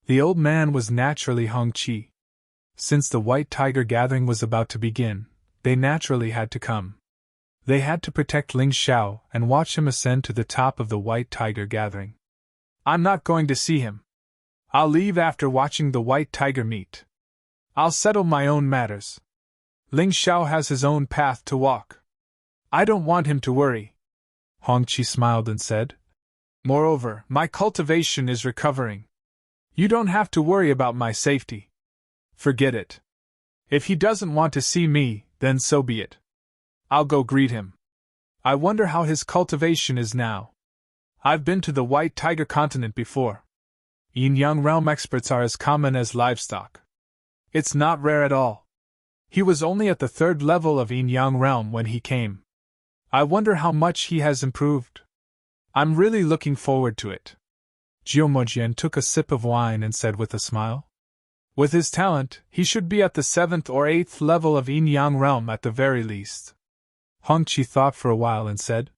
[SPEAKER 1] The old man was naturally Hongqi. Since the White Tiger gathering was about to begin, they naturally had to come. They had to protect Ling Xiao and watch him ascend to the top of the White Tiger gathering. I'm not going to see him. I'll leave after watching the White Tiger meet. I'll settle my own matters. Ling Xiao has his own path to walk. I don't want him to worry. Hongqi smiled and said, Moreover, my cultivation is recovering. You don't have to worry about my safety. Forget it. If he doesn't want to see me, then so be it. I'll go greet him. I wonder how his cultivation is now. I've been to the White Tiger continent before. Yin-Yang realm experts are as common as livestock. It's not rare at all. He was only at the 3rd level of Yin-Yang realm when he came. I wonder how much he has improved. I'm really looking forward to it. Jiumojian took a sip of wine and said with a smile, With his talent, he should be at the 7th or 8th level of Yin-Yang realm at the very least. Hongqi thought for a while and said,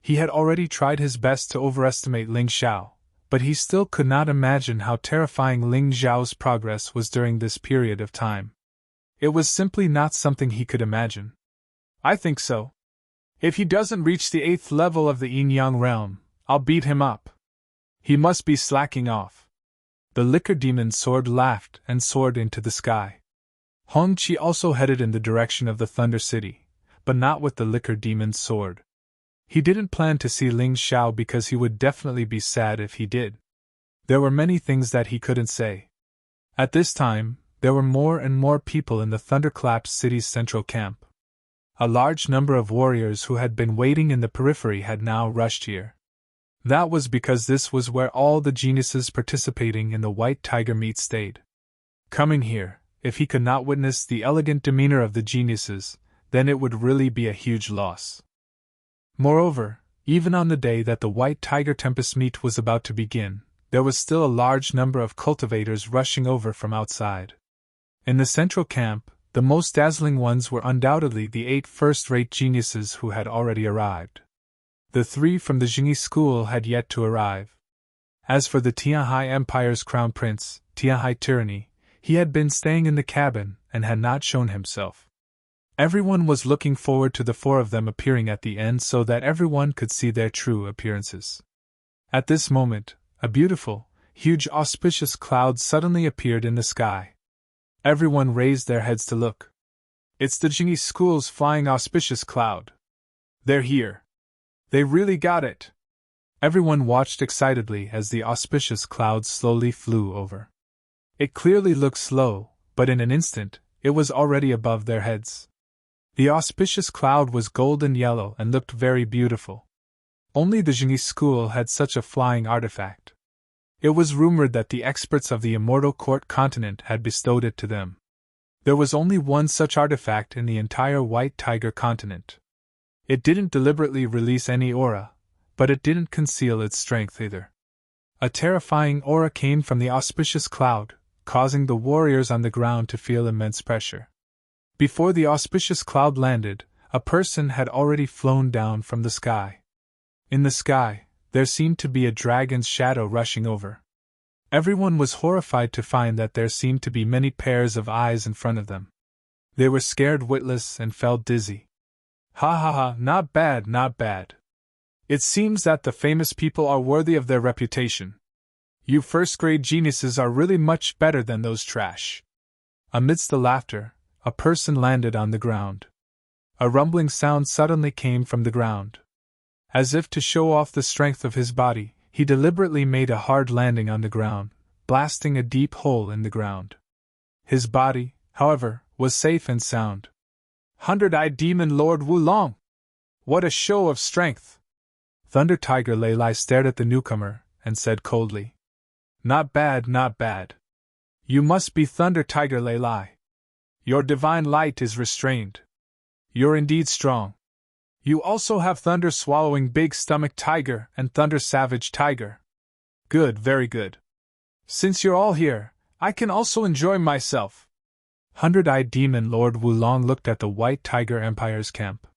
[SPEAKER 1] He had already tried his best to overestimate Ling Xiao, but he still could not imagine how terrifying Ling Xiao's progress was during this period of time. It was simply not something he could imagine. I think so. If he doesn't reach the 8th level of the Yin-Yang realm, I'll beat him up. He must be slacking off. The liquor demon's sword laughed and soared into the sky. Hongqi also headed in the direction of the Thunder City, but not with the liquor demon's sword. He didn't plan to see Ling Xiao because he would definitely be sad if he did. There were many things that he couldn't say. At this time, there were more and more people in the Thunderclap City's central camp. A large number of warriors who had been waiting in the periphery had now rushed here. That was because this was where all the geniuses participating in the White Tiger meet stayed. Coming here, if he could not witness the elegant demeanor of the geniuses, then it would really be a huge loss. Moreover, even on the day that the White Tiger Tempest meet was about to begin, there was still a large number of cultivators rushing over from outside. In the central camp, the most dazzling ones were undoubtedly the 8 first-rate geniuses who had already arrived. The 3 from the Jingyi school had yet to arrive. As for the Tianhai Empire's crown prince, Tianhai Tyranny, he had been staying in the cabin and had not shown himself. Everyone was looking forward to the 4 of them appearing at the end so that everyone could see their true appearances. At this moment, a beautiful, huge auspicious cloud suddenly appeared in the sky. Everyone raised their heads to look. It's the Jingyi school's flying auspicious cloud. They're here. They really got it. Everyone watched excitedly as the auspicious cloud slowly flew over. It clearly looked slow, but in an instant, it was already above their heads. The auspicious cloud was golden yellow and looked very beautiful. Only the Jingyi school had such a flying artifact. It was rumored that the experts of the Immortal Court continent had bestowed it to them. There was only one such artifact in the entire White Tiger continent. It didn't deliberately release any aura, but it didn't conceal its strength either. A terrifying aura came from the auspicious cloud, causing the warriors on the ground to feel immense pressure. Before the auspicious cloud landed, a person had already flown down from the sky. In the sky, there seemed to be a dragon's shadow rushing over. Everyone was horrified to find that there seemed to be many pairs of eyes in front of them. They were scared witless and felt dizzy. Ha ha ha, not bad, not bad. It seems that the famous people are worthy of their reputation. You first-grade geniuses are really much better than those trash. Amidst the laughter, a person landed on the ground. A rumbling sound suddenly came from the ground. As if to show off the strength of his body, he deliberately made a hard landing on the ground, blasting a deep hole in the ground. His body, however, was safe and sound. 100-eyed demon Lord Wulong! What a show of strength! Thunder Tiger Lei Lai stared at the newcomer and said coldly, Not bad, not bad. You must be Thunder Tiger Lei Lai. Your divine light is restrained. You're indeed strong. You also have Thunder Swallowing Big Stomach Tiger and Thunder Savage Tiger. Good, very good. Since you're all here, I can also enjoy myself. Hundred-eyed demon Lord Wulong looked at the White Tiger Empire's camp.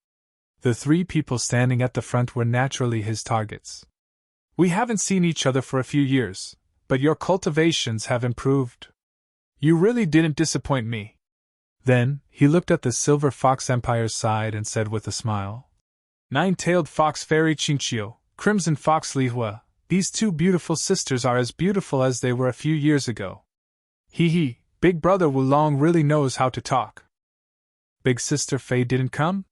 [SPEAKER 1] The three people standing at the front were naturally his targets. We haven't seen each other for a few years, but your cultivations have improved. You really didn't disappoint me. Then, he looked at the Silver Fox Empire's side and said with a smile, Nine-tailed Fox Fairy Chinchio, Crimson Fox Lihua, these two beautiful sisters are as beautiful as they were a few years ago. Hee, Big Brother Wulong really knows how to talk. Big Sister Fei didn't come?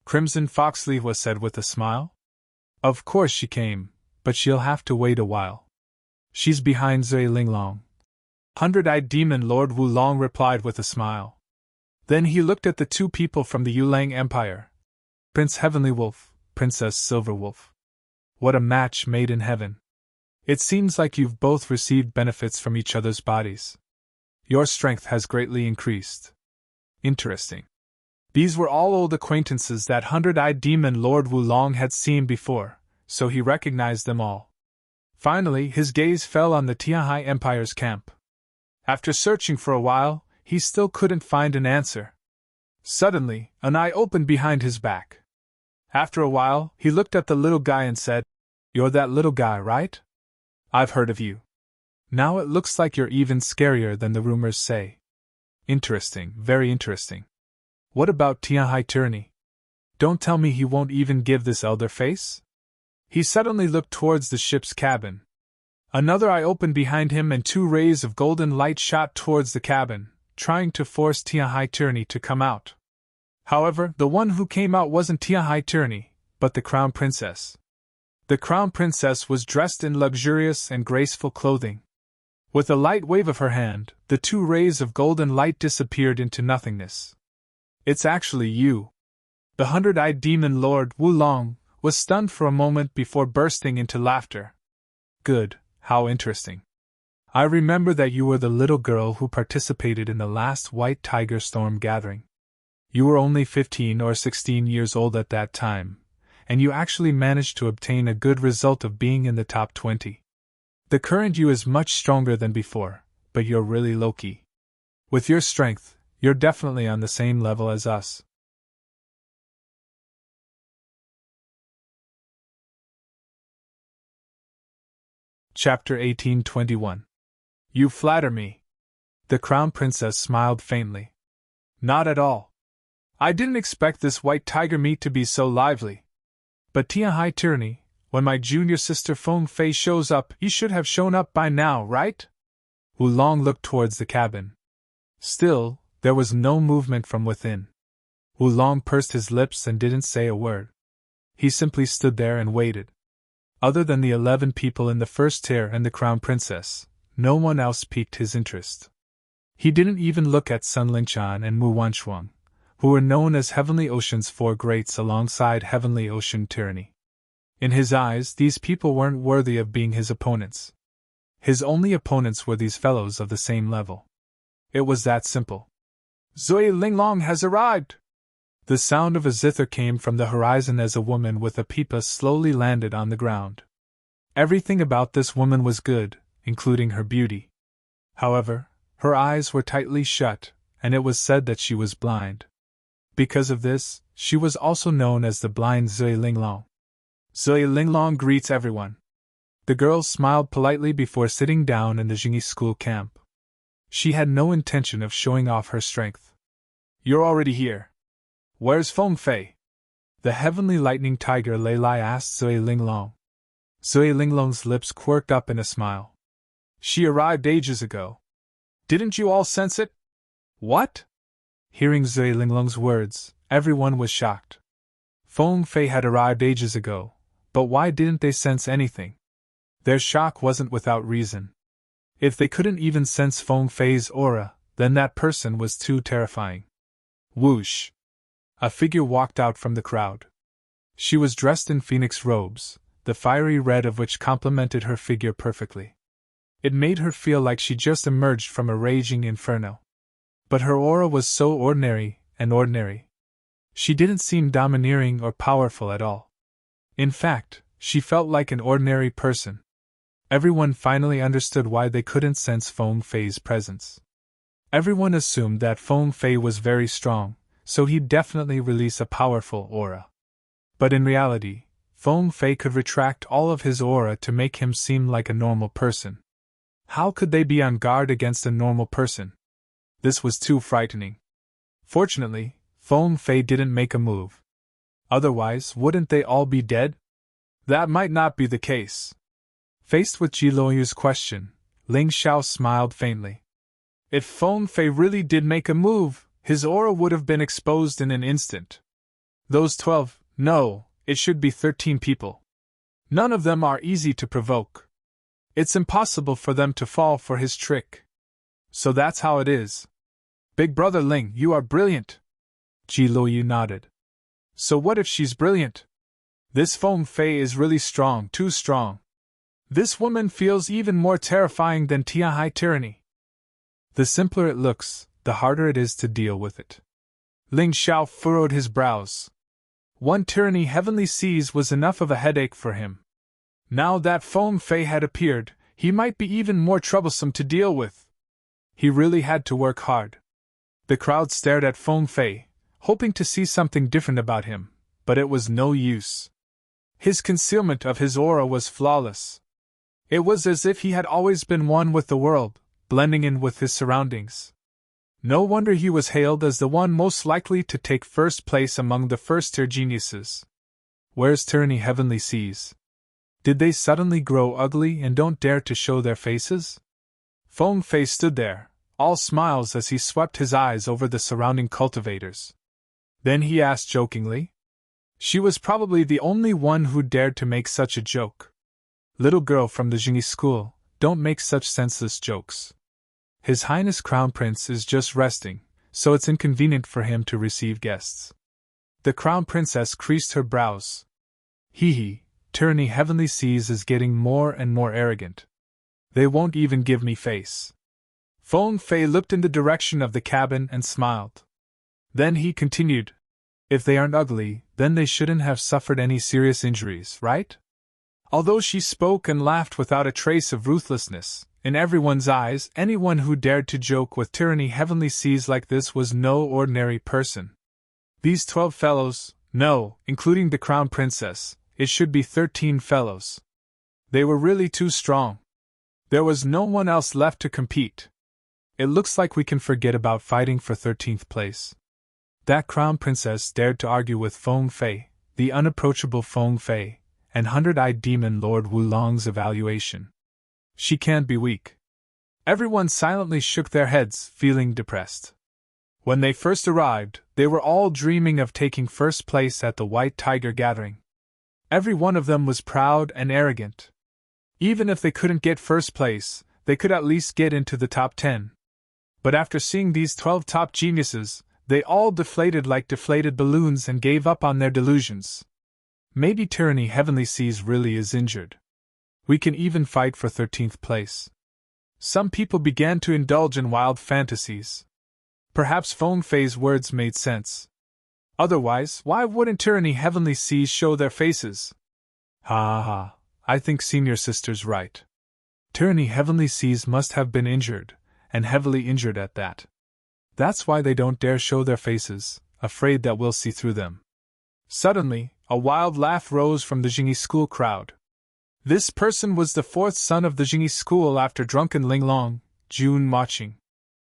[SPEAKER 1] Crimson Fox Lihua said with a smile. Of course she came, but she'll have to wait a while. She's behind Zui Linglong. Hundred-eyed demon Lord Wulong replied with a smile. Then he looked at the two people from the Yulang Empire. Prince Heavenly Wolf, Princess Silver Wolf. What a match made in heaven. It seems like you've both received benefits from each other's bodies. Your strength has greatly increased. Interesting. These were all old acquaintances that hundred-eyed demon Lord Wulong had seen before, so he recognized them all. Finally, his gaze fell on the Tianhai Empire's camp. After searching for a while, he still couldn't find an answer. Suddenly, an eye opened behind his back. After a while, he looked at the little guy and said, You're that little guy, right? I've heard of you. Now it looks like you're even scarier than the rumors say. Interesting, very interesting. What about Tianhai Tyranny? Don't tell me he won't even give this elder face? He suddenly looked towards the ship's cabin. Another eye opened behind him and two rays of golden light shot towards the cabin, trying to force Tianhai Tyranny to come out. However, the one who came out wasn't Tianhai Tyranny, but the Crown Princess. The Crown Princess was dressed in luxurious and graceful clothing. With a light wave of her hand, the two rays of golden light disappeared into nothingness. It's actually you. The hundred-eyed demon Lord Wulong was stunned for a moment before bursting into laughter. Good, how interesting. I remember that you were the little girl who participated in the last White Tiger Storm gathering. You were only 15 or 16 years old at that time, and you actually managed to obtain a good result of being in the top 20. The current you is much stronger than before, but you're really low-key. With your strength, you're definitely on the same level as us. Chapter 1821. You flatter me. The Crown Princess smiled faintly. Not at all. I didn't expect this white tiger meat to be so lively. But Tianhai Tyranny, when my junior sister Feng Fei shows up, he should have shown up by now, right? Wulong looked towards the cabin. Still, there was no movement from within. Wulong pursed his lips and didn't say a word. He simply stood there and waited. Other than the 11 people in the first tier and the Crown Princess, no one else piqued his interest. He didn't even look at Sun Lingchan and Mu Wanshuang, who were known as Heavenly Ocean's four greats alongside Heavenly Ocean Tyranny. In his eyes, these people weren't worthy of being his opponents. His only opponents were these fellows of the same level. It was that simple. Zui Linglong has arrived! The sound of a zither came from the horizon as a woman with a pipa slowly landed on the ground. Everything about this woman was good, including her beauty. However, her eyes were tightly shut, and it was said that she was blind. Because of this, she was also known as the blind Zui Linglong. Zui Linglong greets everyone. The girl smiled politely before sitting down in the Jingyi school camp. She had no intention of showing off her strength. You're already here. Where's Feng Fei? The heavenly lightning tiger Lei Lai asked Zui Linglong. Zui Linglong's lips quirked up in a smile. She arrived ages ago. Didn't you all sense it? What? Hearing Zui Linglong's words, everyone was shocked. Feng Fei had arrived ages ago, but why didn't they sense anything? Their shock wasn't without reason. If they couldn't even sense Feng Fei's aura, then that person was too terrifying. Whoosh! A figure walked out from the crowd. She was dressed in phoenix robes, the fiery red of which complemented her figure perfectly. It made her feel like she just emerged from a raging inferno. But her aura was so ordinary and ordinary. She didn't seem domineering or powerful at all. In fact, she felt like an ordinary person. Everyone finally understood why they couldn't sense Feng Fei's presence. Everyone assumed that Feng Fei was very strong, so he'd definitely release a powerful aura. But in reality, Feng Fei could retract all of his aura to make him seem like a normal person. How could they be on guard against a normal person? This was too frightening. Fortunately, Feng Fei didn't make a move. Otherwise, wouldn't they all be dead? That might not be the case. Faced with Ji Luoyu's question, Ling Xiao smiled faintly. If Feng Fei really did make a move, his aura would have been exposed in an instant. Those 12, no, it should be 13 people. None of them are easy to provoke. It's impossible for them to fall for his trick. So that's how it is. Big brother Ling, you are brilliant. Ji Luoyu nodded. So what if she's brilliant? This Feng Fei is really strong, too strong. This woman feels even more terrifying than Tianhai tyranny. The simpler it looks, the harder it is to deal with it. Ling Xiao furrowed his brows. One tyranny heavenly seas was enough of a headache for him. Now that Feng Fei had appeared, he might be even more troublesome to deal with. He really had to work hard. The crowd stared at Feng Fei, hoping to see something different about him, but it was no use. His concealment of his aura was flawless. It was as if he had always been one with the world, blending in with his surroundings. No wonder he was hailed as the one most likely to take first place among the first-tier geniuses. Where's Tyranny Heavenly Seas? Did they suddenly grow ugly and don't dare to show their faces? Feng Fei stood there, all smiles as he swept his eyes over the surrounding cultivators. Then he asked jokingly. She was probably the only one who dared to make such a joke. Little girl from the Jingyi school, don't make such senseless jokes. His Highness Crown Prince is just resting, so it's inconvenient for him to receive guests. The Crown Princess creased her brows. Hee, Tyranny Heavenly Seas is getting more and more arrogant. They won't even give me face. Feng Fei looked in the direction of the cabin and smiled. Then he continued. If they aren't ugly, then they shouldn't have suffered any serious injuries, right? Although she spoke and laughed without a trace of ruthlessness, in everyone's eyes, anyone who dared to joke with Tyranny Heavenly Seas like this was no ordinary person. These 12 fellows, no, including the Crown Princess, it should be 13 fellows. They were really too strong. There was no one else left to compete. It looks like we can forget about fighting for 13th place. That Crown Princess dared to argue with Feng Fei, the unapproachable Feng Fei, and hundred-eyed demon Lord Wulong's evaluation. She can't be weak. Everyone silently shook their heads, feeling depressed. When they first arrived, they were all dreaming of taking first place at the White Tiger Gathering. Every one of them was proud and arrogant. Even if they couldn't get first place, they could at least get into the top 10. But after seeing these 12 top geniuses, they all deflated like deflated balloons and gave up on their delusions. Maybe Tyranny Heavenly Seas really is injured. We can even fight for 13th place. Some people began to indulge in wild fantasies. Perhaps Feng Fei's words made sense. Otherwise, why wouldn't Tyranny Heavenly Seas show their faces? Ha, I think Senior Sister's right. Tyranny Heavenly Seas must have been injured, and heavily injured at that. That's why they don't dare show their faces, afraid that we'll see through them. Suddenly, a wild laugh rose from the Jingyi school crowd. This person was the fourth son of the Jingyi school after drunken Linglong, Jun Moqing.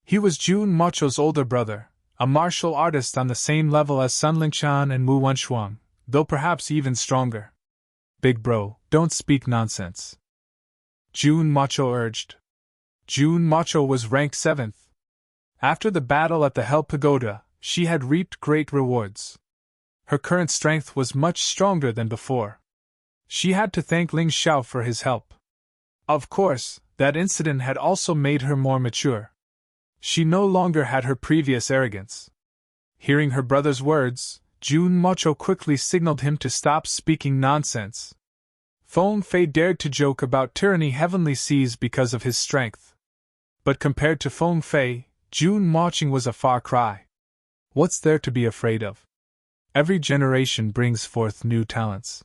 [SPEAKER 1] He was Jun Mocho's older brother, a martial artist on the same level as Sun Lingqian and Mu Wenshuang, though perhaps even stronger. Big bro, don't speak nonsense. Jun Mocho urged. Jun Mocho was ranked 7th. After the battle at the Hell Pagoda, she had reaped great rewards. Her current strength was much stronger than before. She had to thank Ling Xiao for his help. Of course, that incident had also made her more mature. She no longer had her previous arrogance. Hearing her brother's words, Jun Mocho quickly signaled him to stop speaking nonsense. Feng Fei dared to joke about Tyranny Heavenly Seas because of his strength. But compared to Feng Fei, Jun Moqing was a far cry. What's there to be afraid of? Every generation brings forth new talents.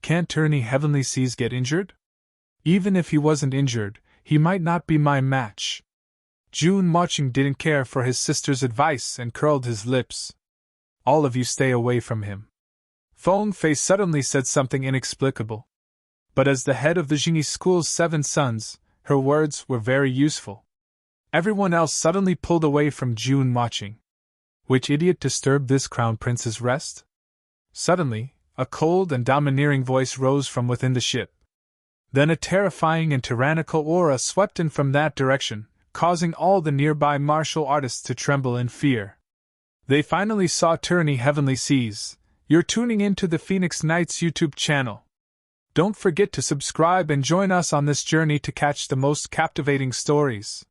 [SPEAKER 1] Can't Tyranny Heavenly Seas get injured? Even if he wasn't injured, he might not be my match. June Marching didn't care for his sister's advice and curled his lips. All of you stay away from him. Feng Fei suddenly said something inexplicable. But as the head of the Jingyi school's 7 sons, her words were very useful. Everyone else suddenly pulled away from June Marching. Which idiot disturbed this crown prince's rest? Suddenly, a cold and domineering voice rose from within the ship. Then a terrifying and tyrannical aura swept in from that direction, causing all the nearby martial artists to tremble in fear. They finally saw tyranny heavenly seas. You're tuning in to the Phoenix Knights YouTube channel. Don't forget to subscribe and join us on this journey to catch the most captivating stories.